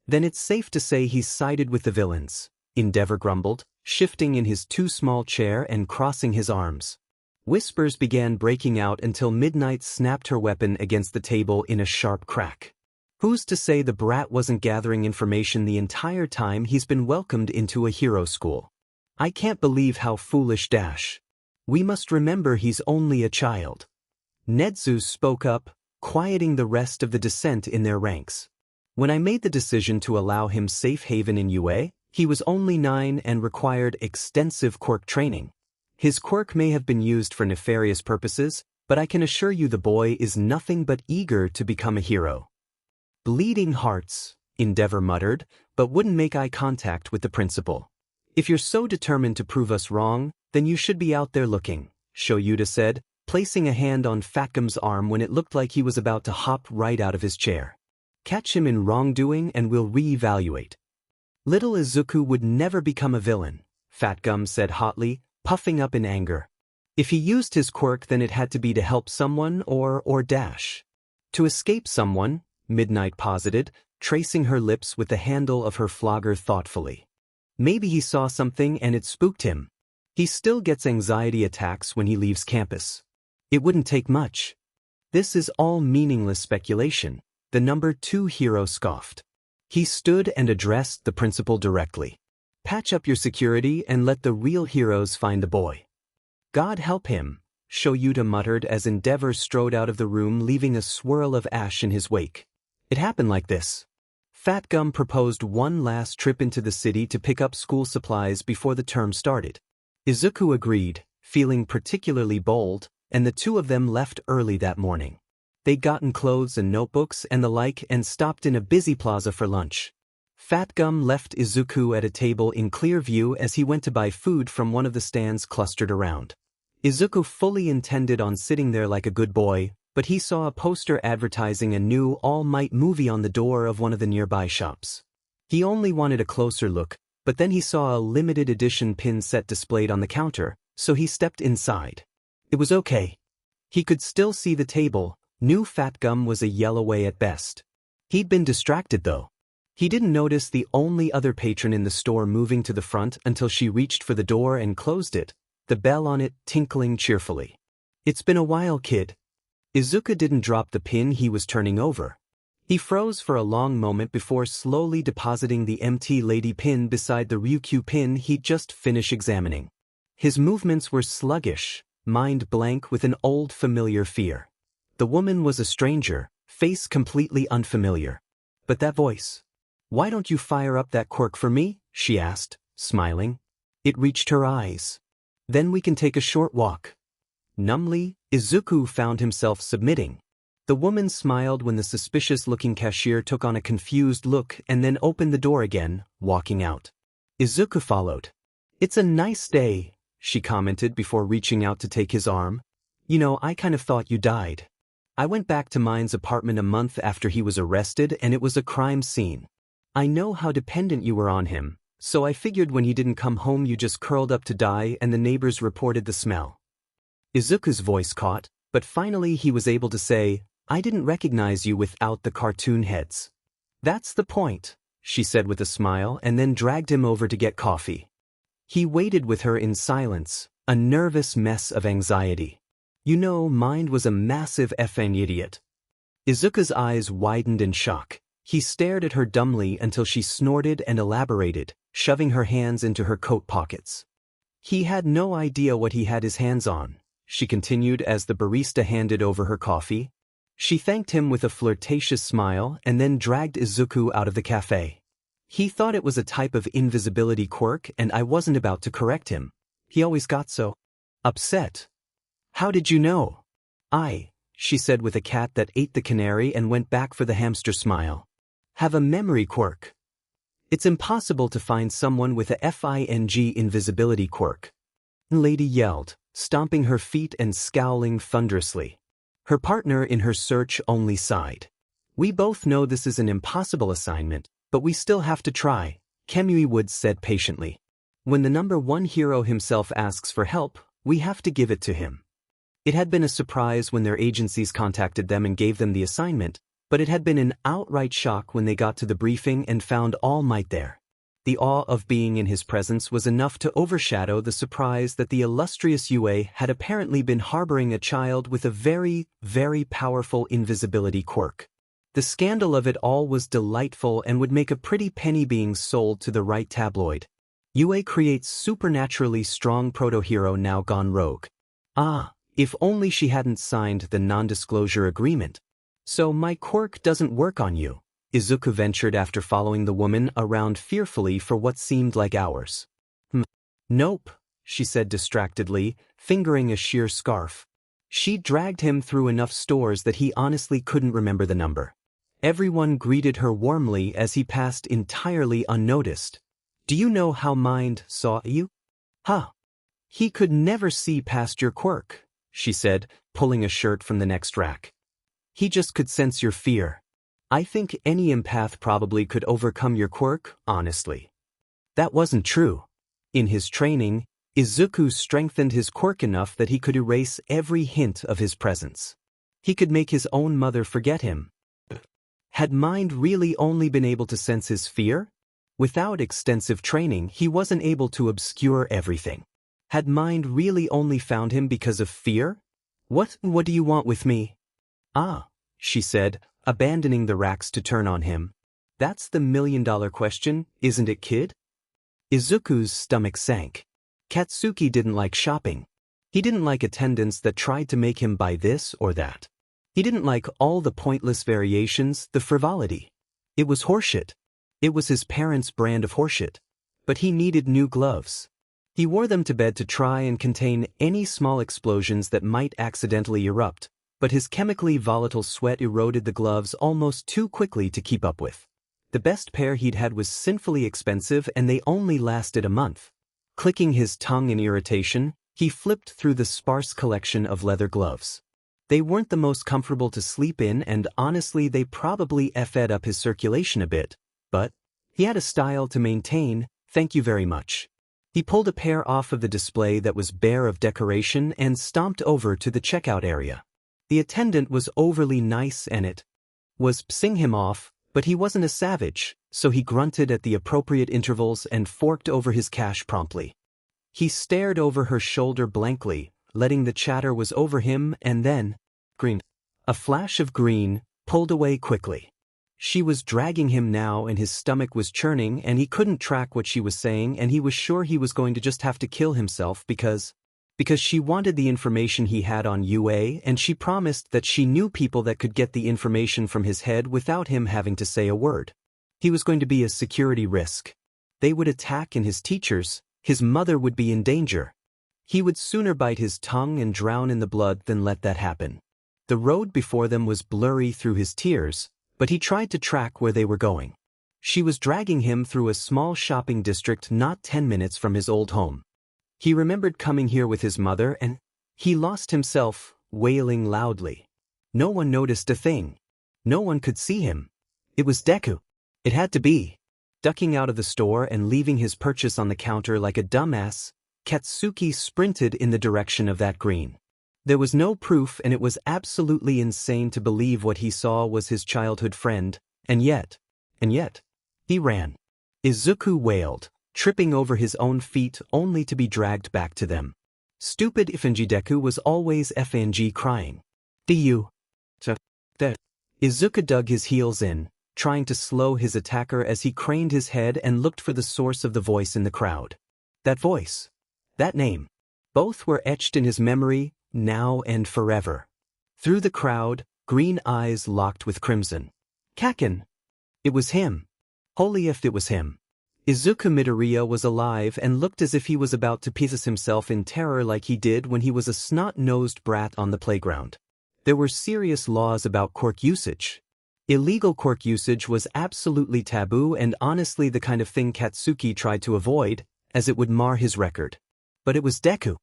Then it's safe to say he's sided with the villains, Endeavor grumbled, shifting in his too small chair and crossing his arms. Whispers began breaking out until Midnight snapped her weapon against the table in a sharp crack. Who's to say the brat wasn't gathering information the entire time he's been welcomed into a hero school? I can't believe how foolish dash. We must remember he's only a child. Nedzu spoke up, quieting the rest of the dissent in their ranks. When I made the decision to allow him safe haven in UA, he was only 9 and required extensive quirk training. His quirk may have been used for nefarious purposes, but I can assure you the boy is nothing but eager to become a hero. Bleeding hearts, Endeavor muttered, but wouldn't make eye contact with the principal. If you're so determined to prove us wrong, then you should be out there looking, Shoyuta said, placing a hand on Fatgum's arm when it looked like he was about to hop right out of his chair. Catch him in wrongdoing and we'll re-evaluate. Little Izuku would never become a villain, Fatgum said hotly, puffing up in anger. If he used his quirk, then it had to be to help someone or dash. To escape someone, Midnight posited, tracing her lips with the handle of her flogger thoughtfully. Maybe he saw something and it spooked him. He still gets anxiety attacks when he leaves campus. It wouldn't take much. This is all meaningless speculation, the number 2 hero scoffed. He stood and addressed the principal directly. Patch up your security and let the real heroes find the boy. God help him, Shoyuta muttered as Endeavor strode out of the room, leaving a swirl of ash in his wake. It happened like this. Fatgum proposed one last trip into the city to pick up school supplies before the term started. Izuku agreed, feeling particularly bold, and the two of them left early that morning. They'd gotten clothes and notebooks and the like and stopped in a busy plaza for lunch. Fatgum left Izuku at a table in clear view as he went to buy food from one of the stands clustered around. Izuku fully intended on sitting there like a good boy, but he saw a poster advertising a new All Might movie on the door of one of the nearby shops. He only wanted a closer look, but then he saw a limited edition pin set displayed on the counter, so he stepped inside. It was okay. He could still see the table. New Fatgum was a yell away at best. He'd been distracted though. He didn't notice the only other patron in the store moving to the front until she reached for the door and closed it, the bell on it tinkling cheerfully. It's been a while, kid. Izuku didn't drop the pin he was turning over. He froze for a long moment before slowly depositing the empty lady pin beside the Ryukyu pin he'd just finished examining. His movements were sluggish, mind blank with an old familiar fear. The woman was a stranger, face completely unfamiliar. But that voice. Why don't you fire up that quirk for me? She asked, smiling. It reached her eyes. Then we can take a short walk. Numbly, Izuku found himself submitting. The woman smiled when the suspicious-looking cashier took on a confused look and then opened the door again, walking out. Izuku followed. It's a nice day, she commented before reaching out to take his arm. You know, I kind of thought you died. I went back to Mine's apartment a month after he was arrested and it was a crime scene. I know how dependent you were on him, so I figured when he didn't come home you just curled up to die and the neighbors reported the smell. Izuku's voice caught, but finally he was able to say, I didn't recognize you without the cartoon heads. That's the point, she said with a smile and then dragged him over to get coffee. He waited with her in silence, a nervous mess of anxiety. You know, Mind was a massive effing idiot. Izuku's eyes widened in shock. He stared at her dumbly until she snorted and elaborated, shoving her hands into her coat pockets. He had no idea what he had his hands on, she continued as the barista handed over her coffee. She thanked him with a flirtatious smile and then dragged Izuku out of the cafe. He thought it was a type of invisibility quirk and I wasn't about to correct him. He always got so upset. How did you know? She said with a cat that ate the canary and went back for the hamster smile. Have a memory quirk. It's impossible to find someone with a FING invisibility quirk. Lady yelled, stomping her feet and scowling thunderously. Her partner in her search only sighed. We both know this is an impossible assignment, but we still have to try, Kemui Woods said patiently. When the number 1 hero himself asks for help, we have to give it to him. It had been a surprise when their agencies contacted them and gave them the assignment, but it had been an outright shock when they got to the briefing and found All Might there. The awe of being in his presence was enough to overshadow the surprise that the illustrious Yue had apparently been harboring a child with a very, very powerful invisibility quirk. The scandal of it all was delightful and would make a pretty penny being sold to the right tabloid. Yue creates supernaturally strong proto-hero now gone rogue. If only she hadn't signed the non-disclosure agreement. So my quirk doesn't work on you, Izuku ventured after following the woman around fearfully for what seemed like hours. Nope, she said distractedly, fingering a sheer scarf. She dragged him through enough stores that he honestly couldn't remember the number. Everyone greeted her warmly as he passed entirely unnoticed. Do you know how Mind saw you? He could never see past your quirk, she said, pulling a shirt from the next rack. He just could sense your fear. I think any empath probably could overcome your quirk, honestly. That wasn't true. In his training, Izuku strengthened his quirk enough that he could erase every hint of his presence. He could make his own mother forget him. Had Mind really only been able to sense his fear? Without extensive training, he wasn't able to obscure everything. Had Mind really only found him because of fear? What do you want with me? Ah, she said, abandoning the racks to turn on him. That's the million-dollar question, isn't it, kid? Izuku's stomach sank. Katsuki didn't like shopping. He didn't like attendants that tried to make him buy this or that. He didn't like all the pointless variations, the frivolity. It was horseshit. It was his parents' brand of horseshit. But he needed new gloves. He wore them to bed to try and contain any small explosions that might accidentally erupt, but his chemically volatile sweat eroded the gloves almost too quickly to keep up with. The best pair he'd had was sinfully expensive and they only lasted a month. Clicking his tongue in irritation, he flipped through the sparse collection of leather gloves. They weren't the most comfortable to sleep in and honestly they probably effed up his circulation a bit, but he had a style to maintain, thank you very much. He pulled a pair off of the display that was bare of decoration and stomped over to the checkout area. The attendant was overly nice and it was pissing him off, but he wasn't a savage, so he grunted at the appropriate intervals and forked over his cash promptly. He stared over her shoulder blankly, letting the chatter was over him and then, green. A flash of green, pulled away quickly. She was dragging him now and his stomach was churning and he couldn't track what she was saying and he was sure he was going to just have to kill himself because she wanted the information he had on UA and she promised that she knew people that could get the information from his head without him having to say a word. He was going to be a security risk. They would attack and his teachers, his mother would be in danger. He would sooner bite his tongue and drown in the blood than let that happen. The road before them was blurry through his tears, but he tried to track where they were going. She was dragging him through a small shopping district not 10 minutes from his old home. He remembered coming here with his mother and he lost himself, wailing loudly. No one noticed a thing. No one could see him. It was Deku. It had to be. Ducking out of the store and leaving his purchase on the counter like a dumbass, Katsuki sprinted in the direction of that green. There was no proof and it was absolutely insane to believe what he saw was his childhood friend, and yet, he ran. Izuku wailed, tripping over his own feet only to be dragged back to them. Stupid Ifenji Deku was always FNG crying. Izuku dug his heels in, trying to slow his attacker as he craned his head and looked for the source of the voice in the crowd. That voice. That name. Both were etched in his memory, now and forever. Through the crowd, green eyes locked with crimson. Kaken. It was him. Holy if it was him. Izuku Midoriya was alive and looked as if he was about to piece himself in terror like he did when he was a snot-nosed brat on the playground. There were serious laws about quirk usage. Illegal quirk usage was absolutely taboo and honestly the kind of thing Katsuki tried to avoid, as it would mar his record. But it was Deku.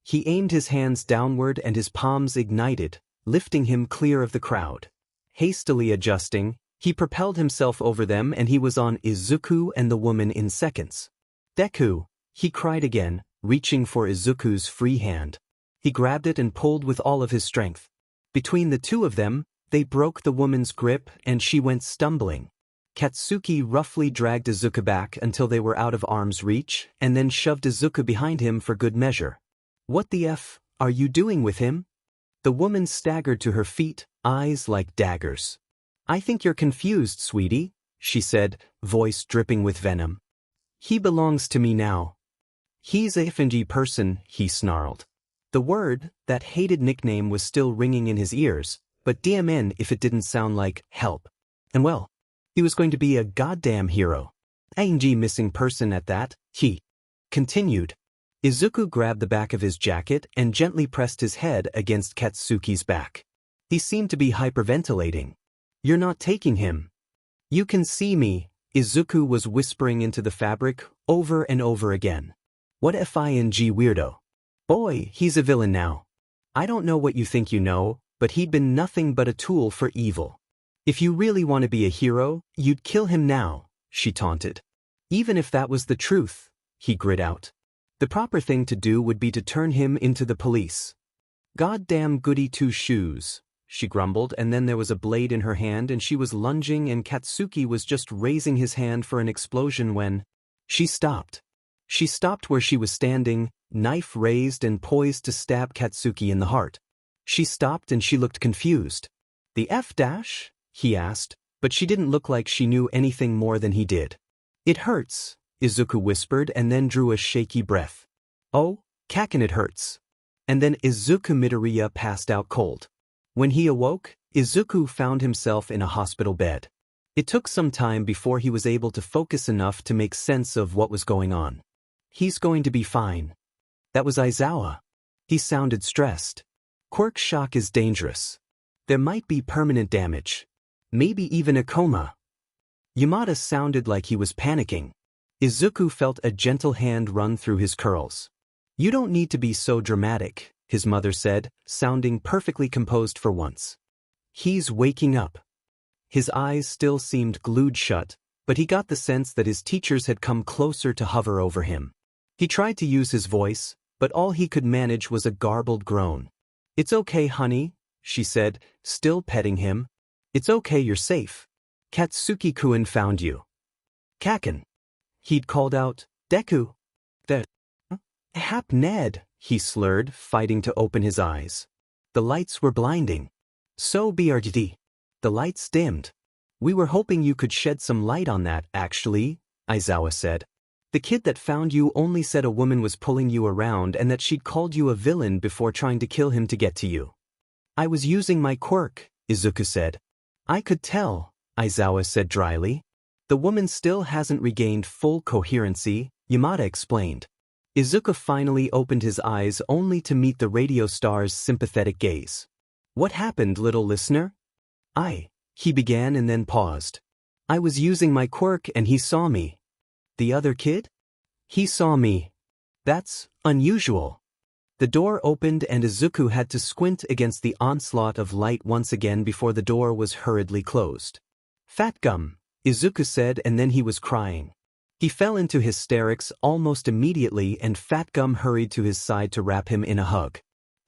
He aimed his hands downward and his palms ignited, lifting him clear of the crowd. Hastily adjusting, he propelled himself over them and he was on Izuku and the woman in seconds. Deku, he cried again, reaching for Izuku's free hand. He grabbed it and pulled with all of his strength. Between the two of them, they broke the woman's grip and she went stumbling. Katsuki roughly dragged Izuku back until they were out of arm's reach and then shoved Izuku behind him for good measure. What the F are you doing with him? The woman staggered to her feet, eyes like daggers. I think you're confused, sweetie, she said, voice dripping with venom. He belongs to me now. He's a Ifenji person, he snarled. The word, that hated nickname was still ringing in his ears, but DMN if it didn't sound like help. And well, he was going to be a goddamn hero. Ifenji missing person at that, he continued. Izuku grabbed the back of his jacket and gently pressed his head against Katsuki's back. He seemed to be hyperventilating. You're not taking him. You can see me, Izuku was whispering into the fabric over and over again. What FING weirdo. Boy, he's a villain now. I don't know what you think you know, but he'd been nothing but a tool for evil. If you really want to be a hero, you'd kill him now, she taunted. Even if that was the truth, he grit out. The proper thing to do would be to turn him into the police. Goddamn goody two-shoes, she grumbled, and then there was a blade in her hand and she was lunging and Katsuki was just raising his hand for an explosion when she stopped. She stopped where she was standing, knife raised and poised to stab Katsuki in the heart. She stopped and she looked confused. The F dash? He asked, but she didn't look like she knew anything more than he did. It hurts, Izuku whispered and then drew a shaky breath. Oh, Kaken, it hurts. And then Izuku Midoriya passed out cold. When he awoke, Izuku found himself in a hospital bed. It took some time before he was able to focus enough to make sense of what was going on. He's going to be fine. That was Aizawa. He sounded stressed. Quirk shock is dangerous. There might be permanent damage. Maybe even a coma. Yamada sounded like he was panicking. Izuku felt a gentle hand run through his curls. You don't need to be so dramatic, his mother said, sounding perfectly composed for once. He's waking up. His eyes still seemed glued shut, but he got the sense that his teachers had come closer to hover over him. He tried to use his voice, but all he could manage was a garbled groan. It's okay, honey, she said, still petting him. It's okay, you're safe. Katsuki-kun found you. Kaken. He'd called out, Deku. Ned, he slurred, fighting to open his eyes. The lights were blinding. So BRD. The lights dimmed. We were hoping you could shed some light on that, actually, Aizawa said. The kid that found you only said a woman was pulling you around and that she'd called you a villain before trying to kill him to get to you. I was using my quirk, Izuku said. I could tell, Aizawa said dryly. The woman still hasn't regained full coherency, Yamada explained. Izuku finally opened his eyes only to meet the radio star's sympathetic gaze. What happened, little listener? He began and then paused. I was using my quirk and he saw me. The other kid? He saw me. That's unusual. The door opened and Izuku had to squint against the onslaught of light once again before the door was hurriedly closed. Fat gum, Izuku said, and then he was crying. He fell into hysterics almost immediately and Fat Gum hurried to his side to wrap him in a hug.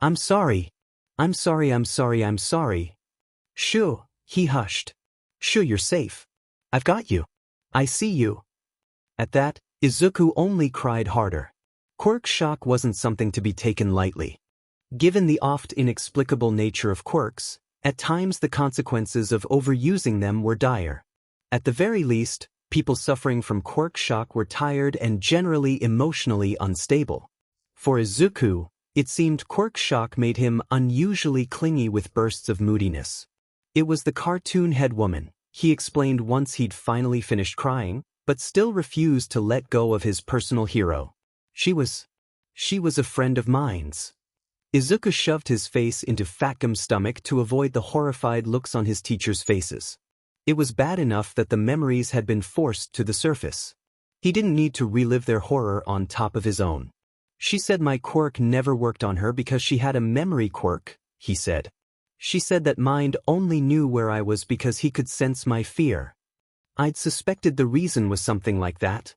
I'm sorry. I'm sorry. Shoo, he hushed. Shoo, you're safe. I've got you. I see you. At that, Izuku only cried harder. Quirk shock wasn't something to be taken lightly. Given the oft inexplicable nature of quirks, at times the consequences of overusing them were dire. At the very least, people suffering from quirk shock were tired and generally emotionally unstable. For Izuku, it seemed quirk shock made him unusually clingy with bursts of moodiness. It was the cartoon head woman, he explained once he'd finally finished crying, but still refused to let go of his personal hero. She was a friend of mine's. Izuku shoved his face into Fat Gum's stomach to avoid the horrified looks on his teachers' faces. It was bad enough that the memories had been forced to the surface. He didn't need to relive their horror on top of his own. She said my quirk never worked on her because she had a memory quirk, he said. She said that mind only knew where I was because he could sense my fear. I'd suspected the reason was something like that.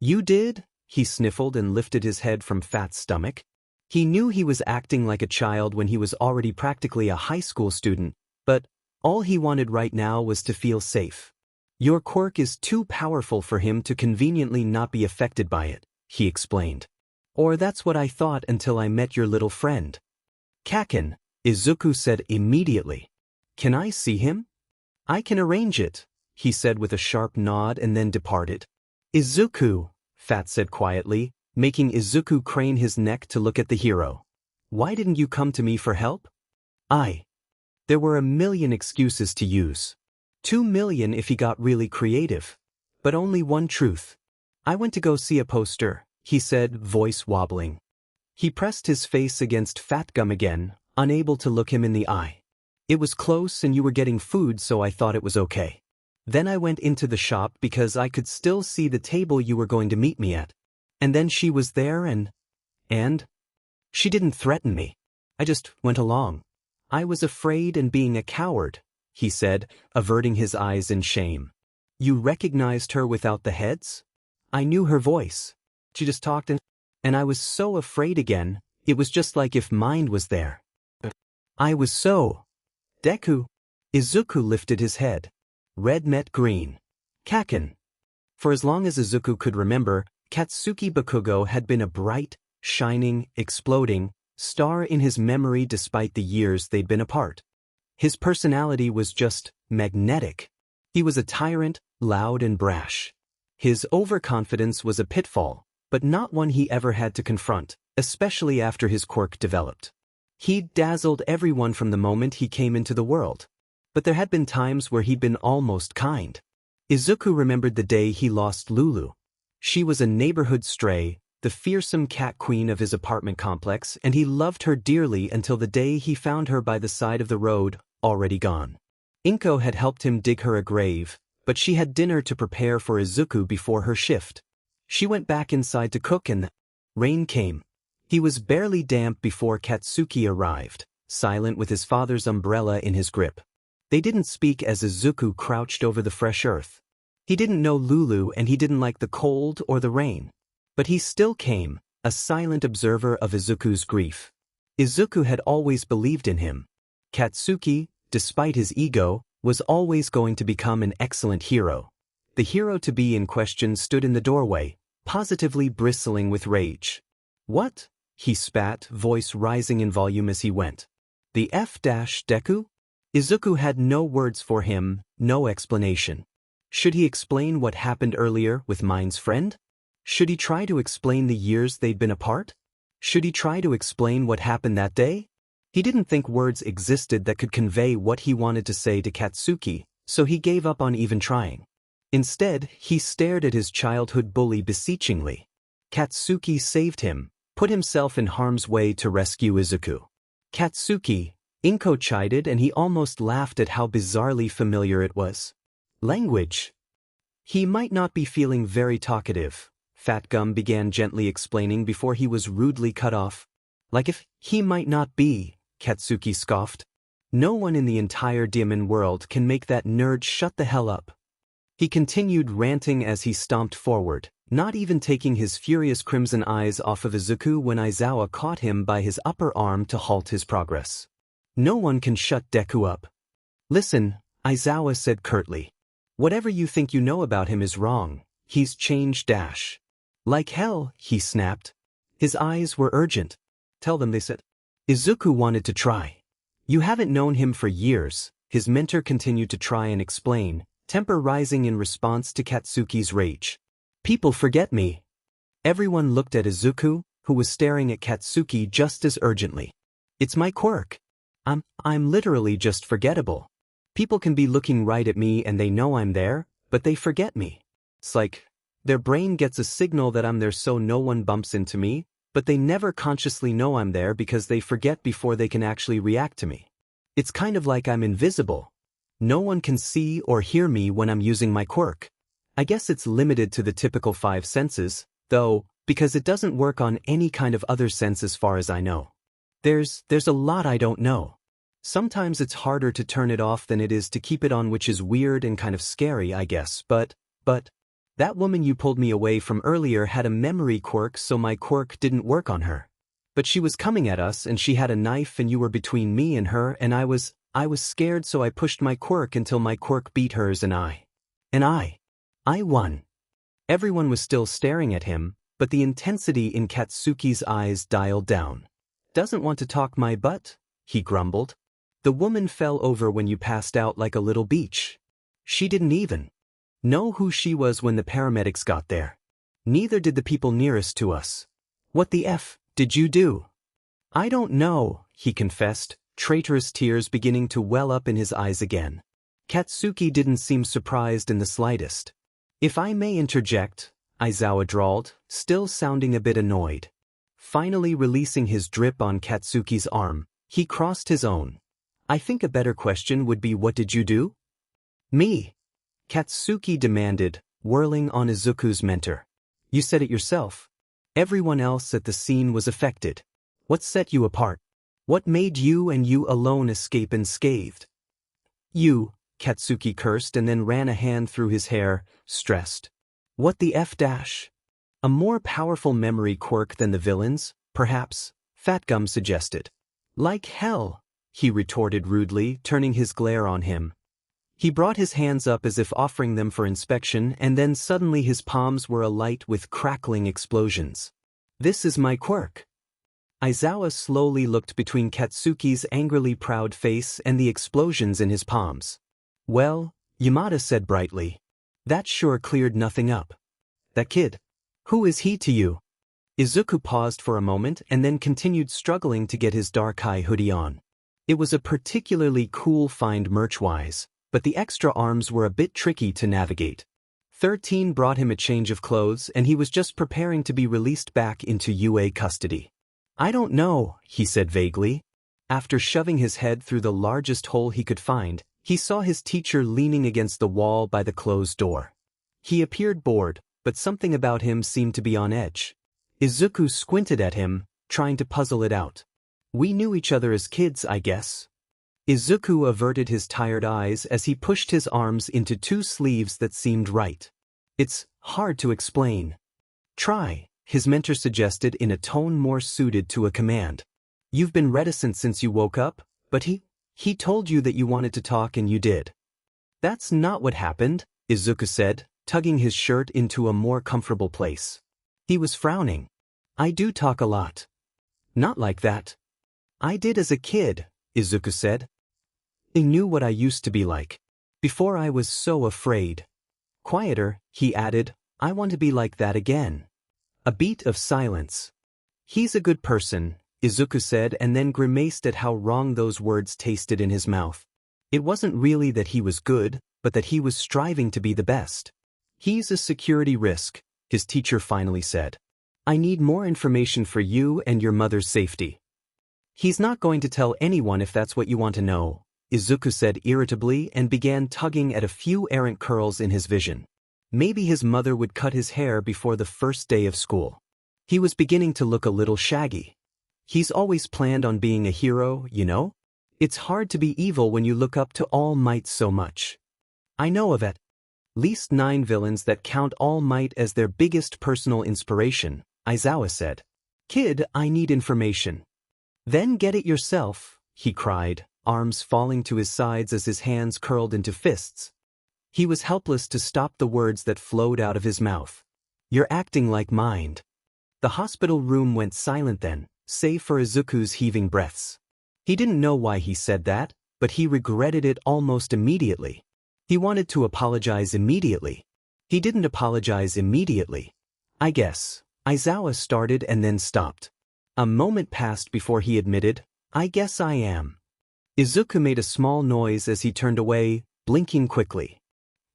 You did? He sniffled and lifted his head from Fat's stomach. He knew he was acting like a child when he was already practically a high school student, but all he wanted right now was to feel safe. Your quirk is too powerful for him to conveniently not be affected by it, he explained. Or that's what I thought until I met your little friend. Kaken, Izuku said immediately. Can I see him? I can arrange it, he said with a sharp nod and then departed. Izuku, Fat said quietly, making Izuku crane his neck to look at the hero. Why didn't you come to me for help? There were a million excuses to use. 2 million if he got really creative. But only one truth. I went to go see a poster, he said, voice wobbling. He pressed his face against Fat Gum again, unable to look him in the eye. It was close and you were getting food, so I thought it was okay. Then I went into the shop because I could still see the table you were going to meet me at. And then she was there and she didn't threaten me. I just went along. I was afraid and being a coward, he said, averting his eyes in shame. You recognized her without the heads? I knew her voice. She just talked and I was so afraid again, it was just like if mine was there. I was so. Deku. Izuku lifted his head. Red met green. Kaken. For as long as Izuku could remember, Katsuki Bakugo had been a bright, shining, exploding star in his memory despite the years they'd been apart. His personality was just magnetic. He was a tyrant, loud and brash. His overconfidence was a pitfall, but not one he ever had to confront, especially after his quirk developed. He'd dazzled everyone from the moment he came into the world. But there had been times where he'd been almost kind. Izuku remembered the day he lost Lulu. She was a neighborhood stray, the fearsome cat queen of his apartment complex, and he loved her dearly until the day he found her by the side of the road, already gone. Inko had helped him dig her a grave, but she had dinner to prepare for Izuku before her shift. She went back inside to cook and the rain came. He was barely damp before Katsuki arrived, silent with his father's umbrella in his grip. They didn't speak as Izuku crouched over the fresh earth. He didn't know Lulu and he didn't like the cold or the rain. But he still came, a silent observer of Izuku's grief. Izuku had always believed in him. Katsuki, despite his ego, was always going to become an excellent hero. The hero-to-be in question stood in the doorway, positively bristling with rage. What? He spat, voice rising in volume as he went. The F-Deku? Izuku had no words for him, no explanation. Should he explain what happened earlier with Mine's friend? Should he try to explain the years they'd been apart? Should he try to explain what happened that day? He didn't think words existed that could convey what he wanted to say to Katsuki, so he gave up on even trying. Instead, he stared at his childhood bully beseechingly. Katsuki saved him, put himself in harm's way to rescue Izuku. Katsuki, Inko chided, and he almost laughed at how bizarrely familiar it was. Language. He might not be feeling very talkative, Fat Gum began gently explaining before he was rudely cut off. Like if he might not be, Katsuki scoffed. No one in the entire demon world can make that nerd shut the hell up. He continued ranting as he stomped forward, not even taking his furious crimson eyes off of Izuku when Aizawa caught him by his upper arm to halt his progress. No one can shut Deku up. Listen, Aizawa said curtly. Whatever you think you know about him is wrong. He's changed dash. Like hell, he snapped. His eyes were urgent. Tell them, they said. Izuku wanted to try. You haven't known him for years, his mentor continued to try and explain, temper rising in response to Katsuki's rage. People forget me. Everyone looked at Izuku, who was staring at Katsuki just as urgently. It's my quirk. I'm literally just forgettable. People can be looking right at me and they know I'm there, but they forget me. It's like their brain gets a signal that I'm there so no one bumps into me, but they never consciously know I'm there because they forget before they can actually react to me. It's kind of like I'm invisible. No one can see or hear me when I'm using my quirk. I guess it's limited to the typical 5 senses, though, because it doesn't work on any kind of other sense as far as I know. There's a lot I don't know. Sometimes it's harder to turn it off than it is to keep it on, which is weird and kind of scary, I guess, but, that woman you pulled me away from earlier had a memory quirk, so my quirk didn't work on her. But she was coming at us and she had a knife and you were between me and her and I was scared, so I pushed my quirk until my quirk beat hers and I won. Everyone was still staring at him, but the intensity in Katsuki's eyes dialed down. Doesn't want to talk my butt? He grumbled. The woman fell over when you passed out like a little beach. She didn't even know who she was when the paramedics got there. Neither did the people nearest to us. What the F did you do? I don't know, he confessed, traitorous tears beginning to well up in his eyes again. Katsuki didn't seem surprised in the slightest. If I may interject, Aizawa drawled, still sounding a bit annoyed. Finally releasing his grip on Katsuki's arm, he crossed his own. I think a better question would be, what did you do? Me? Katsuki demanded, whirling on Izuku's mentor. You said it yourself. Everyone else at the scene was affected. What set you apart? What made you and you alone escape unscathed? You, Katsuki cursed and then ran a hand through his hair, stressed. What the F dash? A more powerful memory quirk than the villains, perhaps, Fat Gum suggested. Like hell, he retorted rudely, turning his glare on him. He brought his hands up as if offering them for inspection, and then suddenly his palms were alight with crackling explosions. This is my quirk. Aizawa slowly looked between Katsuki's angrily proud face and the explosions in his palms. Well, Yamada said brightly. That sure cleared nothing up. That kid. Who is he to you? Izuku paused for a moment and then continued struggling to get his dark eye hoodie on. It was a particularly cool find merch-wise, but the extra arms were a bit tricky to navigate. 13 brought him a change of clothes and he was just preparing to be released back into UA custody. I don't know, he said vaguely. After shoving his head through the largest hole he could find, he saw his teacher leaning against the wall by the closed door. He appeared bored, but something about him seemed to be on edge. Izuku squinted at him, trying to puzzle it out. We knew each other as kids, I guess. Izuku averted his tired eyes as he pushed his arms into two sleeves that seemed right. It's hard to explain. Try, his mentor suggested in a tone more suited to a command. You've been reticent since you woke up, but he told you that you wanted to talk and you did. That's not what happened, Izuku said, tugging his shirt into a more comfortable place. He was frowning. I do talk a lot. Not like that. I did as a kid, Izuku said. I knew what I used to be like. Before I was so afraid. Quieter, he added, I want to be like that again. A beat of silence. He's a good person, Izuku said and then grimaced at how wrong those words tasted in his mouth. It wasn't really that he was good, but that he was striving to be the best. He's a security risk, his teacher finally said. I need more information for you and your mother's safety. He's not going to tell anyone if that's what you want to know, Izuku said irritably and began tugging at a few errant curls in his vision. Maybe his mother would cut his hair before the first day of school. He was beginning to look a little shaggy. He's always planned on being a hero, you know? It's hard to be evil when you look up to All Might so much. I know of at least 9 villains that count All Might as their biggest personal inspiration, Aizawa said. Kid, I need information. Then get it yourself, he cried, arms falling to his sides as his hands curled into fists. He was helpless to stop the words that flowed out of his mouth. You're acting like mind. The hospital room went silent then, save for Izuku's heaving breaths. He didn't know why he said that, but he regretted it almost immediately. He wanted to apologize immediately. He didn't apologize immediately. I guess, Aizawa started and then stopped. A moment passed before he admitted, I guess I am. Izuku made a small noise as he turned away, blinking quickly.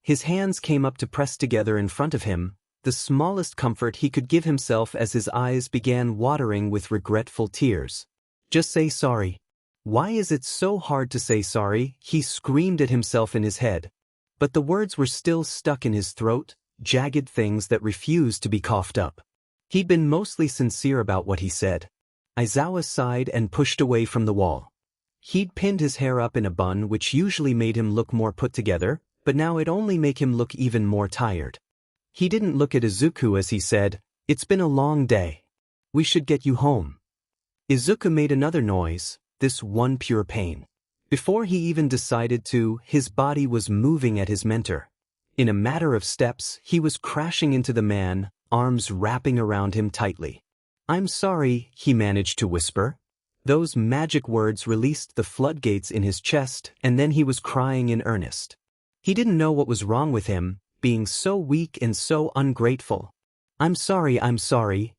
His hands came up to press together in front of him, the smallest comfort he could give himself as his eyes began watering with regretful tears. Just say sorry. Why is it so hard to say sorry? He screamed at himself in his head. But the words were still stuck in his throat, jagged things that refused to be coughed up. He'd been mostly sincere about what he said. Aizawa sighed and pushed away from the wall. He'd pinned his hair up in a bun which usually made him look more put together, but now it'd only make him look even more tired. He didn't look at Izuku as he said, It's been a long day. We should get you home. Izuku made another noise, this one pure pain. Before he even decided to, his body was moving at his mentor. In a matter of steps, he was crashing into the man, arms wrapping around him tightly. I'm sorry, he managed to whisper. Those magic words released the floodgates in his chest, and then he was crying in earnest. He didn't know what was wrong with him, being so weak and so ungrateful. I'm sorry, I'm sorry.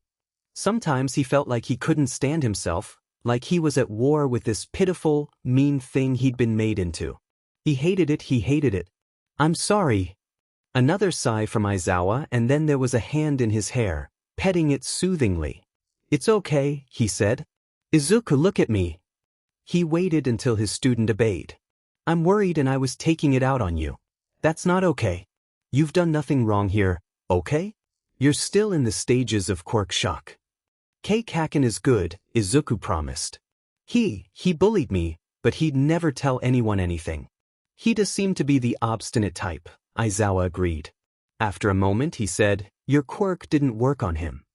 Sometimes he felt like he couldn't stand himself, like he was at war with this pitiful, mean thing he'd been made into. He hated it. I'm sorry. Another sigh from Aizawa and then there was a hand in his hair, petting it soothingly. It's okay, he said. Izuku, look at me. He waited until his student obeyed. I'm worried and I was taking it out on you. That's not okay. You've done nothing wrong here, okay? You're still in the stages of quirk shock. Keikaken is good, Izuku promised. He bullied me, but he'd never tell anyone anything. He does seem to be the obstinate type, Izawa agreed. After a moment he said, your quirk didn't work on him.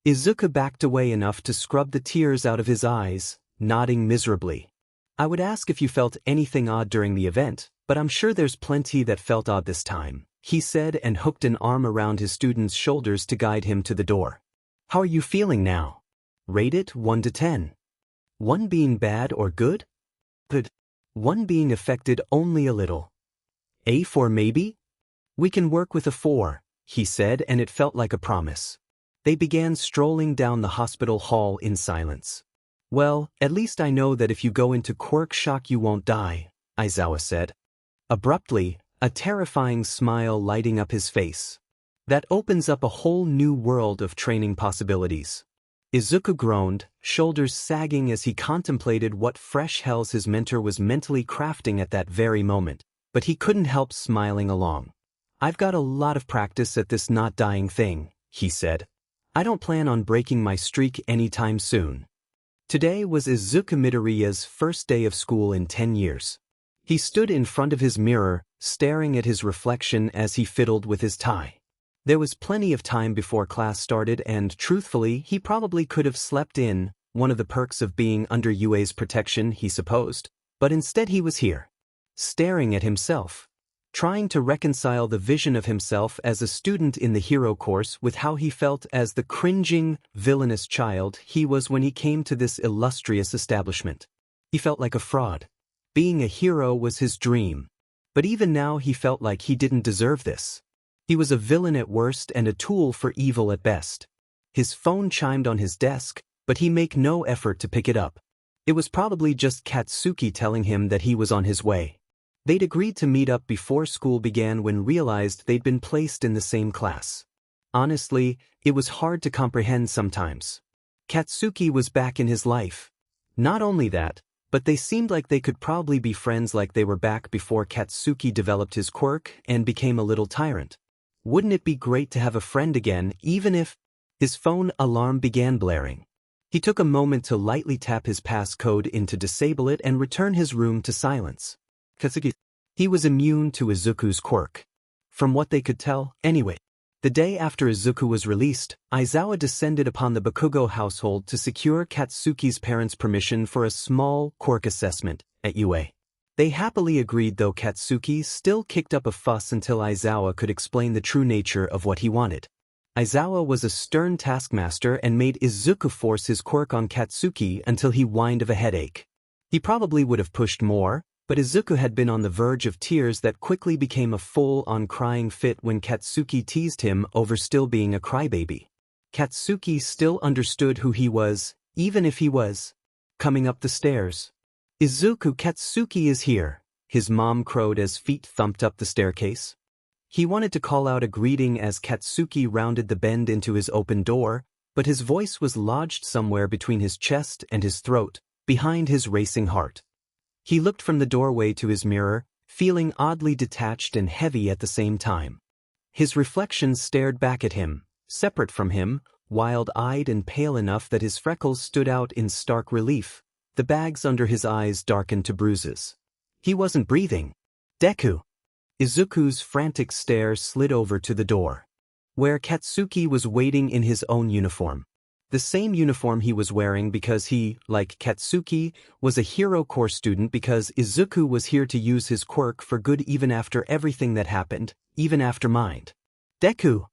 Izuku backed away enough to scrub the tears out of his eyes, nodding miserably. I would ask if you felt anything odd during the event, but I'm sure there's plenty that felt odd this time, he said and hooked an arm around his student's shoulders to guide him to the door. How are you feeling now? Rate it 1 to 10. 1 being bad or good? Good. 1 being affected only a little. A for maybe? We can work with a 4, he said, and it felt like a promise. They began strolling down the hospital hall in silence. Well, at least I know that if you go into quirk shock you won't die, Izawa said. Abruptly, a terrifying smile lighting up his face. That opens up a whole new world of training possibilities. Izuku groaned, shoulders sagging as he contemplated what fresh hells his mentor was mentally crafting at that very moment, but he couldn't help smiling along. I've got a lot of practice at this not dying thing, he said. I don't plan on breaking my streak anytime soon. Today was Izuku Midoriya's first day of school in 10 years. He stood in front of his mirror, staring at his reflection as he fiddled with his tie. There was plenty of time before class started and, truthfully, he probably could have slept in, one of the perks of being under UA's protection, he supposed, but instead he was here, staring at himself, trying to reconcile the vision of himself as a student in the hero course with how he felt as the cringing, villainous child he was when he came to this illustrious establishment. He felt like a fraud. Being a hero was his dream. But even now he felt like he didn't deserve this. He was a villain at worst and a tool for evil at best. His phone chimed on his desk, but he made no effort to pick it up. It was probably just Katsuki telling him that he was on his way. They'd agreed to meet up before school began when realized they'd been placed in the same class. Honestly, it was hard to comprehend sometimes. Katsuki was back in his life. Not only that, but they seemed like they could probably be friends like they were back before Katsuki developed his quirk and became a little tyrant. Wouldn't it be great to have a friend again, even if... His phone alarm began blaring. He took a moment to lightly tap his passcode in to disable it and return his room to silence. Katsuki. He was immune to Izuku's quirk. From what they could tell, anyway. The day after Izuku was released, Izawa descended upon the Bakugo household to secure Katsuki's parents' permission for a small quirk assessment at UA. They happily agreed, though Katsuki still kicked up a fuss until Izawa could explain the true nature of what he wanted. Izawa was a stern taskmaster and made Izuku force his quirk on Katsuki until he whined of a headache. He probably would have pushed more, but Izuku had been on the verge of tears that quickly became a full-on crying fit when Katsuki teased him over still being a crybaby. Katsuki still understood who he was, even if he was coming up the stairs. Izuku, Katsuki is here, his mom crowed as feet thumped up the staircase. He wanted to call out a greeting as Katsuki rounded the bend into his open door, but his voice was lodged somewhere between his chest and his throat, behind his racing heart. He looked from the doorway to his mirror, feeling oddly detached and heavy at the same time. His reflection stared back at him, separate from him, wild-eyed and pale enough that his freckles stood out in stark relief. The bags under his eyes darkened to bruises. He wasn't breathing. Deku! Izuku's frantic stare slid over to the door, where Katsuki was waiting in his own uniform. The same uniform he was wearing because he, like Katsuki, was a hero corps student because Izuku was here to use his quirk for good even after everything that happened, even after mind. Deku!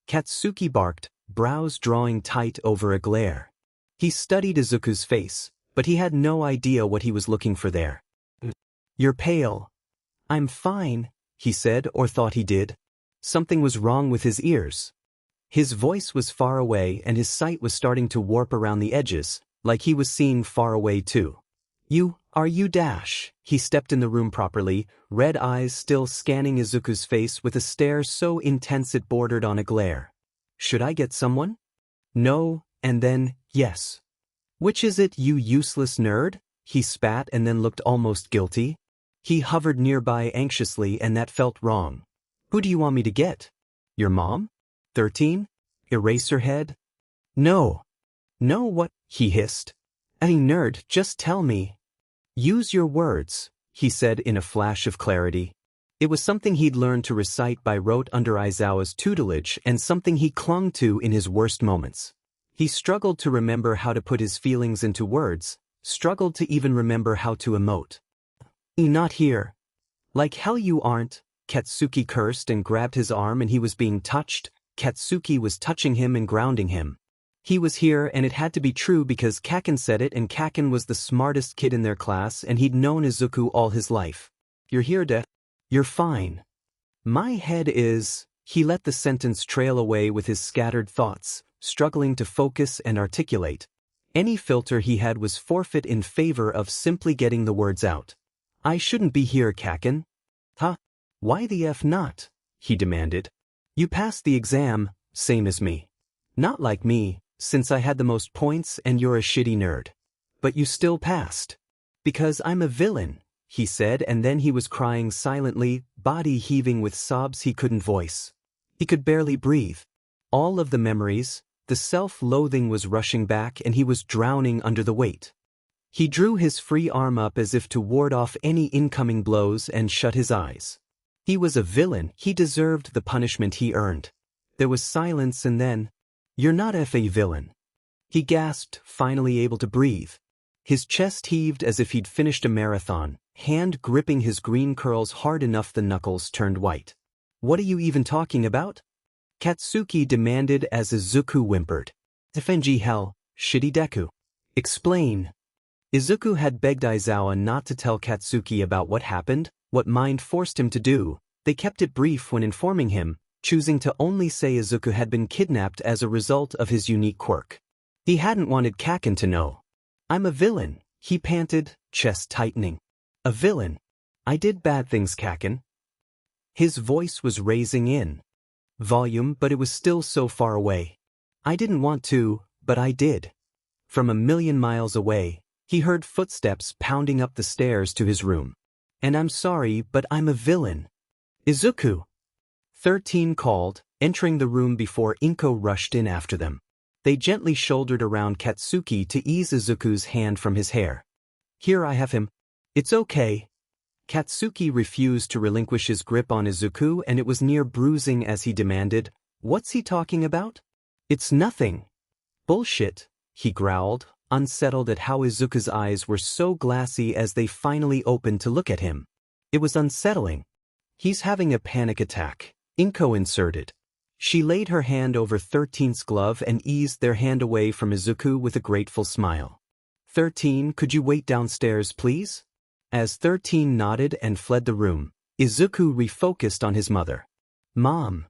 Katsuki barked, brows drawing tight over a glare. He studied Izuku's face, but he had no idea what he was looking for there. You're pale. I'm fine, he said, or thought he did. Something was wrong with his ears. His voice was far away and his sight was starting to warp around the edges, like he was seeing far away too. Are you Dash? He stepped in the room properly, red eyes still scanning Izuku's face with a stare so intense it bordered on a glare. Should I get someone? No, and then, yes. Which is it, you useless nerd? He spat and then looked almost guilty. He hovered nearby anxiously and that felt wrong. Who do you want me to get? Your mom? 13? Eraserhead? No. No, what? He hissed. Hey nerd, just tell me. Use your words, he said in a flash of clarity. It was something he'd learned to recite by rote under Aizawa's tutelage and something he clung to in his worst moments. He struggled to remember how to put his feelings into words, struggled to even remember how to emote. Not here. Like hell you aren't, Katsuki cursed and grabbed his arm and he was being touched. Katsuki was touching him and grounding him. He was here and it had to be true because Kaken said it and Kaken was the smartest kid in their class and he'd known Izuku all his life. You're here, You're fine. My head is... He let the sentence trail away with his scattered thoughts, struggling to focus and articulate. Any filter he had was forfeit in favor of simply getting the words out. I shouldn't be here, Kaken. Huh? Why the F not? He demanded. You passed the exam, same as me. Not like me, since I had the most points and you're a shitty nerd. But you still passed. Because I'm a villain, he said, and then he was crying silently, body heaving with sobs he couldn't voice. He could barely breathe. All of the memories, the self-loathing was rushing back and he was drowning under the weight. He drew his free arm up as if to ward off any incoming blows and shut his eyes. He was a villain, he deserved the punishment he earned. There was silence and then, "You're not a villain." He gasped, finally able to breathe. His chest heaved as if he'd finished a marathon, hand gripping his green curls hard enough the knuckles turned white. What are you even talking about? Katsuki demanded as Izuku whimpered. FNG hell, shitty Deku. Explain. Izuku had begged Aizawa not to tell Katsuki about what happened, what mind forced him to do. They kept it brief when informing him, choosing to only say Izuku had been kidnapped as a result of his unique quirk. He hadn't wanted Kaken to know. I'm a villain, he panted, chest tightening. A villain. I did bad things, Kaken. His voice was raising in volume, but it was still so far away. I didn't want to, but I did. From a million miles away, he heard footsteps pounding up the stairs to his room. And I'm sorry, but I'm a villain. Izuku. 13 called, entering the room before Inko rushed in after them. They gently shouldered around Katsuki to ease Izuku's hand from his hair. Here I have him. It's okay. Katsuki refused to relinquish his grip on Izuku and it was near bruising as he demanded, What's he talking about? It's nothing. Bullshit, he growled, unsettled at how Izuku's eyes were so glassy as they finally opened to look at him. It was unsettling. He's having a panic attack, Inko inserted. She laid her hand over 13's glove and eased their hand away from Izuku with a grateful smile. 13, could you wait downstairs, please? As 13 nodded and fled the room, Izuku refocused on his mother. Mom.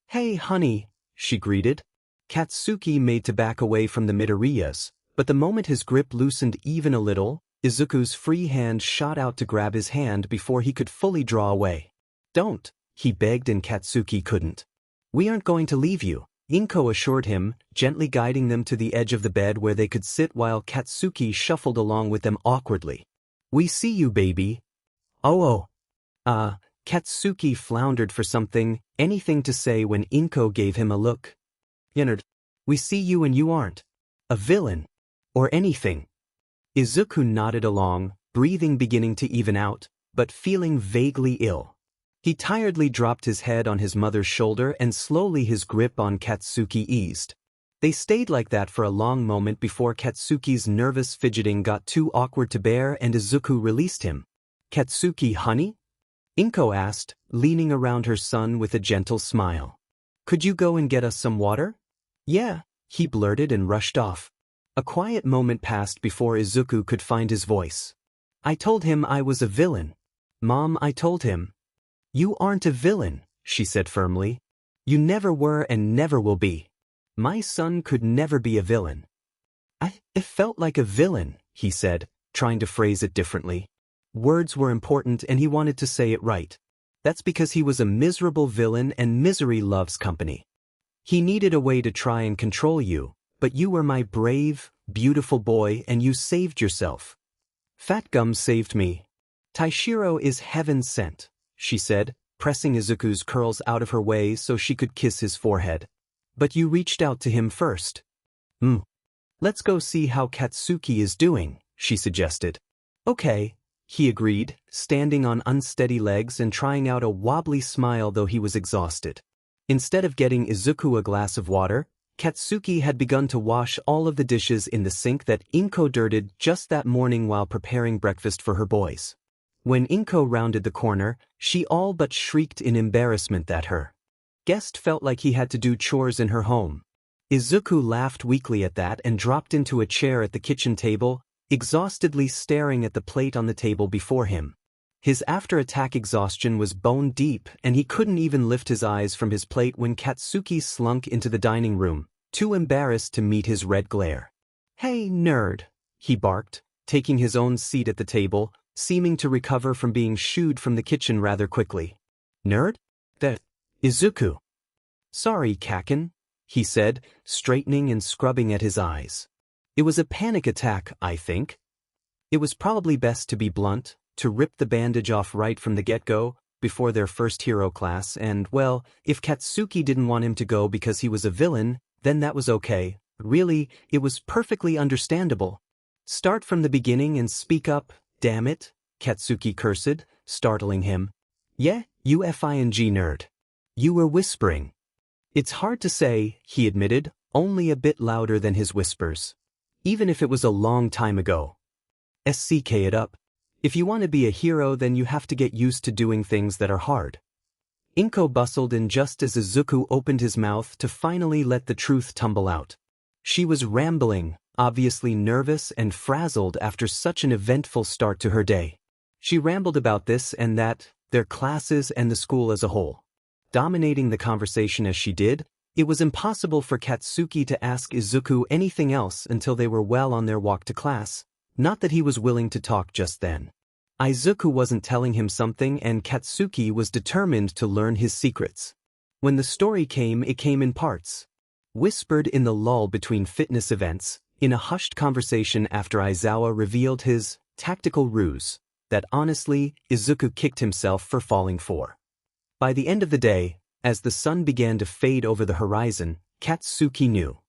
Hey, honey, she greeted. Katsuki made to back away from the Midoriyas, but the moment his grip loosened even a little, Izuku's free hand shot out to grab his hand before he could fully draw away. Don't, he begged and Katsuki couldn't. We aren't going to leave you, Inko assured him, gently guiding them to the edge of the bed where they could sit while Katsuki shuffled along with them awkwardly. We see you, baby. Oh. Katsuki floundered for something, anything to say when Inko gave him a look. Yennard, we see you and you aren't a villain. Or anything. Izuku nodded along, breathing beginning to even out, but feeling vaguely ill. He tiredly dropped his head on his mother's shoulder and slowly his grip on Katsuki eased. They stayed like that for a long moment before Katsuki's nervous fidgeting got too awkward to bear and Izuku released him. Katsuki, honey? Inko asked, leaning around her son with a gentle smile. Could you go and get us some water? Yeah, he blurted and rushed off. A quiet moment passed before Izuku could find his voice. I told him I was a villain. Mom, I told him. You aren't a villain, she said firmly. You never were and never will be. My son could never be a villain. It felt like a villain, he said, trying to phrase it differently. Words were important and he wanted to say it right. That's because he was a miserable villain and misery loves company. He needed a way to try and control you, but you were my brave, beautiful boy and you saved yourself. Fat Gum saved me. Taishiro is heaven sent, she said, pressing Izuku's curls out of her way so she could kiss his forehead. But you reached out to him first. Let's go see how Katsuki is doing, she suggested. Okay, he agreed, standing on unsteady legs and trying out a wobbly smile though he was exhausted. Instead of getting Izuku a glass of water, Katsuki had begun to wash all of the dishes in the sink that Inko dirted just that morning while preparing breakfast for her boys. When Inko rounded the corner, she all but shrieked in embarrassment that her guest felt like he had to do chores in her home. Izuku laughed weakly at that and dropped into a chair at the kitchen table, exhaustedly staring at the plate on the table before him. His after-attack exhaustion was bone-deep and he couldn't even lift his eyes from his plate when Katsuki slunk into the dining room, too embarrassed to meet his red glare. "Hey, nerd," he barked, taking his own seat at the table, seeming to recover from being shooed from the kitchen rather quickly. "Nerd? That Izuku." "Sorry, Kaken," he said, straightening and scrubbing at his eyes. "It was a panic attack, I think. It was probably best to be blunt, to rip the bandage off right from the get-go, before their first hero class, and, well, if Katsuki didn't want him to go because he was a villain, then that was okay. Really, it was perfectly understandable. Start from the beginning and speak up, damn it," Katsuki cursed, startling him. "Yeah, you FING nerd. You were whispering." "It's hard to say," he admitted, only a bit louder than his whispers. "Even if it was a long time ago. SCK it up. If you want to be a hero, then you have to get used to doing things that are hard." Inko bustled in just as Izuku opened his mouth to finally let the truth tumble out. She was rambling, obviously nervous and frazzled after such an eventful start to her day. She rambled about this and that, their classes and the school as a whole. Dominating the conversation as she did, it was impossible for Katsuki to ask Izuku anything else until they were well on their walk to class, not that he was willing to talk just then. Izuku wasn't telling him something and Katsuki was determined to learn his secrets. When the story came, it came in parts. Whispered in the lull between fitness events, in a hushed conversation after Aizawa revealed his tactical ruse, that honestly, Izuku kicked himself for falling for. By the end of the day, as the sun began to fade over the horizon, Katsuki knew.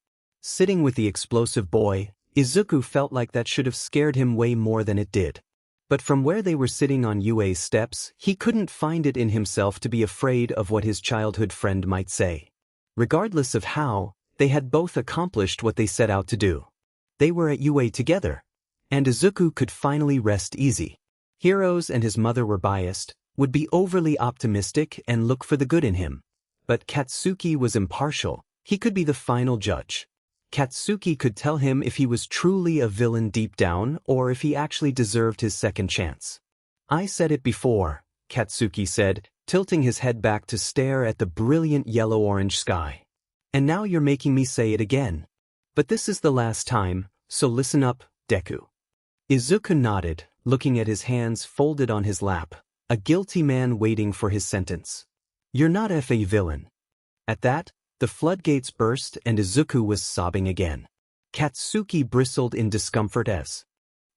Sitting with the explosive boy, Izuku felt like that should have scared him way more than it did. But from where they were sitting on UA's steps, he couldn't find it in himself to be afraid of what his childhood friend might say. Regardless of how, they had both accomplished what they set out to do. They were at UA together, and Izuku could finally rest easy. Heroes and his mother were biased, would be overly optimistic and look for the good in him. But Katsuki was impartial, he could be the final judge. Katsuki could tell him if he was truly a villain deep down or if he actually deserved his second chance. "I said it before," Katsuki said, tilting his head back to stare at the brilliant yellow-orange sky. "And now you're making me say it again. But this is the last time, so listen up, Deku." Izuku nodded, looking at his hands folded on his lap, a guilty man waiting for his sentence. "You're not a villain." At that, the floodgates burst and Izuku was sobbing again. Katsuki bristled in discomfort as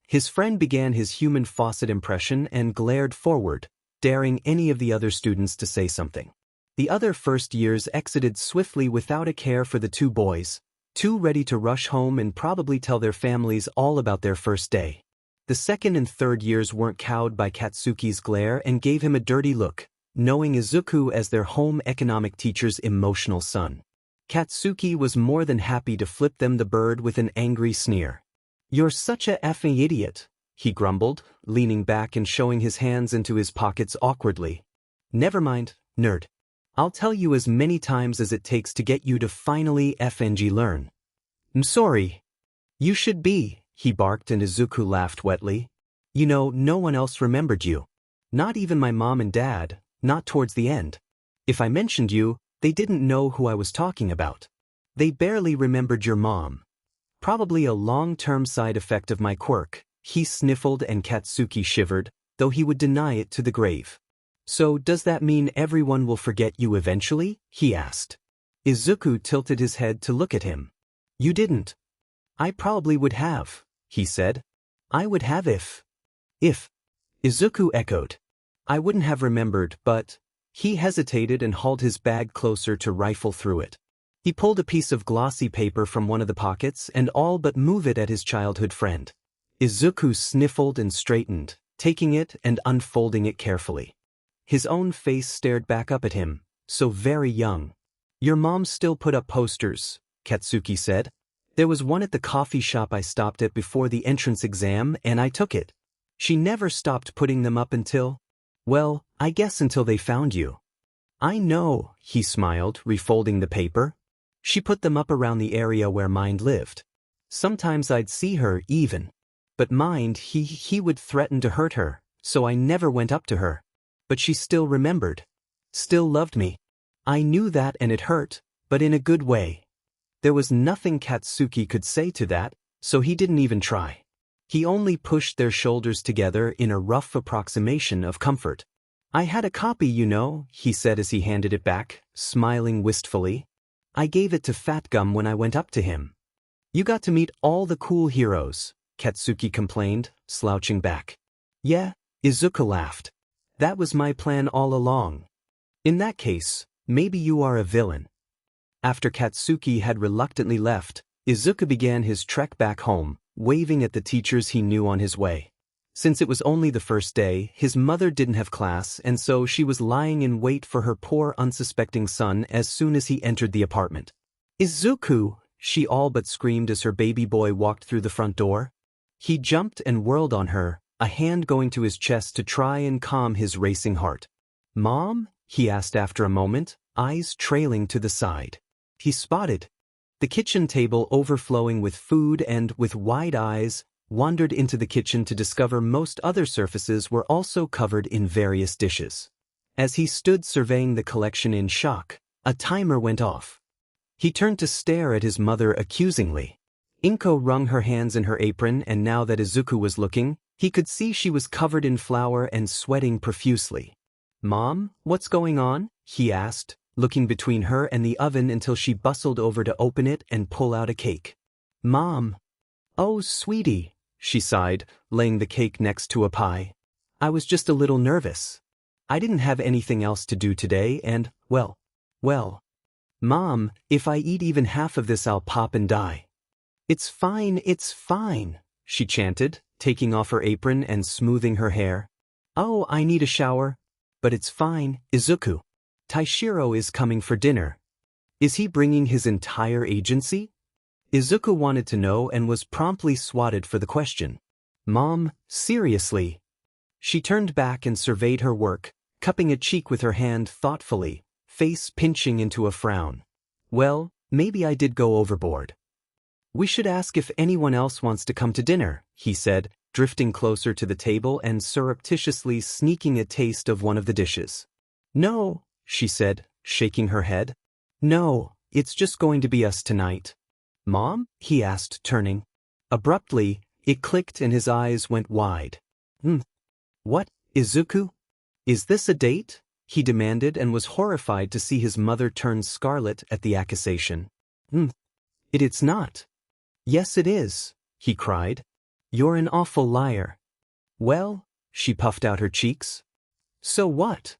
his friend began his human faucet impression and glared forward, daring any of the other students to say something. The other first years exited swiftly without a care for the two boys, too ready to rush home and probably tell their families all about their first day. The second and third years weren't cowed by Katsuki's glare and gave him a dirty look, knowing Izuku as their home economic teacher's emotional son. Katsuki was more than happy to flip them the bird with an angry sneer. "You're such a effing idiot," he grumbled, leaning back and showing his hands into his pockets awkwardly. "Never mind, nerd. I'll tell you as many times as it takes to get you to finally FNG learn." "I'm sorry." "You should be," he barked and Izuku laughed wetly. "You know, no one else remembered you. Not even my mom and dad, not towards the end. If I mentioned you, they didn't know who I was talking about. They barely remembered your mom. Probably a long-term side effect of my quirk," he sniffled and Katsuki shivered, though he would deny it to the grave. "So does that mean everyone will forget you eventually?" he asked. Izuku tilted his head to look at him. "You didn't." "I probably would have," he said. "I would have if. Izuku echoed. "I wouldn't have remembered, but..." He hesitated and hauled his bag closer to rifle through it. He pulled a piece of glossy paper from one of the pockets and all but moved it at his childhood friend. Izuku sniffled and straightened, taking it and unfolding it carefully. His own face stared back up at him, so very young. Your mom still put up posters, Katsuki said. There was one at the coffee shop I stopped at before the entrance exam and I took it. She never stopped putting them up until, well, I guess until they found you. I know, he smiled, refolding the paper. She put them up around the area where Mind lived. Sometimes I'd see her even. But Mind, he would threaten to hurt her, so I never went up to her. But she still remembered. Still loved me. I knew that and it hurt, but in a good way. There was nothing Katsuki could say to that, so he didn't even try. He only pushed their shoulders together in a rough approximation of comfort. I had a copy, you know, he said as he handed it back, smiling wistfully. I gave it to Fat Gum when I went up to him. You got to meet all the cool heroes, Katsuki complained, slouching back. Yeah, Izuku laughed. That was my plan all along. In that case, maybe you are a villain. After Katsuki had reluctantly left, Izuku began his trek back home, waving at the teachers he knew on his way. Since it was only the first day, his mother didn't have class and so she was lying in wait for her poor unsuspecting son as soon as he entered the apartment. Izuku, she all but screamed as her baby boy walked through the front door. He jumped and whirled on her, a hand going to his chest to try and calm his racing heart. Mom? He asked after a moment, eyes trailing to the side. He spotted the kitchen table overflowing with food and, with wide eyes, wandered into the kitchen to discover most other surfaces were also covered in various dishes. As he stood surveying the collection in shock, a timer went off. He turned to stare at his mother accusingly. Inko wrung her hands in her apron and now that Izuku was looking, he could see she was covered in flour and sweating profusely. Mom, what's going on? He asked, looking between her and the oven until she bustled over to open it and pull out a cake. Mom. Oh, sweetie, she sighed, laying the cake next to a pie. I was just a little nervous. I didn't have anything else to do today and, well. Mom, if I eat even half of this I'll pop and die. It's fine, she chanted, taking off her apron and smoothing her hair. Oh, I need a shower. But it's fine, Izuku. Taishiro is coming for dinner. Is he bringing his entire agency? Izuku wanted to know and was promptly swatted for the question. Mom, seriously? She turned back and surveyed her work, cupping a cheek with her hand thoughtfully, face pinching into a frown. Well, maybe I did go overboard. We should ask if anyone else wants to come to dinner, he said, drifting closer to the table and surreptitiously sneaking a taste of one of the dishes. No, she said, shaking her head. No, it's just going to be us tonight. Mom? He asked, turning. Abruptly, it clicked and his eyes went wide. What, Izuku? Is this a date? He demanded and was horrified to see his mother turn scarlet at the accusation. It's not. Yes, it is, he cried. You're an awful liar. Well, she puffed out her cheeks. So what?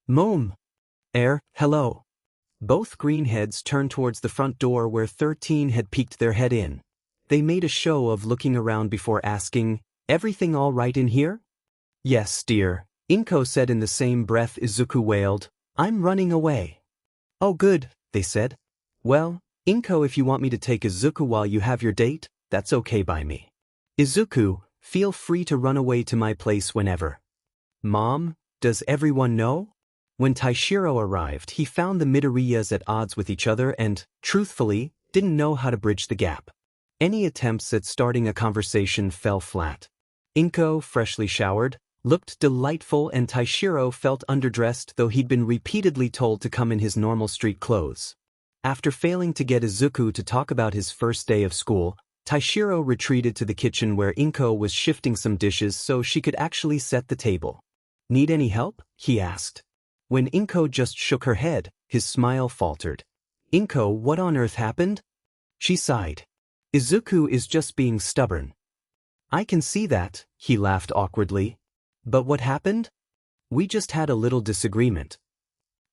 Mom. Hello. Both greenheads turned towards the front door where 13 had peeked their head in. They made a show of looking around before asking, Everything all right in here? Yes, dear, Inko said in the same breath. Izuku wailed, I'm running away. Oh good, they said. Well, Inko, if you want me to take Izuku while you have your date, that's okay by me. Izuku, feel free to run away to my place whenever. Mom, does everyone know? When Taishiro arrived, he found the Midoriyas at odds with each other and, truthfully, didn't know how to bridge the gap. Any attempts at starting a conversation fell flat. Inko, freshly showered, looked delightful and Taishiro felt underdressed though he'd been repeatedly told to come in his normal street clothes. After failing to get Izuku to talk about his first day of school, Taishiro retreated to the kitchen where Inko was shifting some dishes so she could actually set the table. Need any help? He asked. When Inko just shook her head, his smile faltered. Inko, what on earth happened? She sighed. Izuku is just being stubborn. I can see that, he laughed awkwardly. But what happened? We just had a little disagreement.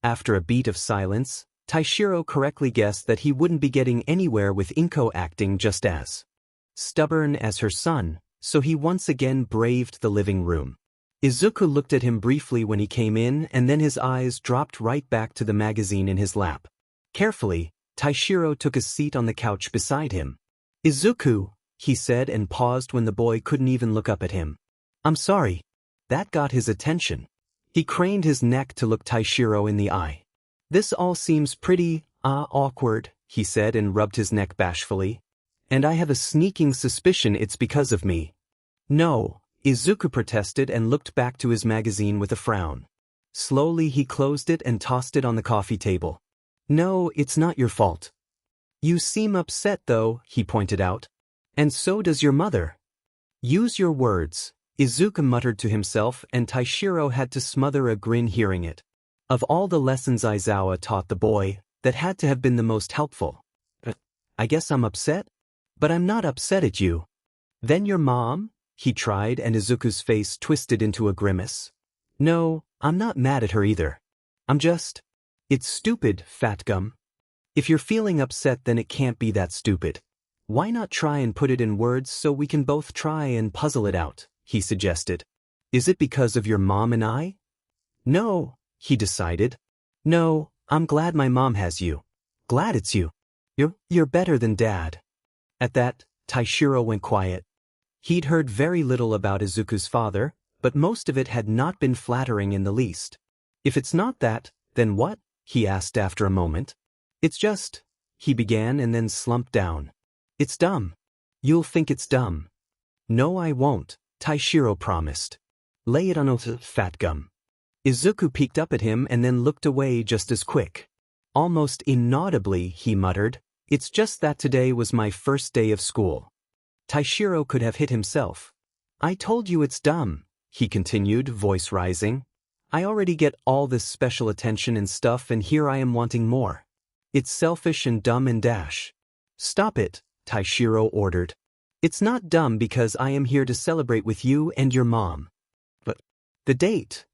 After a beat of silence, Taishiro correctly guessed that he wouldn't be getting anywhere with Inko acting just as stubborn as her son, so he once again braved the living room. Izuku looked at him briefly when he came in, and then his eyes dropped right back to the magazine in his lap. Carefully, Taishiro took a seat on the couch beside him. "Izuku," he said, and paused when the boy couldn't even look up at him. "I'm sorry." That got his attention. He craned his neck to look Taishiro in the eye. "This all seems pretty, awkward," he said, and rubbed his neck bashfully. "And I have a sneaking suspicion it's because of me." "No," Izuku protested and looked back to his magazine with a frown. Slowly he closed it and tossed it on the coffee table. "No, it's not your fault." "You seem upset though," he pointed out. "And so does your mother." "Use your words," Izuku muttered to himself, and Taishiro had to smother a grin hearing it. Of all the lessons Aizawa taught the boy, that had to have been the most helpful. "I guess I'm upset? But I'm not upset at you." "Then your mom?" he tried, and Izuku's face twisted into a grimace. "No, I'm not mad at her either. I'm just... It's stupid, Fat Gum. If you're feeling upset, then it can't be that stupid. Why not try and put it in words so we can both try and puzzle it out," he suggested. "Is it because of your mom and I?" "No," he decided. "No, I'm glad my mom has you. Glad it's you. You're better than Dad." At that, Taishiro went quiet. He'd heard very little about Izuku's father, but most of it had not been flattering in the least. "If it's not that, then what?" he asked after a moment. "It's just," he began and then slumped down. "It's dumb. You'll think it's dumb." "No, I won't," Taishiro promised. "Lay it on us, Fat Gum." Izuku peeked up at him and then looked away just as quick. Almost inaudibly, he muttered, "It's just that today was my first day of school." Taishiro could have hit himself. "I told you it's dumb," he continued, voice rising. "I already get all this special attention and stuff, and here I am wanting more. It's selfish and dumb and dash." "Stop it," Taishiro ordered. "It's not dumb because I am here to celebrate with you and your mom." "But the date.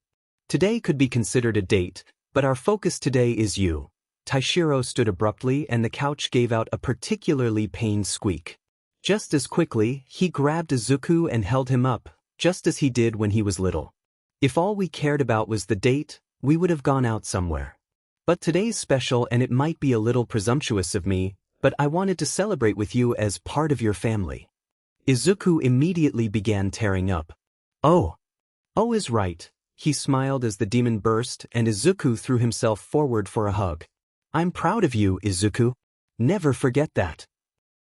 Today could be considered a date, but our focus today is you." Taishiro stood abruptly, and the couch gave out a particularly pained squeak. Just as quickly, he grabbed Izuku and held him up, just as he did when he was little. "If all we cared about was the date, we would have gone out somewhere. But today's special, and it might be a little presumptuous of me, but I wanted to celebrate with you as part of your family." Izuku immediately began tearing up. "Oh is right," he smiled as the demon burst, and Izuku threw himself forward for a hug. "I'm proud of you, Izuku. Never forget that."